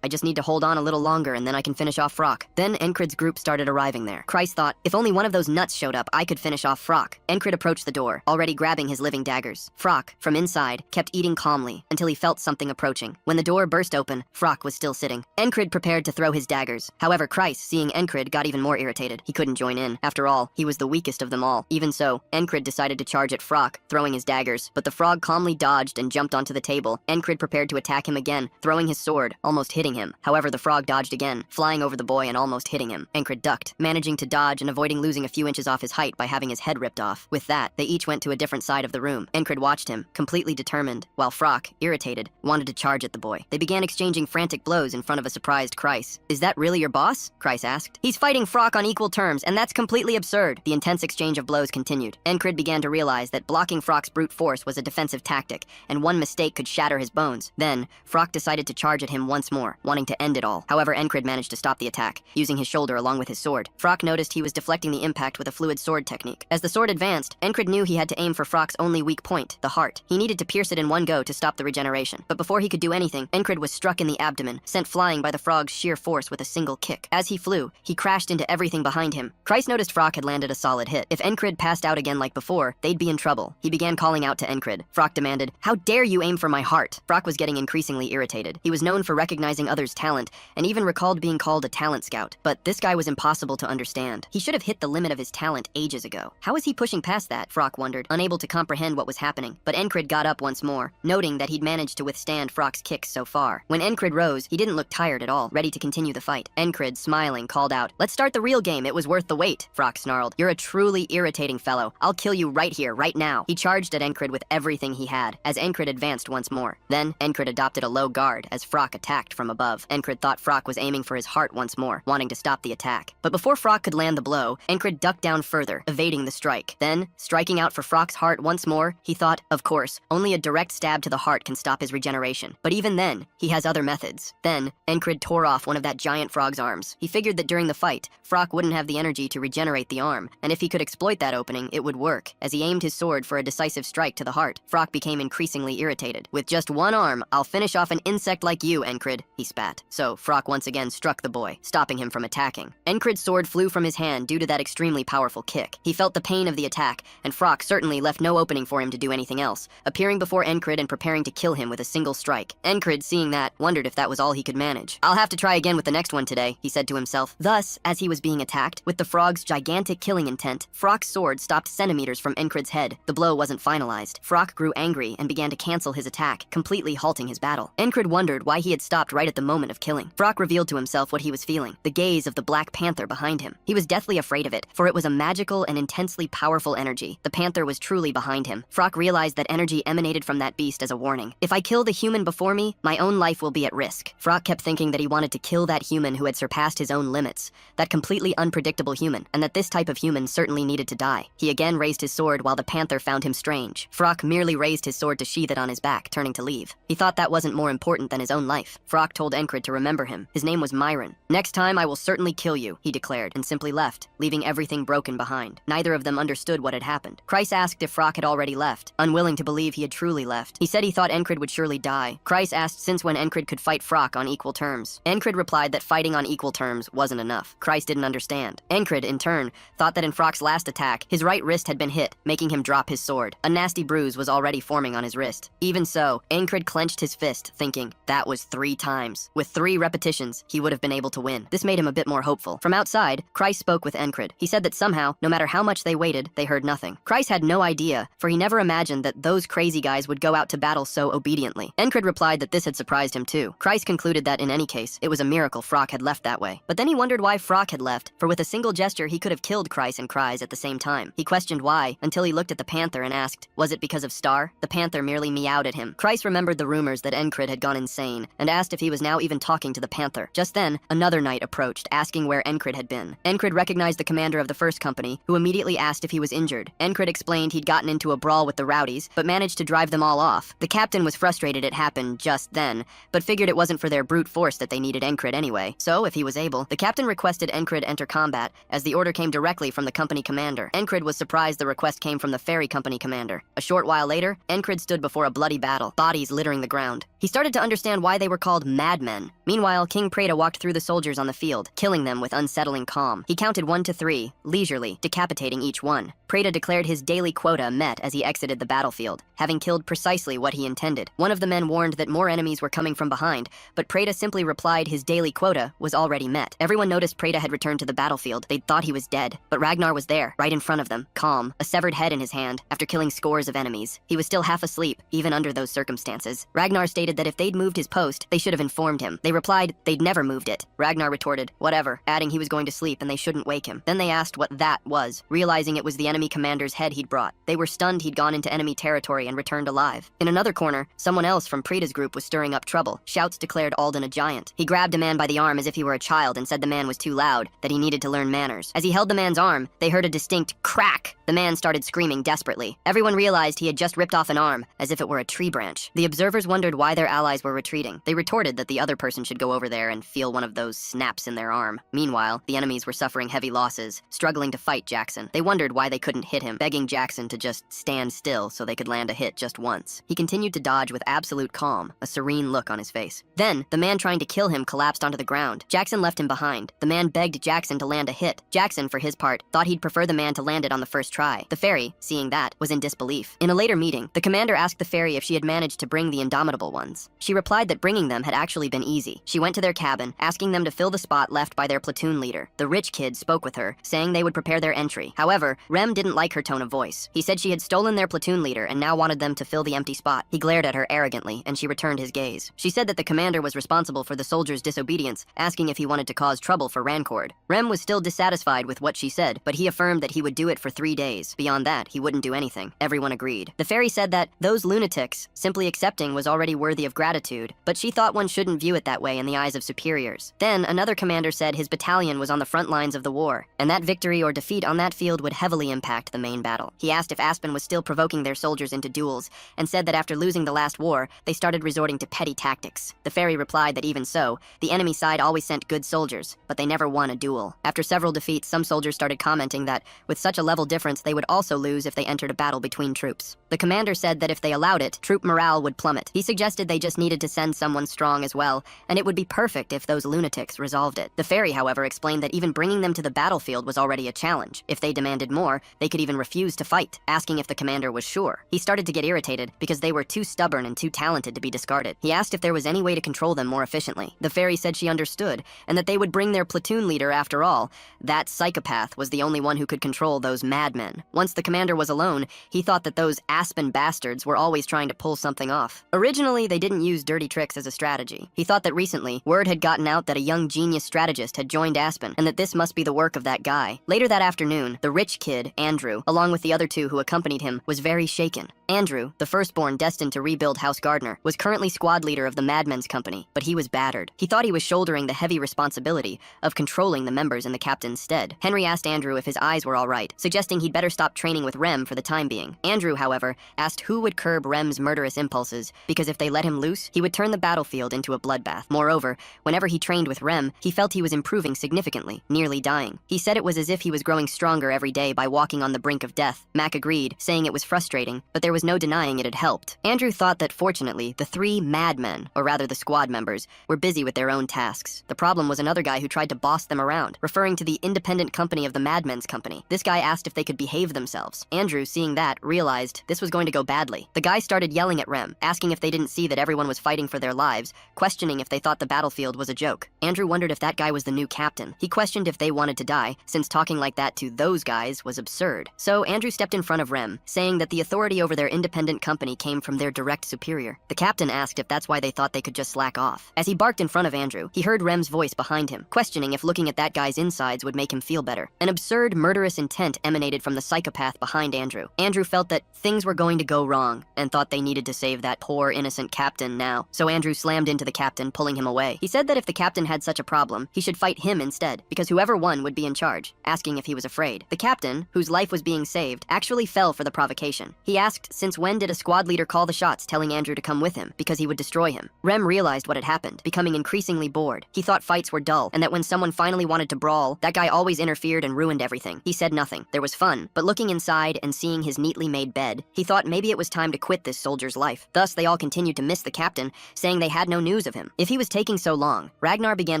I just need to hold on a little longer and then I can finish off Frock. Then Encred's group started arriving there. Kreis thought, if only one of those nuts showed up, I could finish off Frock. Encred approached the door, already grabbing his living daggers. Frock, from inside, kept eating calmly, until he felt something approaching. When the door burst open, Frock was still sitting. Encred prepared to throw his daggers. However, Kreis, seeing Encred, got even more irritated. He couldn't join in. After all, he was the weakest of them all. Even so, Encred decided to charge at Frock, throwing his daggers, but the frog calmly dodged and jumped onto the table. Encred prepared to attack him again, throwing his sword, almost hitting him. However, the frog dodged again, flying over the boy and almost hitting him. Encred ducked, managing to dodge and avoiding losing a few inches off his height by having his head ripped off. With that, they each went to a different side of the room. Encred watched him, completely determined, while Frock, irritated, wanted to charge at the boy. They began exchanging frantic blows in front of a surprised Kreis. Is that really your boss? Kreis asked. He's fighting Frock on equal terms, and that's completely absurd. The intense exchange of blows continued. Encred began to realize that blocking Frock's brute force was a defensive tactic, and one mistake could shatter his bones. Then, Frock decided to charge at him once more, wanting to end it all. However, Encred managed to stop the attack, using his shoulder along with his sword. Frock noticed he was deflecting the impact with a fluid sword technique. As the sword advanced, Encred knew he had to aim for Frock's only weak point, the heart. He needed to pierce it in one go to stop the regeneration. But before he could do anything, Encred was struck in the abdomen, sent flying by the frog's sheer force with a single kick. As he flew, he crashed into everything behind him. Kreis noticed Frock had landed a solid hit. If Encred passed out again like before, they'd be in trouble. He began calling out to Encred. Frock demanded, how dare you aim for my heart? Frock was getting increasingly irritated. He was known for recognizing others' talent, and even recalled being called a talent scout. But this guy was impossible to understand. He should have hit the limit of his talent ages ago. How is he pushing past that? Frock wondered, unable to comprehend what was happening. But Encred got up once more, noting that he'd managed to withstand Frock's kicks so far. When Encred rose, he didn't look tired at all, ready to continue the fight. Encred, smiling, called out, let's start the real game. It was worth the wait. Frock snarled, you're a truly irritating fellow. I'll kill you right here, right now. He charged at Encred with everything he had, as Encred advanced once more. Then, Encred adopted a low guard as Frock attacked from above. Encred thought Frock was aiming for his heart once more, wanting to stop the attack. But before Frock could land the blow, Encred ducked down further, evading the strike. Then, striking out for Frock's heart once more, he thought, of course, only a direct stab to the heart can wouldn't stop his regeneration. But even then, he has other methods. Then, Encrid tore off one of that giant frog's arms. He figured that during the fight, Frock wouldn't have the energy to regenerate the arm, and if he could exploit that opening, it would work. As he aimed his sword for a decisive strike to the heart, Frock became increasingly irritated. With just one arm, I'll finish off an insect like you, Encrid, he spat. So, Frock once again struck the boy, stopping him from attacking. Encrid's sword flew from his hand due to that extremely powerful kick. He felt the pain of the attack, and Frock certainly left no opening for him to do anything else, appearing before Encrid and preparing to kill him with a single strike. Encrid, seeing that, wondered if that was all he could manage. I'll have to try again with the next one today, he said to himself. Thus, as he was being attacked, with the frog's gigantic killing intent, Frock's sword stopped centimeters from Encrid's head. The blow wasn't finalized. Frock grew angry and began to cancel his attack, completely halting his battle. Encrid wondered why he had stopped right at the moment of killing. Frock revealed to himself what he was feeling, the gaze of the Black Panther behind him. He was deathly afraid of it, for it was a magical and intensely powerful energy. The panther was truly behind him. Frock realized that energy emanated from that beast as a warning. If I kill the human before me, my own life will be at risk. Frock kept thinking that he wanted to kill that human who had surpassed his own limits, that completely unpredictable human, and that this type of human certainly needed to die. He again raised his sword while the panther found him strange. Frock merely raised his sword to sheath it on his back, turning to leave. He thought that wasn't more important than his own life. Frock told Encrid to remember him. His name was Myron. Next time I will certainly kill you, he declared, and simply left, leaving everything broken behind. Neither of them understood what had happened. Kreis asked if Frock had already left, unwilling to believe he had truly left. He said he thought Encrid would surely die. Kreis asked since when Encrid could fight Frock on equal terms. Encrid replied that fighting on equal terms wasn't enough. Kreis didn't understand. Encrid, in turn, thought that in Frock's last attack, his right wrist had been hit, making him drop his sword. A nasty bruise was already forming on his wrist. Even so, Encrid clenched his fist, thinking, that was 3 times. With 3 repetitions, he would have been able to win. This made him a bit more hopeful. From outside, Kreis spoke with Encrid. He said that somehow, no matter how much they waited, they heard nothing. Kreis had no idea, for he never imagined that those crazy guys would go out to battle so obediently. Encrid replied that this had surprised him too. Kreis concluded that in any case, it was a miracle Frock had left that way. But then he wondered why Frock had left, for with a single gesture he could have killed Kreis and Kreis at the same time. He questioned why, until he looked at the panther and asked, was it because of Star? The panther merely meowed at him. Kreis remembered the rumors that Encrid had gone insane, and asked if he was now even talking to the panther. Just then, another knight approached, asking where Encrid had been. Encrid recognized the commander of the first company, who immediately asked if he was injured. Encrid explained he'd gotten into a brawl with the rowdies, but managed to drive them all off. The captain was frustrated it happened just then, but figured it wasn't for their brute force that they needed Encrid anyway. So, if he was able, the captain requested Encrid enter combat, as the order came directly from the company commander. Encrid was surprised the request came from the ferry company commander. A short while later, Encrid stood before a bloody battle, bodies littering the ground. He started to understand why they were called madmen. Meanwhile, King Preda walked through the soldiers on the field, killing them with unsettling calm. He counted 1 to 3, leisurely, decapitating each one. Preda declared his daily quota met as he exited the battlefield, having killed precisely what he intended. One of the men warned that more enemies were coming from behind, but Preda simply replied his daily quota was already met. Everyone noticed Preda had returned to the battlefield. They'd thought he was dead, but Ragnar was there, right in front of them, calm, a severed head in his hand, after killing scores of enemies. He was still half asleep, even under those circumstances. Ragnar stated that if they'd moved his post, they should have informed him. They replied they'd never moved it. Ragnar retorted, whatever, adding he was going to sleep and they shouldn't wake him. Then they asked what that was, realizing it was the enemy commander's head he'd brought. They were stunned he'd gone into enemy territory and returned alive. In another corner, someone else from Preda's group was stirring up trouble. Shouts declared Alden a giant. He grabbed a man by the arm as if he were a child and said the man was too loud, that he needed to learn manners. As he held the man's arm, they heard a distinct crack. The man started screaming desperately. Everyone realized he had just ripped off an arm, as if it were a tree branch. The observers wondered why their allies were retreating. They retorted that the other person should go over there and feel one of those snaps in their arm. Meanwhile, the enemies were suffering heavy losses, struggling to fight Jackson. They wondered why they couldn't hit him, begging Jackson to just stand still so they could land a hit just once. He continued to dodge with absolute calm, a serene look on his face. Then, the man trying to kill him collapsed onto the ground. Jackson left him behind. The man begged Jackson to land a hit. Jackson, for his part, thought he'd prefer the man to land it on the first try. The fairy, seeing that, was in disbelief. In a later meeting, the commander asked the fairy if she had managed to bring the indomitable ones. She replied that bringing them had actually been easy. She went to their cabin, asking them to fill the spot left by their platoon leader. The rich kid spoke with her, saying they would prepare their entry. However, Rem didn't like her tone of voice. He said she had stolen their platoon leader and now wanted them to fill the empty spot. He glared at her arrogantly, and she returned his gaze. She said that the commander was responsible for the soldiers' disobedience, asking if he wanted to cause trouble for Rancord. Rem was still dissatisfied with what she said, but he affirmed that he would do it for 3 days. Beyond that, he wouldn't do anything. Everyone agreed. The fairy said that those lunatics, simply accepting was already worthy of gratitude, but she thought one shouldn't view it that way. way in the eyes of superiors. Then, another commander said his battalion was on the front lines of the war, and that victory or defeat on that field would heavily impact the main battle. He asked if Aspen was still provoking their soldiers into duels, and said that after losing the last war, they started resorting to petty tactics. The fairy replied that even so, the enemy side always sent good soldiers, but they never won a duel. After several defeats, some soldiers started commenting that, with such a level difference, they would also lose if they entered a battle between troops. The commander said that if they allowed it, troop morale would plummet. He suggested they just needed to send someone strong as well, and it would be perfect if those lunatics resolved it. The fairy, however, explained that even bringing them to the battlefield was already a challenge. If they demanded more, they could even refuse to fight, asking if the commander was sure. He started to get irritated because they were too stubborn and too talented to be discarded. He asked if there was any way to control them more efficiently. The fairy said she understood, and that they would bring their platoon leader after all. That psychopath was the only one who could control those madmen. Once the commander was alone, he thought that those Aspen bastards were always trying to pull something off. Originally, they didn't use dirty tricks as a strategy. He thought that recently, word had gotten out that a young genius strategist had joined Aspen, and that this must be the work of that guy. Later that afternoon, the rich kid, Andrew, along with the other two who accompanied him, was very shaken. Andrew, the firstborn destined to rebuild House Gardner, was currently squad leader of the Madmen's Company, but he was battered. He thought he was shouldering the heavy responsibility of controlling the members in the captain's stead. Henry asked Andrew if his eyes were all right, suggesting he'd better stop training with Rem for the time being. Andrew, however, asked who would curb Rem's murderous impulses, because if they let him loose, he would turn the battlefield into a bloodbath. Moreover, whenever he trained with Rem, he felt he was improving significantly, nearly dying. He said it was as if he was growing stronger every day by walking on the brink of death. Mac agreed, saying it was frustrating, but there was no denying it had helped. Andrew thought that fortunately, the three madmen, or rather the squad members, were busy with their own tasks. The problem was another guy who tried to boss them around, referring to the independent company of the Madmen's Company. This guy asked if they could behave themselves. Andrew, seeing that, realized this was going to go badly. The guy started yelling at Rem, asking if they didn't see that everyone was fighting for their lives, questioning if they thought the battlefield was a joke. Andrew wondered if that guy was the new captain. He questioned if they wanted to die, since talking like that to those guys was absurd. So Andrew stepped in front of Rem, saying that the authority over their independent company came from their direct superior. The captain asked if that's why they thought they could just slack off. As he barked in front of Andrew, he heard Rem's voice behind him, questioning if looking at that guy's insides would make him feel better. An absurd, murderous intent emanated from the psychopath behind Andrew. Andrew felt that things were going to go wrong, and thought they needed to save that poor, innocent captain now. So Andrew slammed into the captain, pulling him away. He said that if the captain had such a problem, he should fight him instead, because whoever won would be in charge, asking if he was afraid. The captain, whose life was being saved, actually fell for the provocation. He asked since when did a squad leader call the shots, telling Andrew to come with him, because he would destroy him. Rem realized what had happened, becoming increasingly bored. He thought fights were dull, and that when someone finally wanted to brawl, that guy always interfered and ruined everything. He said nothing. There was fun, but looking inside and seeing his neatly made bed, he thought maybe it was time to quit this soldier's life. Thus, they all continued to miss the captain, saying they had no news of him. If he was taking so long, Ragnar began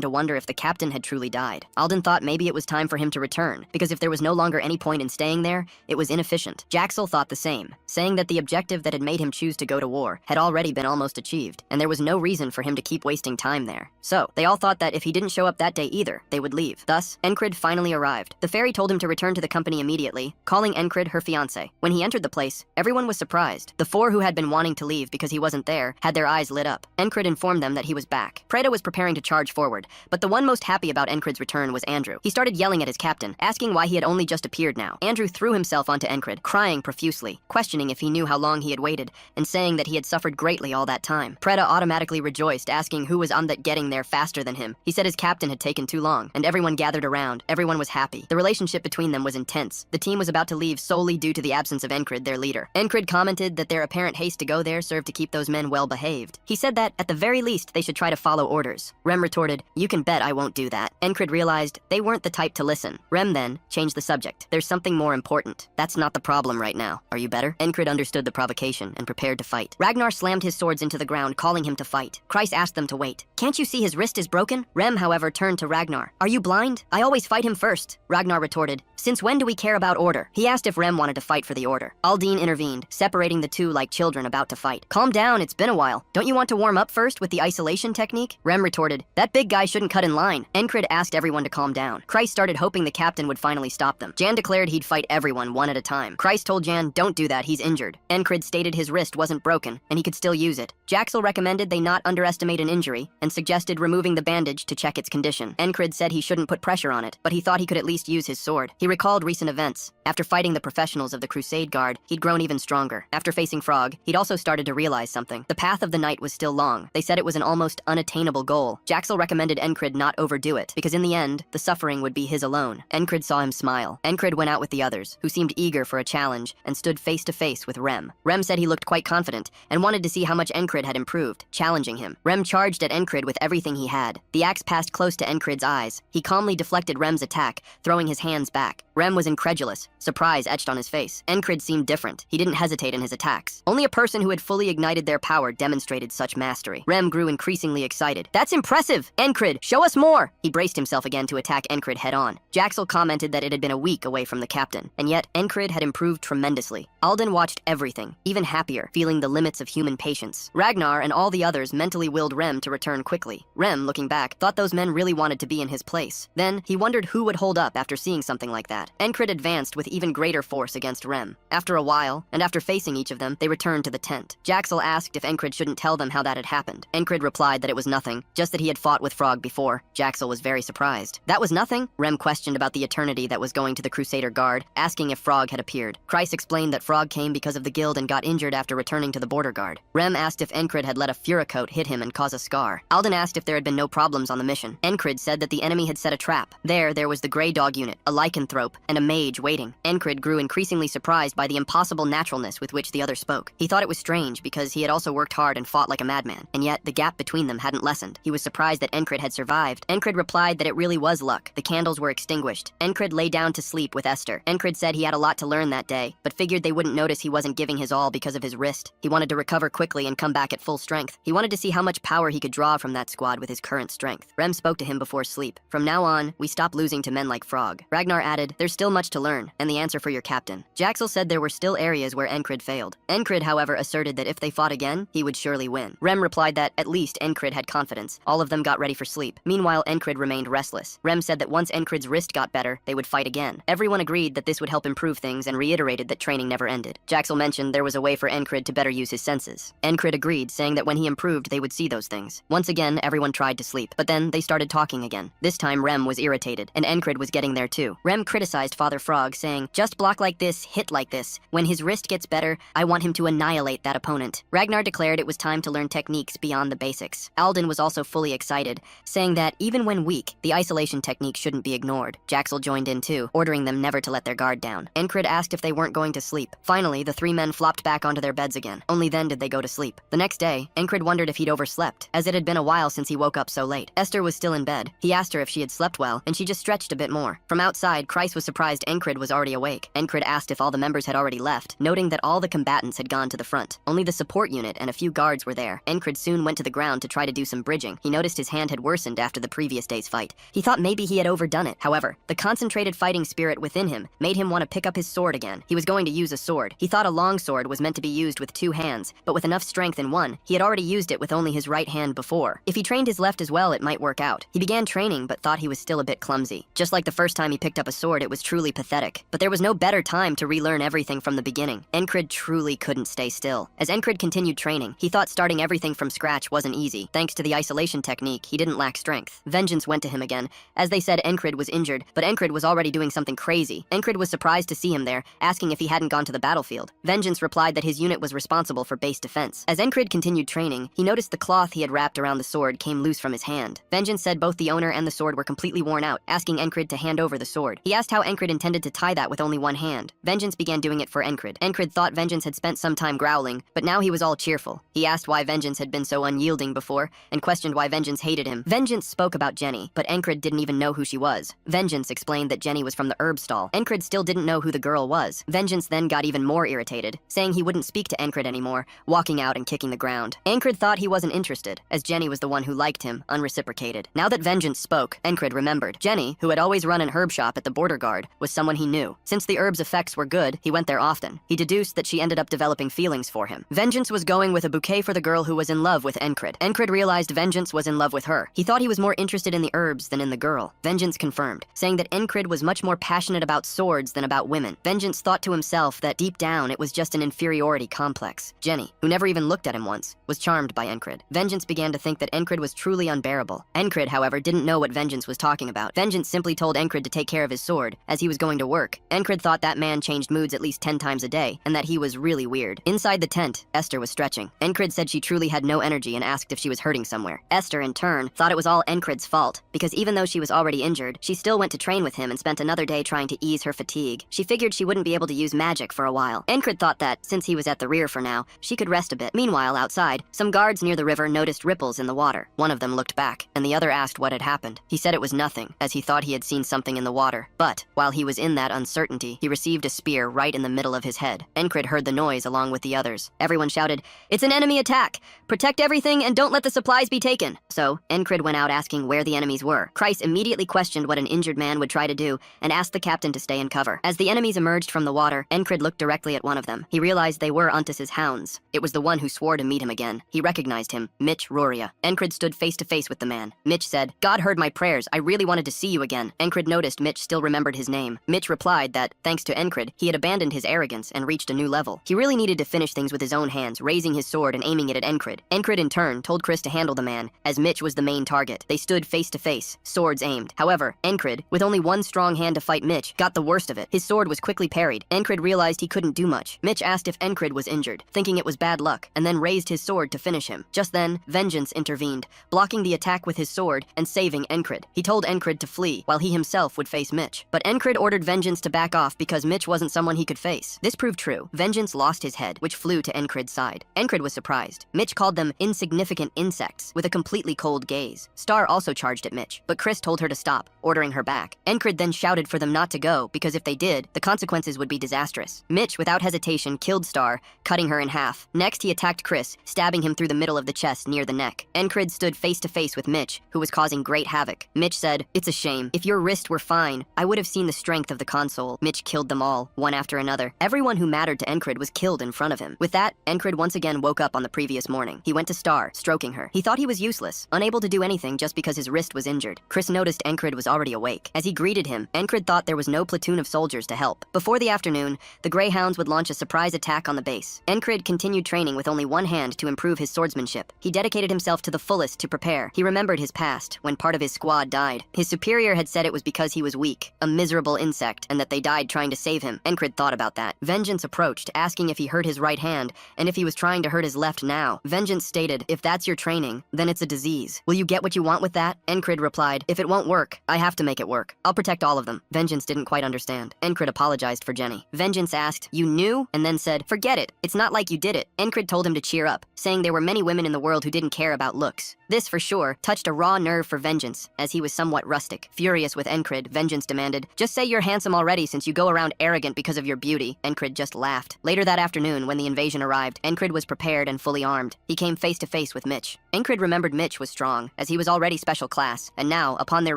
to wonder if the captain had truly died. Alden thought maybe it was time for him to return, because if there was no longer any point in staying there, it was inefficient. Jaxel thought the same, saying that the objective that had made him choose to go to war had already been almost achieved, and there was no reason for him to keep wasting time there. So, they all thought that if he didn't show up that day either, they would leave. Thus, Encrid finally arrived. The fairy told him to return to the company immediately, calling Encrid her fiancé. When he entered the place, everyone was surprised. The four who had been wanting to leave because he wasn't there had their eyes lit up. Encrid informed them that he was back. Preda was preparing to charge forward, but the one most happy about Encrid's return was Andrew. He started yelling at his captain, asking why he had only just appeared now. Andrew threw himself onto Encrid, crying profusely, questioning if he knew how long he had waited, and saying that he had suffered greatly all that time. Preda automatically rejoiced, asking who was on that getting there faster than him. He said his captain had taken too long, and everyone gathered around. Everyone was happy. The relationship between them was intense. The team was about to leave solely due to the absence of Encrid, their leader. Encrid commented that their apparent haste to go there served to keep those men well behaved. He said that, at the very least, they should try to follow orders. Rem retorted, "You can bet I won't do that." Encrid realized they weren't the type to listen. Rem then changed the subject. "There's something more important. That's not the problem right now. Are you better?" Encrid understood the provocation and prepared to fight. Ragnar slammed his swords into the ground, calling him to fight. Kreis asked them to wait. "Can't you see his wrist is broken?" Rem, however, turned to Ragnar. "Are you blind? I always fight him first." Ragnar retorted, "Since when do we care about order?" He asked if Rem wanted to fight for the order. Aldine intervened, separating the two like children about to fight. "Calm down, it's been a while. Don't you want to warm up first with the isolation technique?" Rem retorted, "That big guy shouldn't cut in line." Encrid asked everyone to calm down. Kreis started hoping the captain would finally stop them. Jan declared he'd fight everyone one at a time. Kreis told Jan, "Don't do that, he's injured." Encrid stated his wrist wasn't broken, and he could still use it. Jaxel recommended they not underestimate an injury, and suggested removing the bandage to check its condition. Encrid said he shouldn't put pressure on it, but he thought he could at least use his sword. He recalled recent events. After fighting the professionals of the Crusade Guard, he'd grown even stronger. After facing Frog, he'd also started to realize something. The path of the night was still long. They said it was an almost unattainable goal. Jaxel recommended Encrid not overdo it, because in the end, the suffering would be his alone. Encrid saw him smile. Encrid went out with the others, who seemed eager for a challenge, and stood face to face with Rem. Rem said he looked quite confident, and wanted to see how much Encrid had improved, challenging him. Rem charged at Encrid with everything he had. The axe passed close to Encrid's eyes. He calmly deflected Rem's attack, throwing his hands back. Rem was incredulous, surprise etched on his face. Encrid seemed different. He didn't hesitate in his attacks. Only a person who had fully ignited their power demonstrated such mastery. Rem grew increasingly excited. "That's impressive! Encrid, show us more!" He braced himself again to attack Encrid head-on. Jaxel commented that it had been a week away from the captain, and yet Encrid had improved tremendously. Alden watched everything, even happier, feeling the limits of human patience. Ragnar and all the others mentally willed Rem to return quickly. Rem, looking back, thought those men really wanted to be in his place. Then, he wondered who would hold up after seeing something like that. Encrid advanced with even greater force against Rem. After a while, and after facing each of them, they returned to the tent. Jaxel asked if Encrid shouldn't tell them how that had happened. Encrid replied that it was nothing, just that he had fought with Frog before. Jaxel was very surprised. "That was nothing?" Rem questioned about the eternity that was going to the Crusader Guard, asking if Frog had appeared. Kreis explained that Frog came because of the guild and got injured after returning to the border guard. Rem asked if Encrid had let a Furicoat hit him and cause a scar. Alden asked if there had been no problems on the mission. Encrid said that the enemy had set a trap. There was the Grey Dog unit, a lycanthrope, and a mage waiting. Encrid grew increasingly surprised by the impossible naturalness with which the other spoke. He thought it was strange because he had also worked hard and fought like a madman, and yet the gap between them hadn't lessened. He was surprised that Encrid had survived. Encrid replied that it really was luck. The candles were extinguished. Encrid lay down to sleep with Esther. Encrid said he had a lot to learn that day, but figured they wouldn't notice he wasn't giving his all because of his wrist. He wanted to recover quickly and come back at full strength. He wanted to see how much power he could draw from that squad with his current strength. Rem spoke to him before sleep. "From now on, we stop losing to men like Frog." Ragnar added, "There's still much to learn, and the answer for your captain." Jaxel said there were still areas where Encrid failed. Encrid, however, asserted that if they fought again, he would surely win. Rem replied that, at least, Encrid had confidence. All of them got ready for sleep. Meanwhile, Encrid remained restless. Rem said that once Encrid's wrist got better, they would fight again. Everyone agreed that this would help improve things and reiterated that training never ended. Jaxel mentioned there was a way for Encrid to better use his senses. Encrid agreed, saying that when he improved, they would see those things. Once again, everyone tried to sleep, but then they started talking again. This time, Rem was irritated, and Encrid was getting there too. Rem criticized Father Frog, saying, "Just block like this, hit like this. When his wrist gets better, I want him to annihilate that opponent." Ragnar declared it was time to learn techniques beyond the basics. Alden was also fully excited, saying that even when weak, the isolation technique shouldn't be ignored. Jaxel joined in too, ordering them never to let their guard down. Encrid asked if they weren't going to sleep. Finally, the three men flopped back onto their beds again. Only then did they go to sleep. The next day, Encrid wondered if he'd overslept, as it had been a while since he woke up so late. Esther was still in bed. He asked her if she had slept well, and she just stretched a bit more. From outside, Kreis was surprised Encrid was already awake. Encrid asked if all the members had already left, noting that all the combatants had gone to the front. Only the support unit and a few guards were there. Encrid soon went to the ground to try to do some bridging. He noticed his hand had worsened after the previous day's fight. He thought maybe he had overdone it. However, the concentrated fighting spirit within him made him want to pick up his sword again. He was going to use a sword. He thought a long sword was meant to be used with two hands, but with enough strength in one, he had already used it with only his right hand before. If he trained his left as well, it might work out. He began training, but thought he was still a bit clumsy. Just like the first time he picked up a sword, it was truly pathetic. But there was no better time to relearn everything from the beginning. Encrid truly couldn't stay still. As Encrid continued training, he thought starting everything from scratch wasn't easy. Thanks to the isolation technique, he didn't lack strength. Vengeance went to him again. As they said, Encrid was injured, but Encrid was already doing something crazy. Encrid was surprised to see him there, asking if he hadn't gone to the battlefield. Vengeance replied that his unit was responsible for base defense. As Encrid continued training, he noticed the cloth he had wrapped around the sword came loose from his hand. Vengeance said both the owner and the sword were completely worn out, asking Encrid to hand over the sword. He asked how Encrid intended to tie that with only one hand. Vengeance began doing it for Encrid. Encrid thought Vengeance had spent some time growling, but now he was all cheerful. He asked why Vengeance had been so unyielding before, and questioned why Vengeance hated him. Vengeance spoke about Jenny, but Encrid didn't even know who she was. Vengeance explained that Jenny was from the herb stall. Encrid still didn't know who the girl was. Vengeance then got even more irritated, saying he wouldn't speak to Encrid anymore, walking out and kicking the ground. Encrid thought he wasn't interested, as Jenny was the one who liked him, unreciprocated. Now that Vengeance spoke, Encrid remembered. Jenny, who had always run an herb shop at the border guard, was someone he knew. Since the herb's effects were good, he went there often. He deduced that she ended up developing feelings for him. Vengeance was going with a bouquet for the girl who was in love with Encrid. Encrid realized Vengeance was in love with her. He thought he was more interested in the herbs than in the girl. Vengeance confirmed, saying that Encrid was much more passionate about swords than about women. Vengeance thought to himself that deep down it was just an inferiority complex. Jenny, who never even looked at him once, was charmed by Encrid. Vengeance began to think that Encrid was truly unbearable. Encrid, however, didn't know what Vengeance was talking about. Vengeance simply told Encrid to take care of his sword, as he was going to work, Encrid thought that man changed moods at least 10 times a day, and that he was really weird. Inside the tent, Esther was stretching. Encrid said she truly had no energy and asked if she was hurting somewhere. Esther, in turn, thought it was all Encrid's fault, because even though she was already injured, she still went to train with him and spent another day trying to ease her fatigue. She figured she wouldn't be able to use magic for a while. Encrid thought that, since he was at the rear for now, she could rest a bit. Meanwhile, outside, some guards near the river noticed ripples in the water. One of them looked back, and the other asked what had happened. He said it was nothing, as he thought he had seen something in the water. But, while he was in that uncertainty, he received a spear right in the middle of his head. Encrid heard the noise along with the others. Everyone shouted, "It's an enemy attack! Protect everything and don't let the supplies be taken!" So, Encrid went out asking where the enemies were. Kreis immediately questioned what an injured man would try to do and asked the captain to stay in cover. As the enemies emerged from the water, Encrid looked directly at one of them. He realized they were Untus's hounds. It was the one who swore to meet him again. He recognized him, Mitch Roria. Encrid stood face to face with the man. Mitch said, "God heard my prayers. I really wanted to see you again." Encrid noticed Mitch still remembered his name. Mitch replied that, thanks to Encrid, he had abandoned his arrogance and reached a new level. He really needed to finish things with his own hands, raising his sword and aiming it at Encrid. Encrid, in turn, told Chris to handle the man, as Mitch was the main target. They stood face to face, swords aimed. However, Encrid, with only one strong hand to fight Mitch, got the worst of it. His sword was quickly parried. Encrid realized he couldn't do much. Mitch asked if Encrid was injured, thinking it was bad luck, and then raised his sword to finish him. Just then, Vengeance intervened, blocking the attack with his sword and saving Encrid. He told Encrid to flee, while he himself would face Mitch. But Encrid ordered Vengeance to back off because Mitch wasn't someone he could face. This proved true. Vengeance lost his head, which flew to Encrid's side. Encrid was surprised. Mitch called them insignificant insects, with a completely cold gaze. Star also charged at Mitch, but Chris told her to stop, ordering her back. Encrid then shouted for them not to go, because if they did, the consequences would be disastrous. Mitch, without hesitation, killed Star, cutting her in half. Next, he attacked Chris, stabbing him through the middle of the chest near the neck. Encrid stood face to face with Mitch, who was causing great havoc. Mitch said, "It's a shame. If your wrist were fine, I would have seen the strength of the console." Mitch killed them all, one after another. Everyone who mattered to Encrid was killed in front of him. With that, Encrid once again woke up on the previous morning. He went to Star, stroking her. He thought he was useless, unable to do anything just because his wrist was injured. Chris noticed Encrid was already awake. As he greeted him, Encrid thought there was no platoon of soldiers to help. Before the afternoon, the Greyhounds would launch a surprise attack on the base. Encrid continued training with only one hand to improve his swordsmanship. He dedicated himself to the fullest to prepare. He remembered his past, when part of his squad died. His superior had said it was because he was weak, a miserable insect, and that they died trying to save him. Encrid thought about that. Vengeance approached, asking if he hurt his right hand, and if he was trying to hurt his left now. Vengeance stated, "If that's your training, then it's a disease. Will you get what you want with that?" Encrid replied, "If it won't work, I have to make it work. I'll protect all of them." Vengeance didn't quite understand. Encrid apologized for Jenny. Vengeance asked, "You knew?" and then said, "Forget it. It's not like you did it." Encrid told him to cheer up, saying there were many women in the world who didn't care about looks. This, for sure, touched a raw nerve for Vengeance, as he was somewhat rustic. Furious with Encrid, Vengeance demanded, "Just say you're handsome already since you go around arrogant because of your beauty." Encrid just laughed. Later that afternoon, when the invasion arrived, Encrid was prepared and fully armed. He came face to face with Mitch. Encrid remembered Mitch was strong, as he was already special class, and now, upon their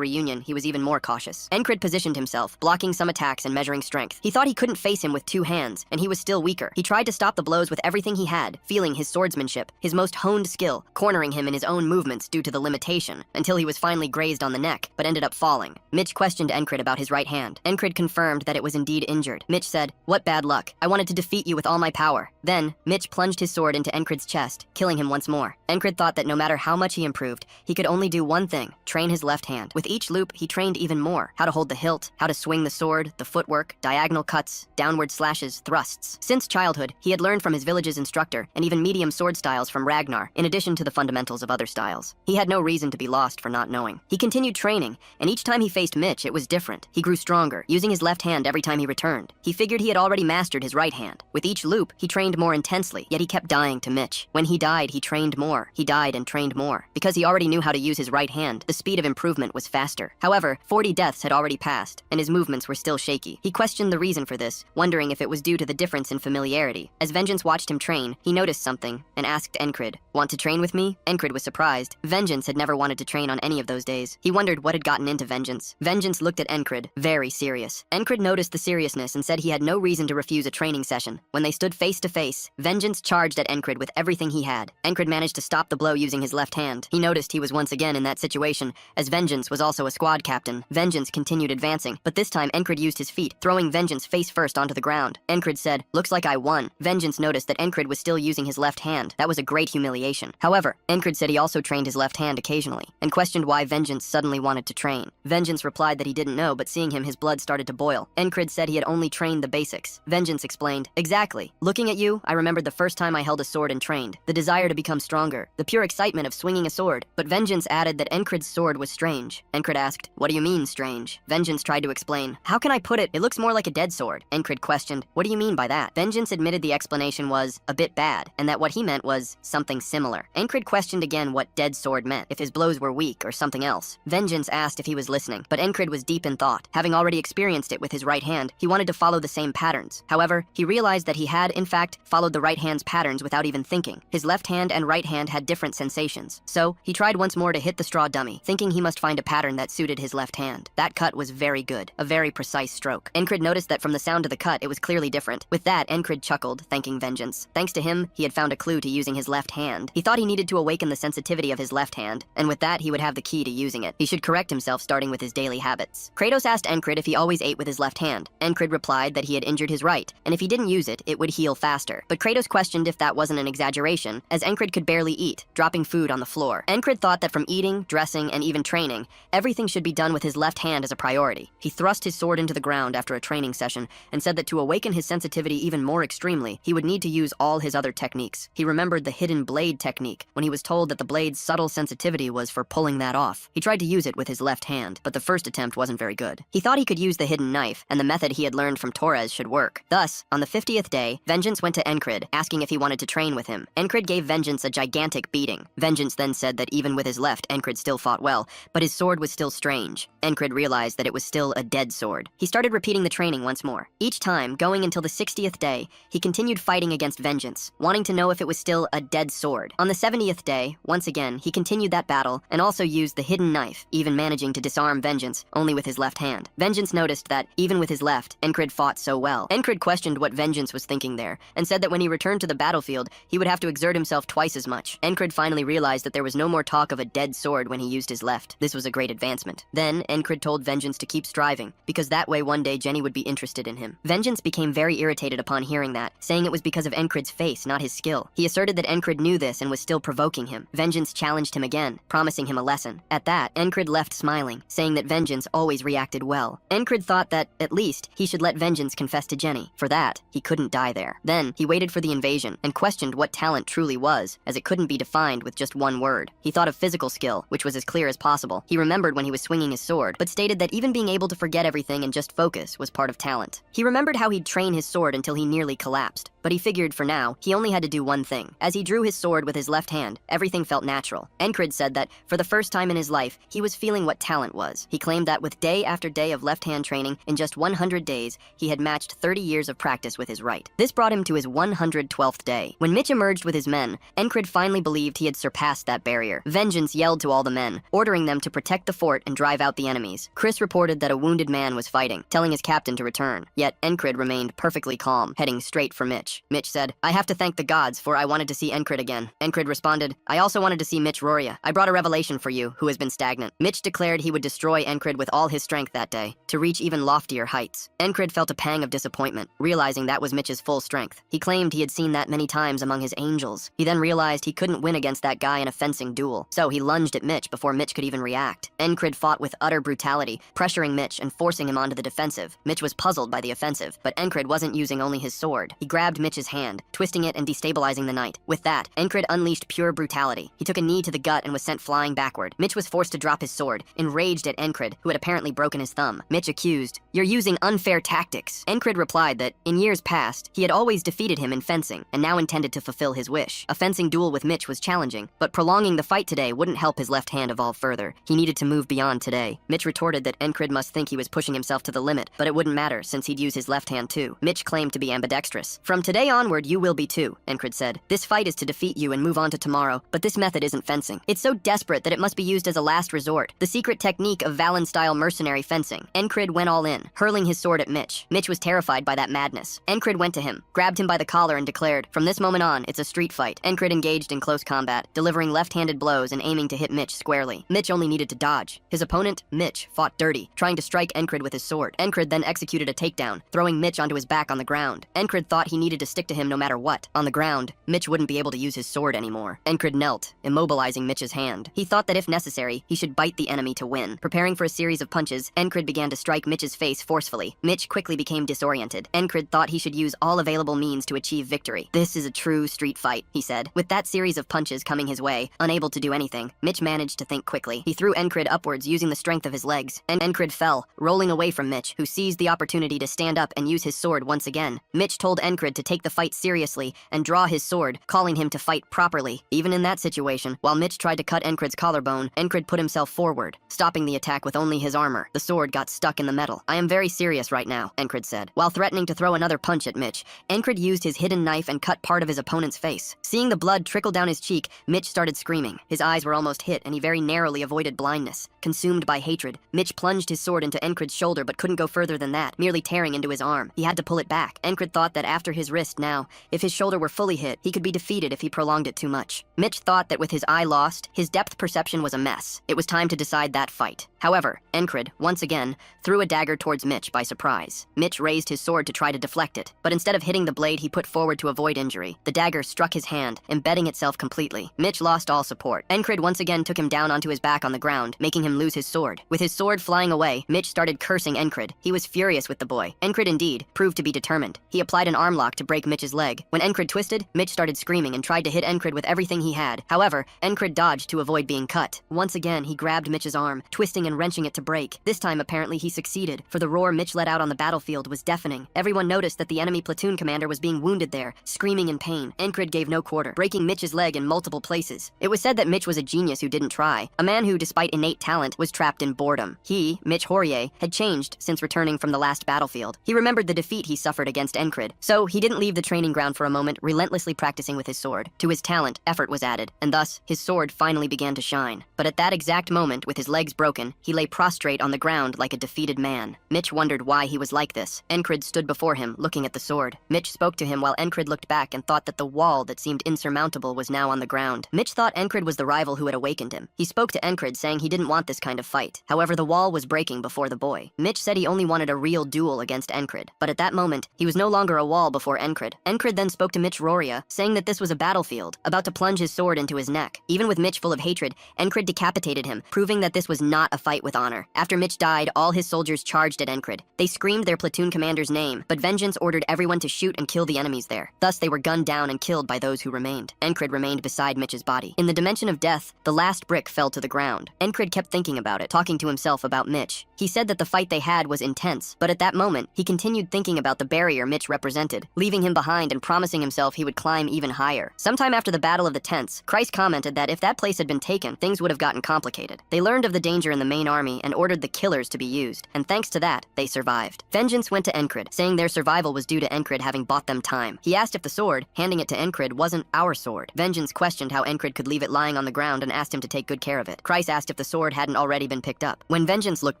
reunion, he was even more cautious. Encrid positioned himself, blocking some attacks and measuring strength. He thought he couldn't face him with two hands, and he was still weaker. He tried to stop the blows with everything he had, feeling his swordsmanship, his most honed skill, cornering him in his own movements due to the limitation, until he was finally grazed on the neck, but ended up falling. Mitch questioned Encrid about his right hand. Encrid confirmed that it was indeed injured. Mitch said, "What bad luck. I wanted to defeat you with all my power." Then, Mitch plunged his sword into Encrid's chest, killing him once more. Encrid thought that no matter how much he improved, he could only do one thing, train his left hand. With each loop, he trained even more. How to hold the hilt, how to swing the sword, the footwork, diagonal cuts, downward slashes, thrusts. Since childhood, he had learned from his village's instructor, and even medium sword styles from Ragnar, in addition to the fundamentals of other styles. He had no reason to be lost for not knowing. He continued training, and each time he faced Mitch, it was different. He grew stronger, using his left hand every time he returned. He figured he had already mastered his right hand. With each loop, he trained more intensely, yet he kept dying to Mitch. When he died, he trained more. He died and trained more. Because he already knew how to use his right hand, the speed of improvement was faster. However, 40 deaths had already passed, and his movements were still shaky. He questioned the reason for this, wondering if it was due to the difference in familiarity. As Vengeance watched him train, he noticed something, and asked Encrid, "Want to train with me?" Encrid was surprised. Vengeance had never wanted to train on any of those days. He wondered what had gotten into Vengeance. Vengeance looked at Encrid, very serious. Encrid noticed the seriousness and said he had no reason to refuse a training session. When they stood face to face, Vengeance charged at Encrid with everything he had. Encrid managed to stop the blow using his left hand. He noticed he was once again in that situation, as Vengeance was also a squad captain. Vengeance continued advancing, but this time Encred used his feet, throwing Vengeance face first onto the ground. Encred said, "Looks like I won." Vengeance noticed that Encred was still using his left hand. That was a great humiliation. However, Encred said he also trained his left hand occasionally, and questioned why Vengeance suddenly wanted to train. Vengeance replied that he didn't know, but seeing him, his blood started to boil. Encred said he had only trained the basics. Vengeance explained, "Exactly. Looking at you, I remembered the first time I held a sword and trained. The desire to become stronger. The pure excitement of swinging a sword." But Vengeance added that Encred's sword was strange. Encred asked, "What do you mean, strange?" Vengeance tried to explain. "How can I put it? It looks more like a dead sword." Encred questioned, "What do you mean by that?" Vengeance admitted the explanation was a bit bad, and that what he meant was something similar. Encred questioned again what dead sword meant, if his blows were weak or something else. Vengeance asked if he was listening, but Encred was deep in thought. Having already experienced it with his right hand, he wanted to follow the same patterns. However, he realized that he had, in fact, followed the right hand's patterns without even thinking. His left hand and right hand had different sensations. So, he tried once more to hit the straw dummy, thinking he must find a pattern that suited his left hand. That cut was very good, a very precise stroke. Encred noticed that from the sound of the cut, it was clearly different. With that, Encred chuckled, thanking Vengeance. Thanks to him, he had found a clue to using his left hand. He thought he needed to awaken the sensitivity of his left hand, and with that, he would have the key to using it. He should correct himself starting with his daily habits. Kratos asked Encred if he always ate with his left hand. Encred replied that he had injured his right, and if he didn't use it, it would heal faster. But Kratos questioned if that wasn't an exaggeration, as Encred could barely eat, dropping food on the floor. Encred thought that from eating, dressing, and even training, everything should be done with his left hand as a priority. He thrust his sword into the ground after a training session, and said that to awaken his sensitivity even more extremely, he would need to use all his other techniques. He remembered the hidden blade technique, when he was told that the blade's subtle sensitivity was for pulling that off. He tried to use it with his left hand, but the first attempt wasn't very good. He thought he could use the hidden knife, and the method he had learned from Torres should work. Thus, on the 50th day, Vengeance went to Encred, asking if he wanted to train with him. Encred gave Vengeance a gigantic beating. Vengeance then said that even with his left, Encred still fought well, but his sword was still strange. Encred realized that it was still a dead sword. He started repeating the training once more. Each time, going until the 60th day, he continued fighting against Vengeance, wanting to know if it was still a dead sword. On the 70th day, once again, he continued that battle, and also used the hidden knife, even managing to disarm Vengeance, only with his left hand. Vengeance noticed that, even with his left, Encred fought so well. Encred questioned what Vengeance was thinking there, and said that when he returned to the battlefield, he would have to exert himself twice as much. Encred finally realized that there was no more talk of a dead sword when he used his left. This was a great advancement. Then, Encred told Vengeance to keep striving, because that way one day Jenny would be interested in him. Vengeance became very irritated upon hearing that, saying it was because of Encred's face, not his skill. He asserted that Encred knew this and was still provoking him. Vengeance challenged him again, promising him a lesson. At that, Encred left smiling, saying that Vengeance always reacted well. Encred thought that, at least, he should let Vengeance confess to Jenny. For that, he couldn't die there. Then, he waited for the invasion, and questioned what talent truly was, as it couldn't be defined with just one word. He thought of physical skill, which was as clear as possible. He remembered when he was swinging his sword, but stated that even being able to forget everything and just focus was part of talent. He remembered how he'd train his sword until he nearly collapsed, but he figured for now, he only had to do one thing. As he drew his sword with his left hand, everything felt natural. Encred said that, for the first time in his life, he was feeling what talent was. He claimed that with day after day of left-hand training, in just 100 days, he had matched 30 years of practice with his right. This brought him to his 112th day. When Mitch emerged with his men, Encred finally believed he had surpassed that barrier. Vengeance yelled to all the men, ordering them to protect the fort and drive out the enemies. Chris reported that a wounded man was fighting, telling his captain to return. Yet Encred remained perfectly calm, heading straight for Mitch. Mitch said, "I have to thank the gods, for I wanted to see Encred again." Encred responded, "I also wanted to see Mitch Roria. I brought a revelation for you, who has been stagnant." Mitch declared he would destroy Encred with all his strength that day, to reach even loftier heights. Encred felt a pang of disappointment, realizing that was Mitch's full strength. He claimed he had seen that many times among his angels. He then realized he couldn't win against that guy in a fencing duel, so he lunged at Mitch before Mitch could even react. Encred fought with utter brutality, pressuring Mitch and forcing him onto the defensive. Mitch was puzzled by the offensive, but Encred wasn't using only his sword. He grabbed Mitch's hand, twisting it and destabilizing the knight. With that, Encred unleashed pure brutality. He took a knee to the gut and was sent flying backward. Mitch was forced to drop his sword, enraged at Encred, who had apparently broken his thumb. Mitch accused, "You're using unfair tactics." Encred replied that, in years past, he had always defeated him in fencing, and now intended to fulfill his wish. A fencing duel with Mitch was challenging, but prolonging the fight today wouldn't help his left hand evolve further. He needed to move beyond today. Mitch retorted that Encred must think he was pushing himself to the limit, but it wouldn't matter since he'd use his left hand too. Mitch claimed to be ambidextrous. From today onward, you will be too, Encred said. This fight is to defeat you and move on to tomorrow, but this method isn't fencing. It's so desperate that it must be used as a last resort. The secret technique of Valen-style mercenary fencing. Encred went all in, hurling his sword at Mitch. Mitch was terrified by that madness. Encred went to him, grabbed him by the collar and declared, from this moment on, it's a street fight. Encred engaged in close combat, delivering left-handed blows and aiming to hit Mitch squarely. Mitch only needed to dodge. His opponent, Mitch, fought dirty, trying to strike Encred with his sword. Encred then executed a takedown, throwing Mitch onto his back on the ground. Encred thought he needed to stick to him no matter what. On the ground, Mitch wouldn't be able to use his sword anymore. Encred knelt, immobilizing Mitch's hand. He thought that if necessary, he should bite the enemy to win. Preparing for a series of punches, Encred began to strike Mitch's face forcefully. Mitch quickly became disoriented. Encred thought he should use all available means to achieve victory. This is a true street fight, he said. With that series of punches coming his way, unable to do anything, Mitch managed to think quickly. He threw Encred upwards using the strength of his legs, and Encred fell, rolling away from Mitch, who seized the opportunity to stand up and use his sword once again. Mitch told Encred to take the fight seriously and draw his sword, calling him to fight properly. Even in that situation, while Mitch tried to cut Encred's collarbone, Encred put himself forward, stopping the attack with only his armor. The sword got stuck in the metal. I am very serious right now, Encred said. While threatening to throw another punch at Mitch, Encred used his hidden knife and cut part of his opponent's face. Seeing the blood trickle down his cheek, Mitch started screaming. His eyes were almost hit, and he very narrowly avoided blindness. Consumed by hatred, Mitch plunged his sword into Encred's shoulder but couldn't go further than that, merely tearing into his arm. He had to pull it back. Encred thought that after his wrist now, if his shoulder were fully hit, he could be defeated if he prolonged it too much. Mitch thought that with his eye lost, his depth perception was a mess. It was time to decide that fight. However, Encred, once again, threw a dagger towards Mitch by surprise. Mitch raised his sword to try to deflect it, but instead of hitting the blade he put forward to avoid injury, the dagger struck his hand, embedding itself completely. Mitch lost all support. Encred once again took him down onto his back on the ground, making him lose his sword. With his sword flying away, Mitch started cursing Encred. He was furious with the boy. Encred indeed proved to be determined. He applied an arm lock to break Mitch's leg. When Encred twisted, Mitch started screaming and tried to hit Encred with everything he had. However, Encred dodged to avoid being cut. Once again, he grabbed Mitch's arm, twisting and wrenching it to break. This time, apparently, he succeeded, for the roar Mitch let out on the battlefield was deafening. Everyone noticed that the enemy platoon commander was being wounded there, screaming in pain. Encred gave no quarter, breaking Mitch's leg in multiple places. It was said that Mitch was a genius who didn't try, a man who, despite innate talent, was trapped in boredom. He, Mitch Hourier, had changed since returning from the last battlefield. He remembered the defeat he suffered against Encred, so he didn't leave the training ground for a moment, relentlessly practicing with his sword. To his talent, effort was added, and thus, his sword finally began to shine. But at that exact moment, with his legs broken, he lay prostrate on the ground like a defeated man. Mitch wondered why he was like this. Encred stood before him, looking at the sword. Mitch spoke to him while Encred looked back and thought that the wall that seemed insurmountable was now on the ground. Mitch thought Encred was the rival who had awakened him. He spoke to Encred, saying he didn't want this kind of fight. However, the wall was breaking before the boy. Mitch said he only wanted a real duel against Encred, but at that moment, he was no longer a wall before Encred. Encred then spoke to Mitch Roria, saying that this was a battlefield, about to plunge his sword into his neck. Even with Mitch full of hatred, Encred decapitated him, proving that this was not a fight with honor. After Mitch died, all his soldiers charged at Encred. They screamed their platoon commander's name, but vengeance ordered everyone to shoot and kill the enemies there. Thus, they were gunned down and killed by those who remained. Encred remained beside Mitch's body. In the dimension of death, the last brick fell to the ground. Encred kept thinking about it, talking to himself about Mitch. He said that the fight they had was intense, but at that moment, he continued thinking about the barrier Mitch represented, leaving him behind and promising himself he would climb even higher. Sometime after the Battle of the Tents, Christ commented that if that place had been taken, things would have gotten complicated. They learned of the danger in the main army and ordered the killers to be used, and thanks to that, they survived. Vengeance went to Encred, saying their survival was due to Encred having bought them time. He asked if the sword, handing it to Encred, wasn't our sword. Vengeance questioned how Encred could leave it lying on the ground and asked him to take good care of it. Christ asked if the sword hadn't already been picked up. When Vengeance looked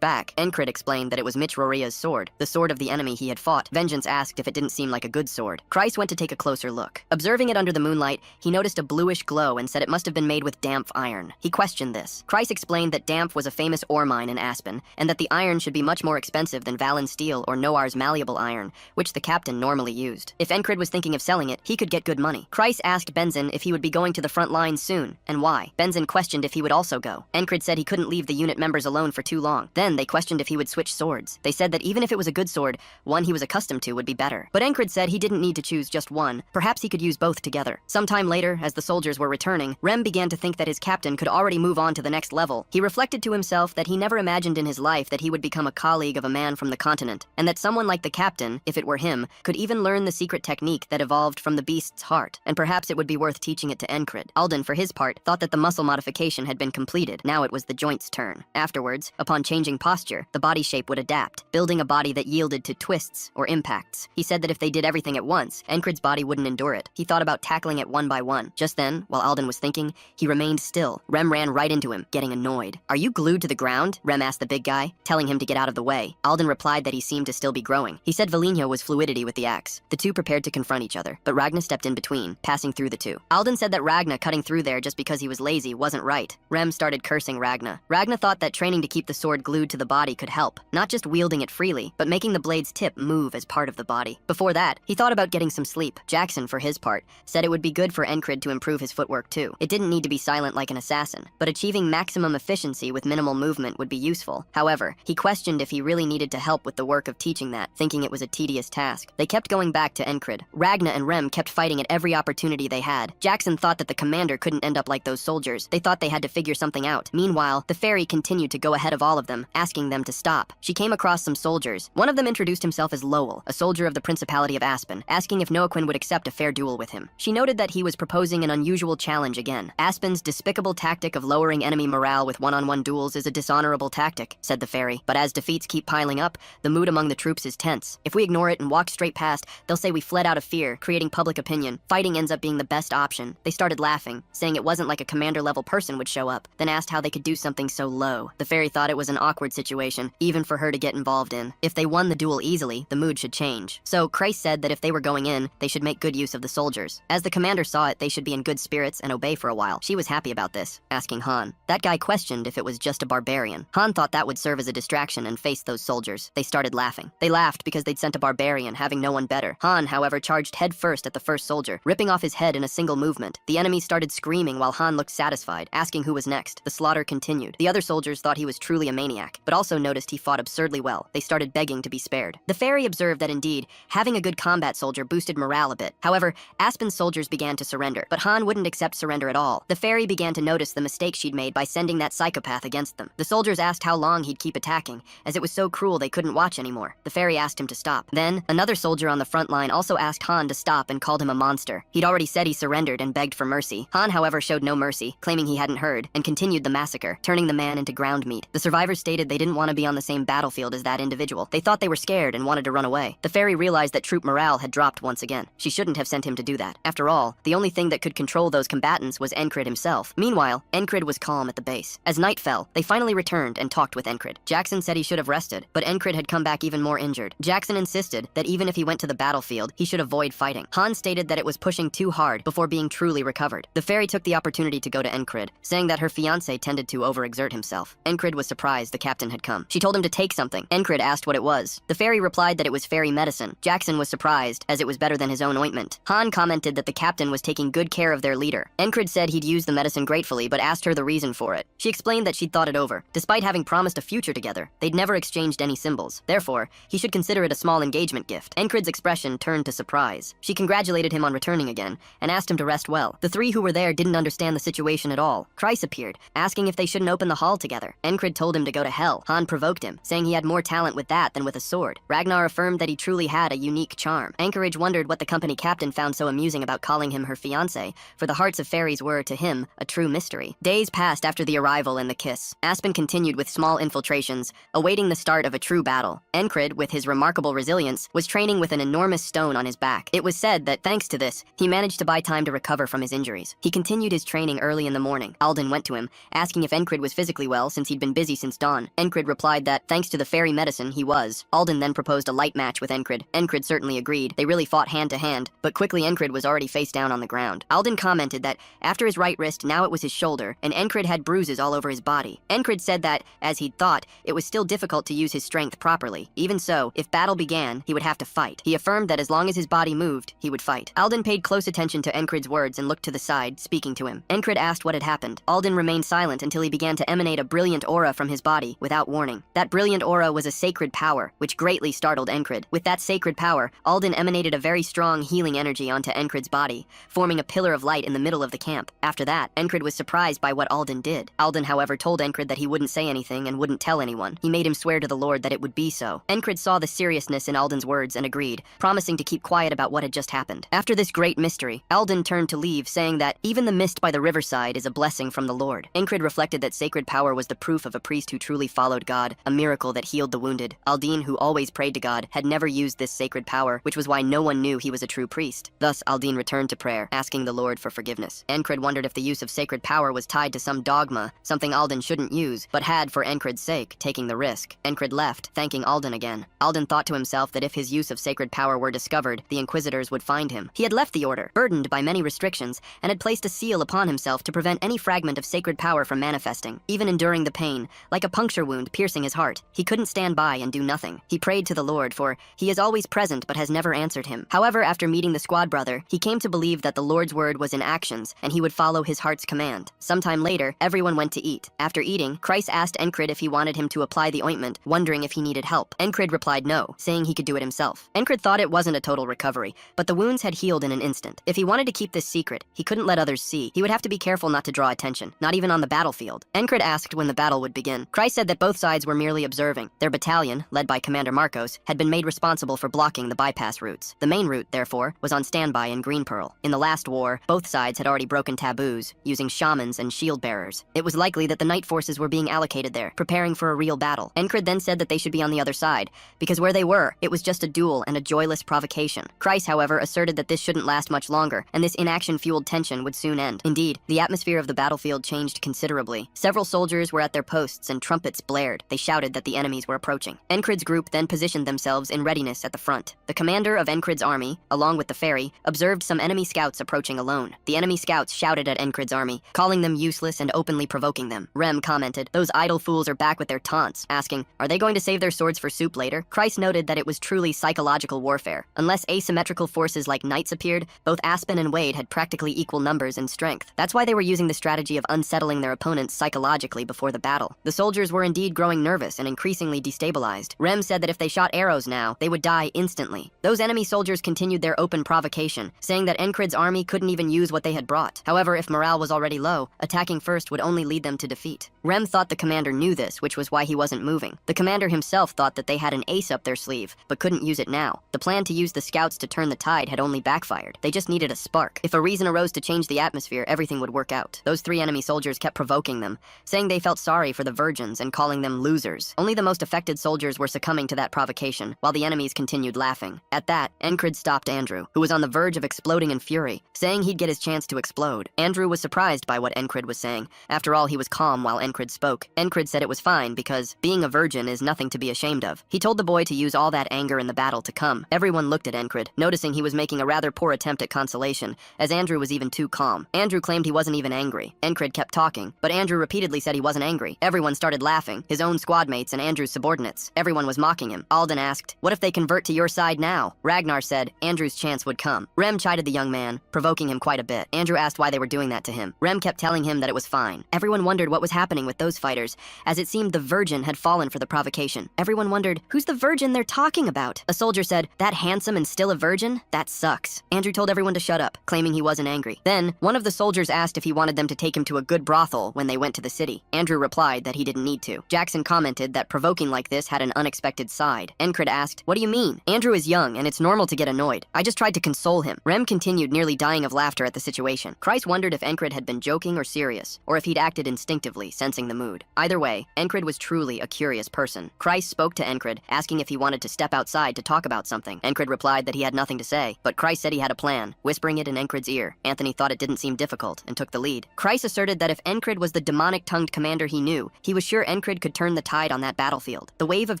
back, Encred explained that it was Mitch Roria's sword, the sword of the enemy he had fought. Vengeance asked if it didn't seem like a good sword. Christ went to take a closer look. Observing it under the moonlight, he noticed a bluish glow and said it must have been made with damp iron. He questioned this. Christ explained that damp was a famous ore mine in Aspen, and that the iron should be much more expensive than Valen steel or Noar's malleable iron, which the captain normally used. If Encred was thinking of selling it, he could get good money. Christ asked Benzin if he would be going to the front lines soon, and why. Benzin questioned if he would also go. Encred said he couldn't leave the unit members alone for too long. Then they questioned if he would switch swords. They said that even if it was a good sword, one he was accustomed to would be better. But Encred said he didn't need to choose just one. Perhaps he could use both together. Sometime later, as the soldiers were returning, Rem began to think that his captain could already move on to the next level. He reflected to himself that he never imagined in his life that he would become a colleague of a man from the continent, and that someone like the captain, if it were him, could even learn the secret technique that evolved from the beast's heart, and perhaps it would be worth teaching it to Encred. Alden, for his part, thought that the muscle modification had been completed. Now it was the joint's turn. Afterwards, upon changing posture, the body shape would adapt, building a body that yielded to twists or impacts. He said that if they did everything at once, Encred's body wouldn't endure it. He thought about tackling it one by one. Just then, while Alden was thinking, he remained still. Rem ran right into him, getting annoyed. "Are you glued to the ground?" Rem asked the big guy, telling him to get out of the way. Alden replied that he seemed to still be growing. He said Valinho was fluidity with the axe. The two prepared to confront each other, but Ragna stepped in between, passing through the two. Alden said that Ragna cutting through there just because he was lazy wasn't right. Rem started cursing Ragna. Ragna thought that training to keep the sword glued to the body could help, not just wielding it freely, but making the blade's tip move as part of the body. Before that, he thought about getting some sleep. Jackson, for his part, said it would be good for Encred to improve his footwork too. It didn't need to be silent like an assassin, but achieving maximum efficiency with minimal movement would be useful. However, he questioned if he really needed to help with the work of teaching that, thinking it was a tedious task. They kept going back to Encred. Ragna and Rem kept fighting at every opportunity they had. Jackson thought that the commander couldn't end up like those soldiers. They thought they had to figure something out. Meanwhile, the fairy continued to go ahead of all of them, asking them to stop. She came across some soldiers. One of them introduced himself as Lowell, a soldier of the Principality of Aspen, asking if Noaquin would accept a fair duel with him. She noted that he was proposing an unusual challenge again. Aspen's despicable tactic of lowering enemy morale with one-on-one duels is a dishonorable tactic, said the fairy. But as defeats keep piling up, the mood among the troops is tense. If we ignore it and walk straight past, they'll say we fled out of fear, creating public opinion. Fighting ends up being the best option. They started laughing, saying it wasn't like a commander-level person would show up, then asked how they could do something so low. The fairy thought it was an awkward situation, even for her to get involved in. If they won the duel easily, the mood should change. So Christ said that if they were going in, they should make good use of the soldiers. As the commander saw it, they should be in good spirits and obey for a while. She was happy about this, asking Han. That guy questioned if it was just a barbarian. Han thought that would serve as a distraction and faced those soldiers. They started laughing. They laughed because they'd sent a barbarian, having no one better. Han, however, charged head first at the first soldier, ripping off his head in a single movement. The enemy started screaming while Han looked satisfied, asking who was next. The slaughter continued. The other soldiers thought he was truly a maniac, but also noticed he fought absurdly well. They started begging to be spared. The fairy observed that indeed, having a good combat soldier boosted morale a bit. However, Aspen's soldiers began to surrender, but Han wouldn't accept surrender at all. The fairy began to notice the mistake she'd made by sending that psychopath against them. The soldiers asked how long he'd keep attacking, as it was so cruel they couldn't watch anymore. The fairy asked him to stop. Then, another soldier on the front line also asked Han to stop and called him a monster. He'd already said he surrendered and begged for mercy. Han, however, showed no mercy, claiming he hadn't heard, and continued the massacre, turning the man into ground meat. The survivors stated they didn't want to be on the same battlefield as that individual. They thought they were scared and wanted to run away. The fairy realized that troop morale had dropped once again. She shouldn't have sent him to do that. After all, the only thing that could control those combatants was Encred himself. Meanwhile, Encred was calm at the base. As night fell, they finally returned and talked with Encred. Jackson said he should have rested, but Encred had come back even more injured. Jackson insisted that even if he went to the battlefield, he should avoid fighting. Han stated that it was pushing too hard before being truly recovered. The fairy took the opportunity to go to Encred, saying that her fiancé tended to overexert himself. Encred was surprised the captain had come. She told him to take something. Encred asked what it was. The fairy replied that it was fairy medicine. Jackson was surprised, as it was better than his own ointment. Han commented that the captain was taking good care of their leader. Encred said he'd use the medicine gratefully, but asked her the reason for it. She explained that she'd thought it over. Despite having promised a future together, they'd never exchanged any symbols. Therefore, he should consider it a small engagement gift. Encred's expression turned to surprise. She congratulated him on returning again, and asked him to rest well. The three who were there didn't understand the situation at all. Kreis appeared, asking if they shouldn't open the hall together. Encred told him to go to hell. Han provoked him, saying he had more talent with that than with a sword. Ragnar affirmed that he truly had a unique charm. Anchorage wondered what the company captain found so amusing about calling him her fiancé, for the hearts of fairies were, to him, a true mystery. Days passed after the arrival and the kiss. Aspen continued with small infiltrations, awaiting the start of a true battle. Encred, with his remarkable resilience, was training with an enormous stone on his back. It was said that, thanks to this, he managed to buy time to recover from his injuries. He continued his training early in the morning. Alden went to him, asking if Encred was physically well since he'd been busy since dawn. Encred replied that, thanks to the fairy medicine, he was. Alden then proposed a light match with Encred. Encred certainly agreed. They really fought hand to hand, but quickly Encred was already face down on the ground. Alden commented that after his right wrist, now it was his shoulder, and Encred had bruises all over his body. Encred said that, as he'd thought, it was still difficult to use his strength properly. Even so, if battle began, he would have to fight. He affirmed that as long as his body moved, he would fight. Alden paid close attention to Encred's words and looked to the side, speaking to him. Encred asked what had happened. Alden remained silent until he began to emanate a brilliant aura from his body, without warning. That brilliant aura was a sacred power, which greatly startled Encred. With that sacred power, Alden emanated a very strong healing energy onto Encred's body, forming a pillar of light in the middle of the camp. After that, Encred was surprised by what Alden did. Alden, however, told Encred that he wouldn't say anything and wouldn't tell anyone. He made him swear to the Lord that it would be so. Encred saw the seriousness in Alden's words and agreed, promising to keep quiet about what had just happened. After this great mystery, Alden turned to leave, saying that even the mist by the riverside is a blessing from the Lord. Encred reflected that sacred power was the proof of a priest who truly followed God, a miracle that healed the wounded. Aldine, who always prayed to God, had never used this sacred power, which was why no one knew he was a true priest. Thus, Aldine returned to prayer, asking the Lord for forgiveness. Encred wondered if the use of sacred power was tied to some dogma, something Alden shouldn't use, but had for Encred's sake, taking the risk. Encred left, thanking Alden again. Alden thought to himself that if his use of sacred power were discovered, the Inquisitors would find him. He had left the Order, burdened by many restrictions, and had placed a seal upon himself to prevent any fragment of sacred power from manifesting, even enduring the pain, like a puncture wound piercing his heart. He couldn't stand by and do nothing. He prayed to the Lord, for he is always present but has never answered him. However, after meeting the squad brother, he came to believe that the Lord's word was in actions, and he would follow his heart's command. Sometime later, everyone went to eat. After eating, Christ asked Encred if he wanted him to apply the ointment, wondering if he needed help. Encred replied no, saying he could do it himself. Encred thought it wasn't a total recovery, but the wounds had healed in an instant. If he wanted to keep this secret, he couldn't let others see. He would have to be careful not to draw attention, not even on the battlefield. Encred asked when the battle would begin. Christ said that both sides were merely observing. Their battalion, led by Commander Marcos, had been made responsible for blocking the bypass routes. The main route, therefore, was on standby in Green Pearl. In the last war, both sides had already broken taboos, using shamans and shield bearers. It was likely that the night forces were being allocated there, preparing for a real battle. Encred then said that they should be on the other side, because where they were, it was just a duel and a joyless provocation. Christ, however, asserted that this shouldn't last much longer, and this inaction-fueled tension would soon end. Indeed, the atmosphere of the battlefield changed considerably. Several soldiers were at their posts and trumpets blared. They shouted that the enemies were approaching. Encred's group then positioned themselves in readiness at the front. The commander of Encred's army, along with the ferry, observed some enemy scouts approaching alone. The enemy scouts shouted at Encred's army, calling them useless and openly provoking them. Rem commented, "Those idle fools are back with their taunts," asking, "Are they going to save their swords for soup later?" Christ noted that it was truly psychological warfare. Unless asymmetrical forces like knights appeared, both Aspen and Wade had practically equal numbers and strength. That's why they were using the strategy of unsettling their opponents psychologically before the battle. The soldiers were indeed growing nervous and increasingly destabilized. Rem said that if they shot arrows now, they would die instantly. Those enemy soldiers continued their open provocation, saying that Encred's army couldn't even use what they had brought. However, if morale was already low, attacking first would only lead them to defeat. Rem thought the commander knew this, which was why he wasn't moving. The commander himself thought that they had an ace up their sleeve, but couldn't use it now. The plan to use the scouts to turn the tide had only backfired. They just needed a spark. If a reason arose to change the atmosphere, everything would work out. Those three enemy soldiers kept provoking them, saying they felt sorry for the virgins and calling them losers. Only the most affected soldiers were succumbing to that provocation, while the enemies continued laughing. At that, Encred stopped Andrew, who was on the verge of exploding in fury, saying he'd get his chance to explode. Andrew was surprised by what Encred was saying. After all, he was calm while Encred spoke. Encred said it was fine because being a virgin is nothing to be ashamed of. He told the boy to use all that anger in the battle to come. Everyone looked at Encred, noticing he was making a rather poor attempt at consolation, as Andrew was even too calm. Andrew claimed he wasn't even angry. Encred kept talking, but Andrew repeatedly said he wasn't angry. Everyone started laughing, his own squad mates and Andrew's subordinates. Everyone was mocking him. Alden asked, "What if they convert to your side now?" Ragnar said Andrew's chance would come. Rem chided the young man, provoking him quite a bit. Andrew asked why they were doing that to him. Rem kept telling him that it was fine. Everyone wondered what was happening with those fighters, as it seemed the virgin had fallen for the provocation. Everyone wondered, who's the virgin they're talking about? A soldier said, "That handsome and still a virgin? That sucks." Andrew told everyone to shut up, claiming he wasn't angry. Then, one of the soldiers asked if he wanted them to take him to a good brothel when they went to the city. Andrew replied that he didn't need to. Jackson commented that provoking like this had an unexpected side. Encred asked, "What do you mean? Andrew is young, and it's normal to get annoyed. I just tried to console him." Rem continued, nearly dying of laughter at the situation. Christ wondered if Encred had been joking or serious, or if he'd acted instinctively, sensing the mood. Either way, Encred was truly a curious person. Christ spoke to Encred, asking if he wanted to step outside to talk about something. Encred replied that he had nothing to say, but Christ said he had a plan, whispering it in Encred's ear. Anthony thought it didn't seem difficult, and took the lead. Christ asserted that if Encred was the demonic-tongued commander he knew, he was sure Encred could turn the tide on that battlefield. The wave of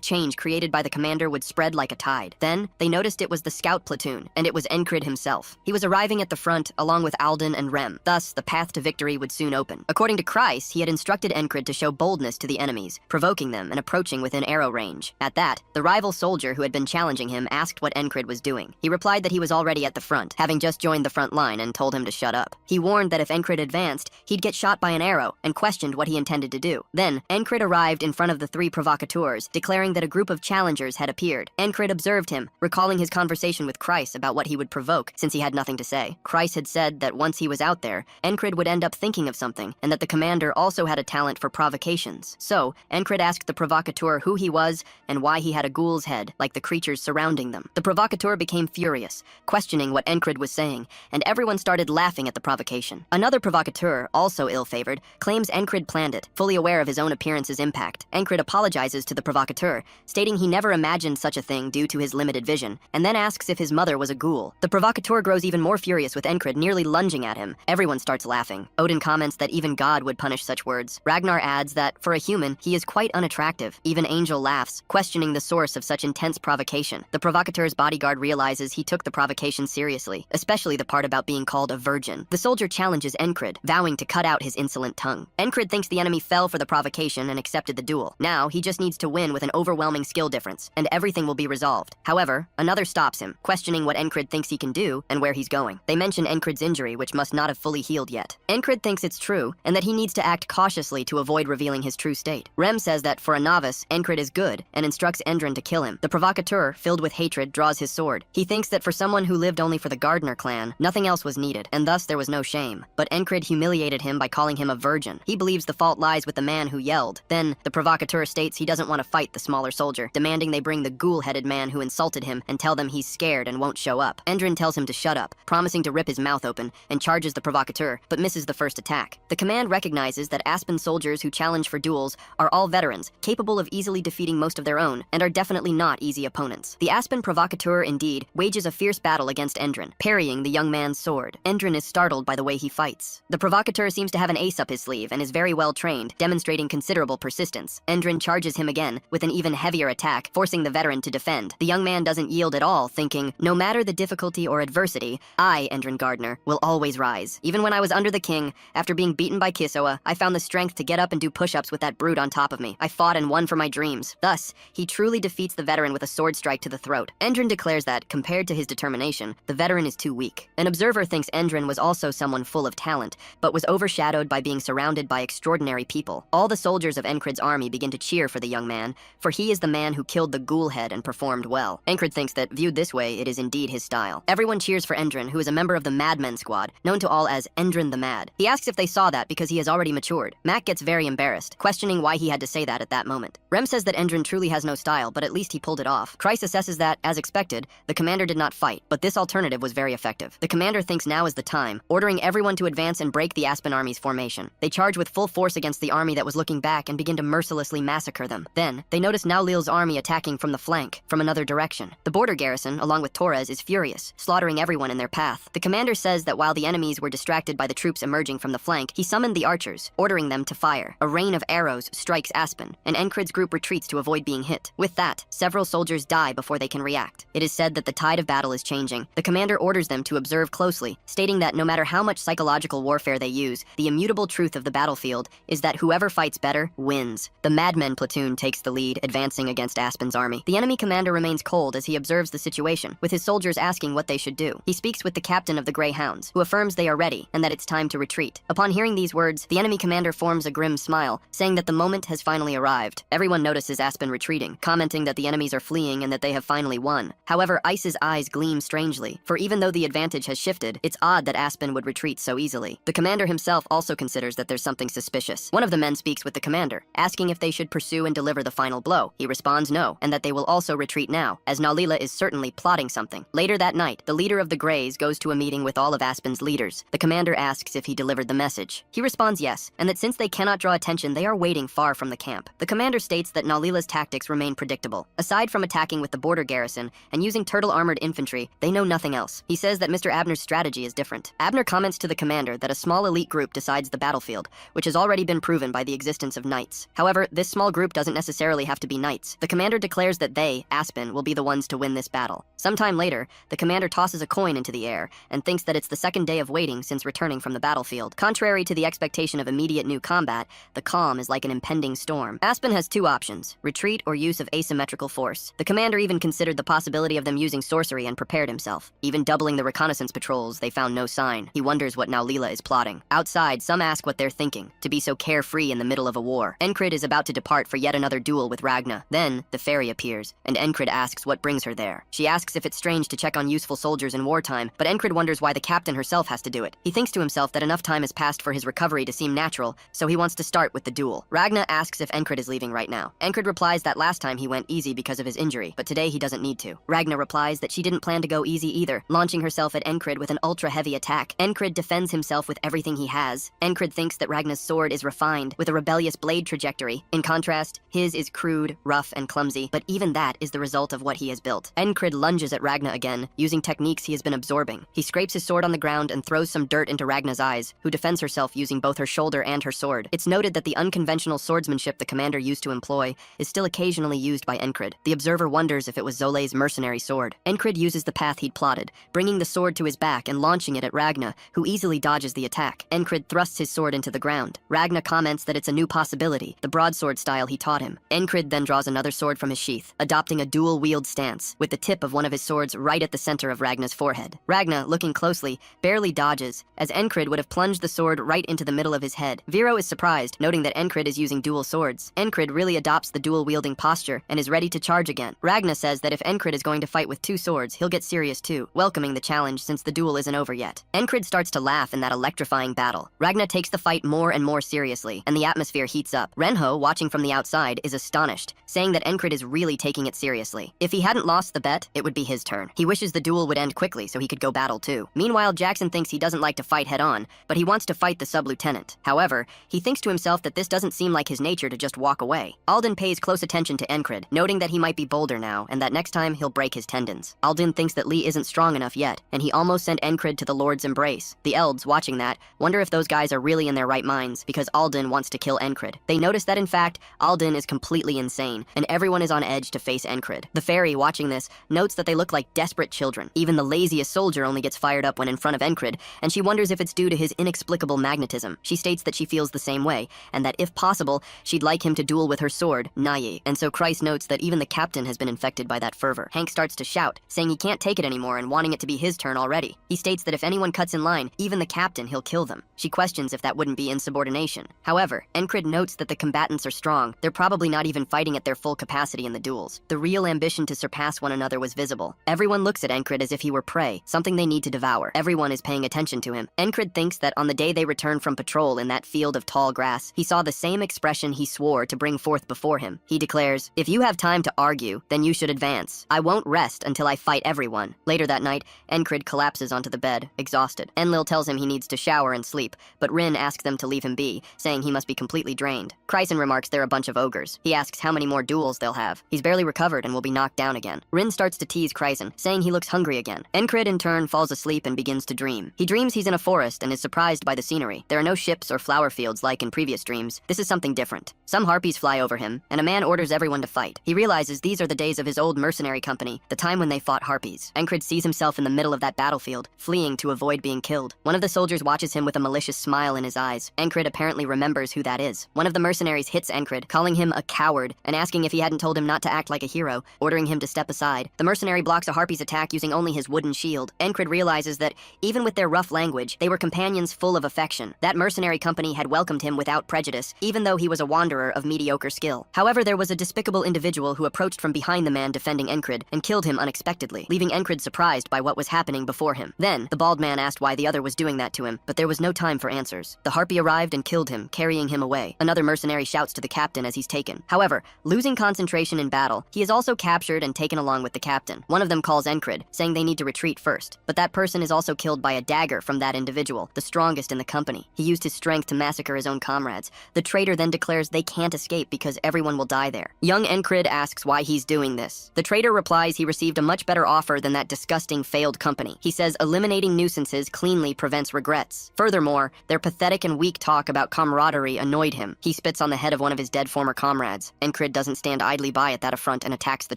change created by the commander would spread like a tide. Then, they noticed it was the scout platoon, and it was Encred himself. He was arriving at the front, along with Alden and Rem. Thus, the path to victory would soon open. According to Christ, he had instructed Encred to show boldness to the enemies, provoking them and approaching within arrow range. At that, the rival soldier who had been challenging him asked what Encred was doing. He replied that he was already at the front, having just joined the front line, and told him to shut up. He warned that if Encred advanced, he'd get shot by an arrow, and questioned what he intended to do. Then, Encred arrived in front of the three provocateurs, declaring that a group of challengers had appeared. Encred observed him, recalling his conversation with Christ about what he would provoke, since he had nothing to say. Christ had said that once he was out there, Encred would end up thinking of something, and that the commander also had a talent talent for provocations. So, Encred asked the provocateur who he was and why he had a ghoul's head, like the creatures surrounding them. The provocateur became furious, questioning what Encred was saying, and everyone started laughing at the provocation. Another provocateur, also ill-favored, claims Encred planned it, fully aware of his own appearance's impact. Encred apologizes to the provocateur, stating he never imagined such a thing due to his limited vision, and then asks if his mother was a ghoul. The provocateur grows even more furious with Encred nearly lunging at him. Everyone starts laughing. Odin comments that even God would punish such words. Ragnar adds that, for a human, he is quite unattractive. Even Angel laughs, questioning the source of such intense provocation. The provocateur's bodyguard realizes he took the provocation seriously, especially the part about being called a virgin. The soldier challenges Encred, vowing to cut out his insolent tongue. Encred thinks the enemy fell for the provocation and accepted the duel. Now, he just needs to win with an overwhelming skill difference, and everything will be resolved. However, another stops him, questioning what Encred thinks he can do and where he's going. They mention Encred's injury, which must not have fully healed yet. Encred thinks it's true, and that he needs to act cautiously to avoid revealing his true state. Rem says that for a novice, Encred is good, and instructs Endrin to kill him. The provocateur, filled with hatred, draws his sword. He thinks that for someone who lived only for the Gardner clan, nothing else was needed, and thus there was no shame. But Encred humiliated him by calling him a virgin. He believes the fault lies with the man who yelled. Then, the provocateur states he doesn't want to fight the smaller soldier, demanding they bring the ghoul-headed man who insulted him and tell them he's scared and won't show up. Endrin tells him to shut up, promising to rip his mouth open, and charges the provocateur, but misses the first attack. The command recognizes that Aspen soldiers who challenge for duels are all veterans, capable of easily defeating most of their own, and are definitely not easy opponents. The Aspen provocateur, indeed, wages a fierce battle against Endrin, parrying the young man's sword. Endrin is startled by the way he fights. The provocateur seems to have an ace up his sleeve and is very well trained, demonstrating considerable persistence. Endrin charges him again with an even heavier attack, forcing the veteran to defend. The young man doesn't yield at all, thinking, no matter the difficulty or adversity, I, Endrin Gardner, will always rise. Even when I was under the king, after being beaten by Kisoa, I found the strength to get up and do push-ups with that brute on top of me. I fought and won for my dreams. Thus, he truly defeats the veteran with a sword strike to the throat. Endrin declares that, compared to his determination, the veteran is too weak. An observer thinks Endrin was also someone full of talent, but was overshadowed by being surrounded by extraordinary people. All the soldiers of Encred's army begin to cheer for the young man, for he is the man who killed the ghoul head and performed well. Encred thinks that, viewed this way, it is indeed his style. Everyone cheers for Endrin, who is a member of the Madmen squad, known to all as Endrin the Mad. He asks if they saw that because he has already matured. Mac gets very embarrassed, questioning why he had to say that at that moment. Rem says that Endrin truly has no style, but at least he pulled it off. Kreis assesses that, as expected, the commander did not fight, but this alternative was very effective. The commander thinks now is the time, ordering everyone to advance and break the Aspen army's formation. They charge with full force against the army that was looking back and begin to mercilessly massacre them. Then, they notice Naulil's army attacking from the flank, from another direction. The border garrison, along with Torres, is furious, slaughtering everyone in their path. The commander says that while the enemies were distracted by the troops emerging from the flank, he summoned the archers, ordering them to fire. A rain of arrows strikes Aspen, and Encred's group retreats to avoid being hit. With that, several soldiers die before they can react. It is said that the tide of battle is changing. The commander orders them to observe closely, stating that no matter how much psychological warfare they use, the immutable truth of the battlefield is that whoever fights better wins. The Madmen platoon takes the lead, advancing against Aspen's army. The enemy commander remains cold as he observes the situation, with his soldiers asking what they should do. He speaks with the captain of the Grey Hounds, who affirms they are ready and that it's time to retreat. Upon hearing these words, the enemy commander forms a grim smile, saying that the moment has finally arrived. Everyone notices Aspen retreating, commenting that the enemies are fleeing and that they have finally won. However, Ice's eyes gleam strangely, for even though the advantage has shifted, it's odd that Aspen would retreat so easily. The commander himself also considers that there's something suspicious. One of the men speaks with the commander, asking if they should pursue and deliver the final blow. He responds no, and that they will also retreat now, as Naulila is certainly plotting something. Later that night, the leader of the Greys goes to a meeting with all of Aspen's leaders. The commander asks if he delivered the message. He responds yes, and that since they cannot draw attention, they are waiting far from the camp. The commander states that Naulila's tactics remain predictable. Aside from attacking with the border garrison and using turtle-armored infantry, they know nothing else. He says that Mr. Abner's strategy is different. Abner comments to the commander that a small elite group decides the battlefield, which has already been proven by the existence of knights. However, this small group doesn't necessarily have to be knights. The commander declares that they, Aspen, will be the ones to win this battle. Sometime later, the commander tosses a coin into the air and thinks that it's the second day of waiting since returning from the battlefield. Contrary to the expectation of immediate new combat, the calm is like an impending storm. Aspen has two options: retreat or use of asymmetrical force. The commander even considered the possibility of them using sorcery and prepared himself. Even doubling the reconnaissance patrols, they found no sign. He wonders what Naulila is plotting. Outside, some ask what they're thinking, to be so carefree in the middle of a war. Encred is about to depart for yet another duel with Ragna. Then, the fairy appears, and Encred asks what brings her there. She asks if it's strange to check on useful soldiers in wartime, but Encred wonders why the captain herself has to do it. He thinks to himself that enough time has passed for his recovery to seem natural, so he wants to start with the duel. Ragna asks if Encred is leaving right now. Encred replies that last time he went easy because of his injury, but today he doesn't need to. Ragna replies that she didn't plan to go easy either, launching herself at Encred with an ultra-heavy attack. Encred defends himself with everything he has. Encred thinks that Ragna's sword is refined, with a rebellious blade trajectory. In contrast, his is crude, rough, and clumsy, but even that is the result of what he has built. Encred lunges at Ragna again, using techniques he has been absorbing. He scrapes his sword on the ground and throws some dirt into Ragna's eyes, who defends herself using both her shoulder and her sword. It's noted that the unconventional swordsmanship the commander used to employ is still occasionally used by Encred. The observer wonders if it was Zole's mercenary sword. Encred uses the path he'd plotted, bringing the sword to his back and launching it at Ragna, who easily dodges the attack. Encred thrusts his sword into the ground. Ragna comments that it's a new possibility, the broadsword style he taught him. Encred then draws another sword from his sheath, adopting a dual-wield stance, with the tip of one of his swords right at the center of Ragna's forehead. Ragna, looking closely, barely dodges, as Encred would have plunged the sword right into the middle of his head. Viro is surprised, noting that Encred is using dual swords. Encred really adopts the dual-wielding posture and is ready to charge again. Ragna says that if Encred is going to fight with two swords, he'll get serious too, welcoming the challenge since the duel isn't over yet. Encred starts to laugh in that electrifying battle. Ragna takes the fight more and more seriously, and the atmosphere heats up. Renho, watching from the outside, is astonished, saying that Encred is really taking it seriously. If he hadn't lost the bet, it would be his turn. He wishes the duel would end quickly so he could go battle too. Meanwhile, Jackson thinks he doesn't like to fight head-on, but he wants to fight the sub-lieutenant. However, he thinks to himself that this doesn't seem like his nature to just walk away. Alden pays close attention to Encred, noting that he might be bolder now, and that next time he'll break his tendons. Alden thinks that Lee isn't strong enough yet, and he almost sent Encred to the Lord's embrace. The Elds, watching that, wonder if those guys are really in their right minds, because Alden wants to kill Encred. They notice that in fact, Alden is completely insane, and everyone is on edge to face Encred. The fairy, watching this, notes that they look like desperate children. Even the laziest soldier only gets fired up when in front of Encred, and she wonders if it's due to his inexplicable magnetism. She states that she feels the same way, and that if possible, she'd like him to duel with her sword, Nayi. And so Christ notes that even the captain has been infected by that fervor. Hank starts to shout, saying he can't take it anymore and wanting it to be his turn already. He states that if anyone cuts in line, even the captain, he'll kill them. She questions if that wouldn't be insubordination. However, Encred notes that the combatants are strong. They're probably not even fighting at their full capacity in the duels. The real ambition to surpass one another was visible. Everyone looks at Encred as if he were prey, something they need to devour. Everyone is paying attention to him. Encred thinks that on the day they return from patrol in that field of tall grass, he saw the same expression he swore to bring forth before him. He declares, "If you have time to argue, then you should advance. I won't rest until I fight everyone." Later that night, Encred collapses onto the bed, exhausted. Enlil tells him he needs to shower and sleep, but Rin asks them to leave him be, saying he must be completely drained. Chryson remarks they're a bunch of ogres. He asks how many more duels they'll have. He's barely recovered and will be knocked down again. Rin starts to tease Chryson, saying he looks hungry again. Encred in turn falls asleep and begins to dream. He dreams he's in a forest and is surprised by the scenery. There are no ships or flower fields like in previous dreams. This is something different. Some harpies fly over him, and a man orders everyone to fight. He realizes these are the days of his old mercenary company, the time when they fought harpies. Encred sees himself in the middle of that battlefield, fleeing to avoid being killed. One of the soldiers watches him with a malicious smile in his eyes. Encred apparently remembers who that is. One of the mercenaries hits Encred, calling him a coward and asking if he hadn't told him not to act like a hero, ordering him to step aside. The mercenary blocks a harpy's attack using only his wooden shield. Encred realizes that, even with their rough language, they were companions full of affection. That mercenary company had welcomed him without prejudice, even though he was a wanderer of mediocre skill. However, there was a despicable individual who approached from behind the man defending Encred and killed him unexpectedly, leaving Encred surprised by what was happening before him. Then, the bald man asked why the other was doing that to him, but there was no time for answers. The harpy arrived and killed him, carrying him away. Another mercenary shouts to the captain as he's taken. However, losing concentration in battle, he is also captured and taken along with the captain. One of them calls Encred, saying they need to retreat first. But that person is also killed by a dagger from that individual, the strongest in the company. He used his strength to massacre his own comrades. The traitor then declares they can't escape because everyone will die there. Young Encred asks why he's doing this. The traitor replies he received a much better offer than that disgusting failed company. He says eliminating nuisances cleanly prevents regrets. Furthermore, their pathetic and weak talk about camaraderie annoyed him. He spits on the head of one of his dead former comrades. Encred doesn't stand idly by at that affront and attacks the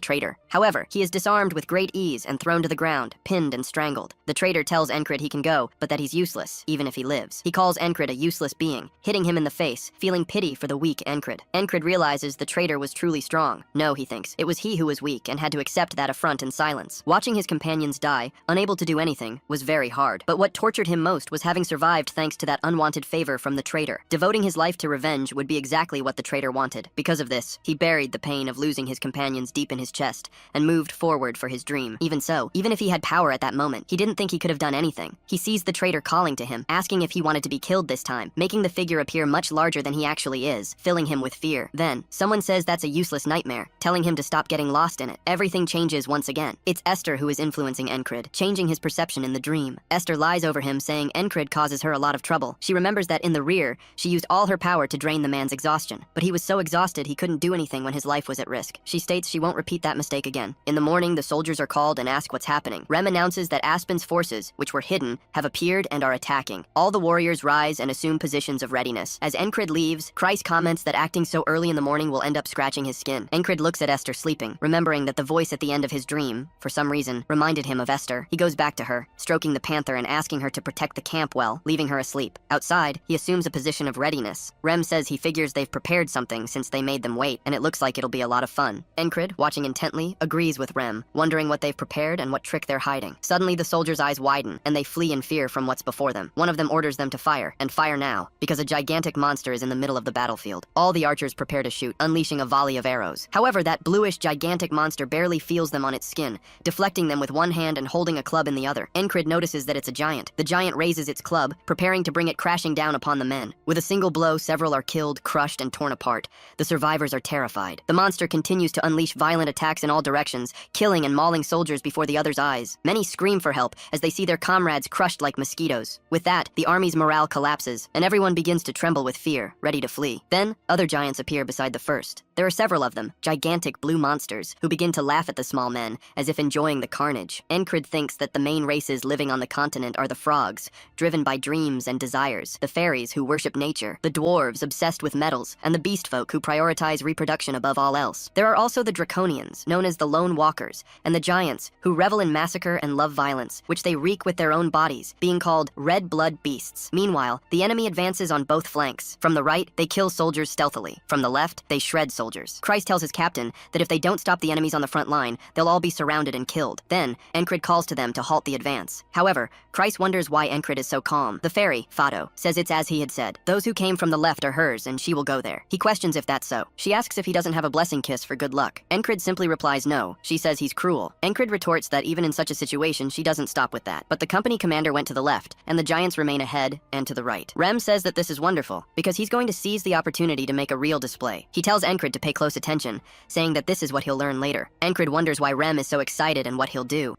traitor. However, he is disarmed with great ease and thrown to the ground, pinned and strangled. The traitor tells Encred he can go, but that he's useless, even if he lives. He calls Encred a useless being, hitting him in the face, feeling pity for the weak Encred. Encred realizes the traitor was truly strong. No, he thinks, it was he who was weak and had to accept that affront in silence. Watching his companions die, unable to do anything, was very hard. But what tortured him most was having survived thanks to that unwanted favor from the traitor. Devoting his life to revenge would be exactly what the traitor wanted. Because of this, he buried the pain of losing his companions deep in his chest and moved forward for his dream. Even so, even if he had power at that moment, he didn't think he could have done anything. He sees the traitor calling to him, asking if he wanted to be killed this time, making the figure appear much larger than he actually is, filling him with fear. Then, someone says that's a useless nightmare, telling him to stop getting lost in it. Everything changes once again. It's Esther who is influencing Encrid, changing his perception in the dream. Esther lies over him, saying Encrid causes her a lot of trouble. She remembers that in the rear, she used all her power to drain the man's exhaustion. But he was so exhausted he couldn't do anything when his life was at risk. She states she won't repeat that mistake again. In the morning, the soldiers are called and ask what's happening. Rem announces that Aspen's forces, which were hidden, have appeared and are attacking. All the warriors rise and assume positions of readiness. As Encrid leaves, Christ comments that acting so early in the morning will end up scratching his skin. Encrid looks at Esther sleeping, remembering that the voice at the end of his dream, for some reason, reminded him of Esther. He goes back to her, stroking the panther and asking her to protect the camp well, leaving her asleep. Outside, he assumes a position of readiness. Rem says he figures they've prepared something since they made them wait, and it looks like it'll be a lot of fun. Encrid, watching intently, agrees with Rem, wondering what they've prepared and what trick they're hiding. Suddenly, the soldiers' eyes widen, and they flee in fear from what's before them. One of them orders them to fire, and fire now, because a gigantic monster is in the middle of the battlefield. All the archers prepare to shoot, unleashing a volley of arrows. However, that bluish, gigantic monster barely feels them on its skin, deflecting them with one hand and holding a club in the other. Encrid notices that it's a giant. The giant raises its club, preparing to bring it crashing down upon the men. With a single blow, several are killed, crushed, and torn apart. The survivors are terrified. The monster continues to unleash violent attacks in all directions, killing and mauling soldiers before the others' eyes. Many scream for help as they see their comrades crushed like mosquitoes. With that, the army's morale collapses, and everyone begins to tremble with fear, ready to flee. Then, other giants appear beside the first. There are several of them, gigantic blue monsters, who begin to laugh at the small men, as if enjoying the carnage. Encrid thinks that the main races living on the continent are the frogs, driven by dreams and desires, the fairies who worship nature, the dwarves obsessed with metals, and the beast folk who prioritize reproduction above all else. There are also the draconians, known as the lone walkers, and the giants, who revel in massacre and love violence, which they wreak with their own bodies, being called red blood beasts. Meanwhile, the enemy advances on both flanks. From the right, they kill soldiers stealthily. From the left, they shred soldiers. Christ tells his captain that if they don't stop the enemies on the front line, they'll all be surrounded and killed. Then, Encrid calls to them to halt the advance. However, Christ wonders why Encrid is so calm. The fairy, Fado, says it's as he had said. Those who came from the left are hers, and she will go there. He questions if that's so. She asks if he doesn't have a blessing kiss for good luck. Encrid simply replies no. She says he's cruel. Encrid retorts that even in such a situation, she doesn't stop with that. But the company commander went to the left, and the giants remain ahead and to the right. Rem says that this is wonderful, because he's going to seize the opportunity to make a real display. He tells Encrid to pay close attention, saying that this is what he'll learn later. Encrid wonders why Rem is so excited and what he'll do.